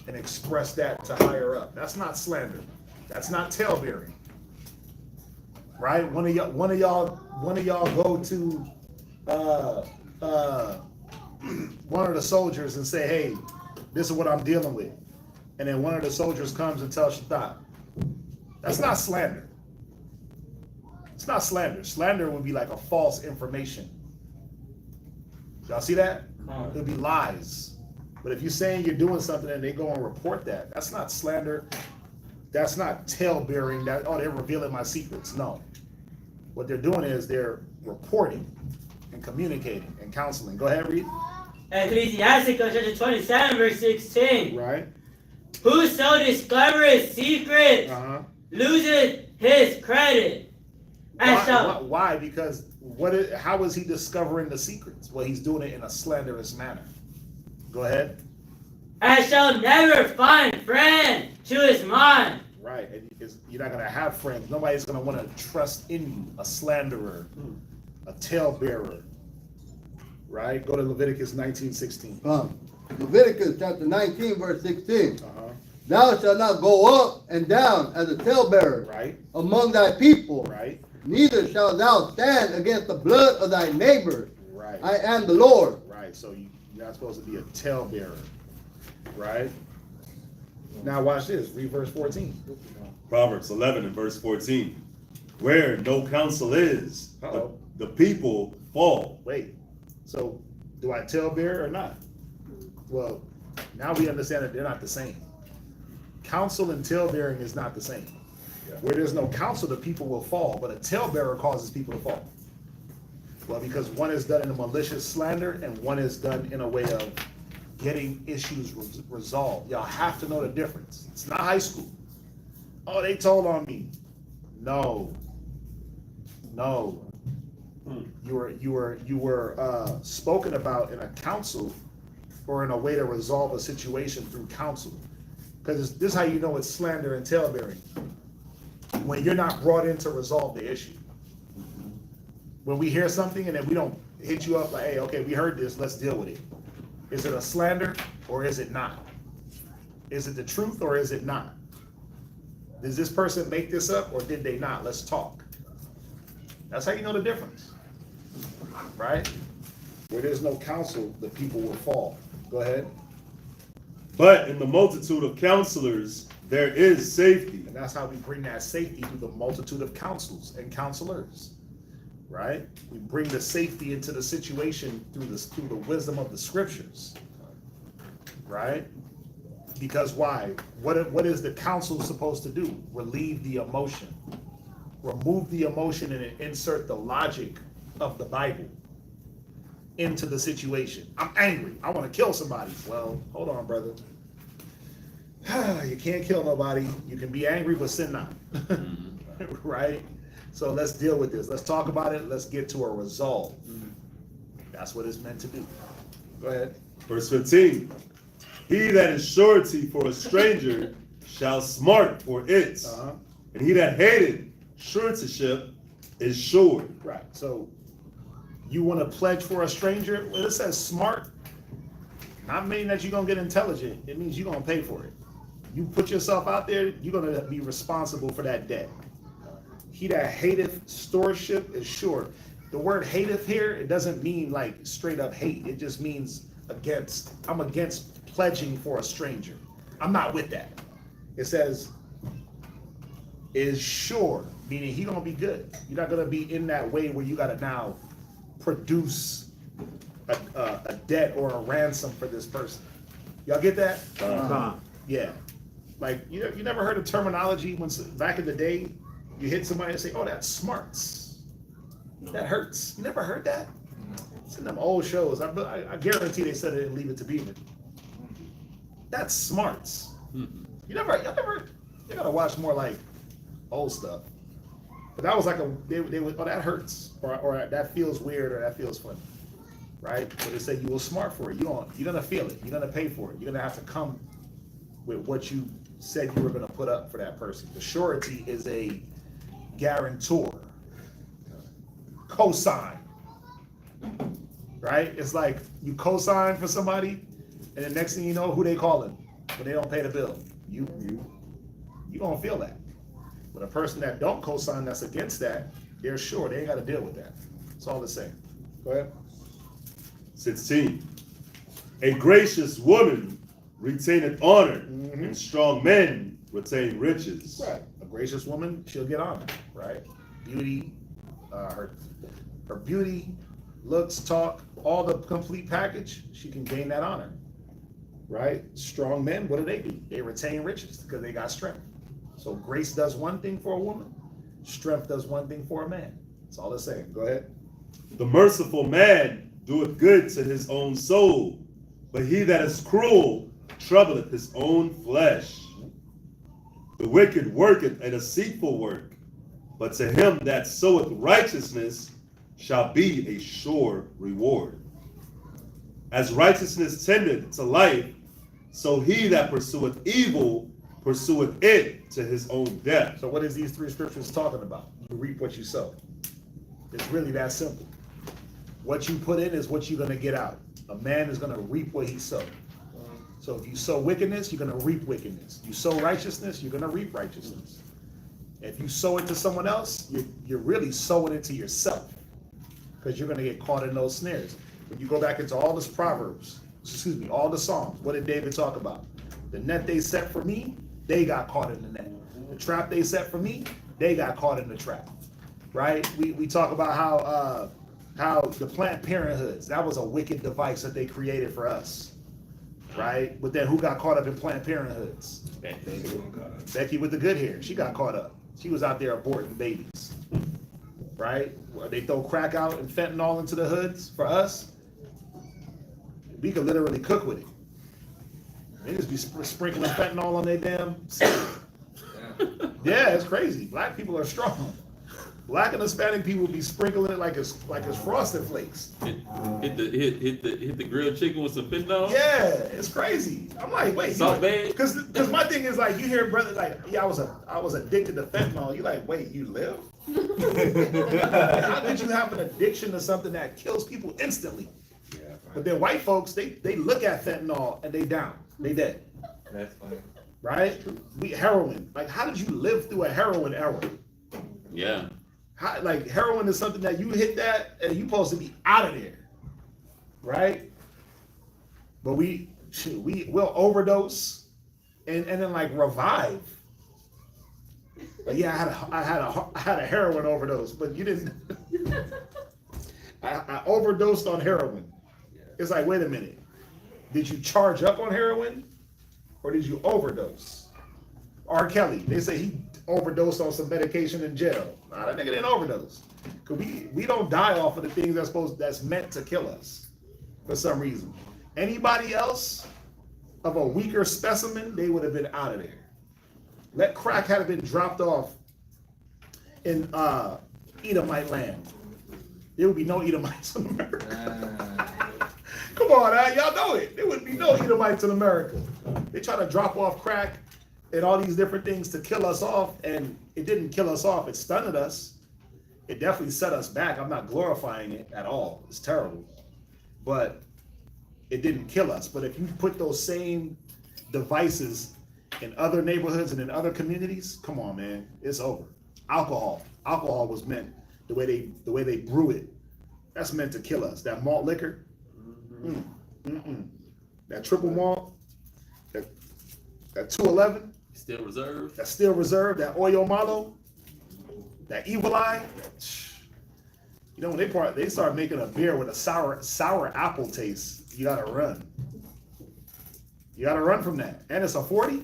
and expressed that to higher up. That's not slander. That's not talebearing. Right? One of y'all go to one of the soldiers and say, hey, this is what I'm dealing with. And then one of the soldiers comes and tells Shaddai. That's not slander. It's not slander. Slander would be like a false information. Y'all see that? It would be lies. But if you're saying you're doing something and they go and report that, that's not slander. That's not tale-bearing that, oh, they're revealing my secrets. No. What they're doing is they're reporting and communicating and counseling. Go ahead, read. Ecclesiastes chapter 27, verse 16. Right. Whoso discovereth secrets loseth his credit. Why? Because how is he discovering the secrets? Well, he's doing it in a slanderous manner. Go ahead. And shall never find friend to his mind. Right. And you're not going to have friends. Nobody's going to want to trust in you. A slanderer, a talebearer. Right? Go to Leviticus 19:16. Leviticus chapter 19, verse 16. Thou shalt not go up and down as a talebearer among thy people. Right. Neither shalt thou stand against the blood of thy neighbor. Right. I am the Lord. Right. So you're not supposed to be a talebearer. Right? Now watch this. Read verse 14. Proverbs 11 and verse 14. Where no counsel is, the people fall. Wait. So do I talebear or not? Well, now we understand that they're not the same. Counsel and talebearing is not the same. Where there's no counsel, the people will fall, but a talebearer causes people to fall. Well, because one is done in a malicious slander and one is done in a way of getting issues resolved. Y'all have to know the difference. It's not high school. Oh, they told on me. No. You were spoken about in a counsel or in a way to resolve a situation through counsel. Because this is how you know it's slander and talebearing. When you're not brought in to resolve the issue. When we hear something and then we don't hit you up like, hey, okay, we heard this, let's deal with it. Is it a slander or is it not? Is it the truth or is it not? Does this person make this up or did they not? Let's talk. That's how you know the difference. Right? Where there's no counsel, the people will fall. Go ahead. But in the multitude of counselors, there is safety. And that's how we bring that safety through the multitude of counsels and counselors. Right? We bring the safety into the situation through the wisdom of the scriptures. Right? Because why? What is the counsel supposed to do? Relieve the emotion. Remove the emotion and insert the logic of the Bible into the situation. I'm angry. I want to kill somebody. Well, hold on, brother. You can't kill nobody. You can be angry, but sin not. Right? So let's deal with this. Let's talk about it. Let's get to a resolve. That's what it's meant to do. Go ahead. Verse 15. He that is surety for a stranger shall smart for it. And he that hated suretyship is sure. Right. So you want to pledge for a stranger? Well, it says smart. Not meaning that you're going to get intelligent. It means you're going to pay for it. You put yourself out there, you're going to be responsible for that debt. He that hateth stewardship is sure. The word hateth here, it doesn't mean like straight up hate. It just means against. I'm against pledging for a stranger. I'm not with that. It says is sure, meaning he gonna be good. You're not gonna be in that way where you gotta now produce a debt or a ransom for this person. Y'all get that? Yeah. Like you never heard of terminology when back in the day you hit somebody and say, "Oh, that smarts." That hurts. You never heard that? It's in them old shows. I guarantee they said it in Leave It to Beaver. That's smarts. You gotta watch more like old stuff. But that was like they would, oh, that hurts, or that feels weird, or that feels funny, right? But they say you will smart for it. You're gonna feel it. You're gonna pay for it. You're gonna have to come with what you said you were gonna put up for that person. The surety is a guarantor, cosign, right? It's like you cosign for somebody, and the next thing you know, who they calling when they don't pay the bill? You gonna feel that. But a person that don't co-sign that's against that, they're sure they ain't got to deal with that. It's all the same. Go ahead. 16. A gracious woman retaineth honor, and strong men retain riches. Right. A gracious woman, she'll get honor, right? Beauty, her beauty, looks, talk, all the complete package, she can gain that honor, right? Strong men, what do? They retain riches because they got strength. So grace does one thing for a woman, strength does one thing for a man. That's all it's saying. Go ahead. The merciful man doeth good to his own soul, but he that is cruel troubleth his own flesh. The wicked worketh a deceitful work, but to him that soweth righteousness shall be a sure reward. As righteousness tendeth to life, so he that pursueth evil pursueth it to his own death. So what is these three scriptures talking about? You reap what you sow. It's really that simple. What you put in is what you're going to get out. A man is going to reap what he sowed. So if you sow wickedness, you're going to reap wickedness. You sow righteousness, you're going to reap righteousness. If you sow it to someone else, you're really sowing it to yourself, because you're going to get caught in those snares. When you go back into all the Proverbs, all the Psalms, what did David talk about? The net they set for me, they got caught in the net. The trap they set for me, they got caught in the trap, right? We talk about how the Planned Parenthoods, that was a wicked device that they created for us, right? But then who got caught up in Planned Parenthoods? Becky with the good hair, she got caught up. She was out there aborting babies, right? They throw crack out and fentanyl into the hoods for us. We could literally cook with it. They just be sprinkling fentanyl on their damn. Yeah, it's crazy. Black people are strong. Black and Hispanic people be sprinkling it like it's Frosted Flakes. Hit the grilled chicken with some fentanyl. Yeah, it's crazy. I'm like, wait, Salt Bae? because my thing is like, you hear brother like, yeah, I was addicted to fentanyl. You like, wait, you live? How did you have an addiction to something that kills people instantly? Yeah, right. But then white folks, they look at fentanyl and they down, they dead. That's funny. Right? Heroin. Like, how did you live through a heroin era? Yeah. Like heroin is something that you hit that and you supposed to be out of there, right? But we'll overdose and then like revive. But yeah, I had a heroin overdose, but you didn't. I overdosed on heroin. It's like, wait a minute, did you charge up on heroin or did you overdose? R. Kelly, they say he overdosed on some medication in jail. Nah, that nigga didn't overdose. Cause we don't die off of the things that's meant to kill us for some reason. Anybody else of a weaker specimen, they would have been out of there. Let crack had been dropped off in Edomite land, there would be no Edomites in America. Come on, y'all know it. There would be no Edomites in America. They try to drop off crack and all these different things to kill us off, and it didn't kill us off. It stunned us. It definitely set us back. I'm not glorifying it at all. It's terrible. But it didn't kill us. But if you put those same devices in other neighborhoods and in other communities, come on, man, it's over. Alcohol was meant, the way they brew it, that's meant to kill us. That malt liquor, that triple malt, that 211, Still reserved. that's still reserved, that Oyo Malo, that Evil Eye. You know, when they start making a beer with a sour apple taste, you gotta run. You gotta run from that. And it's a 40?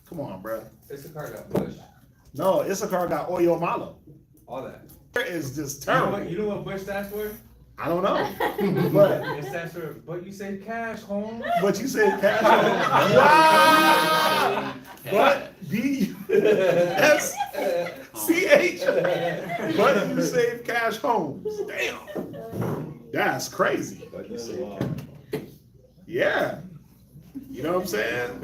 Come on, bro. Issachar got Bush. No, Issachar got Oyo Malo. All that. It's just terrible. You know what Bush stands for? I don't know. But It stands for, but you save cash, home. but you said cash home. Wow! But BSCH. But you save cash homes. Damn. That's crazy. Yeah. You know what I'm saying?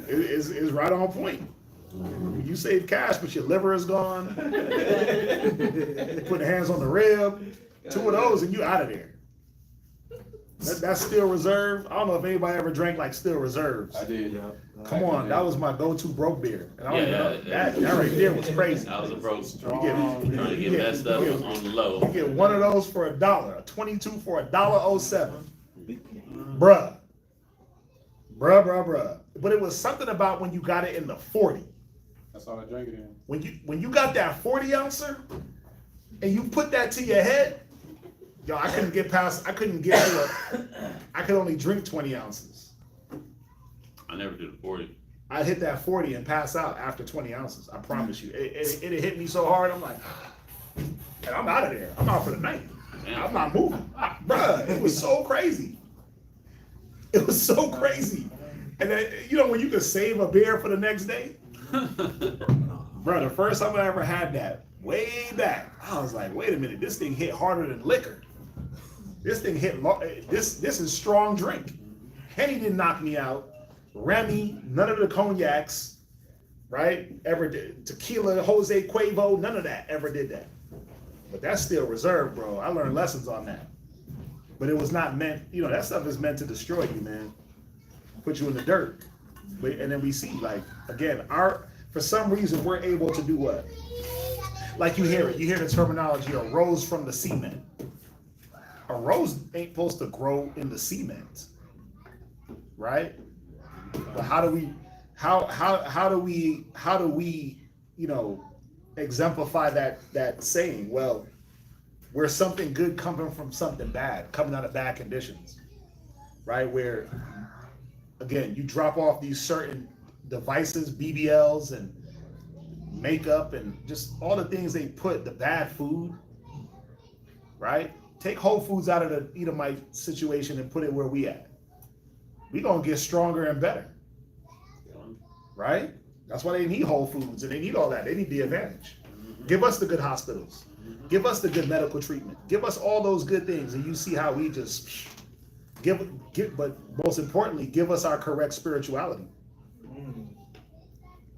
It's right on point. You save cash, but your liver is gone. Put hands on the rib. 2 of those and you out of there. That's still reserved. I don't know if anybody ever drank like still reserves. I did, yeah. Come on, that was my go-to broke beer. And I don't Yeah, even know, that right there was crazy. That was a broke. You Trying to get messed up on the low. You get one of those for $1, a 22 for $1.07. Bruh. But it was something about when you got it in the 40. That's all I drank it in. When you got that 40 ouncer and you put that to your head, yo, I could only drink 20 ounces. I never did a 40. I'd hit that 40 and pass out after 20 ounces. I promise you. It hit me so hard, I'm like, and I'm out of there. I'm out for the night. Damn. I'm not moving. Bruh, it was so crazy. It was so crazy. And then, you know, when you could save a beer for the next day? Bro, the first time I ever had that, way back, I was like, wait a minute, this thing hit harder than liquor. This thing hit, this is strong drink. Henny didn't knock me out. Remy, none of the cognacs, right? Ever did. Tequila, Jose Cuervo, none of that ever did that. But that's still reserved, bro. I learned lessons on that. But it was not meant, you know, that stuff is meant to destroy you, man. Put you in the dirt. And then we see, like, again, for some reason, we're able to do what? Like you hear the terminology, a rose from the cement. A rose ain't supposed to grow in the cement, right? But how do we, you know, exemplify that saying? Well, where something good coming from something bad, coming out of bad conditions, right? Where, again, you drop off these certain devices, BBLs and makeup and just all the things they put, the bad food, right? Take Whole Foods out of the Edomite situation and put it where we at. We gonna get stronger and better, right? That's why they need Whole Foods and they need all that. They need the advantage. Give us the good hospitals. Give us the good medical treatment. Give us all those good things, and you see how we just give. But most importantly, give us our correct spirituality.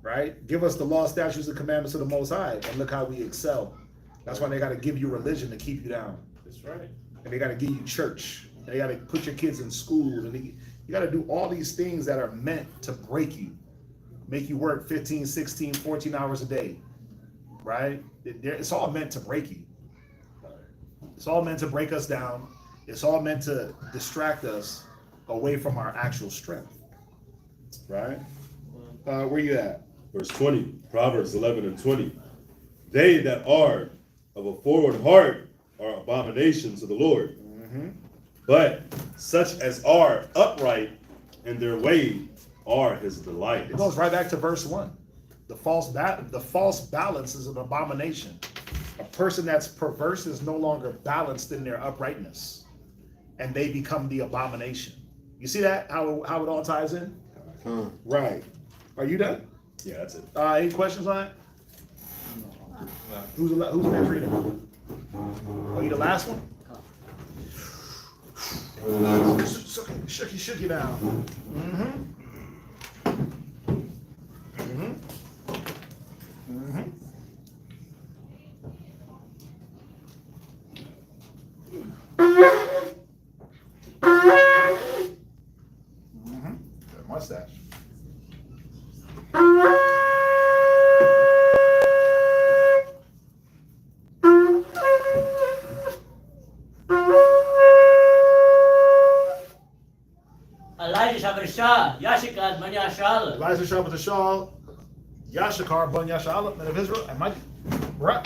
Right? Give us the law, statutes, and commandments of the Most High, and look how we excel. That's why they got to give you religion to keep you down. That's right. And they got to give you church. And they got to put your kids in school. And you got to do all these things that are meant to break you, make you work 15, 16, 14 hours a day. Right? It's all meant to break you. It's all meant to break us down. It's all meant to distract us away from our actual strength. Right? Where you at? Verse 20, Proverbs 11:20. They that are of a forward heart are abominations to the Lord. But such as are upright in their way are his delight. It goes right back to verse 1. The false balance is an abomination. A person that's perverse is no longer balanced in their uprightness, and they become the abomination. You see that? How it all ties in? Right. Are you done? Yeah, that's it. Any questions on it? Who's next reader? Oh, you the last one? Shook you down. Good mustache. Elijah Shabbat Yashikad Man Yashal. Elijah Shabbat Shal, Yashakar Ban Yashal, men of Israel, and Mike. Right.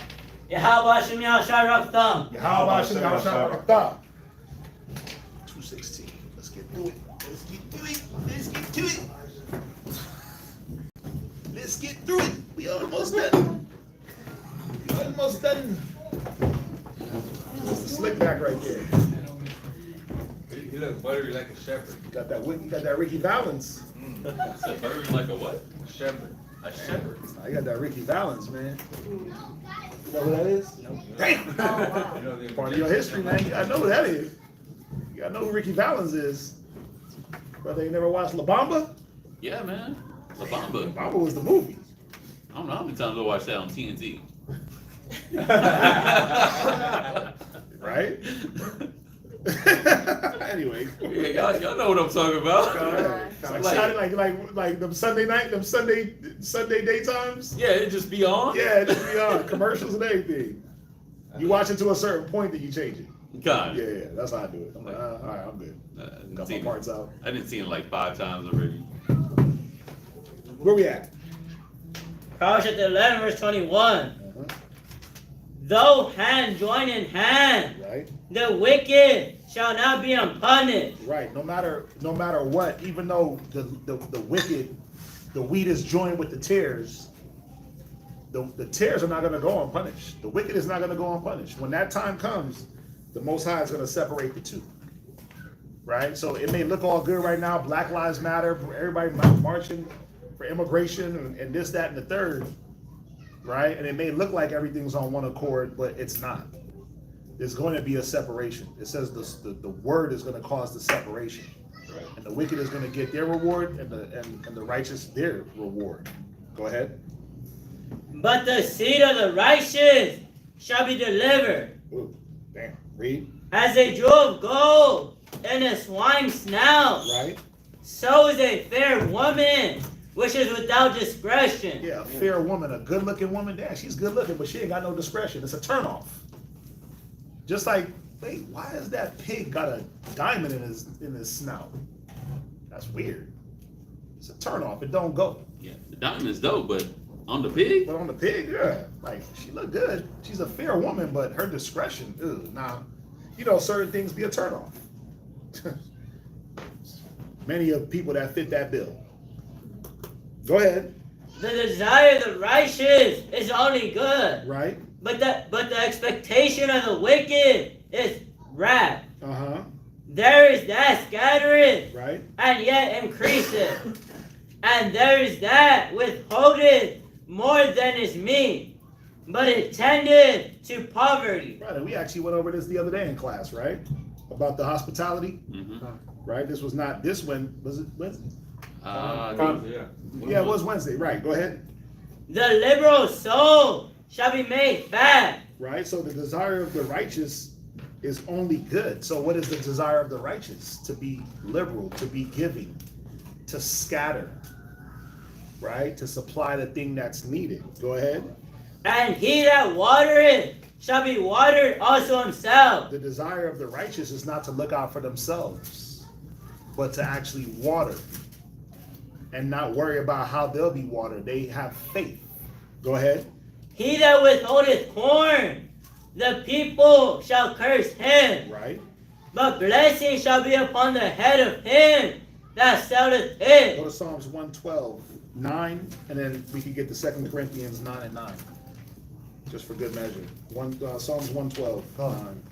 Yahweh Hashem Yashar Raktam. Yahweh Hashem Yashar Raktam. 2:16. Let's get to it. Let's get through it. We almost done. That's the slick back right there. You look buttery like a shepherd. You got that Ricky Valens. Said buttery like a what? Shepherd. A shepherd. You got that Ricky Valens, man. You know who that is? No. Damn. Part of your history, man. You gotta know who that is. You gotta know who Ricky Valens is. Brother, you never watched La Bamba? Yeah, man. La Bamba. La Bamba was the movie. I don't know how many times I watched that on TNT. Right? Anyway. Yeah, Y'all know what I'm talking about. It's like Saturday, like them Sunday night, them Sunday daytimes. Yeah, it just be on. Yeah, it just be on commercials and everything. You watch it to a certain point, then you change it. God. Yeah, that's how I do it. I'm like, all right, I'm good. Got my parts out. I didn't see it like 5 times already. Where we at? Proverbs chapter 11, verse 21. Though hand join in hand, Right. the wicked shall not be unpunished. Right. No matter what, even though the wicked, the wheat is joined with the tares, the tares are not going to go unpunished. The wicked is not going to go unpunished. When that time comes, the Most High is going to separate the two. Right. So it may look all good right now. Black Lives Matter. Everybody marching for immigration and this, that, and the third. Right. And it may look like everything's on one accord, but it's not. There's going to be a separation. It says the word is going to cause the separation. Right. And the wicked is going to get their reward, and the righteous their reward. Go ahead. But the seed of the righteous shall be delivered. Ooh, damn. Read. As a jewel of gold in a swine's snout. Right. So is a fair woman which is without discretion. Yeah, a fair woman, a good-looking woman. Damn, she's good-looking, but she ain't got no discretion. It's a turnoff. Just like, wait, why has that pig got a diamond in his snout? That's weird. It's a turnoff. It don't go. Yeah, the diamond's dope, but on the pig? But on the pig, yeah. Like, she look good. She's a fair woman, but her discretion, nah. You know, certain things be a turnoff. Many of people that fit that bill. Go ahead. The desire of the righteous is only good. Right. But the expectation of the wicked is wrath. Uh-huh. There is that scattereth, right, and yet increaseth. And there is that withholdeth more than is meet, but it tendeth to poverty. Right, and we actually went over this the other day in class, right? About the hospitality. Mm-hmm. Right, this was not this one. Was it Wednesday? Yeah, it was Wednesday. Right, go ahead. The liberal soul shall be made fat. Right, so the desire of the righteous is only good. So what is the desire of the righteous? To be liberal, to be giving, to scatter, right? To supply the thing that's needed. Go ahead. And he that watereth shall be watered also himself. The desire of the righteous is not to look out for themselves, but to actually water and not worry about how they'll be watered. They have faith. Go ahead. He that withholdeth corn, the people shall curse him. Right. But blessing shall be upon the head of him that selleth it. Go to Psalms 112, 9, and then we can get to 2 Corinthians 9 and 9. Just for good measure. Psalms 112, 9.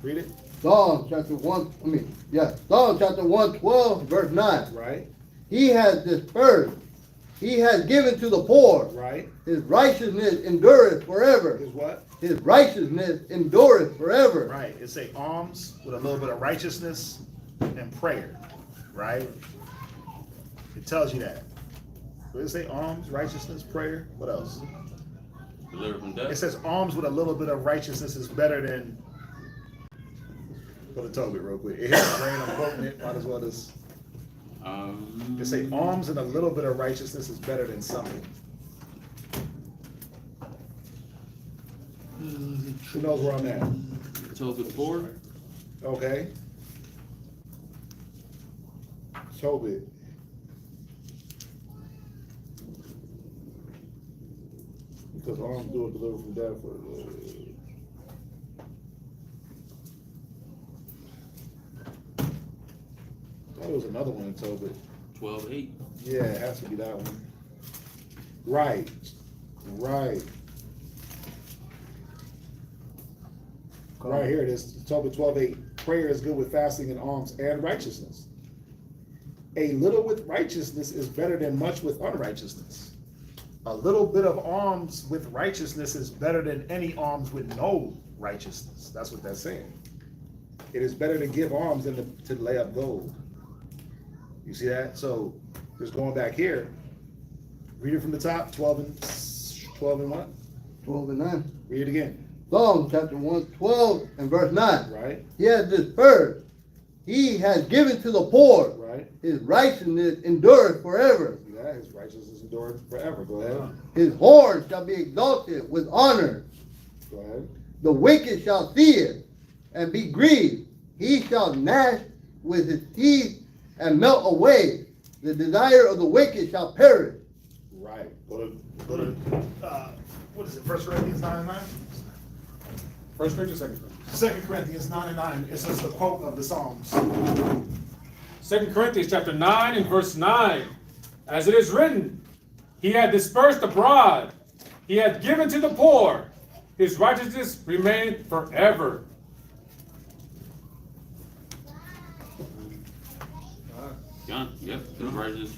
Read it. Psalm chapter 112, verse 9. Right. He has dispersed. He has given to the poor. Right. His righteousness endureth forever. His what? His righteousness endureth forever. Right. It's a alms with a little bit of righteousness and prayer. Right. It tells you that. Does it say alms, righteousness, prayer? What else? Deliver from death. It says alms with a little bit of righteousness is better than. Go to Tobit real quick. It hits the brain. I'm quoting it. Might as well just. They say alms and a little bit of righteousness is better than something. Who knows where I'm at? Tobit 4. Okay. Tobit. Because alms do it deliver from death. There was another one in Tobit. 12:8. Yeah, it has to be that one. Right. Right. Right here it is. Tobit 12:8. Prayer is good with fasting and alms and righteousness. A little with righteousness is better than much with unrighteousness. A little bit of alms with righteousness is better than any alms with no righteousness. That's what that's saying. It is better to give alms than to lay up gold. You see that? So just going back here, read it from the top, 12 and what? 12 and 9. Read it again. Psalm chapter 112 and verse 9. Right. He has dispersed. He has given to the poor. Right. His righteousness endureth forever. Yeah, his righteousness endures forever. Go ahead. His horn shall be exalted with honor. Go ahead. The wicked shall see it and be grieved. He shall gnash with his teeth and melt away. The desire of the wicked shall perish. Right. Go to what is it? 1 Corinthians 9:9. First Corinthians, Second Corinthians. 2 Corinthians 9:9. It says the quote of the Psalms. 2 Corinthians chapter 9 and verse 9. As it is written, he had dispersed abroad, he had given to the poor, his righteousness remained forever. John, yep, his righteousness.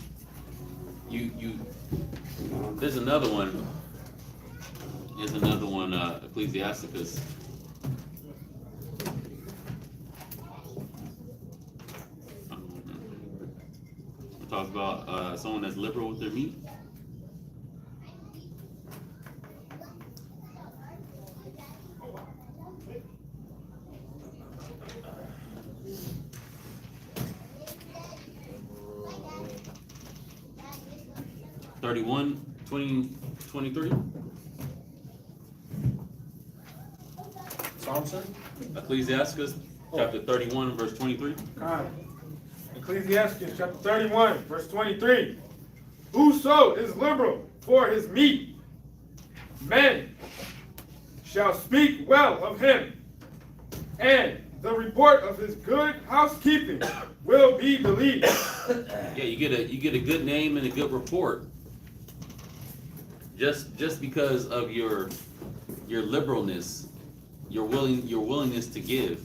There's another one. There's another one, Ecclesiasticus. It talks about someone that's liberal with their meat. (31, 20, 23). Psalm, sir? Ecclesiasticus chapter 31, verse 23. Ecclesiastes chapter 31, verse 23. Whoso is liberal for his meat, men shall speak well of him, and the report of his good housekeeping will be believed. Yeah, you get a good name and a good report. Just because of your liberalness, your willingness to give.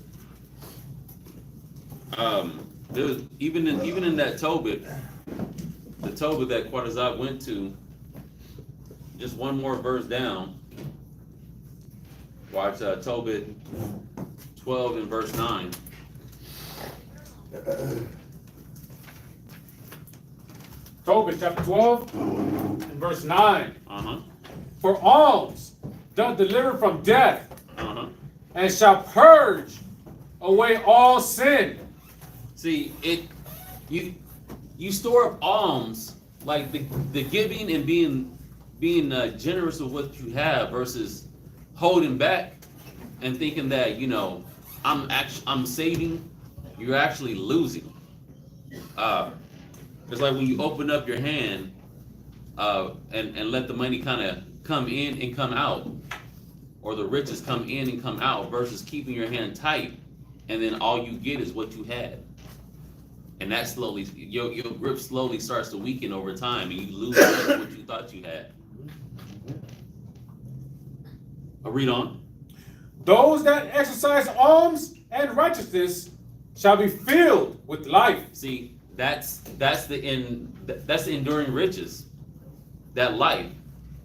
There was even in that Tobit, the Tobit that Quatazab went to, just one more verse down. Watch Tobit 12 and verse 9. Tobit chapter 12 and verse 9. Uh-huh. For alms doth deliver from death, Uh-huh. and shall purge away all sin. See, you store up alms, like the giving and being generous with what you have versus holding back and thinking that I'm saving. You're actually losing. It's like when you open up your hand and let the money kind of come in and come out, or the riches come in and come out, versus keeping your hand tight and then all you get is what you had. And that slowly, your grip slowly starts to weaken over time, and you lose what you thought you had. I'll read on. Those that exercise alms and righteousness shall be filled with life. See, that's the enduring riches, that life.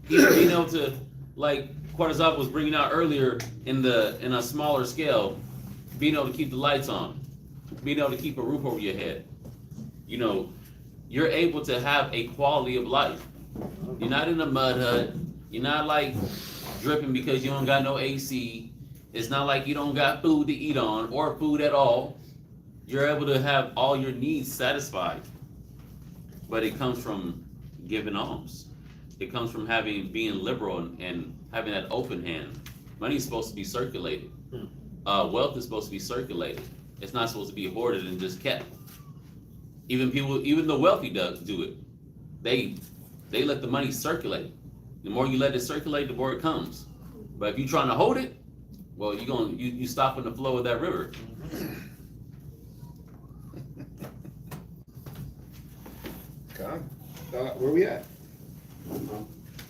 Even being able to, like Quatazab was bringing out earlier in a smaller scale, being able to keep the lights on, being able to keep a roof over your head. You're able to have a quality of life. You're not in a mud hut. You're not like dripping because you don't got no AC. It's not like you don't got food to eat on or food at all. You're able to have all your needs satisfied. But it comes from giving alms. It comes from being liberal and having that open hand. Money is supposed to be circulated. Wealth is supposed to be circulated. It's not supposed to be hoarded and just kept. Even the wealthy do it. They let the money circulate. The more you let it circulate, the more it comes. But if you're trying to hold it, well, you stopping the flow of that river. Okay. Where we at?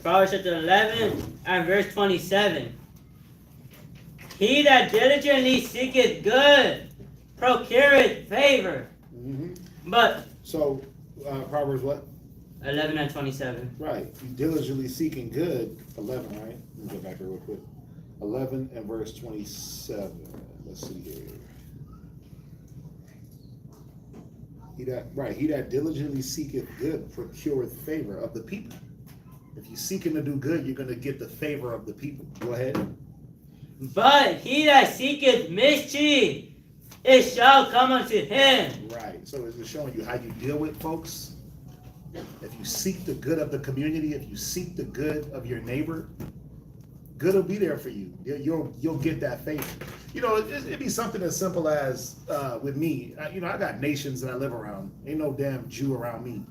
Proverbs chapter 11 and verse 27. He that diligently seeketh good procureth favor. But so Proverbs what? 11 and 27. Right. You diligently seeking good. 11, right? Let me go back here real quick. 11 and verse 27. Let's see here. He that diligently seeketh good procureth favor of the people. If you're seeking to do good, you're going to get the favor of the people. Go ahead. But he that seeketh mischief it shall come unto him. Right. So it's just showing you how you deal with folks. If you seek the good of the community, if you seek the good of your neighbor, good will be there for you. You'll get that favor. You know, it'd be something as simple as with me. You know, I got nations that I live around. Ain't no damn Jew around me,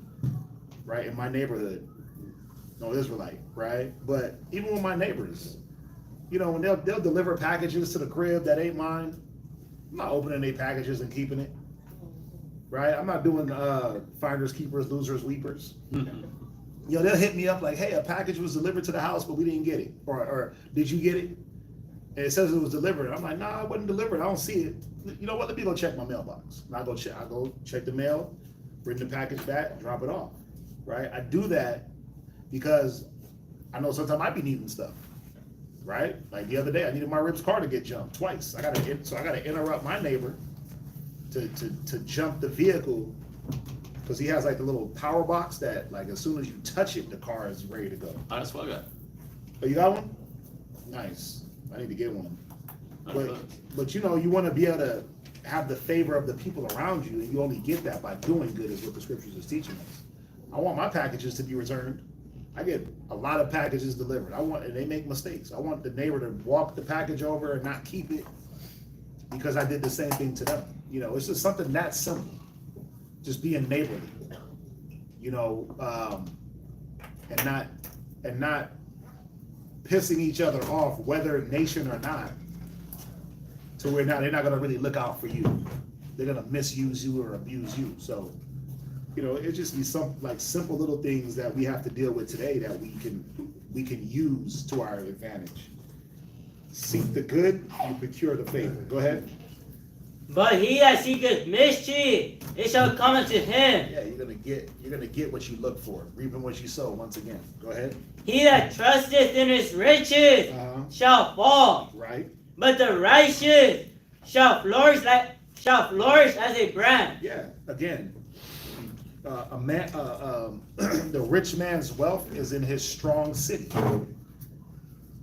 right? In my neighborhood, no Israelite, right? But even with my neighbors, you know, when they'll deliver packages to the crib that ain't mine, I'm not opening their packages and keeping it, right? I'm not doing finders, keepers, losers, weepers. You know, they'll hit me up like, hey, a package was delivered to the house, but we didn't get it. Or did you get it? And it says it was delivered. I'm like, nah, it wasn't delivered. I don't see it. You know what? Let me go check my mailbox. And I go check the mail, bring the package back, drop it off, right? I do that because I know sometimes I be needing stuff, right? Like the other day, I needed my ribs car to get jumped twice. I gotta interrupt my neighbor to jump the vehicle, because he has like the little power box that, like, as soon as you touch it, the car is ready to go. Oh, that's what I got. Oh, you got one? Nice. I need to get one. But you know, you want to be able to have the favor of the people around you, and you only get that by doing good, is what the scriptures is teaching us. I want my packages to be returned. I get a lot of packages delivered. And they make mistakes. I want the neighbor to walk the package over and not keep it because I did the same thing to them. You know, it's just something that simple. Just being neighborly, you know, and not pissing each other off, whether nation or not, to where now they're not gonna really look out for you. They're gonna misuse you or abuse you. So, you know, it just be some like simple little things that we have to deal with today that we can use to our advantage. Seek the good, you procure the favor. Go ahead. But he that seeketh mischief, it shall come unto him. Yeah, you're gonna get what you look for, reaping what you sow. Once again, go ahead. He that trusteth in his riches shall fall. Right. But the righteous shall flourish as a branch. Yeah. Again, the rich man's wealth is in his strong city.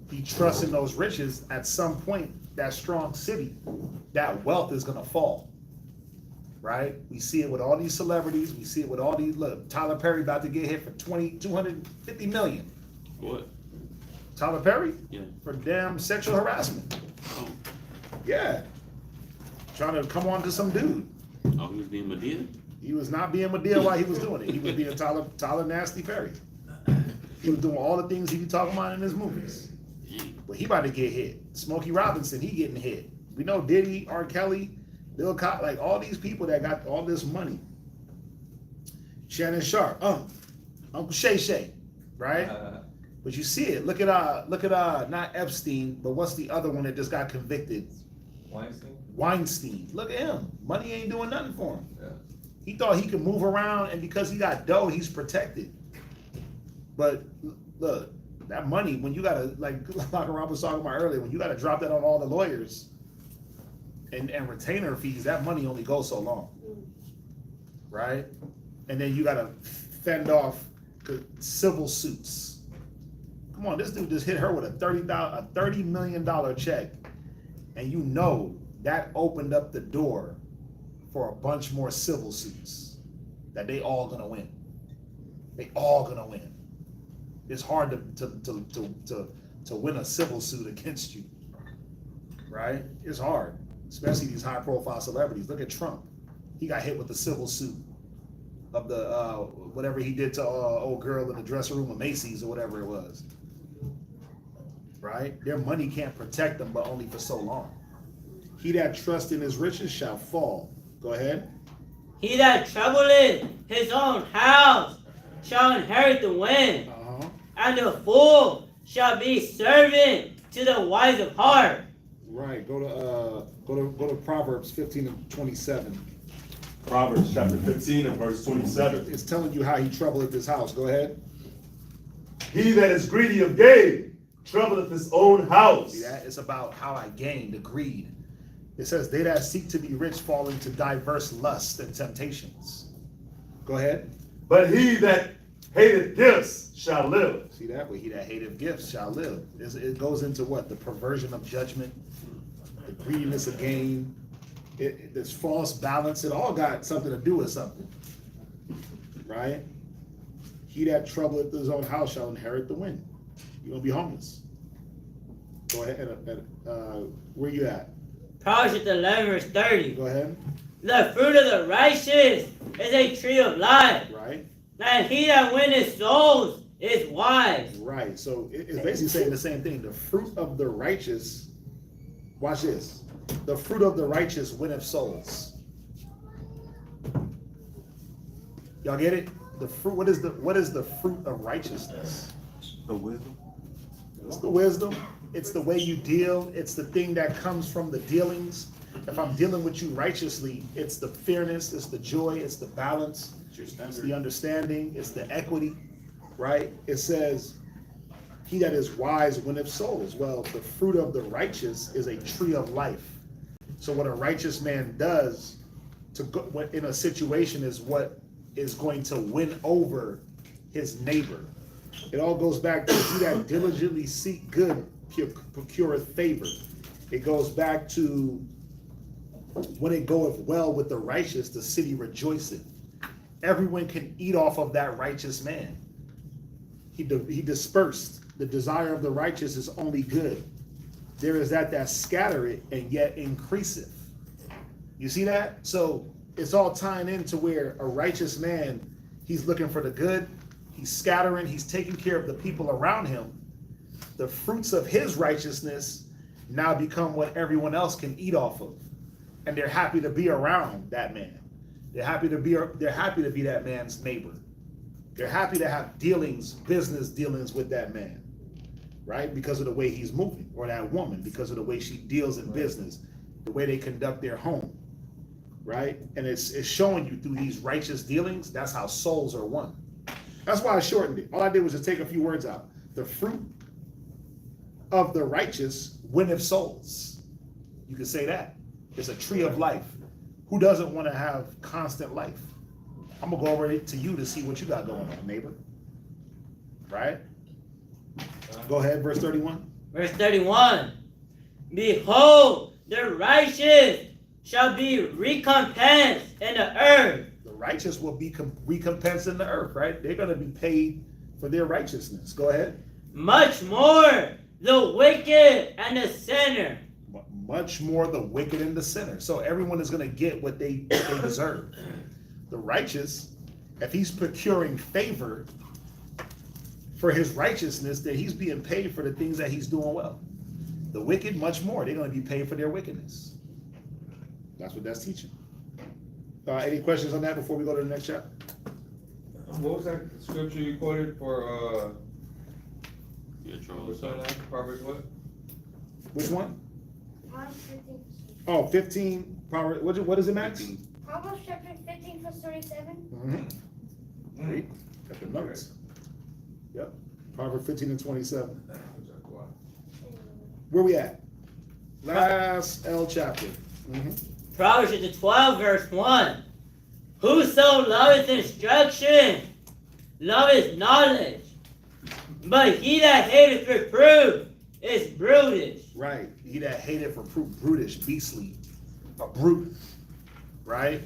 He trusts in those riches. At some point, that strong city, that wealth is gonna fall, right? We see it with all these celebrities. We see it with all these. Look, Tyler Perry about to get hit for 250 million. What? Tyler Perry? Yeah. For damn sexual harassment. Oh. Yeah. Trying to come on to some dude. Oh, he was being Medea? He was not being Medea while he was doing it. He was being Tyler Nasty Perry. He was doing all the things he be talking about in his movies. But he about to get hit. Smokey Robinson, he getting hit. We know Diddy, R. Kelly, Bill Cosby, like all these people that got all this money. Shannon Sharp, Uncle Shay Shay, right? But you see it. Look at not Epstein, but what's the other one that just got convicted? Weinstein. Look at him. Money ain't doing nothing for him. Yeah. He thought he could move around, and because he got dough, he's protected. But look, that money, when you gotta, like Rob was talking about earlier, when you gotta drop that on all the lawyers and retainer fees, that money only goes so long, right? And then you gotta fend off civil suits. Come on, this dude just hit her with a $30 million check, and you know that opened up the door for a bunch more civil suits that they all gonna win. They all gonna win. It's hard to win a civil suit against you, right? It's hard, especially these high profile celebrities. Look at Trump. He got hit with the civil suit of the whatever he did to old girl in the dressing room of Macy's or whatever it was, right? Their money can't protect them, but only for so long. He that trusts in his riches shall fall. Go ahead. He that troubleth his own house shall inherit the wind. And the fool shall be servant to the wise of heart. Right. Go to Proverbs 15 and 27. Proverbs chapter 15 and verse 27. It's telling you how he troubleth his house. Go ahead. He that is greedy of gain troubleth his own house. See that? It's about how I gain, the greed. It says, they that seek to be rich fall into diverse lusts and temptations. Go ahead. But he that hateth gifts shall live. See that? But he that hateth gifts shall live. It goes into what? The perversion of judgment, the greediness of gain, This false balance, it all got something to do with something, right? He that troubleth his own house shall inherit the wind. You're gonna be homeless. Go ahead, where you at? Proverbs 11 verse 30. Go ahead. The fruit of the righteous is a tree of life. Right. And he that winneth souls is wise. Right. So it's basically saying the same thing. The fruit of the righteous, watch this. The fruit of the righteous winneth souls. Y'all get it? The fruit, what is the fruit of righteousness? The wisdom. It's the wisdom. It's the way you deal. It's the thing that comes from the dealings. If I'm dealing with you righteously, it's the fairness, it's the joy, it's the balance, it's the understanding, it's the equity, right? It says, he that is wise winneth souls. Well, the fruit of the righteous is a tree of life. So what a righteous man does to go in a situation is what is going to win over his neighbor. It all goes back to he that diligently seek good procureth favor. It goes back to when it goeth well with the righteous, the city rejoiceth. Everyone can eat off of that righteous man. He dispersed. The desire of the righteous is only good. There is that scattereth and yet increaseth. You see that? So it's all tying into where a righteous man, he's looking for the good, he's scattering, he's taking care of the people around him. The fruits of his righteousness now become what everyone else can eat off of. And they're happy to be around that man. They're happy to be that man's neighbor. They're happy to have business dealings with that man, right? Because of the way he's moving, or that woman, because of the way she deals in business, the way they conduct their home, right? And it's showing you through these righteous dealings, that's how souls are won. That's why I shortened it. All I did was just take a few words out. The fruit of the righteous winneth souls. You can say that. It's a tree of life. Who doesn't want to have constant life? I'm gonna go over to you to see what you got going on, neighbor. Right? Go ahead, verse 31. Verse 31. Behold, the righteous shall be recompensed in the earth. The righteous will be recompensed in the earth, right? They're gonna be paid for their righteousness. Go ahead. Much more the wicked and the sinner. Much more the wicked and the sinner. So everyone is going to get what they deserve. The righteous, if he's procuring favor for his righteousness, then he's being paid for the things that he's doing well. The wicked, much more. They're going to be paid for their wickedness. That's what that's teaching. Any questions on that before we go to the next chapter? What was that scripture you quoted for Proverbs what? Which one? Proverbs 15. Oh, 15. Proverbs. What is it, Max? Proverbs chapter 15, verse 37. Mm-hmm. Read. Got the notes. Yep. Proverbs 15 and 27. Where we at? Last L chapter. Mm-hmm. Proverbs 12, verse 1. Whoso loveth instruction, loveth knowledge. But he that hateth reproof is brutish. Right. He that hateth reproof, brutish, beastly, a brute. Right?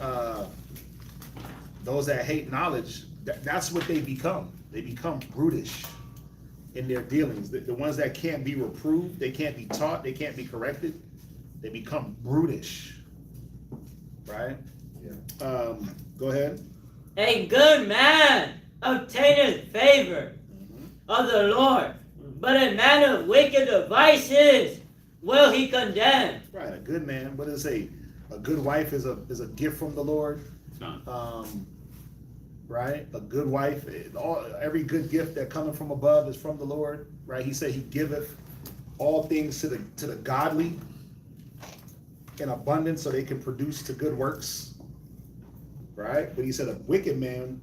Those that hate knowledge, that's what they become. They become brutish in their dealings. The ones that can't be reproved, they can't be taught, they can't be corrected, they become brutish. Right? Yeah. Go ahead. A good man obtaineth favor of the Lord, but a man of wicked devices will he condemn. Right, a good man. What does it say? A good wife is a gift from the Lord. Right, a good wife. Every good gift that cometh from above is from the Lord. Right, he said he giveth all things to the godly in abundance, so they can produce to good works. Right, but he said a wicked man.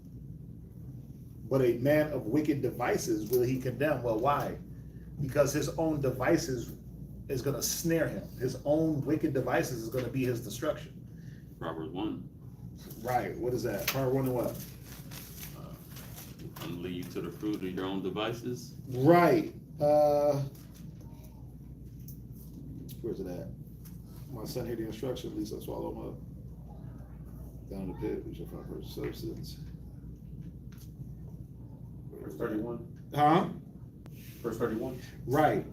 But a man of wicked devices will he condemn. Well, why? Because his own devices is going to snare him. His own wicked devices is going to be his destruction. Proverbs 1. Right. What is that? Proverbs 1 and what? I'm lead you to the fruit of your own devices. Right. Where's it at? My son hear the instruction, at least I swallow him up. Down in the pit, we shall find first substance. Verse 31. Huh? Verse 31. Right.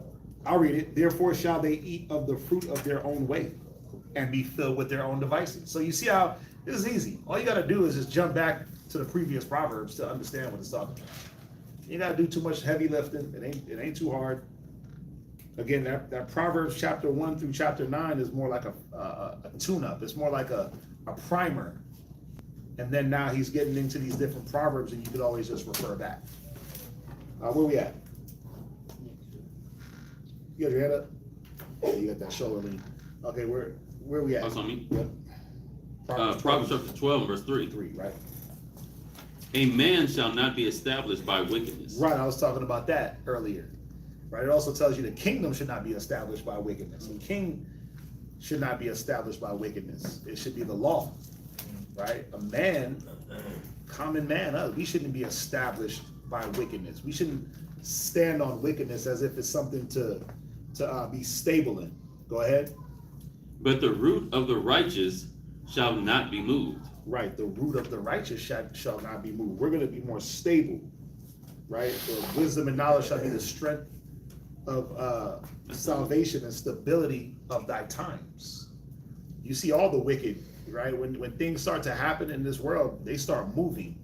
I'll read it. Therefore shall they eat of the fruit of their own way and be filled with their own devices. So you see how this is easy. All you got to do is just jump back to the previous Proverbs to understand what it's talking about. You got to do too much heavy lifting. It ain't too hard. Again, that Proverbs chapter 1 through chapter 9 is more like a tune-up. It's more like a primer. And then now he's getting into these different Proverbs, and you could always just refer back. Where we at? You got your head up? Yeah, you got that shoulder lean. Okay, where we at? That's on me. Yep. Proverbs chapter 12, verse 3. 3, right? A man shall not be established by wickedness. Right, I was talking about that earlier. Right, it also tells you the kingdom should not be established by wickedness. The king should not be established by wickedness. It should be the law, right? A man, common man, we shouldn't be established by wickedness. We shouldn't stand on wickedness as if it's something to be stable in. Go ahead. But the root of the righteous shall not be moved. Right, the root of the righteous shall not be moved. We're going to be more stable, right? The wisdom and knowledge shall be the strength of salvation and stability of thy times. You see all the wicked, right? When things start to happen in this world, they start moving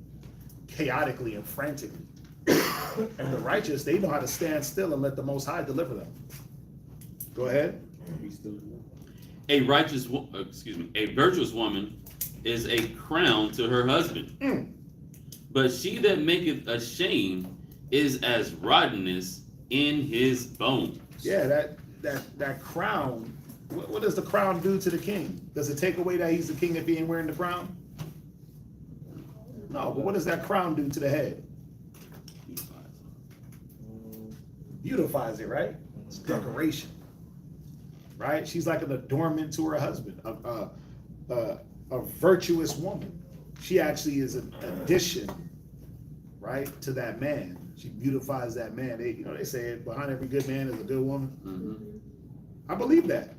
chaotically and frantically. And the righteous, they know how to stand still and let the Most High deliver them. Go ahead. A virtuous woman is a crown to her husband. But she that maketh ashamed is as rottenness in his bones. Yeah, that crown. What does the crown do to the king? Does it take away that he's the king if he ain't wearing the crown? No, but what does that crown do to the head? Beautifies it, right? It's decoration, right? She's like an adornment to her husband, a virtuous woman. She actually is an addition, right, to that man. She beautifies that man. They say behind every good man is a good woman. Mm-hmm. I believe that.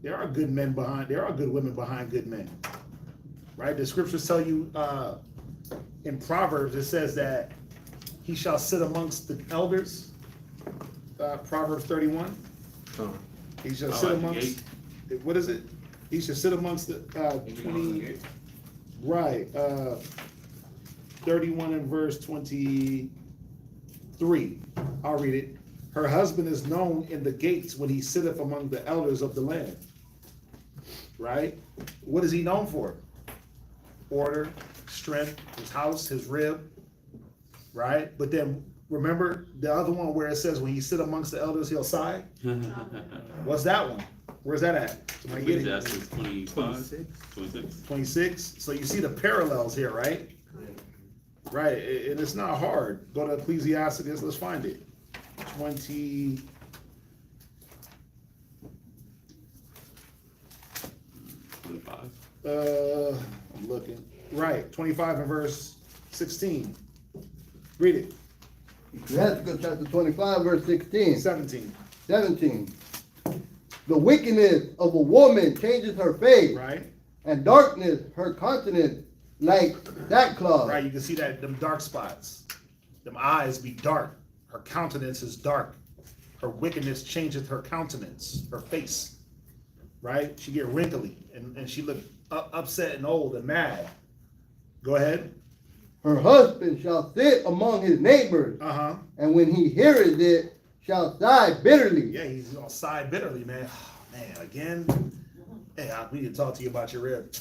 There are good men behind. There are good women behind good men, right? The scriptures tell you in Proverbs, it says that he shall sit amongst the elders. Proverbs 31. He shall sit amongst. What is it? He shall sit amongst the 20. Right. 31 and verse 23. I'll read it. Her husband is known in the gates when he sitteth among the elders of the land. Right? What is he known for? Order, strength, his house, his rib. Right? But then remember the other one where it says when you sit amongst the elders, he'll sigh? What's that one? Where's that at? Somebody get it? 26. So you see the parallels here, right? Right, and it's not hard. Go to Ecclesiasticus, let's find it. 20. I'm looking. Right, 25 and verse 16. Read it. Ecclesiasticus chapter 25, verse 16. 17. The wickedness of a woman changes her face. Right. And darkness her countenance like sackcloth. Right, you can see that them dark spots. Them eyes be dark. Her countenance is dark. Her wickedness changes her countenance, her face. Right? She get wrinkly and she look upset and old and mad. Go ahead. Her husband shall sit among his neighbors. And when he heareth it, shall sigh bitterly. Yeah, he's gonna sigh bitterly, man. Oh, man, again. Hey, we need to talk to you about your rib.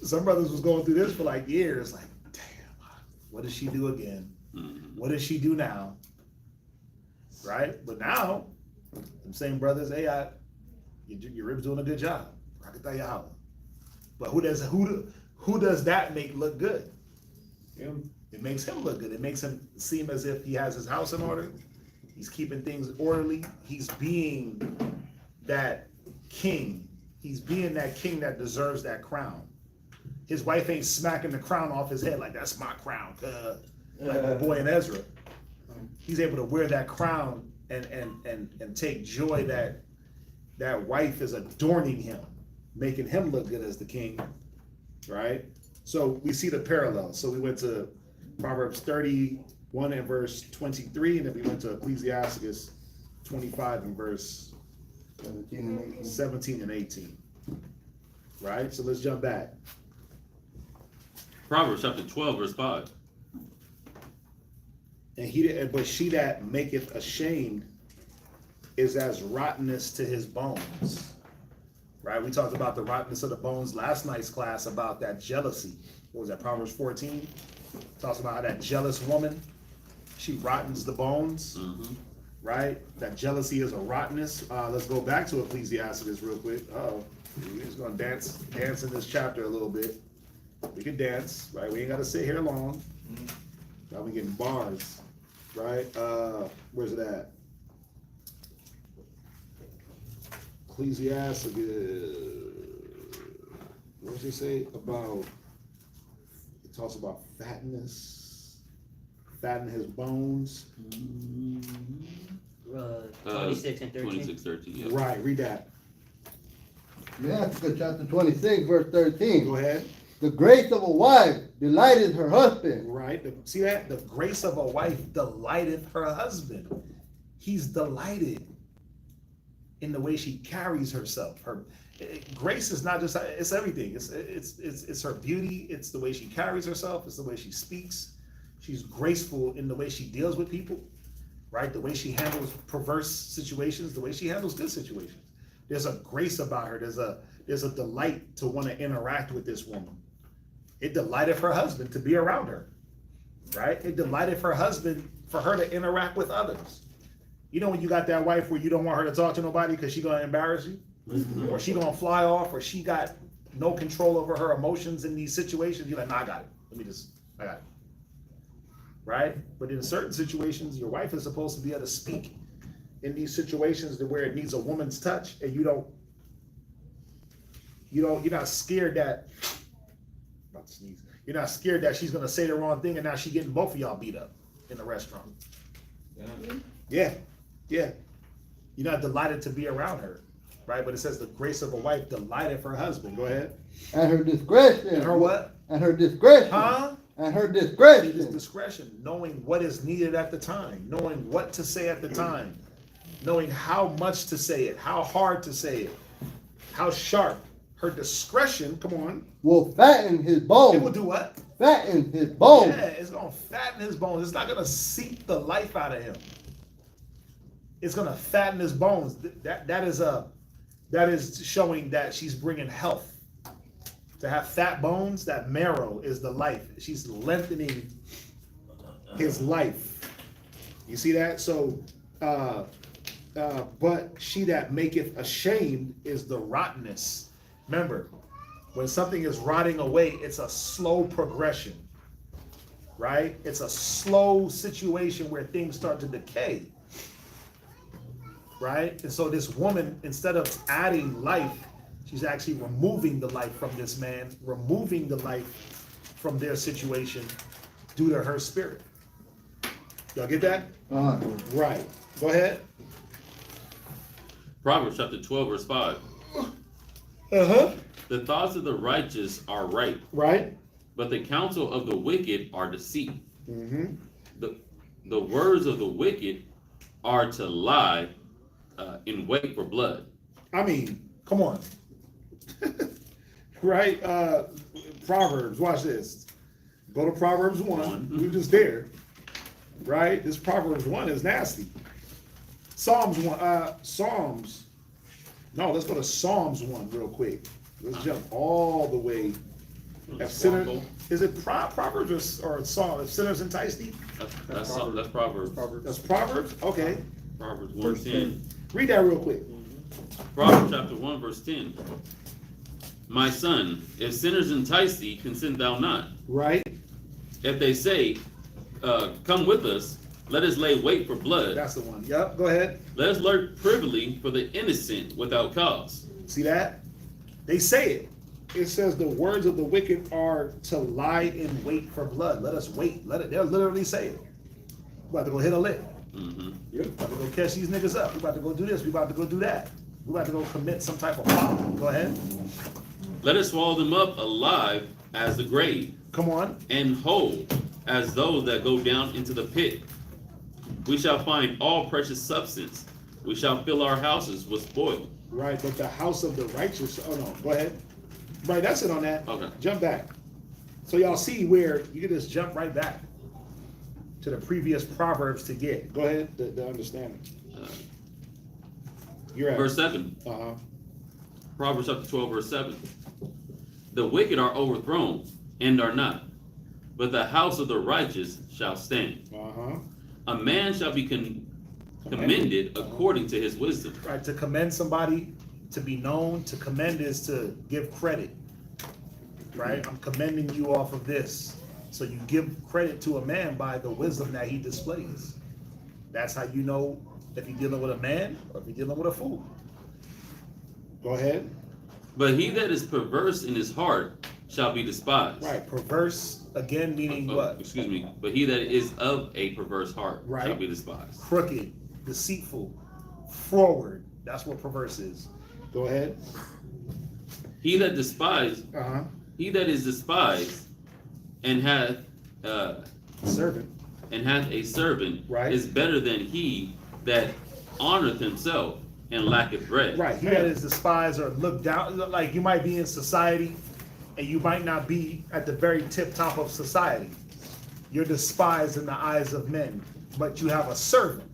Some brothers was going through this for like years. Like, damn, what does she do again? What does she do now? Right? But now, them same brothers, hey, your rib's doing a good job. I can tell you how. But who does that make look good? Him. It makes him look good. It makes him seem as if he has his house in order. He's keeping things orderly. He's being that king. He's being that king that deserves that crown. His wife ain't smacking the crown off his head like that's my crown, like the boy in Ezra. He's able to wear that crown and take joy that that wife is adorning him, making him look good as the king, right? So we see the parallel. So we went to Proverbs 31 and verse 23, and then we went to Ecclesiastes 25 and verse 17 and 18. Right? So let's jump back. Proverbs chapter 12, verse 5. But she that maketh ashamed is as rottenness to his bones. Right? We talked about the rottenness of the bones last night's class about that jealousy. What was that, Proverbs 14? Talks about how that jealous woman, she rottens the bones. Mm-hmm. Right? That jealousy is a rottenness. Let's go back to Ecclesiastes real quick. We're just gonna dance in this chapter a little bit. We can dance, right? We ain't gotta sit here long. Now we getting bars, right? Where's it at? Ecclesiastes. What does it say about? It talks about fatness, fatten his bones. 26 and 13. 26, 13, yeah. Right, read that. Leviticus chapter 26, verse 13. Go ahead. The grace of a wife delighteth her husband. Right. See that? The grace of a wife delighteth her husband. He's delighted in the way she carries herself. Her grace is not just, it's everything. It's her beauty. It's the way she carries herself. It's the way she speaks. She's graceful in the way she deals with people, right? The way she handles perverse situations, the way she handles good situations. There's a grace about her. There's a delight to want to interact with this woman. It delighted her husband to be around her, right? It delighted her husband for her to interact with others. You know when you got that wife where you don't want her to talk to nobody because she's gonna embarrass you, or she gonna fly off, or she got no control over her emotions in these situations. You're like, nah, I got it. I got it. Right? But in certain situations, your wife is supposed to be able to speak in these situations to where it needs a woman's touch, and you're not scared that, about to sneeze. You're not scared that she's gonna say the wrong thing and now she's getting both of y'all beat up in the restaurant. Yeah. You're not delighted to be around her, right? But it says the grace of a wife delighteth her husband. Go ahead. And her discretion. And her what? And her discretion. Huh? And her discretion. His discretion, knowing what is needed at the time, knowing what to say at the time, knowing how much to say it, how hard to say it, how sharp. Her discretion, come on. Will fatten his bones. It will do what? Fatten his bones. Yeah, it's gonna fatten his bones. It's not gonna seep the life out of him. It's gonna fatten his bones. That is showing that she's bringing health. To have fat bones, that marrow is the life. She's lengthening his life. You see that? So, but she that maketh ashamed is the rottenness. Remember, when something is rotting away, it's a slow progression, right? It's a slow situation where things start to decay, right? And so this woman, instead of adding life, she's actually removing the life from this man, removing the life from their situation due to her spirit. Y'all get that? Right. Go ahead. Proverbs chapter 12, verse 5. The thoughts of the righteous are right. Right. But the counsel of the wicked are deceit. Mm-hmm. The words of the wicked are to lie in wait for blood. I mean, come on. Right? Proverbs, watch this. Go to Proverbs 1. We were just there. Right? This Proverbs 1 is nasty. Psalms 1. No, let's go to Psalms 1 real quick. Let's jump all the way. Is it Proverbs or Psalm? If sinners entice thee? That's Proverbs. That's Proverbs? Okay. Proverbs 1:10. Read that real quick. Proverbs chapter 1, verse 10. My son, if sinners entice thee, consent thou not. Right. If they say, come with us, let us lay wait for blood. That's the one. Yep, go ahead. Let us lurk privily for the innocent without cause. See that? They say it. It says the words of the wicked are to lie in wait for blood. Let us wait. They'll literally say it. We're about to go hit a lick. Mm-hmm. Yep. We're about to go catch these niggas up. We're about to go do this. We're about to go do that. We have to go commit some type of folly. Go ahead. Let us swallow them up alive as the grave. Come on. And whole as those that go down into the pit. We shall find all precious substance. We shall fill our houses with spoil. Right, but the house of the righteous. Oh no, go ahead. Right, that's it on that. Okay. Jump back. So y'all see where you can just jump right back to the previous Proverbs to get. Go ahead, the understanding. You're at Verse 7. Uh-huh. Proverbs chapter 12, verse 7. The wicked are overthrown and are not, but the house of the righteous shall stand. Uh-huh. A man shall be commended according to his wisdom. Right, to commend somebody, to be known, to commend is to give credit. Right? I'm commending you off of this. So you give credit to a man by the wisdom that he displays. That's how you know if you're dealing with a man or if you're dealing with a fool. Go ahead. But he that is perverse in his heart shall be despised. Right, perverse, again, meaning what? Excuse me. But he that is of a perverse heart Right. shall be despised. Crooked, deceitful, forward. That's what perverse is. Go ahead. He that despised, he that is despised and hath servant and hath a servant is better than he that honoreth himself and lacketh bread. Right, he that is despised or looked down, like you might be in society and you might not be at the very tip top of society. You're despised in the eyes of men, but you have a servant.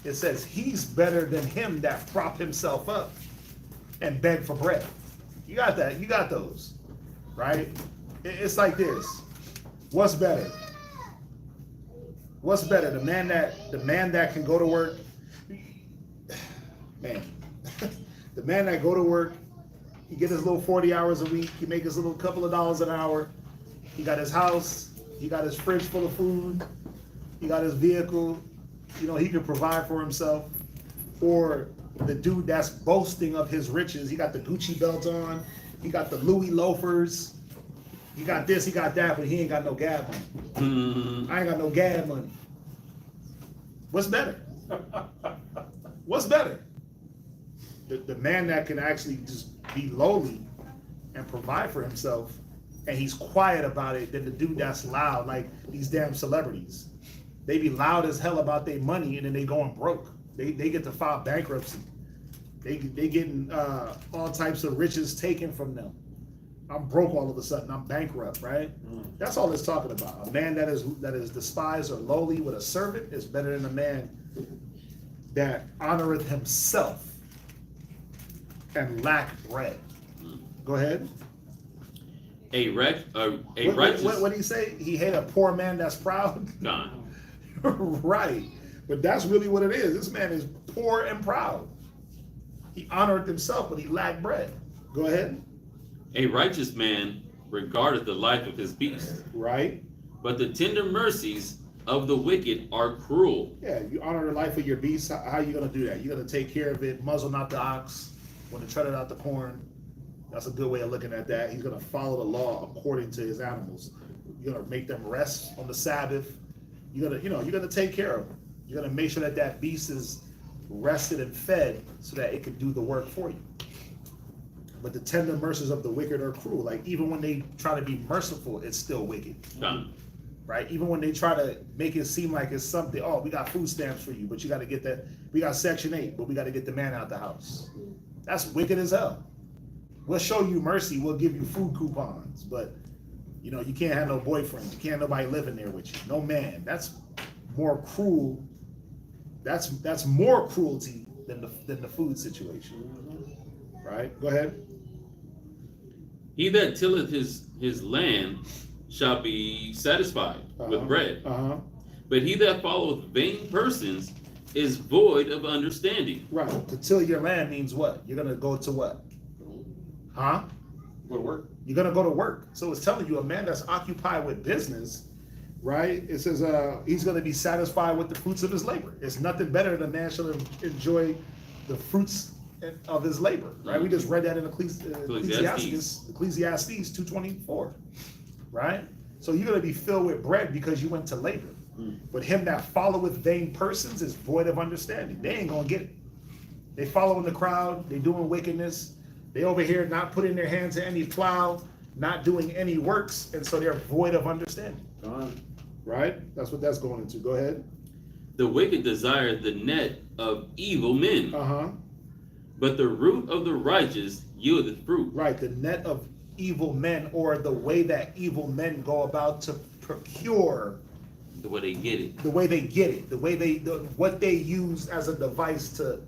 It says he's better than him that prop himself up and beg for bread. You got that, you got those, right? It's like this. What's better? What's better? The man that can go to work, man. The man that go to work, he get his little 40 hours a week, he make his little couple of dollars an hour, he got his house, he got his fridge full of food, he got his vehicle, you know, he can provide for himself. Or the dude that's boasting of his riches, he got the Gucci belt on, he got the Louis loafers, he got this, he got that, but he ain't got no gas money. I ain't got no gas money. What's better? What's better? The man that can actually just be lowly and provide for himself, and he's quiet about it, than the dude that's loud, like these damn celebrities. They be loud as hell about their money, and then they going broke. They get to file bankruptcy. They getting all types of riches taken from them. I'm broke all of a sudden. I'm bankrupt, right? That's all it's talking about. A man that is despised or lowly with a servant is better than a man that honoreth himself and lack bread. Go ahead. A righteous. What did he say? He hate a poor man that's proud. Nah. Right, but that's really what it is. This man is poor and proud. He honored himself, but he lacked bread. Go ahead. A righteous man regardeth the life of his beast. Right. But the tender mercies of the wicked are cruel. Yeah, you honor the life of your beast. How are you going to do that? You're going to take care of it, muzzle not the ox, when to tread it out the corn. That's a good way of looking at that. He's going to follow the law according to his animals. You're going to make them rest on the Sabbath. You're going to take care of them. You're going to make sure that that beast is rested and fed so that it can do the work for you. But the tender mercies of the wicked are cruel. Like, even when they try to be merciful, it's still wicked. Right? Even when they try to make it seem like it's something, oh, we got food stamps for you, but you got to get that. We got Section 8, but we got to get the man out the house. That's wicked as hell. We'll show you mercy. We'll give you food coupons, but you know, you can't have no boyfriend. You can't have nobody living there with you. No man. That's more cruel. That's more cruelty than the food situation. Right? Go ahead. He that tilleth his land shall be satisfied with bread. But he that followeth vain persons is void of understanding. Right. To till your land means what? You're gonna go to what? Huh? Go to work. You're gonna go to work. So it's telling you a man that's occupied with business, right? It says he's gonna be satisfied with the fruits of his labor. It's nothing better than a man shall enjoy the fruits of his labor, right? We just read that in Ecclesiastes 2:24, right? So you're gonna be filled with bread because you went to labor. But him that followeth vain persons is void of understanding. They ain't gonna get it. They following the crowd. They doing wickedness. They over here not putting their hands to any plow, not doing any works, and so they're void of understanding. Right? That's what that's going into. Go ahead. The wicked desire the net of evil men. But the root of the righteous yieldeth fruit. Right, the net of evil men, or the way that evil men go about to procure. The way they get it. The way they get it. The way what they use as a device to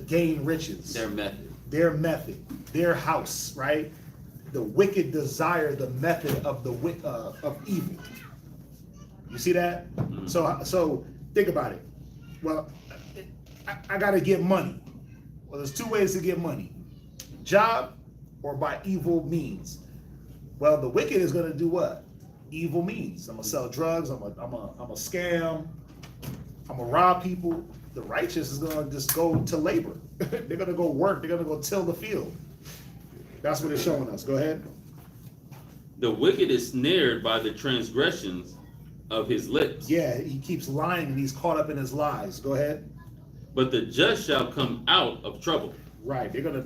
gain riches. Their method. Their method. Their house. Right. The wicked desire the method of of evil. You see that? Mm-hmm. So think about it. Well, I gotta get money. Well, there's two ways to get money: job or by evil means. Well, the wicked is gonna do what? Evil means. I'm gonna sell drugs. I'm a scam. I'm gonna rob people. The righteous is gonna just go to labor. They're gonna go work. They're gonna go till the field. That's what it's showing us. Go ahead. The wicked is snared by the transgressions of his lips. Yeah, he keeps lying and he's caught up in his lies. Go ahead. But the just shall come out of trouble. Right. They're gonna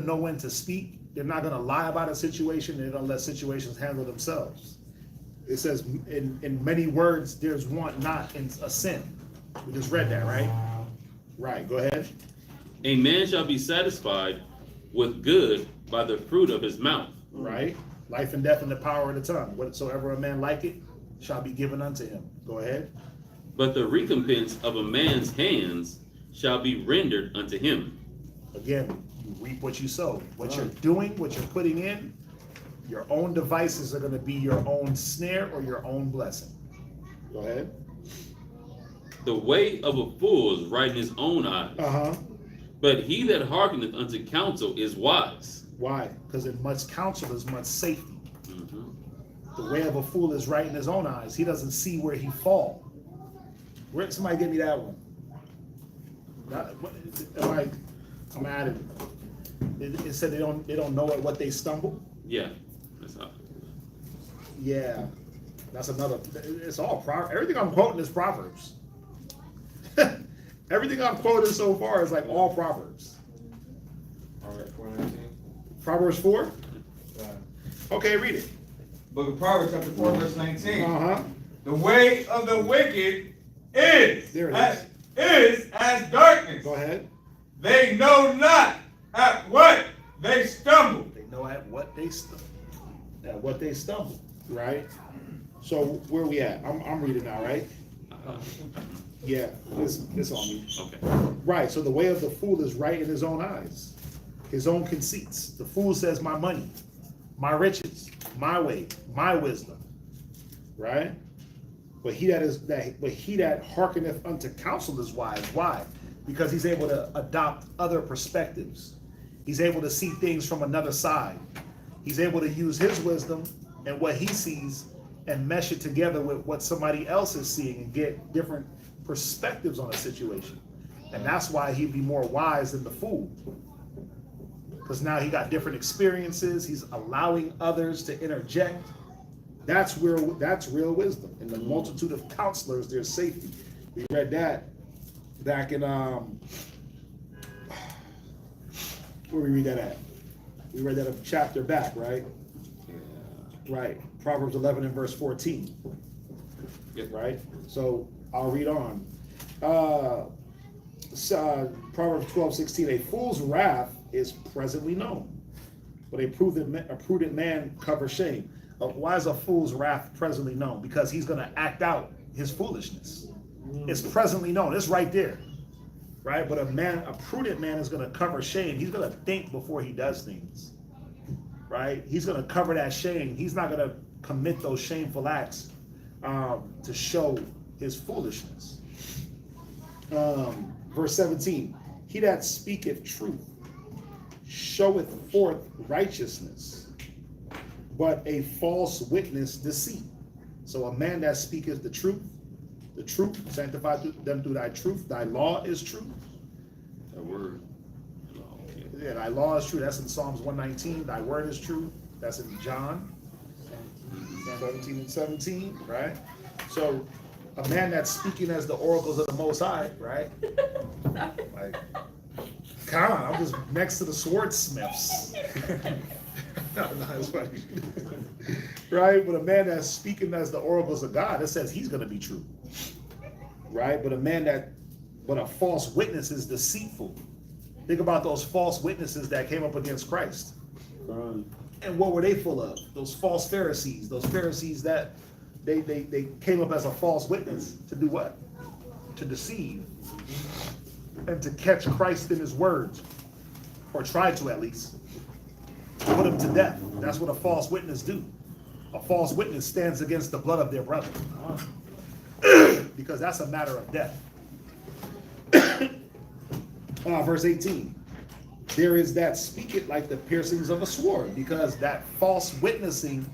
know when to speak. They're not gonna lie about a situation. They're gonna let situations handle themselves. It says in many words there's want not in a sin. We just read that, right? Right. Go ahead. A man shall be satisfied with good by the fruit of his mouth. Right. Life and death in the power of the tongue. Whatsoever a man liketh shall be given unto him. Go ahead. But the recompense of a man's hands shall be rendered unto him. Again, you reap what you sow. What you're doing, what you're putting in, your own devices are going to be your own snare or your own blessing. Go ahead. The way of a fool is right in his own eyes. But he that hearkeneth unto counsel is wise. Why? Because in much counsel is much safety. The way of a fool is right in his own eyes. He doesn't see where he fall. Where somebody give me that one? I'm at it. It said they don't know at what they stumble. Yeah, that's how. Yeah, that's another. It's all everything I'm quoting is Proverbs. Everything I'm quoting so far is like all Proverbs. All right, 4:19. Proverbs 4. Okay, read it. Book of Proverbs, chapter 4, verse 19. The way of the wicked is as darkness. Go ahead. They know not at what they stumble. They know at what they stumble. At what they stumble. Right. So where we at? I'm reading now, right? Yeah, it's on me. Okay. Right. So the way of the fool is right in his own eyes, his own conceits. The fool says, "My money, my riches, my way, my wisdom." Right. But he that hearkeneth unto counsel is wise. Why? Because he's able to adopt other perspectives. He's able to see things from another side. He's able to use his wisdom and what he sees and mesh it together with what somebody else is seeing and get different perspectives on a situation. And that's why he'd be more wise than the fool. Because now he got different experiences. He's allowing others to interject. That's real wisdom. In the multitude of counselors, there's safety. We read that back in where we read that at? We read that a chapter back, right? Right. Proverbs 11 and verse 14. Right? So I'll read on. Proverbs 12:16. A fool's wrath is presently known, but a prudent man covers shame. Why is a fool's wrath presently known? Because he's going to act out his foolishness. It's presently known. It's right there. Right? But a prudent man is going to cover shame. He's going to think before he does things. Right? He's going to cover that shame. He's not going to commit those shameful acts to show his foolishness. Verse 17. He that speaketh truth showeth forth righteousness, but a false witness deceit. So a man that speaketh the truth sanctify them through thy truth. Thy law is truth. That word. Yeah, thy law is true. That's in Psalms 119. Thy word is true. That's in John 17 and 17, right? So a man that's speaking as the oracles of the Most High, right? Like, come on, I'm just next to the swordsmiths. No, it's funny. Right? But a man that's speaking as the oracles of God, it says he's going to be true. Right? But a false witness is deceitful. Think about those false witnesses that came up against Christ. And what were they full of? Those false Pharisees. Those Pharisees that they came up as a false witness to do what? To deceive. And to catch Christ in his words. Or try to, at least. Put him to death. That's what a false witness do. A false witness stands against the blood of their brother. Because that's a matter of death. Verse 18. There is that speak it like the piercings of a sword. Because that false witnessing,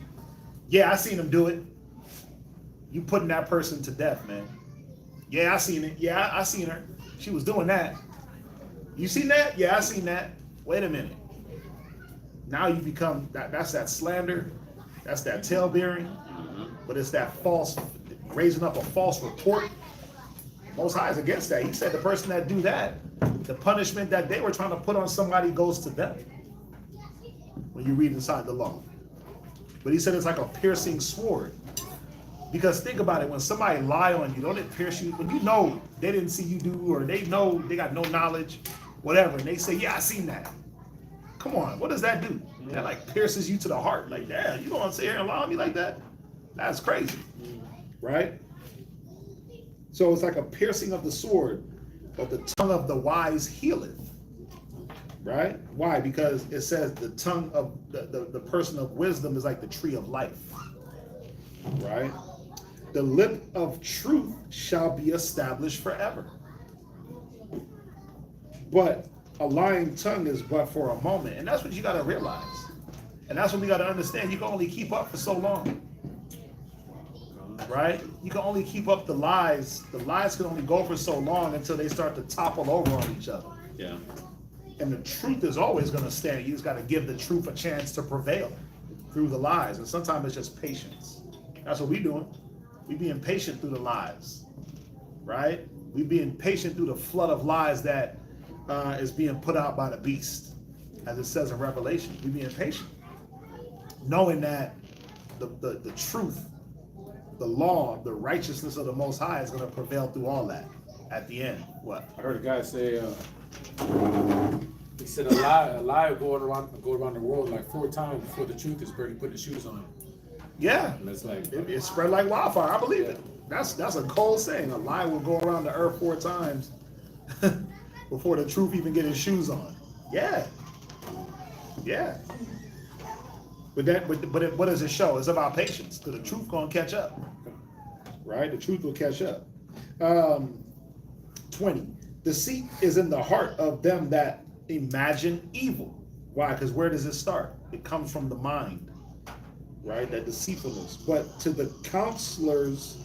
yeah, I seen him do it. You putting that person to death, man. Yeah, I seen it. Yeah, I seen her. She was doing that. You seen that? Yeah, I seen that. Wait a minute. Now you become, that's that slander. That's that tale-bearing. But it's that false, raising up a false report. Most High is against that. He said the person that do that, the punishment that they were trying to put on somebody goes to them. When you read inside the law. But he said it's like a piercing sword. Because think about it, when somebody lie on you, don't it pierce you? When you know they didn't see you do, or they know they got no knowledge, whatever, and they say, yeah, I seen that. Come on, what does that do? That like pierces you to the heart. Like, damn, you don't sit here and lie on me like that? That's crazy, right? So it's like a piercing of the sword, but the tongue of the wise healeth, right? Why? Because it says the tongue of the person of wisdom is like the tree of life, right? The lip of truth shall be established forever. But a lying tongue is but for a moment. And that's what you got to realize. And that's what we got to understand. You can only keep up for so long. Right? You can only keep up the lies. The lies can only go for so long until they start to topple over on each other. Yeah. And the truth is always going to stand. You just got to give the truth a chance to prevail through the lies. And sometimes it's just patience. That's what we're doing. We being patient through the lies. Right? We being patient through the flood of lies that is being put out by the beast, as it says in Revelation. We being patient, knowing that the truth, the law, the righteousness of the Most High is going to prevail through all that at the end. What? I heard a guy say, he said a lie will go around the world like 4 times before the truth is barely putting the shoes on. Yeah, and it's like it spread like wildfire. I believe it. That's a cold saying. A lie will go around the earth 4 times before the truth even get his shoes on. Yeah. But what does it show? It's about patience. Because the truth gonna catch up, right? The truth will catch up. 20. Deceit is in the heart of them that imagine evil. Why? Because where does it start? It comes from the mind, right? That deceitfulness. But to the counselors,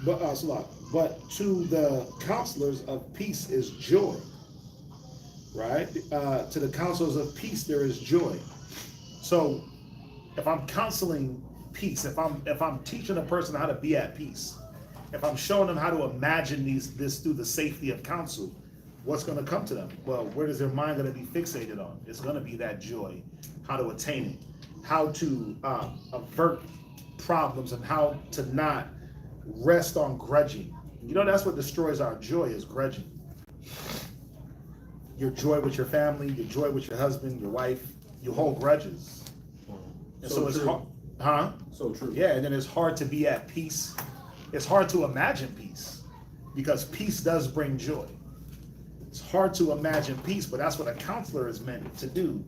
but to the counselors of peace is joy, right? To the counselors of peace there is joy. So if I'm counseling peace, if I'm teaching a person how to be at peace, if I'm showing them how to imagine this through the safety of counsel, what's going to come to them? Well, where is their mind going to be fixated on? It's going to be that joy, how to attain it, how to avert problems, and how to not rest on grudging. You know, that's what destroys our joy, is grudging. Your joy with your family, your joy with your husband, your wife, you hold grudges. And so it's hard, huh? So true. Yeah, and then it's hard to be at peace. It's hard to imagine peace, because peace does bring joy. It's hard to imagine peace, but that's what a counselor is meant to do.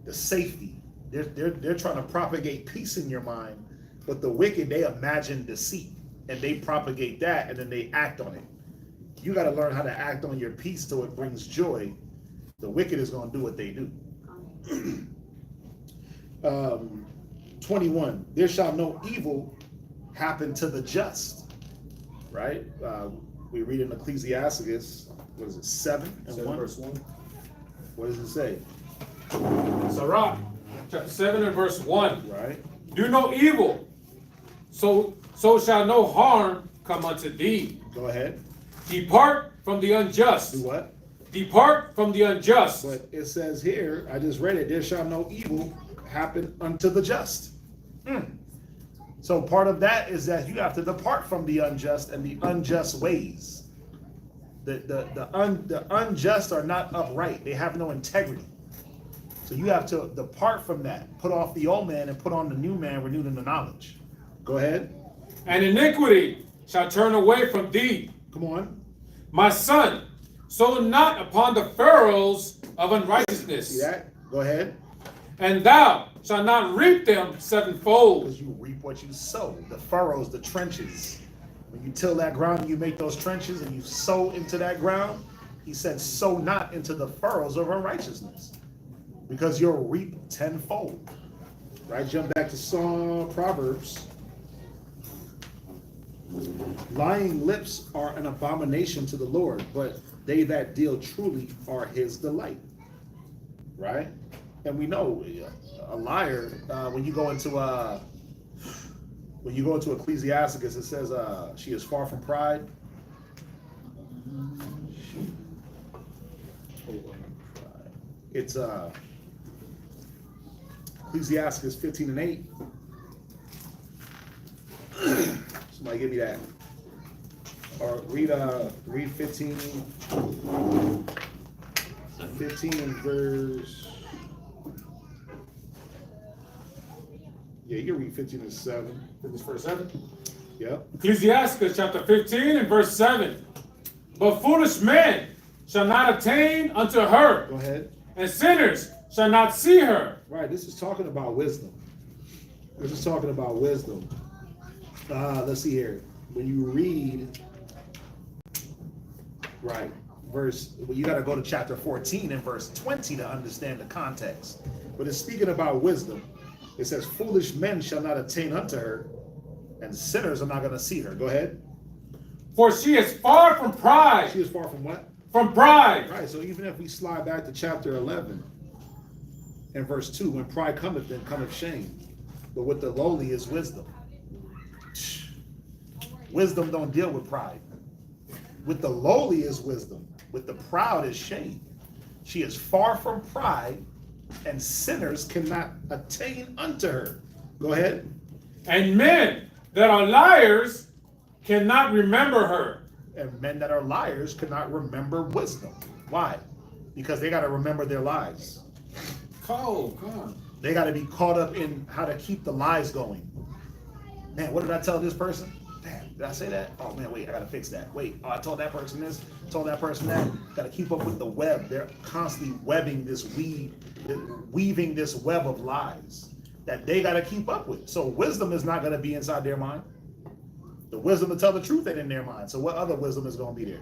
The safety. They're trying to propagate peace in your mind, but the wicked, they imagine deceit, and they propagate that, and then they act on it. You got to learn how to act on your peace so it brings joy. The wicked is going to do what they do. 21. There shall no evil happen to the just. Right? We read in Ecclesiasticus, what is it, 7 and 1? Verse 1. What does it say? Sirach, chapter 7 and verse 1. Right. Do no evil, so shall no harm come unto thee. Go ahead. Depart from the unjust. Do what? Depart from the unjust. But it says here, I just read it, there shall no evil happen unto the just. So part of that is that you have to depart from the unjust and the unjust ways. The unjust are not upright. They have no integrity. So you have to depart from that. Put off the old man and put on the new man renewed in the knowledge. Go ahead. And iniquity shall turn away from thee. Come on. My son, sow not upon the furrows of unrighteousness. See that? Go ahead. And thou shalt not reap them sevenfold. Because you reap what you sow. The furrows, the trenches. When you till that ground, you make those trenches and you sow into that ground. He said, sow not into the furrows of unrighteousness, because you'll reap tenfold. Right? Jump back to Proverbs. Lying lips are an abomination to the Lord, but they that deal truly are his delight. Right? And we know a liar, when you go into Ecclesiasticus, it says she is far from pride. It's Ecclesiasticus 15:8. Somebody give me that. Or read 15 and verse. Yeah, you can read 15 and 7. This verse 7. Yep. Ecclesiasticus chapter 15 and verse 7. But foolish men shall not attain unto her. Go ahead. And sinners shall not see her. Right, this is talking about wisdom. This is talking about wisdom. Let's see here. When you read, right, you got to go to chapter 14 and verse 20 to understand the context. But it's speaking about wisdom. It says, foolish men shall not attain unto her, and sinners are not going to see her. Go ahead. For she is far from pride. She is far from what? From pride. Right, so even if we slide back to chapter 11 and verse 2, when pride cometh, then cometh shame. But with the lowly is wisdom. Wisdom don't deal with pride. With the lowly is wisdom. With the proud is shame. She is far from pride, and sinners cannot attain unto her. Go ahead. And men that are liars cannot remember her. And men that are liars cannot remember wisdom. Why? Because they got to remember their lies. Oh, God. They got to be caught up in how to keep the lies going. Man, what did I tell this person? Damn, did I say that? Oh man, wait, I gotta fix that. Wait, oh, I told that person this, told that person that. Gotta keep up with the web. They're constantly weaving this web of lies that they gotta keep up with. So wisdom is not gonna be inside their mind. The wisdom to tell the truth ain't in their mind. So what other wisdom is gonna be there?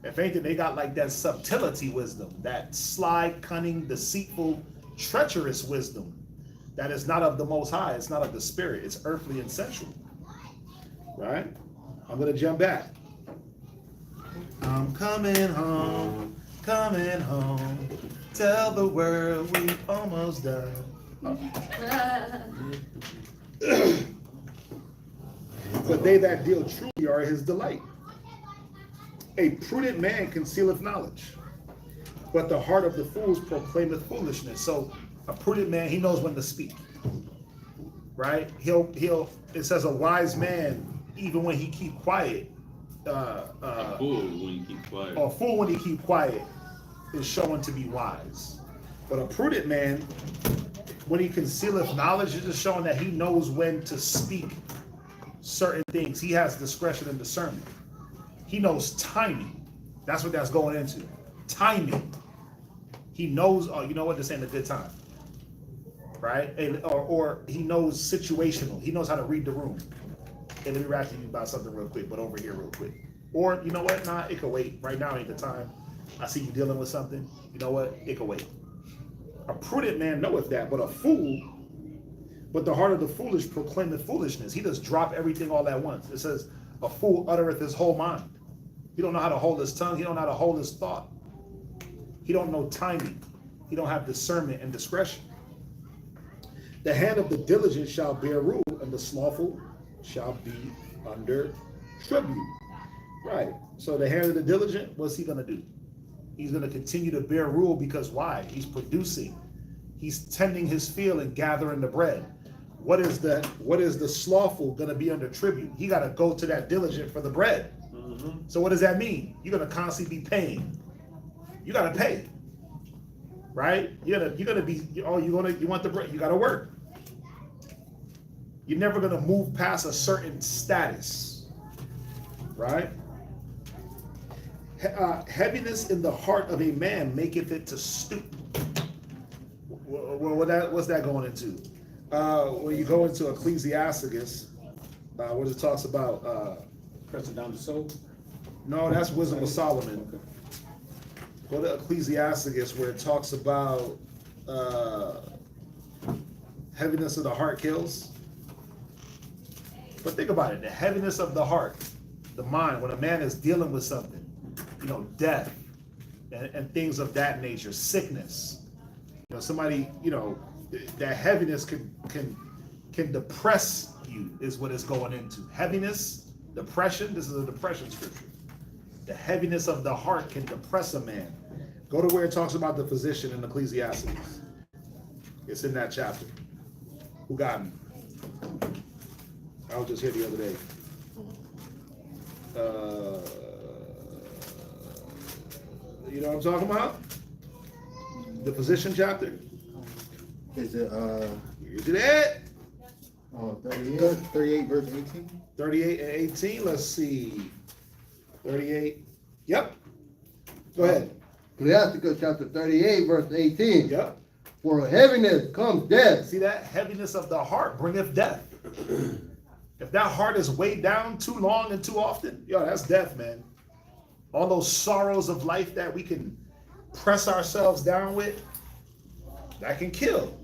If anything, they got like that subtlety wisdom, that sly, cunning, deceitful, treacherous wisdom that is not of the Most High. It's not of the Spirit. It's earthly and sensual. Right? I'm going to jump back. I'm coming home, tell the world we almost done. But they that deal truly are his delight. A prudent man concealeth knowledge, but the heart of the fools proclaimeth foolishness. So a prudent man, he knows when to speak. Right? It says a wise man, even when he keep quiet, A fool when you keep quiet. or a fool when he keep quiet is shown to be wise. But a prudent man, when he concealeth knowledge, is just showing that he knows when to speak certain things. He has discretion and discernment. He knows timing. That's what that's going into. Timing. He knows, oh, you know what, this ain't a good time. Right? Or he knows situational. He knows how to read the room. Hey, let me rap to you about something real quick, but over here real quick. Or, you know what? Nah, it could wait. Right now ain't the time. I see you dealing with something. You know what? It could wait. A prudent man knoweth that, but a fool, but the heart of the foolish proclaimeth foolishness. He just drop everything all at once. It says, a fool uttereth his whole mind. He don't know how to hold his tongue. He don't know how to hold his thought. He don't know timing. He don't have discernment and discretion. The hand of the diligent shall bear rule, and the slothful shall be under tribute. Right. So the hand of the diligent, what's he gonna do? He's gonna continue to bear rule because why? He's producing. He's tending his field and gathering the bread. What is the slothful gonna be under tribute? He gotta go to that diligent for the bread. So what does that mean? You're gonna constantly be paying. You gotta pay. Right? You're gonna be, you want the bread, you gotta work. You're never gonna move past a certain status. Right? Heaviness in the heart of a man maketh it to stoop. What's that going into? When you go into Ecclesiasticus, where it talks about pressing down the soul. No, that's Wisdom of Solomon. Go to Ecclesiasticus where it talks about heaviness of the heart kills. But think about it, the heaviness of the heart, the mind, when a man is dealing with something, death and things of that nature, sickness. Somebody, that heaviness can depress you is what it's going into. Heaviness, depression, this is a depression scripture. The heaviness of the heart can depress a man. Go to where it talks about the physician in Ecclesiastes. It's in that chapter. Who got me? I was just here the other day. You know what I'm talking about? The physician chapter. Is it Is it it? 38 verse 18? 38 and 18. Let's see. 38. Yep. Go ahead. Ecclesiasticus chapter 38, verse 18. Yep. For heaviness comes death. See that? Heaviness of the heart bringeth death. If that heart is weighed down too long and too often, that's death, man. All those sorrows of life that we can press ourselves down with, that can kill.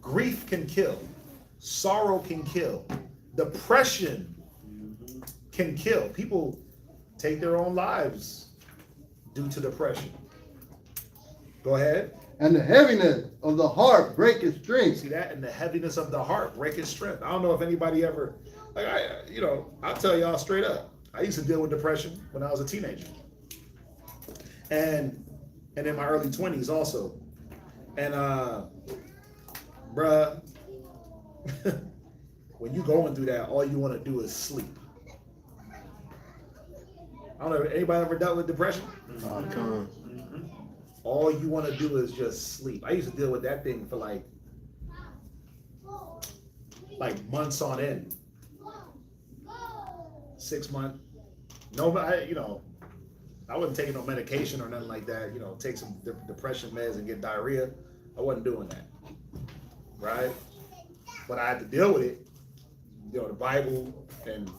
Grief can kill. Sorrow can kill. Depression can kill. People take their own lives due to depression. Go ahead. And the heaviness of the heart breaketh strength. See that? And the heaviness of the heart breaketh strength. I don't know if anybody ever, I'll tell y'all straight up. I used to deal with depression when I was a teenager. And in my early 20s also. And bruh, when you going through that, all you want to do is sleep. I don't know, anybody ever dealt with depression? All you want to do is just sleep. I used to deal with that thing for like months on end. 6 months. No, I wasn't taking no medication or nothing like that. Take some depression meds and get diarrhea. I wasn't doing that. Right? But I had to deal with it. The Bible and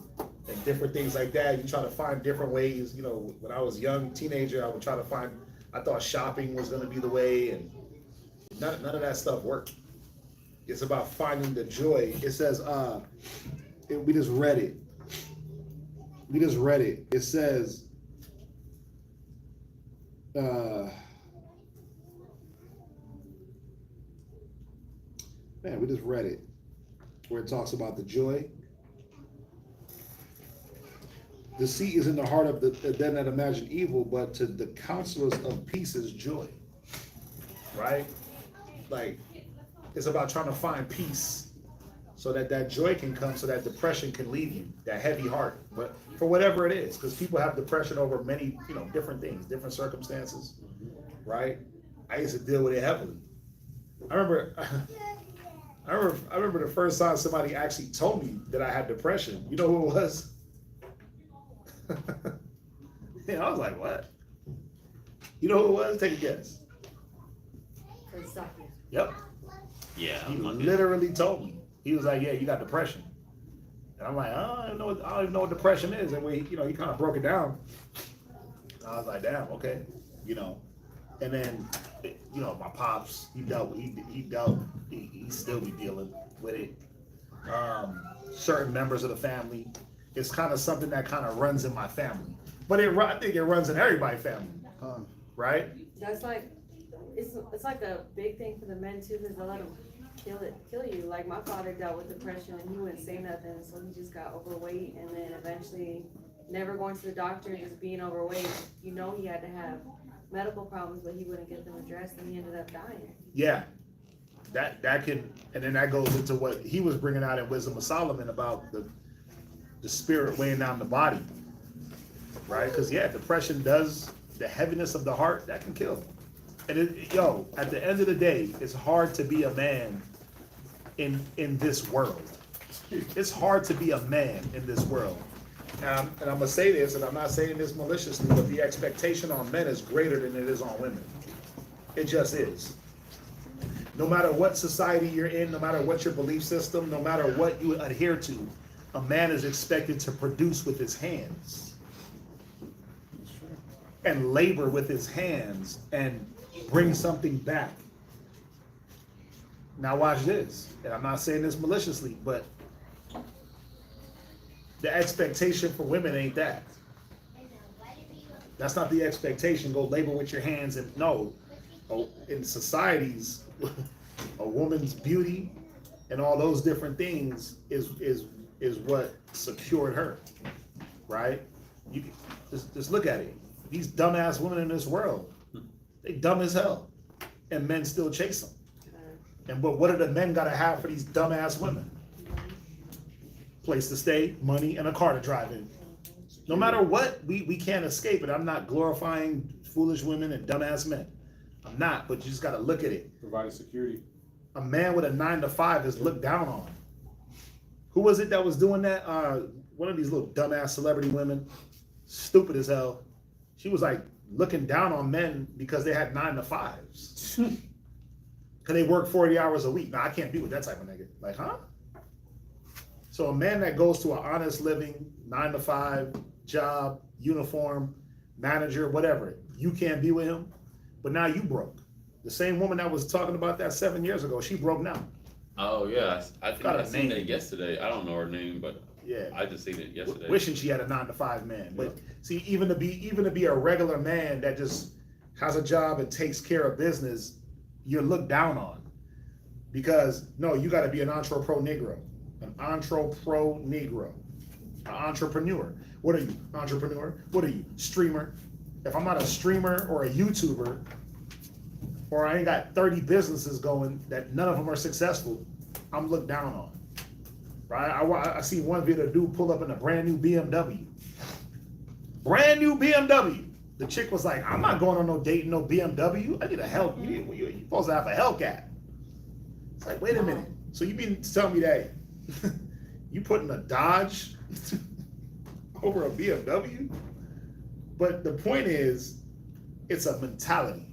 different things like that. You try to find different ways. When I was a young teenager, I would try to find, I thought shopping was going to be the way, and none of that stuff worked. It's about finding the joy. It says, we just read it. It says, we just read it, where it talks about the joy. Deceit is in the heart of them that imagine evil, but to the counselors of peace is joy. Right? Like, it's about trying to find peace so that joy can come, so that depression can leave you, that heavy heart. But for whatever it is, because people have depression over many, different things, different circumstances. Right? I used to deal with it heavily. I remember the first time somebody actually told me that I had depression. You know who it was? I was like, what? You know who it was? Take a guess. Yep. Yeah. He literally told me. He was like, yeah, you got depression. And I'm like, I don't even know what depression is. And he kind of broke it down. I was like, damn, okay. And then, my pops, he still be dealing with it. Certain members of the family. It's kind of something that kind of runs in my family. But I think it runs in everybody's family. Right? That's like, it's like a big thing for the men too, because they let them kill you. Like my father dealt with depression and he wouldn't say nothing, so he just got overweight, and then eventually never going to the doctor, just being overweight. You know he had to have medical problems, but he wouldn't get them addressed, and he ended up dying. Yeah, that can, and then that goes into what he was bringing out in Wisdom of Solomon about the spirit weighing down the body, right? Because yeah, depression does, the heaviness of the heart, that can kill. And at the end of the day, it's hard to be a man in this world. It's hard to be a man in this world. And I'm gonna say this, and I'm not saying this maliciously, but the expectation on men is greater than it is on women. It just is. No matter what society you're in, no matter what your belief system, no matter what you adhere to, a man is expected to produce with his hands and labor with his hands and bring something back. Now watch this, and I'm not saying this maliciously, but the expectation for women ain't that. That's not the expectation. Go labor with your hands, and no, in societies, a woman's beauty and all those different things is what secured her, right? You just look at it. These dumbass women in this world, they dumb as hell, and men still chase them. And what do the men gotta have for these dumbass women? Place to stay, money, and a car to drive in. No matter what, we can't escape it. I'm not glorifying foolish women and dumbass men. I'm not, but you just gotta look at it. Providing security. A man with a 9-to-5 is looked down on. Who was it that was doing that? One of these little dumbass celebrity women, stupid as hell. She was like looking down on men because they had 9-to-5s. Cause they work 40 hours a week. Now I can't be with that type of nigga. Like, huh? So a man that goes to an honest living, 9-to-5 job, uniform, manager, whatever, you can't be with him, but now you broke. The same woman that was talking about that 7 years ago, she broke now. Oh yeah, I think Got I a seen name. it yesterday. I don't know her name, but Yeah. I just seen it yesterday. Wishing she had a 9-to-5 man. But see, even to be a regular man that just has a job and takes care of business, you're looked down on. Because no, you gotta be an entrepreneur negro. An entrepreneur negro. An entrepreneur. What are you? Entrepreneur? What are you? Streamer? If I'm not a streamer or a YouTuber, or I ain't got 30 businesses going that none of them are successful, I'm looked down on. Right? I see one video, dude pull up in a brand new BMW. Brand new BMW. The chick was like, I'm not going on no date in no BMW. I need a help. You're supposed to have a Hellcat. It's like, wait a minute. So you mean to tell me that you putting a Dodge over a BMW? But the point is, it's a mentality.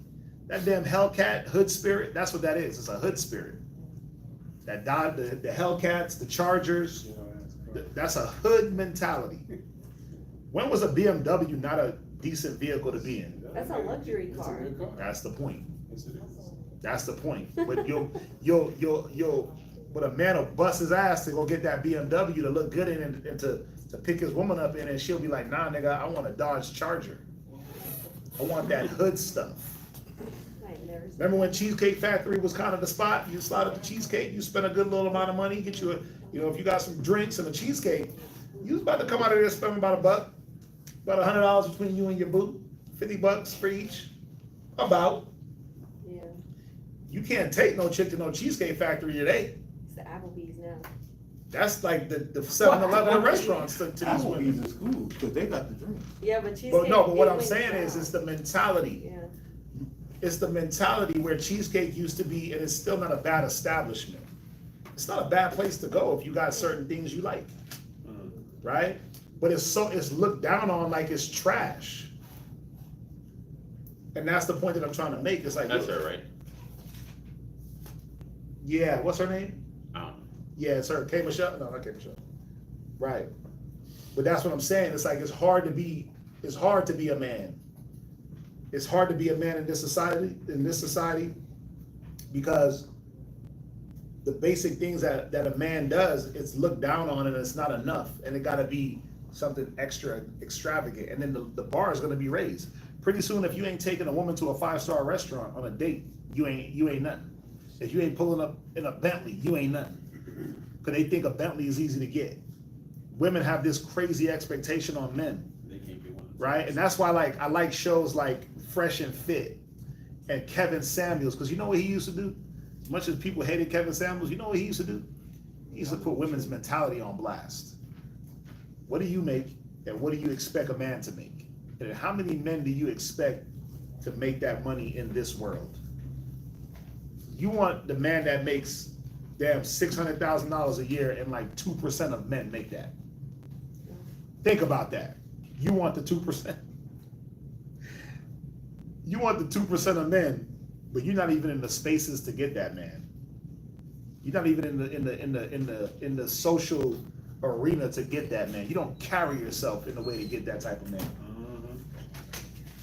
That damn Hellcat, hood spirit, that's what that is. It's a hood spirit. That Dodge, the Hellcats, the Chargers, that's a hood mentality. When was a BMW not a decent vehicle to be in? That's a luxury car. That's the point. That's the point. But but a man will bust his ass to go get that BMW to look good in and to pick his woman up in, and she'll be like, nah, nigga, I want a Dodge Charger. I want that hood stuff. Remember when Cheesecake Factory was kind of the spot? You slide up the cheesecake, you spend a good little amount of money, get you if you got some drinks and a cheesecake, you was about to come out of there spending about $100, about $100 between you and your boo, $50 for each, about. Yeah. You can't take no chick to no Cheesecake Factory today. It's the Applebee's now. That's like the 7-Eleven restaurants to these women. Applebee's is cool because they got the drink. Yeah, but cheesecake. But what I'm wings saying now. is, it's the mentality. Yeah. It's the mentality where Cheesecake used to be, and it's still not a bad establishment. It's not a bad place to go if you got certain things you like, right? But it's looked down on like it's trash. And that's the point that I'm trying to make. It's like, That's look, her, right? Yeah, what's her name? I don't know. Yeah, it's her. K. Michelle? No, not K. Michelle. Right. But that's what I'm saying. It's like it's hard to be a man. It's hard to be a man in this society, because the basic things that a man does, it's looked down on and it's not enough. And it gotta be something extravagant. And then the bar is gonna be raised. Pretty soon, if you ain't taking a woman to a 5-star restaurant on a date, you ain't nothing. If you ain't pulling up in a Bentley, you ain't nothing. Because they think a Bentley is easy to get. women have this crazy expectation on men, right? And that's why I like shows like Fresh and Fit and Kevin Samuels, because you know what he used to do? As much as people hated Kevin Samuels, you know what he used to do? He used to put women's mentality on blast. What do you make, and what do you expect a man to make? And how many men do you expect to make that money in this world? You want the man that makes damn $600,000 a year, and like 2% of men make that. Think about that. You want the 2%. You want the 2% of men, but you're not even in the spaces to get that man. You're not even in the social arena to get that man. You don't carry yourself in a way to get that type of man.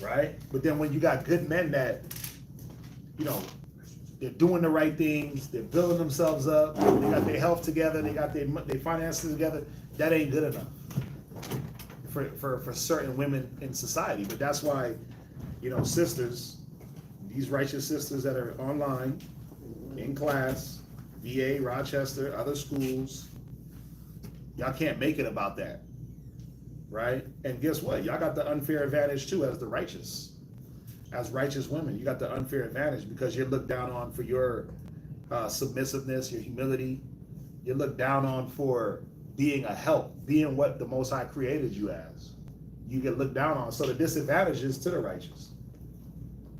Right? But then when you got good men that, you know, they're doing the right things, they're building themselves up, they got their health together, they got their finances together, that ain't good enough for certain women in society. But that's why, you know, sisters, these righteous sisters that are online, in class, VA, Rochester, other schools, y'all can't make it about that, right? And guess what? Y'all got the unfair advantage too as the righteous. As righteous women, you got the unfair advantage because you're looked down on for your submissiveness, your humility. You're looked down on for being a help, being what the Most High created you as. You get looked down on. So the disadvantage is to the righteous.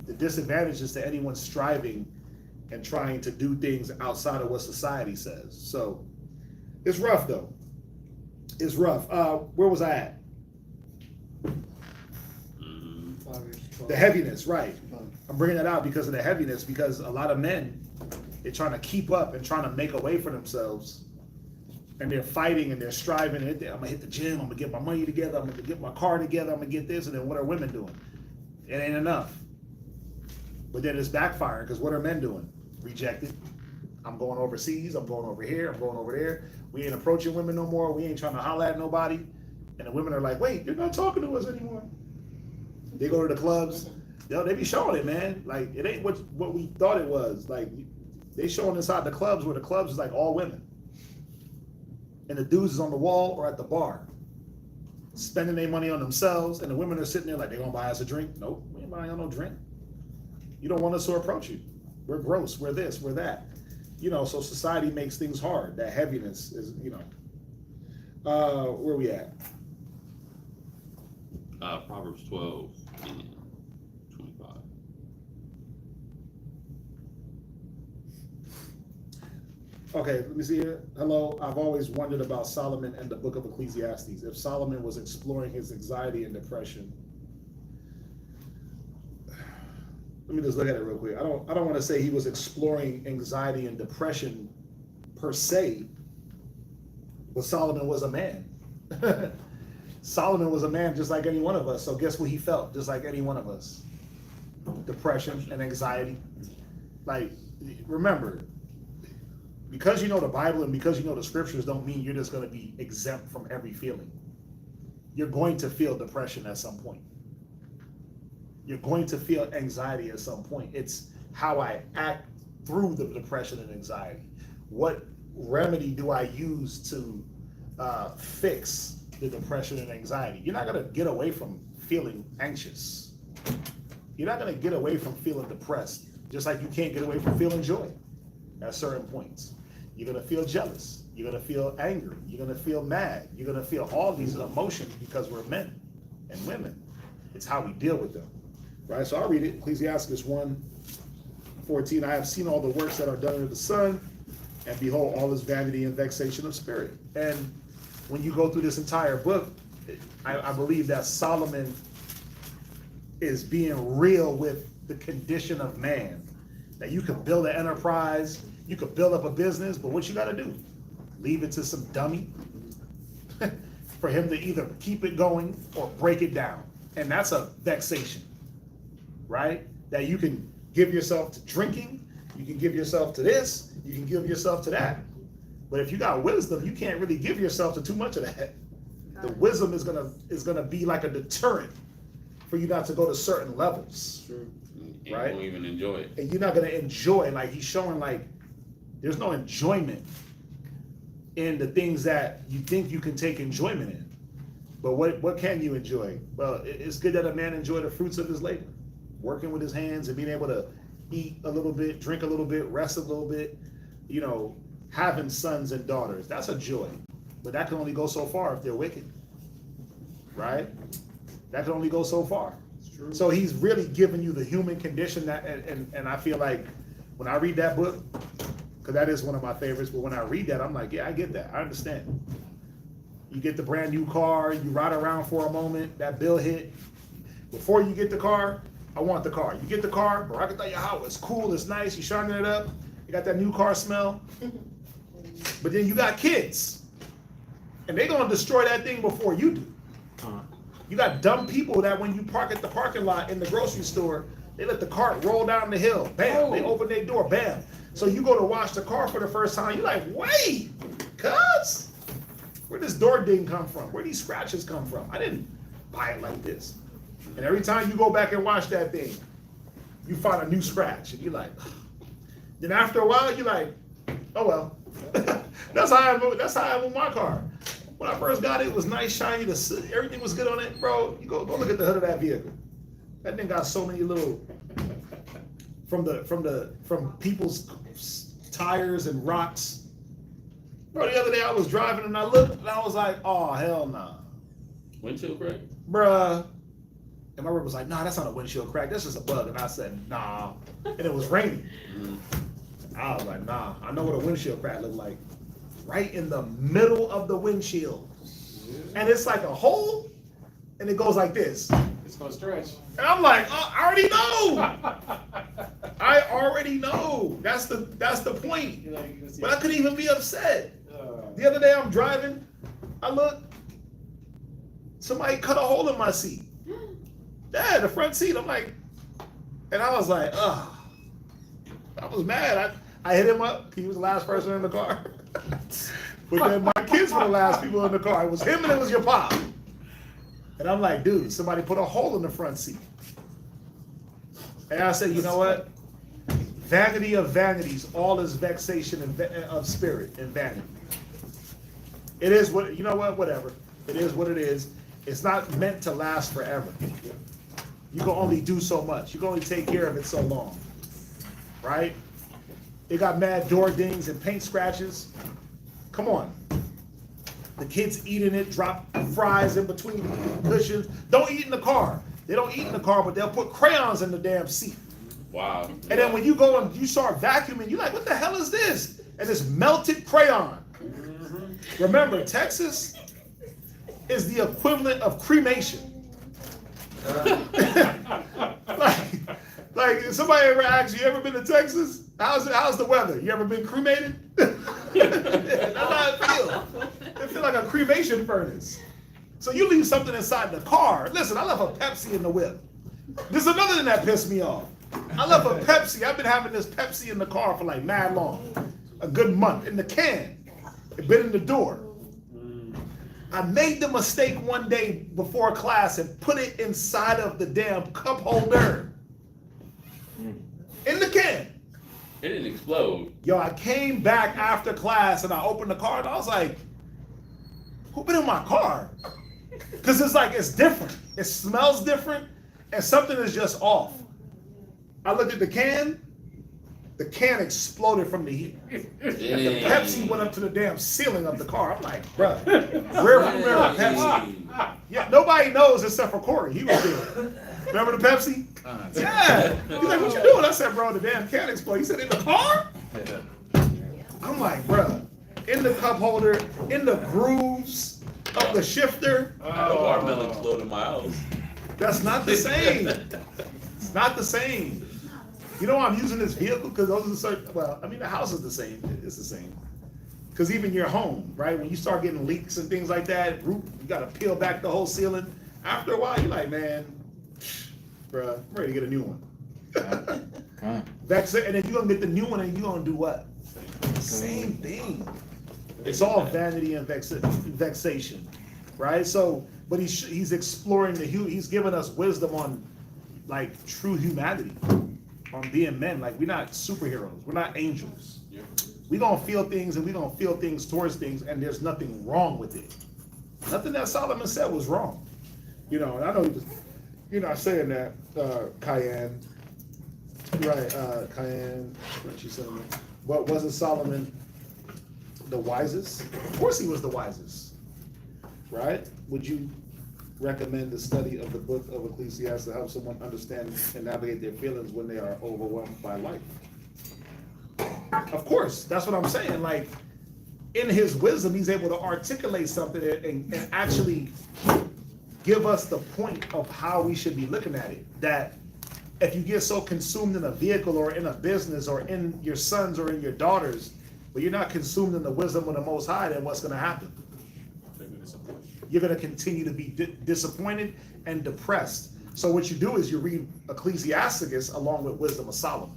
The disadvantage is to anyone striving and trying to do things outside of what society says. So it's rough though. It's rough. Where was I at? The heaviness, right. I'm bringing that out because of the heaviness, because a lot of men, they're trying to keep up and trying to make a way for themselves. And they're fighting and they're striving. I'm going to hit the gym. I'm going to get my money together. I'm going to get my car together. I'm going to get this. And then what are women doing? It ain't enough. But then it's backfiring because what are men doing? Rejected. I'm going overseas. I'm going over here. I'm going over there. We ain't approaching women no more. We ain't trying to holler at nobody. And the women are like, wait, you're not talking to us anymore. They go to the clubs. They be showing it, man. Like, it ain't what we thought it was. Like, they showing inside the clubs where the clubs is like all women. And the dudes is on the wall or at the bar, spending their money on themselves, and the women are sitting there like, they gonna buy us a drink? Nope, we ain't buying y'all no drink. You don't want us to approach you. We're gross, we're this, we're that. You know, so society makes things hard. That heaviness is, you know. Where we at? Proverbs 12 and 25. Okay, let me see here. Hello, I've always wondered about Solomon and the book of Ecclesiastes. If Solomon was exploring his anxiety and depression. Let me just look at it real quick. I don't want to say he was exploring anxiety and depression per se, but Solomon was a man. Solomon was a man just like any one of us. So guess what he felt? Just like any one of us. Depression and anxiety. Like, remember, because you know the Bible and because you know the scriptures don't mean you're just going to be exempt from every feeling. You're going to feel depression at some point. You're going to feel anxiety at some point. It's how I act through the depression and anxiety. What remedy do I use to fix the depression and anxiety? You're not going to get away from feeling anxious. You're not going to get away from feeling depressed, just like you can't get away from feeling joy at certain points. You're going to feel jealous. You're going to feel angry. You're going to feel mad. You're going to feel all these emotions because we're men and women. It's how we deal with them. Right? So I'll read it. Ecclesiastes 1:14. I have seen all the works that are done under the sun, and behold, all is vanity and vexation of spirit. And when you go through this entire book, I believe that Solomon is being real with the condition of man. That you could build an enterprise, you could build up a business, but what you got to do? Leave it to some dummy for him to either keep it going or break it down. And that's a vexation, right? That you can give yourself to drinking, you can give yourself to this, you can give yourself to that. But if you got wisdom, you can't really give yourself to too much of that. The wisdom is gonna be like a deterrent for you not to go to certain levels. True. Right? You won't even enjoy it. And you're not gonna enjoy, like he's showing, like there's no enjoyment in the things that you think you can take enjoyment in. But what can you enjoy? Well, it's good that a man enjoy the fruits of his labor, working with his hands and being able to eat a little bit, drink a little bit, rest a little bit, you know, having sons and daughters. That's a joy. But that can only go so far if they're wicked, right? That can only go so far. So he's really giving you the human condition that, and I feel like when I read that book, because that is one of my favorites, but when I read that, I'm like, yeah, I get that. I understand. You get the brand new car, you ride around for a moment, that bill hit. Before you get the car, I want the car. You get the car, bro, I can tell you how it's cool, it's nice, you shining it up, you got that new car smell. But then you got kids, and they're gonna destroy that thing before you do. You got dumb people that when you park at the parking lot in the grocery store, they let the cart roll down the hill. Bam, they open their door, bam. So you go to wash the car for the first time, you're like, wait, cuz, where this door ding come from? Where these scratches come from? I didn't buy it like this. And every time you go back and wash that thing, you find a new scratch, and you're like, then after a while, you're like, oh well. That's how I move my car. When I first got it, it was nice, shiny, everything was good on it, bro. You go look at the hood of that vehicle. That thing got so many little from people's tires and rocks. Bro, the other day I was driving and I looked and I was like, oh hell nah. Windshield crack? Bruh. And my rib was like, nah, that's not a windshield crack, that's just a bug. And I said, nah. And it was raining. I was like, nah, I know what a windshield crack looked like. Right in the middle of the windshield. And it's like a hole, and it goes like this. It's gonna stretch. And I'm like, oh, I already know. I already know. That's the point. But I couldn't even be upset. The other day I'm driving, I look, somebody cut a hole in my seat. Yeah, the front seat. I'm like, and I was like, ugh. I was mad. I hit him up. He was the last person in the car. But then my kids were the last people in the car. It was him and it was your pop. And I'm like, dude, somebody put a hole in the front seat. And I said, you know what? Vanity of vanities, all is vexation of spirit and vanity. It is what, you know what, whatever. It is what it is. It's not meant to last forever. You can only do so much. You can only take care of it so long. Right? It got mad door dings and paint scratches. Come on. The kids eating it, drop fries in between cushions. Don't eat in the car. They don't eat in the car, but they'll put crayons in the damn seat. Wow. And then when you go and you start vacuuming, you're like, what the hell is this? And it's melted crayon. Remember, Texas is the equivalent of cremation. Like, if somebody ever asks you ever been to Texas? How's the weather? You ever been cremated? That's how it feels. It feels like a cremation furnace. So you leave something inside the car. Listen, I left a Pepsi in the whip. This is another thing that pissed me off. I left a Pepsi. I've been having this Pepsi in the car for like mad long. A good month. In the can. It been in the door. I made the mistake one day before class and put it inside of the damn cup holder. In the can. It didn't explode. Yo, I came back after class and I opened the car and I was like, who been in my car? Because it's like, it's different. It smells different and something is just off. I looked at the can exploded from the heat. The Pepsi went up to the damn ceiling of the car. I'm like, bruh, remember the Pepsi? Yeah, nobody knows except for Corey. He was there. Remember the Pepsi? Yeah. He's like, what you doing? I said, bro, the damn can exploded. He said, in the car? I'm like, bruh, in the cup holder, in the grooves of the shifter. The watermelon exploded in my house. That's not the same. It's not the same. You know why I'm using this vehicle? Because those are certain, well, I mean, the house is the same. It's the same. Because even your home, right? When you start getting leaks and things like that, you got to peel back the whole ceiling. After a while, you're like, man, bruh, I'm ready to get a new one. That's it. And then you're going to get the new one and you're going to do what? Same thing. It's all vanity and vexation, right? So, but he's exploring he's giving us wisdom on like true humanity. On being men, like we're not superheroes, we're not angels. We're gonna feel things and we're gonna feel things towards things, and there's nothing wrong with it. Nothing that Solomon said was wrong. You know, and I know you're not saying that, Cayenne. Right, Cayenne, what you said. But wasn't Solomon the wisest? Of course he was the wisest. Right? Would you recommend the study of the book of Ecclesiastes to help someone understand and navigate their feelings when they are overwhelmed by life? Of course, that's what I'm saying. Like, in his wisdom, he's able to articulate something and actually give us the point of how we should be looking at it. That if you get so consumed in a vehicle or in a business or in your sons or in your daughters, but you're not consumed in the wisdom of the Most High, then what's going to happen? You're going to continue to be disappointed and depressed. So what you do is you read Ecclesiasticus along with Wisdom of Solomon.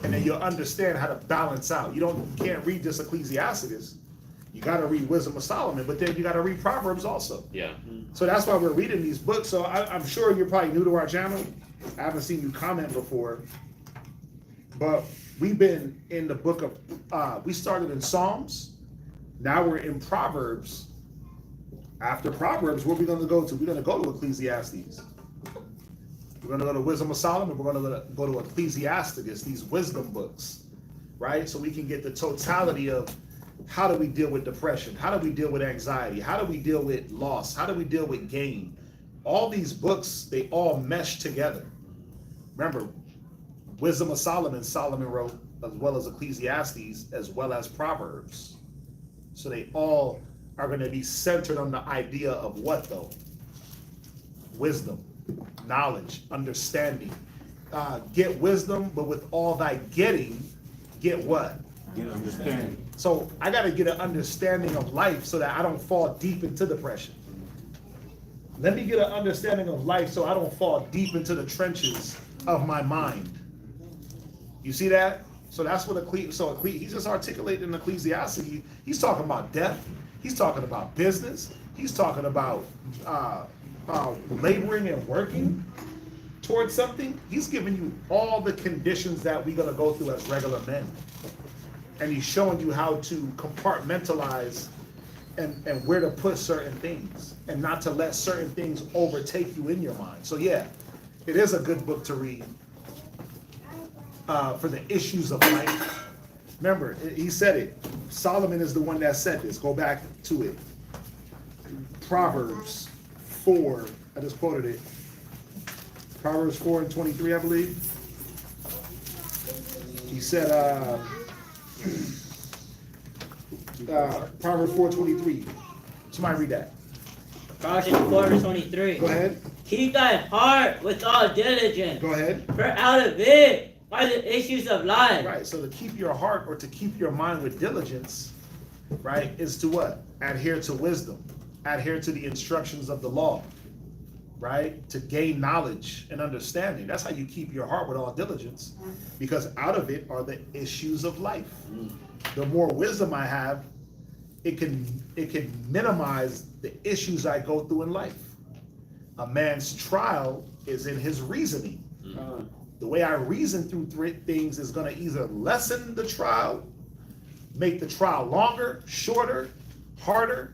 And then you'll understand how to balance out. You can't read just Ecclesiasticus. You got to read Wisdom of Solomon, but then you got to read Proverbs also. Yeah. So that's why we're reading these books. So I'm sure you're probably new to our channel. I haven't seen you comment before. But we've been in the book of, we started in Psalms. Now we're in Proverbs. After Proverbs, what are we going to go to? We're going to go to Ecclesiastes. We're going to go to Wisdom of Solomon. We're going to go to Ecclesiasticus, these wisdom books, right? So we can get the totality of how do we deal with depression? How do we deal with anxiety? How do we deal with loss? How do we deal with gain? All these books, they all mesh together. Remember, Wisdom of Solomon, Solomon wrote, as well as Ecclesiastes, as well as Proverbs. So they all are going to be centered on the idea of what, though? Wisdom, knowledge, understanding. Get wisdom, but with all thy getting, get what? Get understanding. So I got to get an understanding of life so that I don't fall deep into depression. Let me get an understanding of life so I don't fall deep into the trenches of my mind. You see that? So that's what he's just articulating in Ecclesiastes. He's talking about death. He's talking about business. He's talking about laboring and working towards something. He's giving you all the conditions that we're going to go through as regular men. And he's showing you how to compartmentalize and where to put certain things and not to let certain things overtake you in your mind. So yeah, it is a good book to read for the issues of life. Remember, he said it. Solomon is the one that said this. Go back to it. Proverbs 4, I just quoted it. Proverbs 4:23, I believe. He said, Proverbs 4:23. Somebody read that. Proverbs 4:23. Go ahead. Keep thy heart with all diligence. Go ahead. For out of it are the issues of life. Right, so to keep your heart or to keep your mind with diligence, right, is to what? Adhere to wisdom. Adhere to the instructions of the law, right? To gain knowledge and understanding. That's how you keep your heart with all diligence, because out of it are the issues of life. The more wisdom I have, it can minimize the issues I go through in life. A man's trial is in his reasoning. The way I reason through things is going to either lessen the trial, make the trial longer, shorter, harder,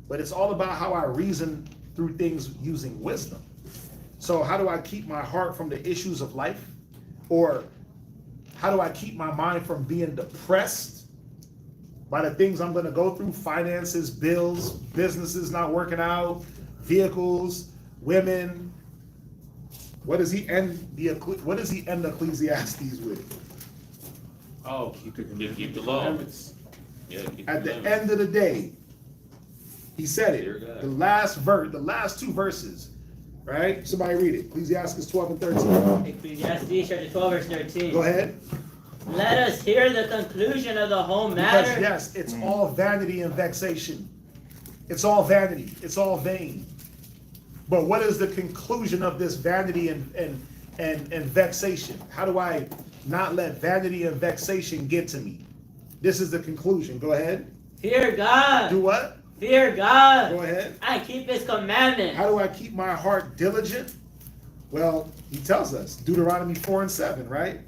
but it's all about how I reason through things using wisdom. So how do I keep my heart from the issues of life? Or how do I keep my mind from being depressed by the things I'm going to go through? Finances, bills, businesses not working out, vehicles, women. What does he end Ecclesiastes with? Oh, keep the law. Yeah, At the end of the day, he said it. The last two verses, right? Somebody read it. Ecclesiastes 12 and 13. Ecclesiastes chapter 12, verse 13. Go ahead. Let us hear the conclusion of the whole matter. Because yes, it's all vanity and vexation. It's all vanity. It's all vain. But what is the conclusion of this vanity and vexation? How do I not let vanity and vexation get to me? This is the conclusion. Go ahead. Fear God. Do what? Fear God. Go ahead. And keep his commandments. How do I keep my heart diligent? Well, he tells us, Deuteronomy 4 and 7, right?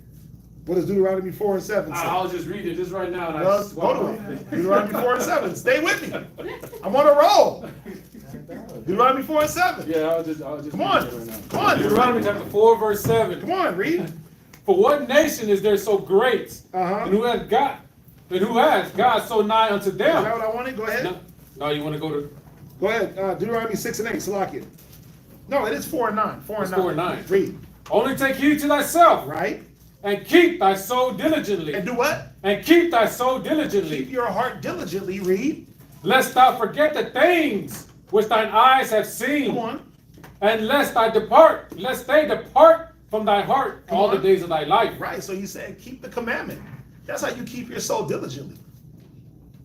What does Deuteronomy 4 and 7 say? I'll just read it just right now. And Well, go to it. Deuteronomy 4 and 7. Stay with me. I'm on a roll. Deuteronomy 4 and 7. Yeah, I'll just Come read on. it right now. Come on. Deuteronomy chapter 4, verse 7. Come on, read. For what nation is there so great, and who has God so nigh unto Is them? that what I wanted? Go ahead. No, you want to go to Go ahead. Deuteronomy 6 and 8. Salakia. No, it is 4 and 9. 4 and It's 9. 4 and 9. Read. Only take heed to thyself, Right. and keep thy soul diligently. And do what? And keep thy soul diligently, Keep your heart diligently. Read. lest thou forget the things which thine eyes have seen. Come on. And lest they depart from thy heart all the days of thy life. Right. So you said keep the commandment. That's how you keep your soul diligently.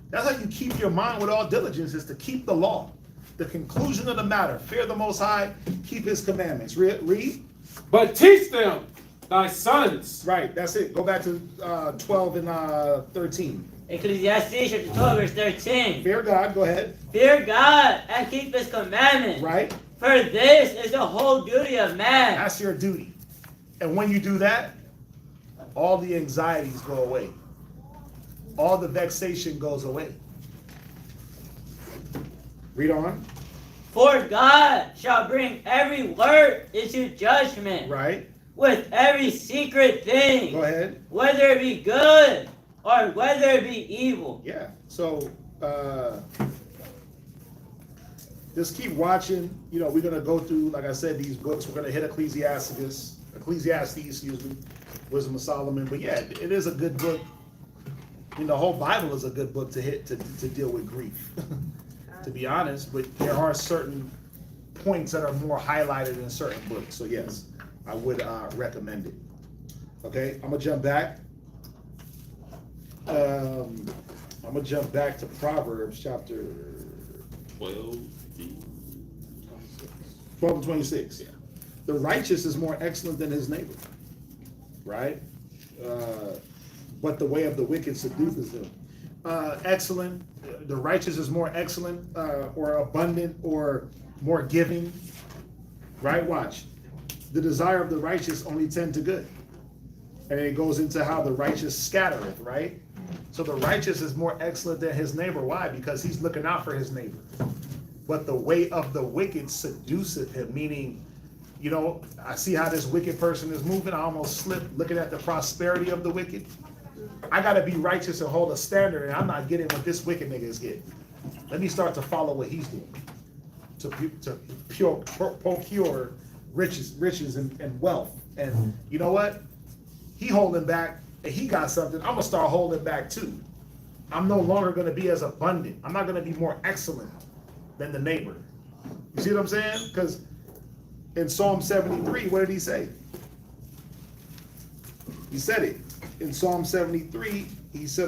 That's how you keep your mind with all diligence, is to keep the law. The conclusion of the matter. Fear the Most High. Keep His commandments. Read. But teach them thy sons. Right. That's it. Go back to 12 and 13. Ecclesiastes chapter 12, verse 13. Fear God. Go ahead. Fear God and keep His commandments. Right. For this is the whole duty of man. That's your duty. And when you do that, all the anxieties go away. All the vexation goes away. Read on. For God shall bring every word into judgment. Right. With every secret thing. Go ahead. Whether it be good or whether it be evil. Yeah. So just keep watching. You know, we're gonna go through, like I said, these books. We're gonna hit Ecclesiastes, excuse me, Wisdom of Solomon. But yeah, it is a good book. The whole Bible is a good book to hit to deal with grief. To be honest, but there are certain points that are more highlighted in certain books. So yes, I would recommend it. Okay, I'm gonna jump back. I'm gonna jump back to Proverbs chapter 12. 12 and 26. Yeah. The righteous is more excellent than his neighbor, right? But the way of the wicked seduces them. Excellent. The righteous is more excellent, or abundant, or more giving, right? Watch. The desire of the righteous only tend to good. And it goes into how the righteous scattereth, right? So the righteous is more excellent than his neighbor. Why? Because he's looking out for his neighbor. But the way of the wicked seduceth him, meaning, I see how this wicked person is moving. I almost slipped looking at the prosperity of the wicked. I got to be righteous and hold a standard, and I'm not getting what this wicked nigga is getting. Let me start to follow what he's doing to procure riches and wealth. And you know what? He holding back, and he got something. I'm going to start holding back too. I'm no longer going to be as abundant. I'm not going to be more excellent than the neighbor. You see what I'm saying? Because in Psalm 73, what did he say? He said it. In Psalm 73, he said,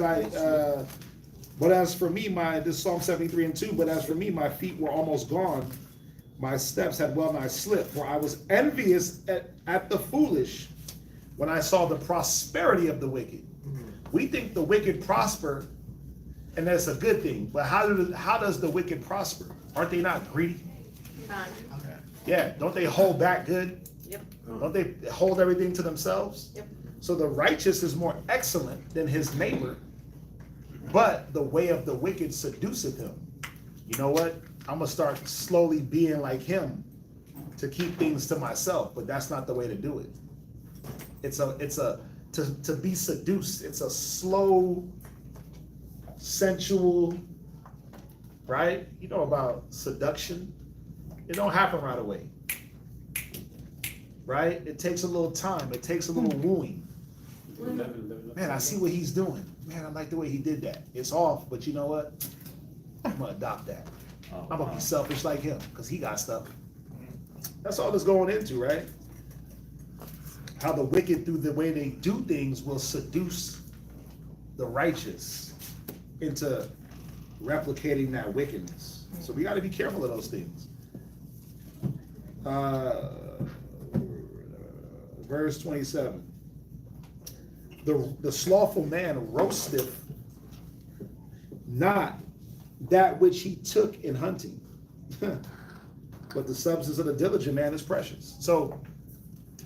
but as for me, this is Psalm 73 and 2, but as for me, my feet were almost gone. My steps had well nigh slipped, for I was envious at the foolish when I saw the prosperity of the wicked. We think the wicked prosper, and that's a good thing. But how does the wicked prosper? Aren't they not greedy? Yeah, don't they hold back good? Yep. Don't they hold everything to themselves? Yep. So the righteous is more excellent than his neighbor, but the way of the wicked seduceth him. You know what? I'm gonna start slowly being like him to keep things to myself, but that's not the way to do it. To be seduced. It's a slow, sensual, right? You know about seduction. It don't happen right away, right? It takes a little time. It takes a little wooing. Man, I see what he's doing. Man, I like the way he did that. It's off, but you know what? I'm gonna adopt that. I'm gonna be selfish like him because he got stuff. That's all it's going into, right? How the wicked, through the way they do things, will seduce the righteous into replicating that wickedness. So we got to be careful of those things. Verse 27. The slothful man roasteth not that which he took in hunting, but the substance of the diligent man is precious. So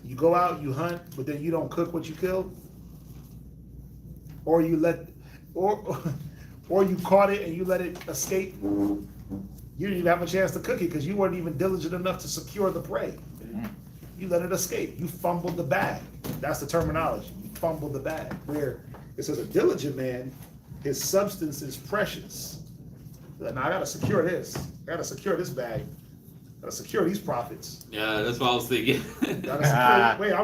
you go out, you hunt, but then you don't cook what you killed. or you let, or you caught it and you let it escape, you didn't even have a chance to cook it because you weren't even diligent enough to secure the prey. You let it escape. You fumbled the bag. That's the terminology. You fumbled the bag. Where it says a diligent man, his substance is precious. Now I gotta secure this. I gotta secure this bag. I gotta secure these profits. Yeah, that's what I was thinking. Gotta secure. Wait,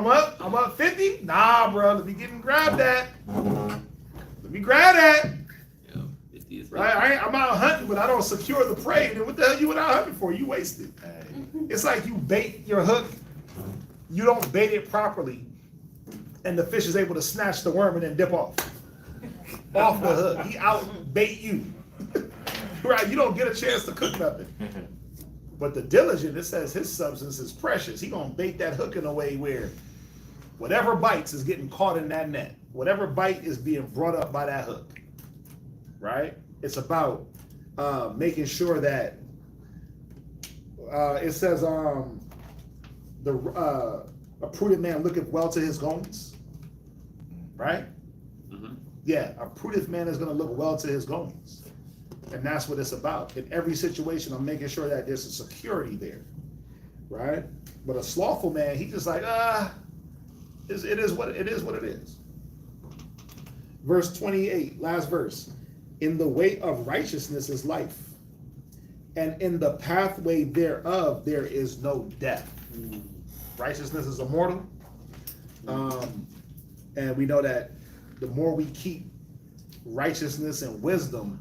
I'm up 50? Nah, bro. Let me get and grab that. Let me grab that. Yeah, 50 is Right? I'm out hunting, but I don't secure the prey. Then what the hell you went out hunting for? You wasted. It's like you bait your hook. You don't bait it properly, and the fish is able to snatch the worm and then dip off the hook. He out bait you. Right? You don't get a chance to cook nothing. But the diligent, it says his substance is precious. He gonna bait that hook in a way where whatever bites is getting caught in that net. Whatever bite is being brought up by that hook. Right? It's about making sure that it says a prudent man looketh well to his goings. Right? Mm-hmm. Yeah, a prudent man is gonna look well to his goings. And that's what it's about. In every situation, I'm making sure that there's a security there, right? But a slothful man, he just like, it is what it is. Verse 28, last verse. In the way of righteousness is life, and in the pathway thereof there is no death. Righteousness is immortal, and we know that the more we keep righteousness and wisdom,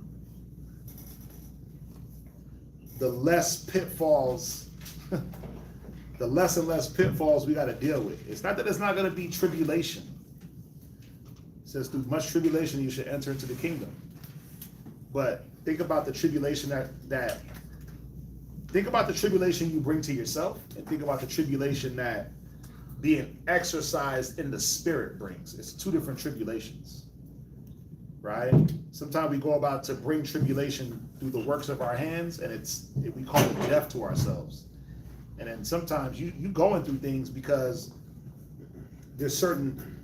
the less pitfalls, the less and less pitfalls we got to deal with. It's not that it's not going to be tribulation. It says through much tribulation you should enter into the kingdom. But think about the tribulation think about the tribulation you bring to yourself, and think about the tribulation that being exercised in the spirit brings. It's two different tribulations. Right? Sometimes we go about to bring tribulation through the works of our hands, and we call it death to ourselves. And then sometimes you going through things because there's certain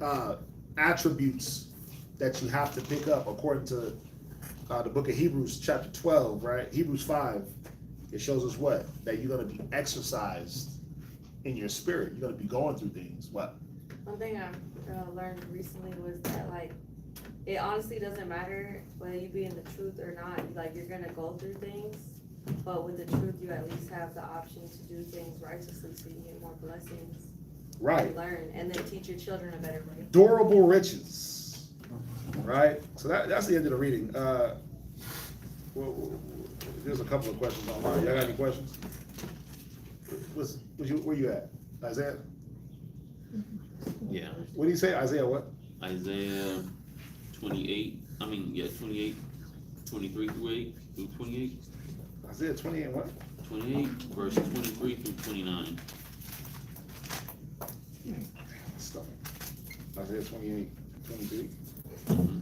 attributes that you have to pick up according to the book of Hebrews chapter 12, right? Hebrews 5, it shows us what? That you're going to be exercised in your spirit. You're going to be going through things. What? One thing I learned recently was that, like, it honestly doesn't matter whether you be in the truth or not. Like, you're gonna go through things, but with the truth, you at least have the option to do things righteously, so you get more blessings. Right. And learn, and then teach your children a better way. Durable riches. Right. So that's the end of the reading. There's a couple of questions online. Y'all got any questions? Where you at? Isaiah? Yeah. What do you say? Isaiah what? Isaiah 28, 23 through 28. Isaiah 28 what? 28, verse 23 through 29. Stuff. Isaiah 28, 23. Mm-hmm.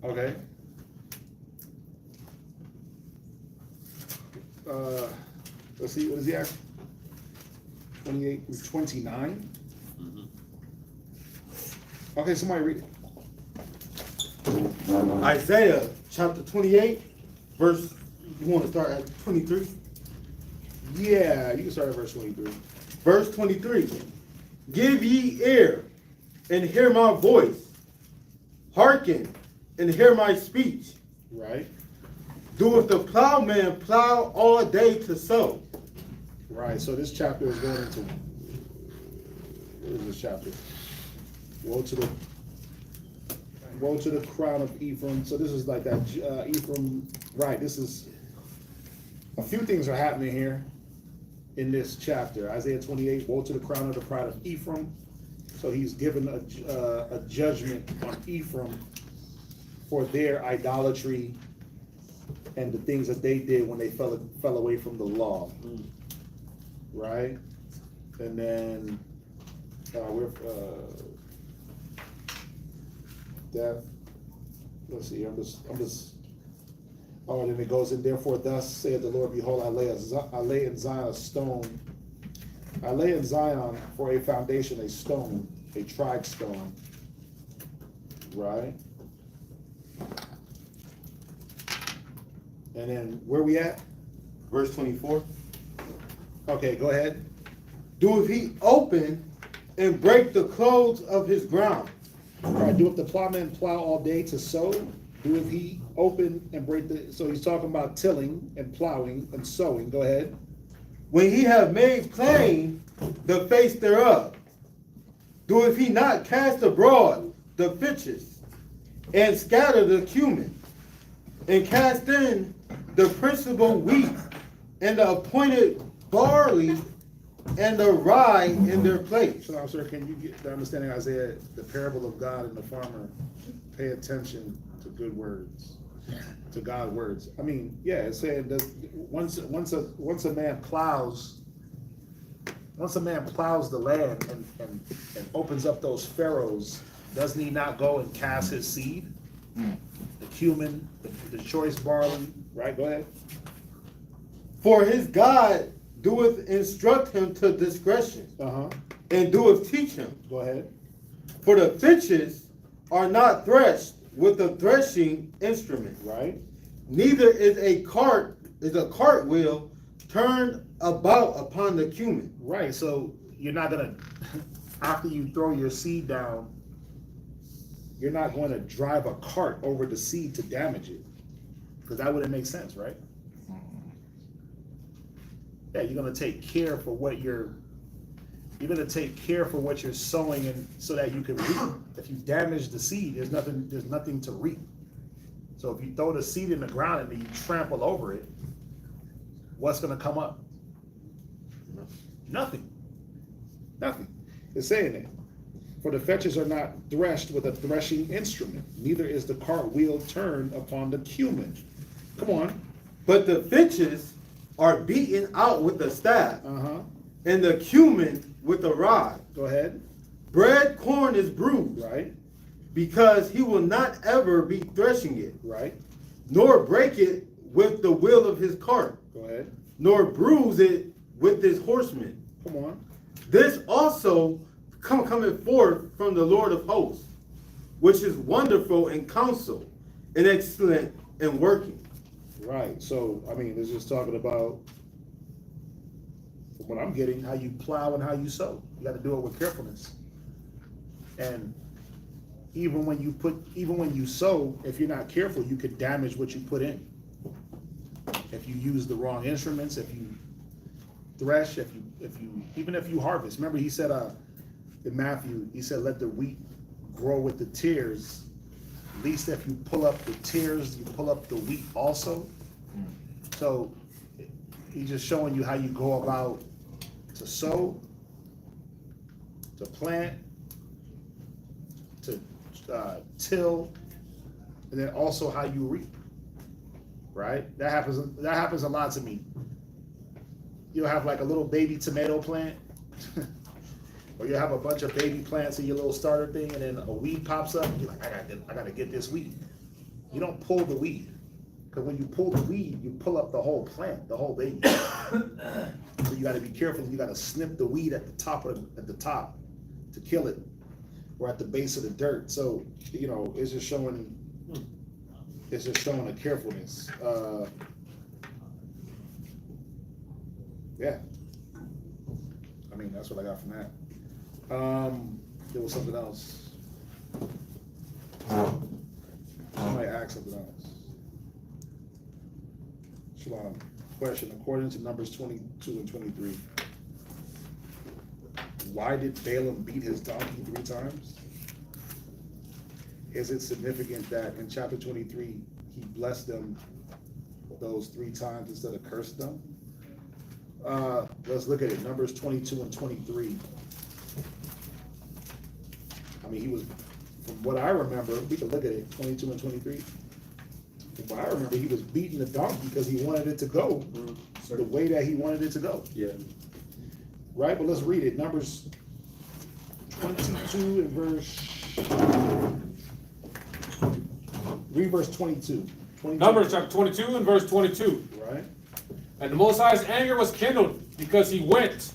Okay. Let's see, what is he asking? 28 through 29? Mm-hmm. Okay, somebody read it. Isaiah chapter 28, verse, you want to start at 23? Yeah, you can start at verse 23. Verse 23. Give ye ear and hear my voice. Hearken and hear my speech. Right. Doeth the plowman plow all day to sow? Right, so this chapter is going into, what is this chapter? Woe to the crown of Ephraim. So this is like that Ephraim, right, this is, a few things are happening here in this chapter. Isaiah 28, woe to the crown of the pride of Ephraim. So he's given a judgment on Ephraim for their idolatry and the things that they did when they fell away from the law. Right? And then death. Let's see, Oh, and then it goes in, therefore thus saith the Lord, behold, I lay in Zion a stone. I lay in Zion for a foundation, a stone, a tried stone. Right? And then where we at? Verse 24. Okay, go ahead. Doeth he open and break the clothes of his ground? Right, doeth the plowman plow all day to sow? Doeth he open and break the, so he's talking about tilling and plowing and sowing. Go ahead. When he have made plain the face thereof, doeth he not cast abroad the fitches, and scatter the cumin, and cast in the principal wheat, and the appointed barley, and the rye in their place? So, sir, can you get the understanding of Isaiah, the parable of God and the farmer? Pay attention to good words, to God's words. I mean, yeah, it's saying that once a man plows the land and opens up those furrows, doesn't he not go and cast his seed? The cumin, the choice barley, right? Go ahead. For his God doeth instruct him to discretion, and doeth teach him. Go ahead. For the fitches are not threshed with a threshing instrument, right? Neither is a cartwheel turned about upon the cumin. Right. So you're not gonna, after you throw your seed down, you're not going to drive a cart over the seed to damage it, because that wouldn't make sense, right? Yeah, you're gonna take care for what you're sowing, and so that you can reap. If you damage the seed, there's nothing to reap. So if you throw the seed in the ground and then you trample over it, what's gonna come up? Nothing. It's saying that. For the fetches are not threshed with a threshing instrument, neither is the cartwheel turned upon the cumin. Come on. But the fitches are beaten out with the staff, and the cumin with the rod. Go ahead. Bread corn is bruised, right? Because he will not ever be threshing it, right? Nor break it with the wheel of his cart. Go ahead. Nor bruise it with his horsemen. Come on. This also coming forth from the Lord of hosts, which is wonderful in counsel and excellent in working. Right. So, I mean, it's just talking about, from what I'm getting, how you plow and how you sow. You got to do it with carefulness. And even when you sow, if you're not careful, you could damage what you put in. If you use the wrong instruments, if you thresh, even if you harvest. Remember, he said in Matthew, he said, let the wheat grow with the tares. At least if you pull up the tares, you pull up the wheat also. So he's just showing you how you go about to sow, to plant, to till, and then also how you reap. Right? That happens a lot to me. You'll have like a little baby tomato plant, or you'll have a bunch of baby plants in your little starter thing, and then a weed pops up, and you're like, I gotta get this weed. You don't pull the weed, because when you pull the weed, you pull up the whole plant, the whole baby. So you gotta be careful. You gotta snip the weed at the top to kill it, or at the base of the dirt. So it's just showing a carefulness. Yeah. I mean, that's what I got from that. There was something else. Somebody asked something else. Shalom. Question, according to Numbers 22 and 23, why did Balaam beat his donkey 3 times? Is it significant that in chapter 23, he blessed them those 3 times instead of cursed them? Let's look at it. Numbers 22 and 23. I mean, he was, from what I remember, we can look at it, 22 and 23. From what I remember, he was beating the donkey because he wanted it to go the way that he wanted it to go. Yeah. Right? But let's read it. Numbers 22 and read verse 22. Numbers chapter 22 and verse 22. Right. And the Most High's anger was kindled because he went.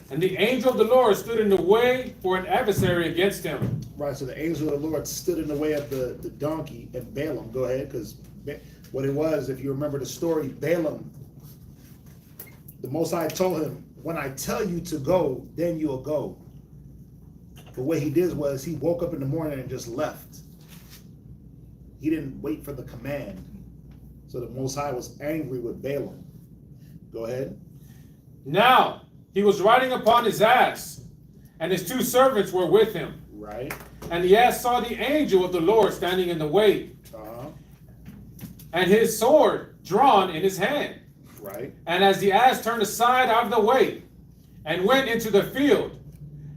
And the angel of the Lord stood in the way for an adversary against him. Right, so the angel of the Lord stood in the way of the donkey and Balaam. Go ahead, because what it was, if you remember the story, Balaam, the Most High told him, when I tell you to go, then you'll go. But what he did was he woke up in the morning and just left. He didn't wait for the command. So the Most High was angry with Balaam. Go ahead. Now he was riding upon his ass, and his 2 servants were with him. Right. And the ass saw the angel of the Lord standing in the way, and his sword drawn in his hand. Right. And as the ass turned aside out of the way, and went into the field,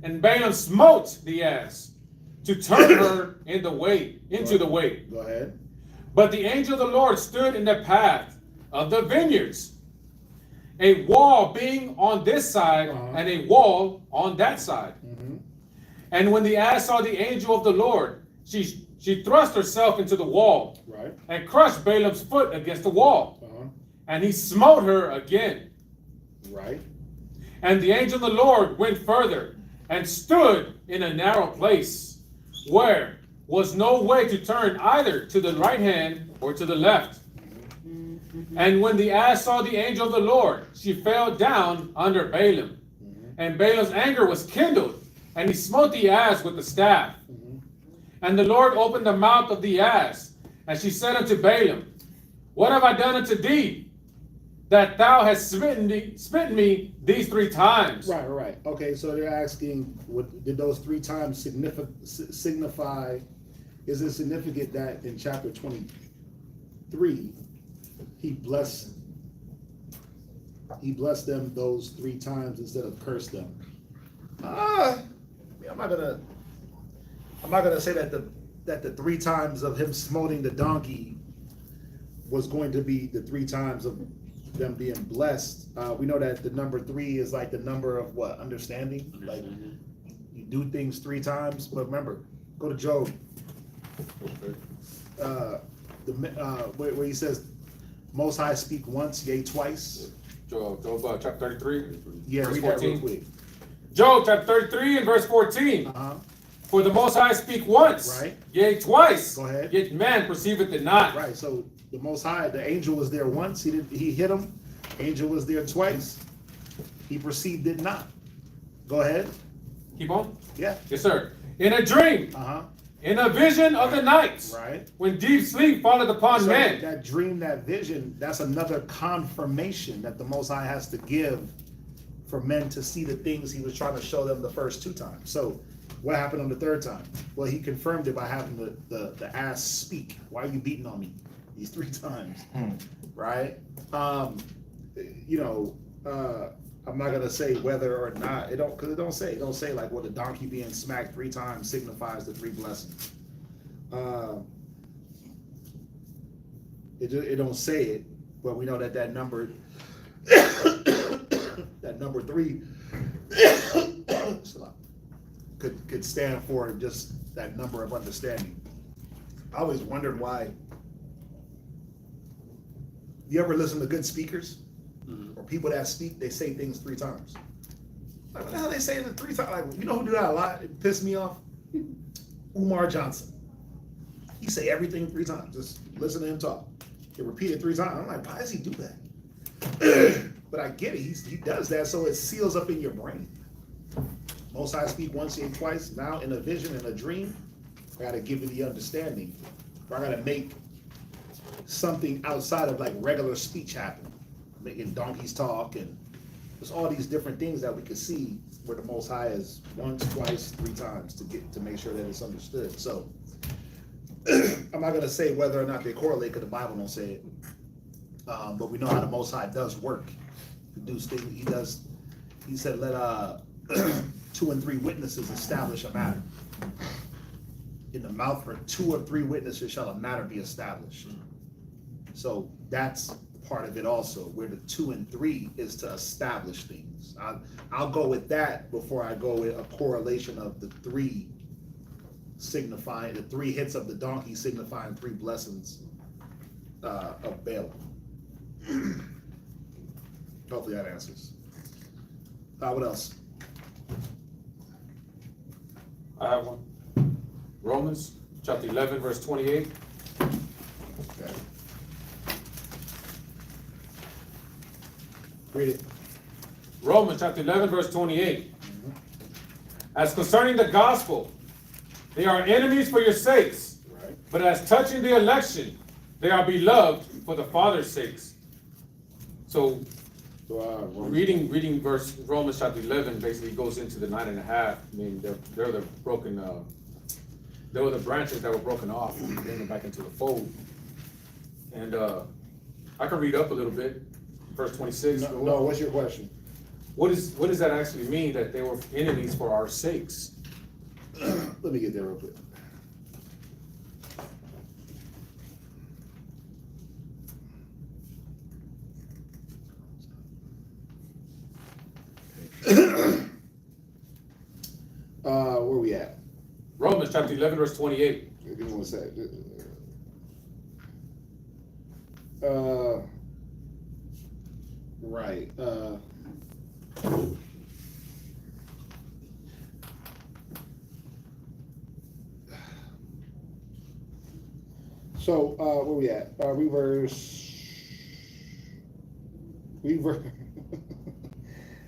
and Balaam smote the ass to turn her in the way, into the way. Go ahead. But the angel of the Lord stood in the path of the vineyards, a wall being on this side and a wall on that side. And when the ass saw the angel of the Lord, she thrust herself into the wall, right, and crushed Balaam's foot against the wall. And he smote her again. Right. And the angel of the Lord went further and stood in a narrow place where was no way to turn either to the right hand or to the left. And when the ass saw the angel of the Lord, she fell down under Balaam. And Balaam's anger was kindled, and he smote the ass with the staff. And the Lord opened the mouth of the ass, and she said unto Balaam, What have I done unto thee, that thou hast smitten me these 3 times? Right. Okay, so they're asking, what did those 3 times signify? Is it significant that in chapter 23 he blessed them those 3 times instead of cursed them? I'm not gonna say that the 3 times of him smoting the donkey was going to be the 3 times of them being blessed. We know that the number 3 is like the number of what? Understanding. Like you do things 3 times. But remember, go to Job. Where he says, Most High speak once, yea twice. Job chapter 33. Yeah, verse read that 14. real quick. Job chapter 33 and verse 14. For the Most High speak once, right, yea twice. Go ahead. Yet man perceiveth it not. Right. So the Most High, the angel was there once. He hit him. Angel was there twice. He perceived it not. Go ahead. Keep on. Yeah. Yes, sir. In a dream. In a vision of the night. Right. When deep sleep falleth upon So men. that dream, that vision, that's another confirmation that the Most High has to give for men to see the things he was trying to show them the first 2 times. So what happened on the 3rd time? Well, he confirmed it by having the ass speak. Why are you beating on me these 3 times? Right? I'm not gonna say whether or not because it don't say like, well, the donkey being smacked 3 times signifies the 3 blessings. It don't say it, but we know that number that number 3 could stand for just that number of understanding. I always wondered why. You ever listen to good speakers or people that speak? They say things 3 times. Like, what the hell they saying it 3 times? Like, you know who do that a lot? It pissed me off. Umar Johnson. He say everything 3 times. Just listen to him talk. He repeat it 3 times. I'm like, why does he do that? But I get it. He does that so it seals up in your brain. Most High speak once, yea twice. Now in a vision, in a dream, I gotta give you the understanding. Or I gotta make something outside of like regular speech happen. Making donkeys talk, and there's all these different things that we can see where the Most High is once, twice, 3 times to make sure that it's understood. So I'm not gonna say whether or not they correlate because the Bible don't say it. But we know how the Most High does work. He said, let 2 and 3 witnesses establish a matter. In the mouth for 2 or 3 witnesses shall a matter be established. So that's part of it also, where the 2 and 3 is to establish things. I'll go with that before I go with a correlation of the 3 signifying, the 3 hits of the donkey signifying 3 blessings. of Balaam. Hopefully that answers. What else? I have one. Romans chapter 11, verse 28. Okay. Read it. Romans chapter 11, verse 28. As concerning the gospel, they are enemies for your sakes, Right. but as touching the election, they are beloved for the Father's sakes. So, reading verse Romans chapter 11 basically goes into the 9.5. I mean, they're the broken, they were the branches that were broken off and bring them back into the fold. And I can read up a little bit, verse 26. No, what's your question? What does that actually mean, that they were enemies for our sakes? Let me get there real quick. Where we at? Romans chapter 11, verse 28. Give me one sec. Right. So, where we at?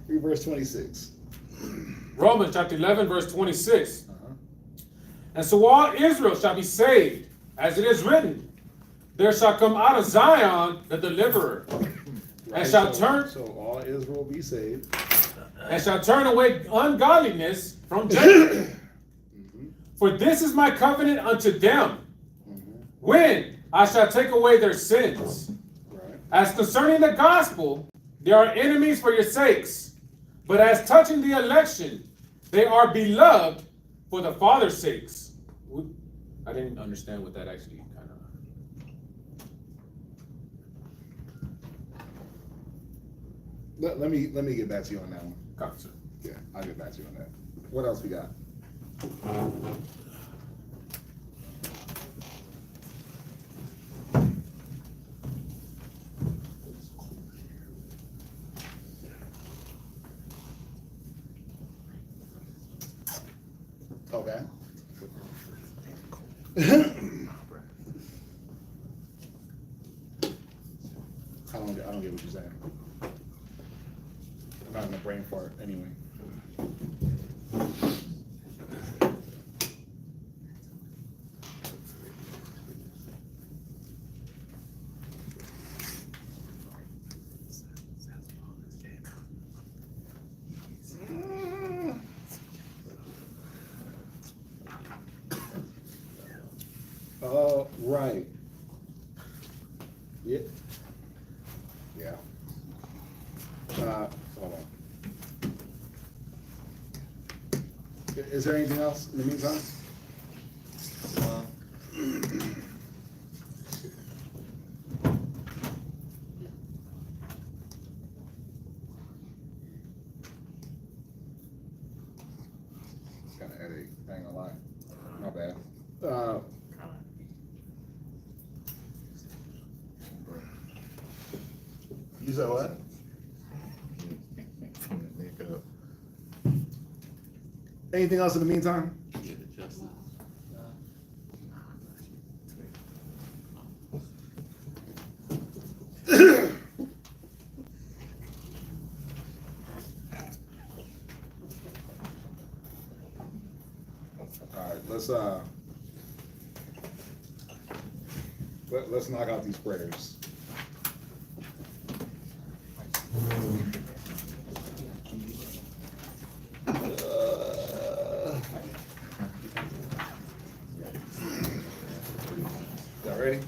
Reverse 26. Romans chapter 11, verse 26. And so all Israel shall be saved, as it is written, there shall come out of Zion the deliverer, and shall turn. So all Israel be saved. And shall turn away ungodliness from Jacob. For this is my covenant unto them, when I shall take away their sins. As concerning the gospel, they are enemies for your sakes, but as touching the election, they are beloved for the Father's sakes. I didn't understand what that actually kind of. Let me get back to you on that one. Gotcha. Yeah, I'll get back to you on that. What else we got? Okay. I don't get what you're saying. I'm not in a brain fart anyway. Right. Yeah. Yeah. Hold on. Is there anything else in the meantime? Got a headache. I ain't gonna lie. Not bad. You said what? Anything else in the meantime? All right, let's knock out these prayers. Y'all ready?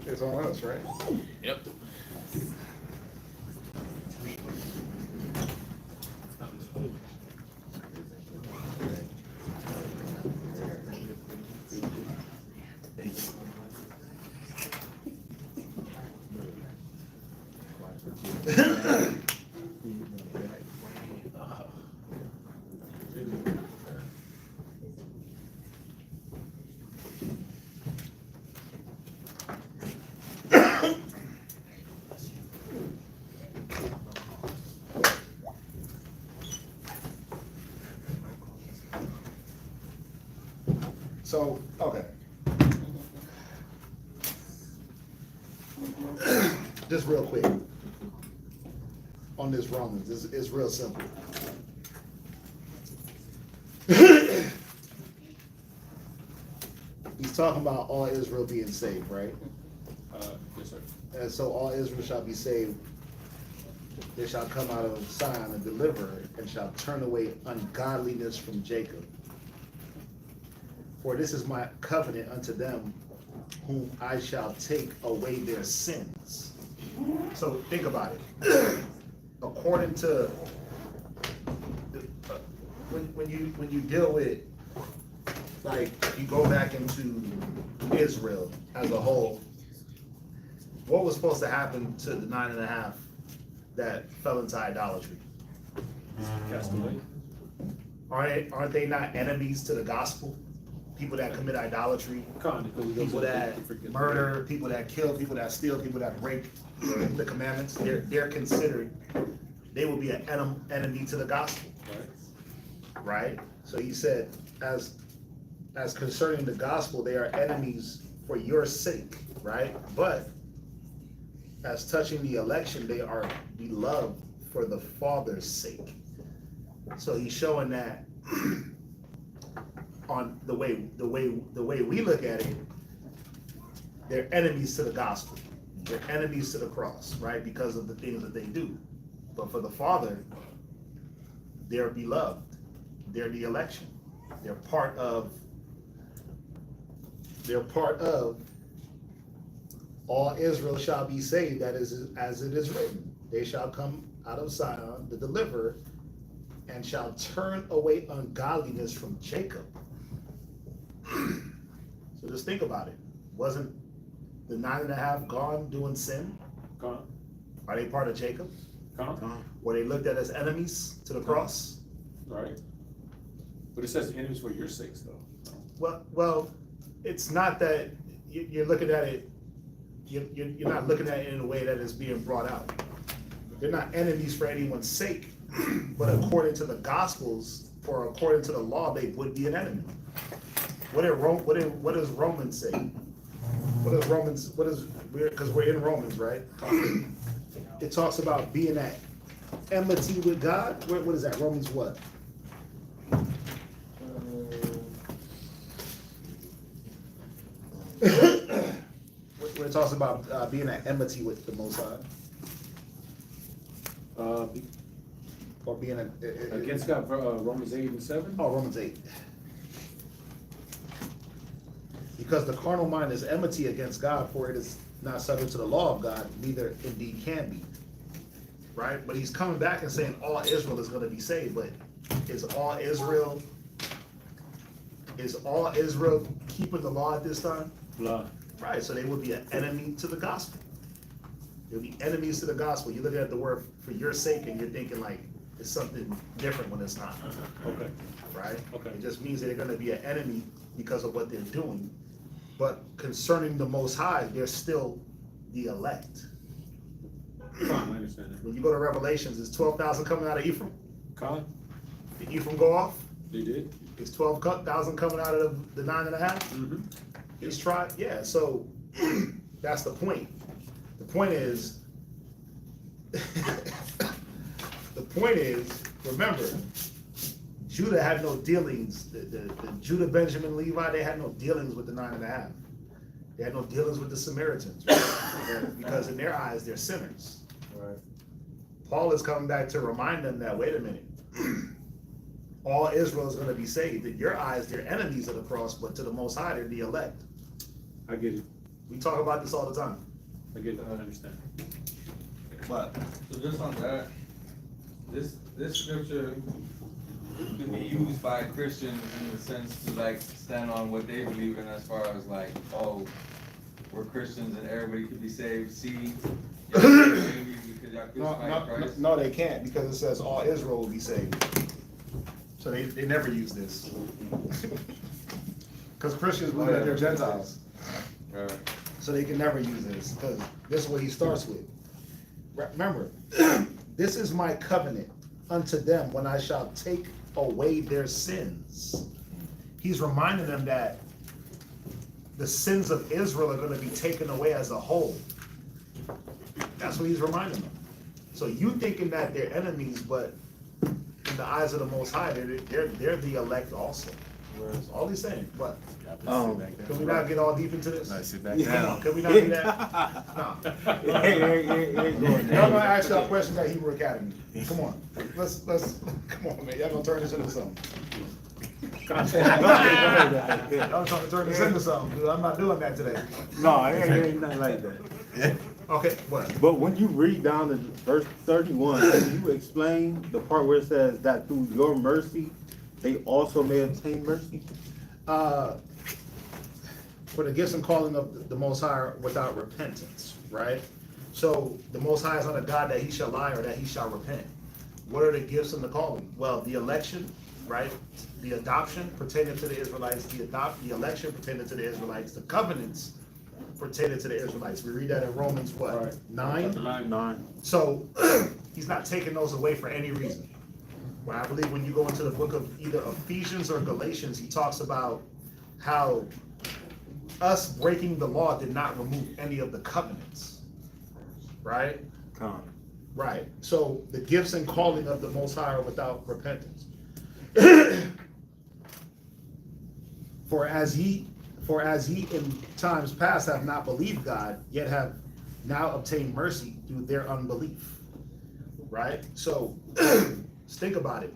It's on us, right? Yep. So, okay. Just real quick. On this Romans, it's real simple. He's talking about all Israel being saved, right? Yes, sir. And so all Israel shall be saved. They shall come out of Zion and deliver, and shall turn away ungodliness from Jacob. For this is my covenant unto them, whom I shall take away their sins. So think about it. According to when you deal with, like, you go back into Israel as a whole, what was supposed to happen to the 9.5 that fell into idolatry? Cast away. Aren't they not enemies to the gospel? People that commit idolatry, people that murder, people that kill, people that steal, people that break the commandments, they're considered, they will be an enemy to the gospel. Right? So he said, as concerning the gospel, they are enemies for your sake, right? But as touching the election, they are beloved for the Father's sake. So he's showing that on the way we look at it, they're enemies to the gospel. They're enemies to the cross, right? Because of the things that they do. But for the Father, they're beloved. They're the election. They're part of all Israel shall be saved, that is as it is written. They shall come out of Zion, the deliverer, and shall turn away ungodliness from Jacob. So just think about it. Wasn't the 9.5 gone doing sin? Gone. Are they part of Jacob? Gone. Were they looked at as enemies to the cross? Right. But it says enemies for your sakes, though. Well, it's not that you're looking at it. You're not looking at it in a way that is being brought out. They're not enemies for anyone's sake, but according to the Gospels or according to the law, they would be an enemy. What does Romans say? Because we're in Romans, right? It talks about being at enmity with God. What is that? Romans what? When it talks about being at enmity with the Most High. Or being against God, Romans 8:7. Oh, Romans 8. Because the carnal mind is enmity against God, for it is not subject to the law of God, neither indeed can be. Right? But he's coming back and saying all Israel is going to be saved. But is all Israel keeping the law at this time? Law. Right, so they would be an enemy to the gospel. They'll be enemies to the gospel. You're looking at the word for your sake and you're thinking like it's something different when it's not. Okay. Right? Okay. It just means that they're going to be an enemy because of what they're doing. But concerning the Most High, they're still the elect. I understand that. When you go to Revelations, is 12,000 coming out of Ephraim? Colin? Did Ephraim go off? They did. Is 12,000 coming out of the 9.5? Mm-hmm. He's tried, yeah, so that's the point. The point is, remember, Judah had no dealings, the Judah, Benjamin, Levi, they had no dealings with the 9.5. They had no dealings with the Samaritans, right? Because in their eyes, they're sinners. Right. Paul is coming back to remind them that, wait a minute, all Israel is going to be saved. In your eyes, they're enemies of the cross, but to the Most High, they're the elect. I get it. We talk about this all the time. I get it. I understand. But so just on that, this scripture can be used by Christians in the sense to like stand on what they believe in as far as like, oh, where Christians and everybody could be saved. See, y'all angry because y'all crucified Christ. No, they can't, because it says all Israel will be saved. So they never use this. Because Christians believe that they're Gentiles. So they can never use this, because this is what he starts with. Remember, this is my covenant unto them when I shall take away their sins. He's reminding them that the sins of Israel are going to be taken away as a whole. That's what he's reminding them. So you thinking that they're enemies, but in the eyes of the Most High, they're the elect also. That's all he's saying. But can we not get all deep into this? Come on, can we not do that? No. Y'all gonna ask y'all questions at Hebrew Academy. Come on, let's come on, man. Y'all gonna turn this into something. Y'all trying to turn this into something, dude. I'm not doing that today. No, it ain't nothing like that. Okay, what? But when you read down to verse 31, can you explain the part where it says that through your mercy, they also may obtain mercy? For the gifts and calling of the Most High without repentance, right? So the Most High is not a God that he shall lie or that he shall repent. What are the gifts and the calling? Well, the election, right? The adoption pertaining to the Israelites, the election pertaining to the Israelites, the covenants pertaining to the Israelites. We read that in Romans, what, 9? 9. So he's not taking those away for any reason. Well, I believe when you go into the book of either Ephesians or Galatians, he talks about how us breaking the law did not remove any of the covenants, right? Right. So the gifts and calling of the Most High are without repentance. For as ye in times past have not believed God, yet have now obtained mercy through their unbelief. Right? So think about it.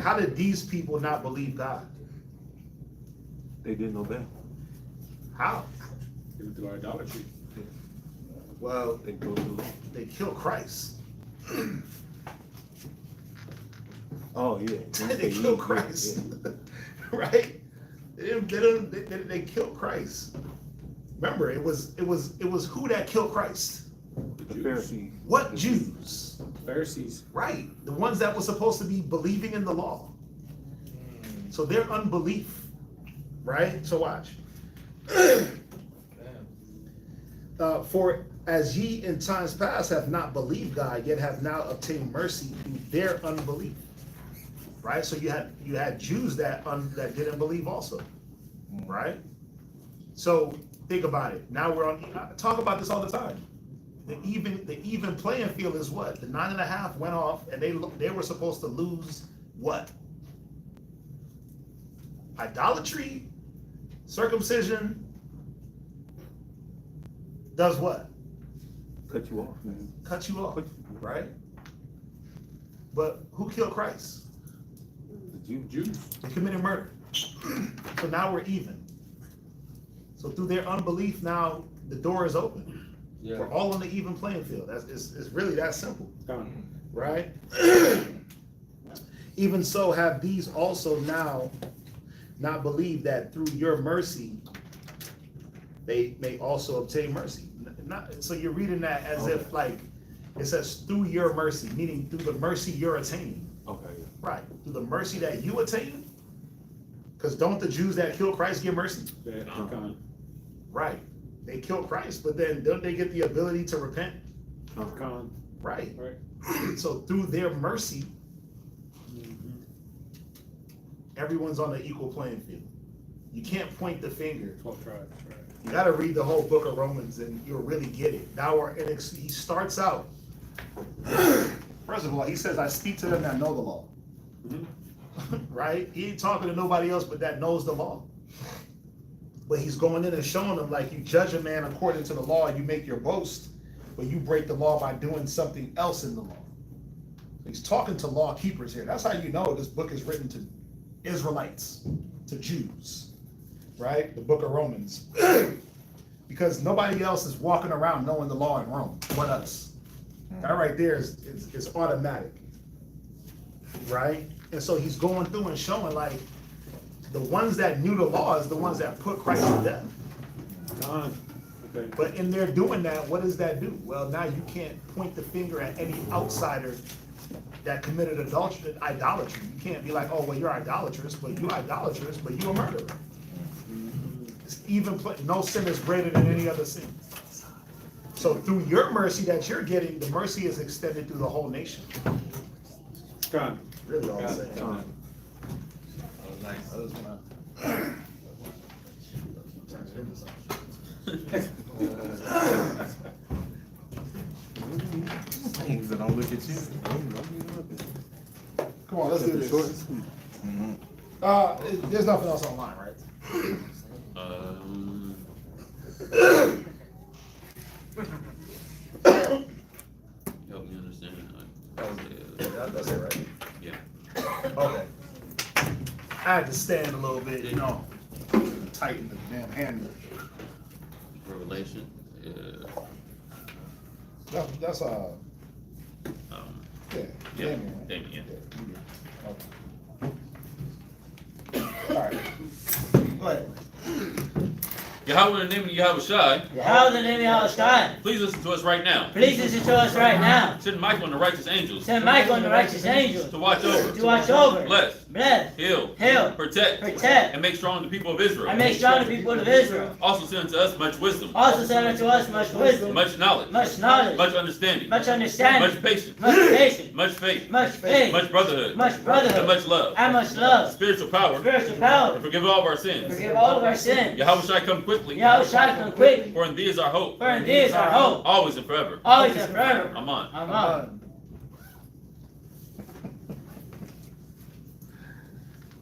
How did these people not believe God? They didn't obey. How? Through idolatry. Well, they killed Christ. Oh yeah. They killed Christ. Right? They killed Christ. Remember, it was who that killed Christ? The Pharisees. What Jews? Pharisees. Right. The ones that were supposed to be believing in the law. So their unbelief, right? So watch. For as ye in times past have not believed God, yet have now obtained mercy through their unbelief. Right? So you had Jews that didn't believe also. Right? So think about it. Now I talk about this all the time. The even playing field is what? The 9.5 went off, and they were supposed to lose what? Idolatry, circumcision does what? Cut you off. Cut you off, right? But who killed Christ? The Jews. They committed murder. So now we're even. So through their unbelief, now the door is open. Yeah. We're all on the even playing field. It's really that simple, right? Even so, have these also now not believed that through your mercy they may also obtain mercy. So you're reading that as if like it says through your mercy, meaning through the mercy you're attaining. Okay. Right. Through the mercy that you attain. Because don't the Jews that kill Christ get mercy? Right. They kill Christ, but then don't they get the ability to repent? Right. So through their mercy, everyone's on the equal playing field. You can't point the finger. 12 tribes, right. You got to read the whole book of Romans and you'll really get it. He starts out, first of all, he says, I speak to them that know the law. Right? He ain't talking to nobody else but that knows the law. But he's going in and showing them, like, you judge a man according to the law and you make your boast, but you break the law by doing something else in the law. He's talking to law keepers here. That's how you know this book is written to Israelites, to Jews. Right? The book of Romans. Because nobody else is walking around knowing the law in Rome but us. That right there is automatic. Right? And so he's going through and showing like the ones that knew the law is the ones that put Christ to death. But in there doing that, what does that do? Well, now you can't point the finger at any outsider that committed idolatry. You can't be like, oh, well, you're idolatrous, but you're a murderer. It's even, no sin is greater than any other sin. So through your mercy that you're getting, the mercy is extended through the whole nation. Really all I'm saying. Things that don't look at you. Come on, let's do this. There's nothing else online, right? Help me understand. That's it, right? Yeah. Okay. I had to stand a little bit, tighten the damn handle. Revelation. That's Yeah. Damien. Damien. All right. Go ahead. Yahweh in the name of Yahweh Shai. Yahweh in the name of Yahweh Shai. Please listen to us right now. Please listen to us right now. Send Michael and the righteous angels. Send Michael and the righteous angels. To watch over. To watch over. Bless. Bless. Heal. Heal. Protect. Protect. And make strong the people of Israel. And make strong the people of Israel. Also send unto us much wisdom. Also send unto us much wisdom. Much knowledge. Much knowledge. Much understanding. Much understanding. Much patience. Much patience. Much faith. Much faith. Much brotherhood. Much brotherhood. And much love. And much love. Spiritual power. Spiritual power. And forgive all of our sins. Forgive all of our sins. Yahweh Shai come quickly. Yahweh Shai come quickly. For in thee is our hope. For in thee is our hope. Always and forever. Always and forever. Amen. Amen.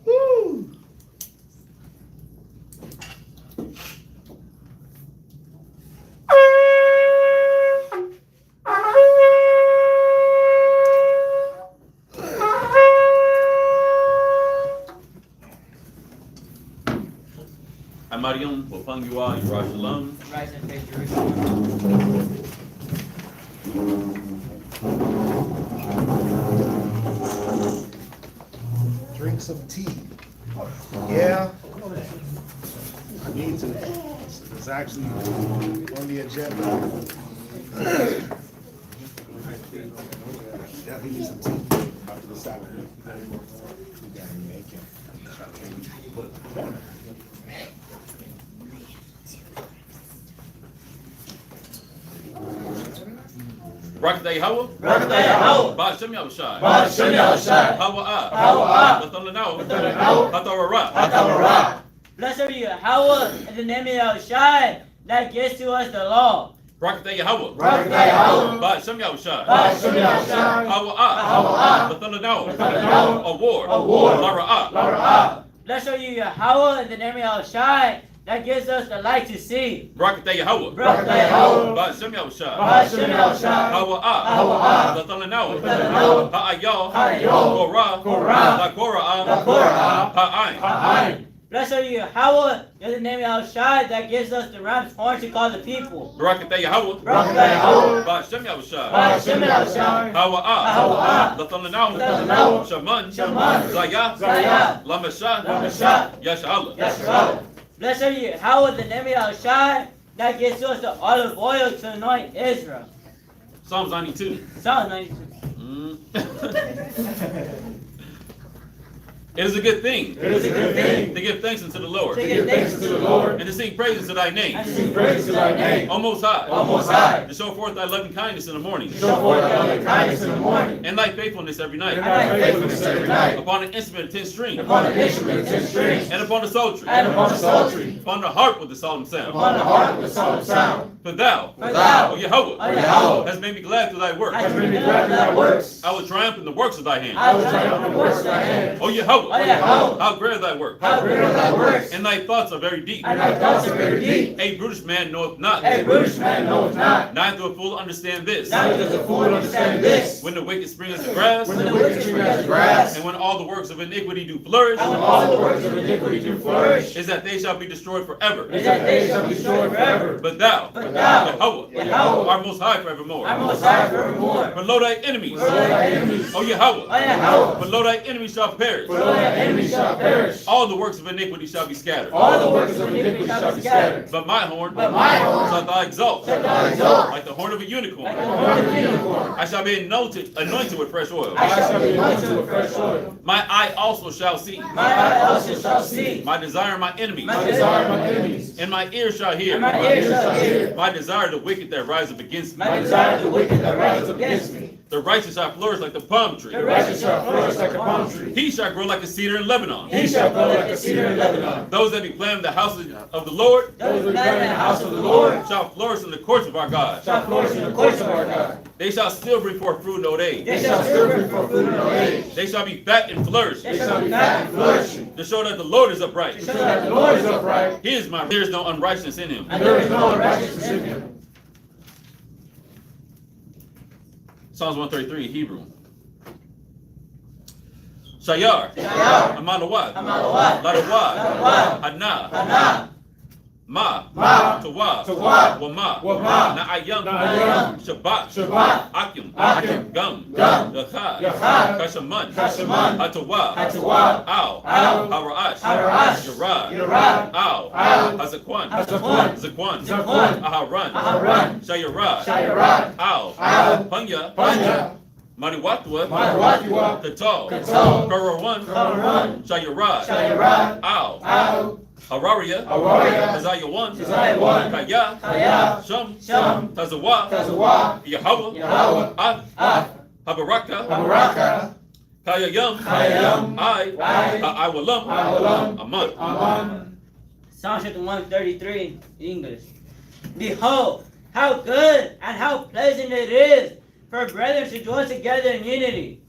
Woo! Amarion, Wapangua, Yerah Shalom. Rise and face Jerusalem. Drink some tea. Yeah. I need to. It's actually on the agenda. Definitely need some tea after the Sabbath. Barakatah Yahweh. Barakatah Yahweh. Ba'ashem Yahushai. Ba'ashem Yahushai. Hawa'ah. Hawa'ah. B'thalanao. B'thalanao. Hatarara. Hatarara. Blessed be Yahweh in the name of Yahweh Shai that gives to us the law. Barakatah Yahweh. Barakatah Yahweh. Ba'ashem Yahushai. Ba'ashem Yahushai. Hawa'ah. Hawa'ah. B'thalanao. B'thalanao. Award. Award. Lara'ah. Lara'ah. Blessed be Yahweh in the name of Yahweh Shai that gives us the light to see. Barakatah Yahweh. Barakatah Yahweh. Ba'ashem Yahushai. Ba'ashem Yahushai. Hawa'ah. Hawa'ah. B'thalanao. B'thalanao. Ha'ayah. Ha'ayah. Korah. Korah. Lakora'ah. Lakora'ah. Ha'ayin. Ha'ayin. Blessed be Yahweh in the name of Yahweh Shai that gives us the ram's horn to call the people. Barakatah Yahweh. Barakatah Yahweh. Ba'ashem Yahushai. Ba'ashem Yahushai. Hawa'ah. Hawa'ah. B'thalanao. B'thalanao. Shaman. Shaman. Zayah. Zayah. Lamashah. Lamashah. Yasha'allah. Yasha'allah. Blessed be Yahweh in the name of Yahweh Shai that gives us the olive oil to anoint Israel. Psalms 92. Psalm 92. It is a good thing. It is a good thing to give thanks unto the Lord. to give thanks unto the Lord And to sing praises to thy name. and to sing praise to thy name. O Most High. O Most High. To show forth thy loving kindness in the morning. Show forth thy loving kindness in the morning. And thy faithfulness every night. And thy faithfulness every night. Upon an instrument of 10 strings. Upon an instrument of 10 strings. And upon the psaltery. And upon the psaltery. Upon the harp with the solemn sound. Upon the harp with the solemn sound. For thou, For thou, O Yahweh, O Yahweh, hast made me glad through thy works. hast made me glad in thy works. I will triumph in the works of thy hand. I will triumph in the works of thy hand. O Yahweh, O Yahweh, how great are thy works. how great are thy works. And thy thoughts are very deep. And thy thoughts are very deep. A brutish man knoweth not. A brutish man knoweth not. Neither a fool understand this. Neither does a fool understand this. When the wicked spring as the grass. When the wicked spring as the grass. And when all the works of iniquity do flourish. And when all the works of iniquity do flourish. Is that they shall be destroyed forever. Is that they shall be destroyed forever. But thou, Yahweh, Yahweh, art most high forevermore. Our Most High forevermore. Below thy enemies. Below thy enemies. O Yahweh, O Yahweh, below thy enemies shall perish. below their enemies shall perish. All the works of iniquity shall be scattered. All the workers of iniquity shall be scattered. But my horn shalt thou exalt. Like the horn of a unicorn. I shall be anointed with fresh oil. I shall be anointed with fresh oil. My eye also shall see. My eye also shall see. My desire my enemies. My desire my enemies. And my ear shall hear. And my ear shall hear. My desire the wicked that rise up against me. My desire the wicked that rise against me. The righteous shall flourish like the palm tree. The righteous shall flourish like a palm tree. He shall grow like a cedar in Lebanon. He shall grow like a cedar in Lebanon. Those that be planted in the house of the Lord. Those that planted in the house of the Lord Shall flourish in the courts of our God. shall flourish in the courts of our God. They shall still bring forth fruit in old age. They shall still bring forth food in old age. They shall be fat and flourishing. They shall be fat and flourishing. To show that the Lord is upright. To show that the Lord is upright. He is there is no unrighteousness in him. And there is no unrighteousness in him. Psalms 133, Hebrew. Shayar. Amalawad. Ladawad. Hadna. Ma. Tawah. Wama. Na'ayam. Shabbat. Akim. Gum. Yachad. Kashaman. Hatawah. Ow. Hara'ash. Yarad. Ow. Hazakwan. Zakwan. Aharan. Shayarad. Ow. Panya. Mariwatwa. Katal. Karawan. Shayarad. Ow. Hararia. Hazayawan. Kaya. Shum. Tazawa. Yahweh. Habaraka. Kayayam. I Walam. Aman. Psalm chapter 133, English. Behold, how good and how pleasant it is for brethren to dwell together in unity.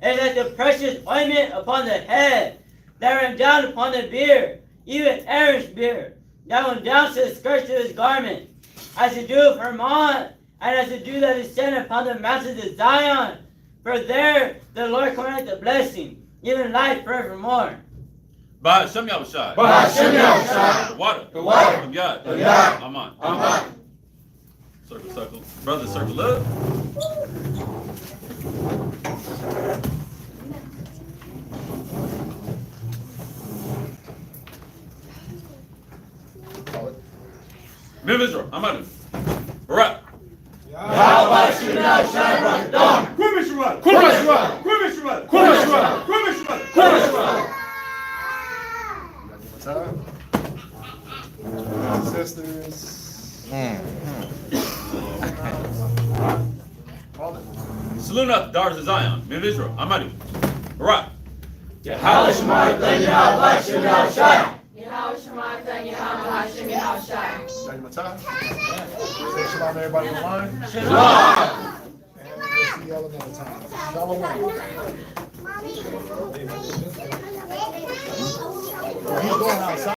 It is like the precious ointment upon the head that ran down upon the beard, even Aaron's beard, that went down to the skirts of his garment, as the dew of Hermon, and as the dew that descended upon the mountains of Zion. For there the Lord commanded the blessing, even life forevermore. By Hashem Yahushai. By Hashem Yahushai. The water. The water. From Yad. From Yad. Aman. Circle. Brother, circle up. Men of Israel, Amadu. Barak. Sisters. Salute up the daughters of Zion. Men of Israel, Amadu. Barak. Yahweh Shema Yitlan Yahweh Hashem Yahushai. Yahweh Shema Yitlan Yahweh Hashem Yahushai. Say shalom, everybody on the line. Shalom. And we'll see y'all another time. Shalom. He's going outside.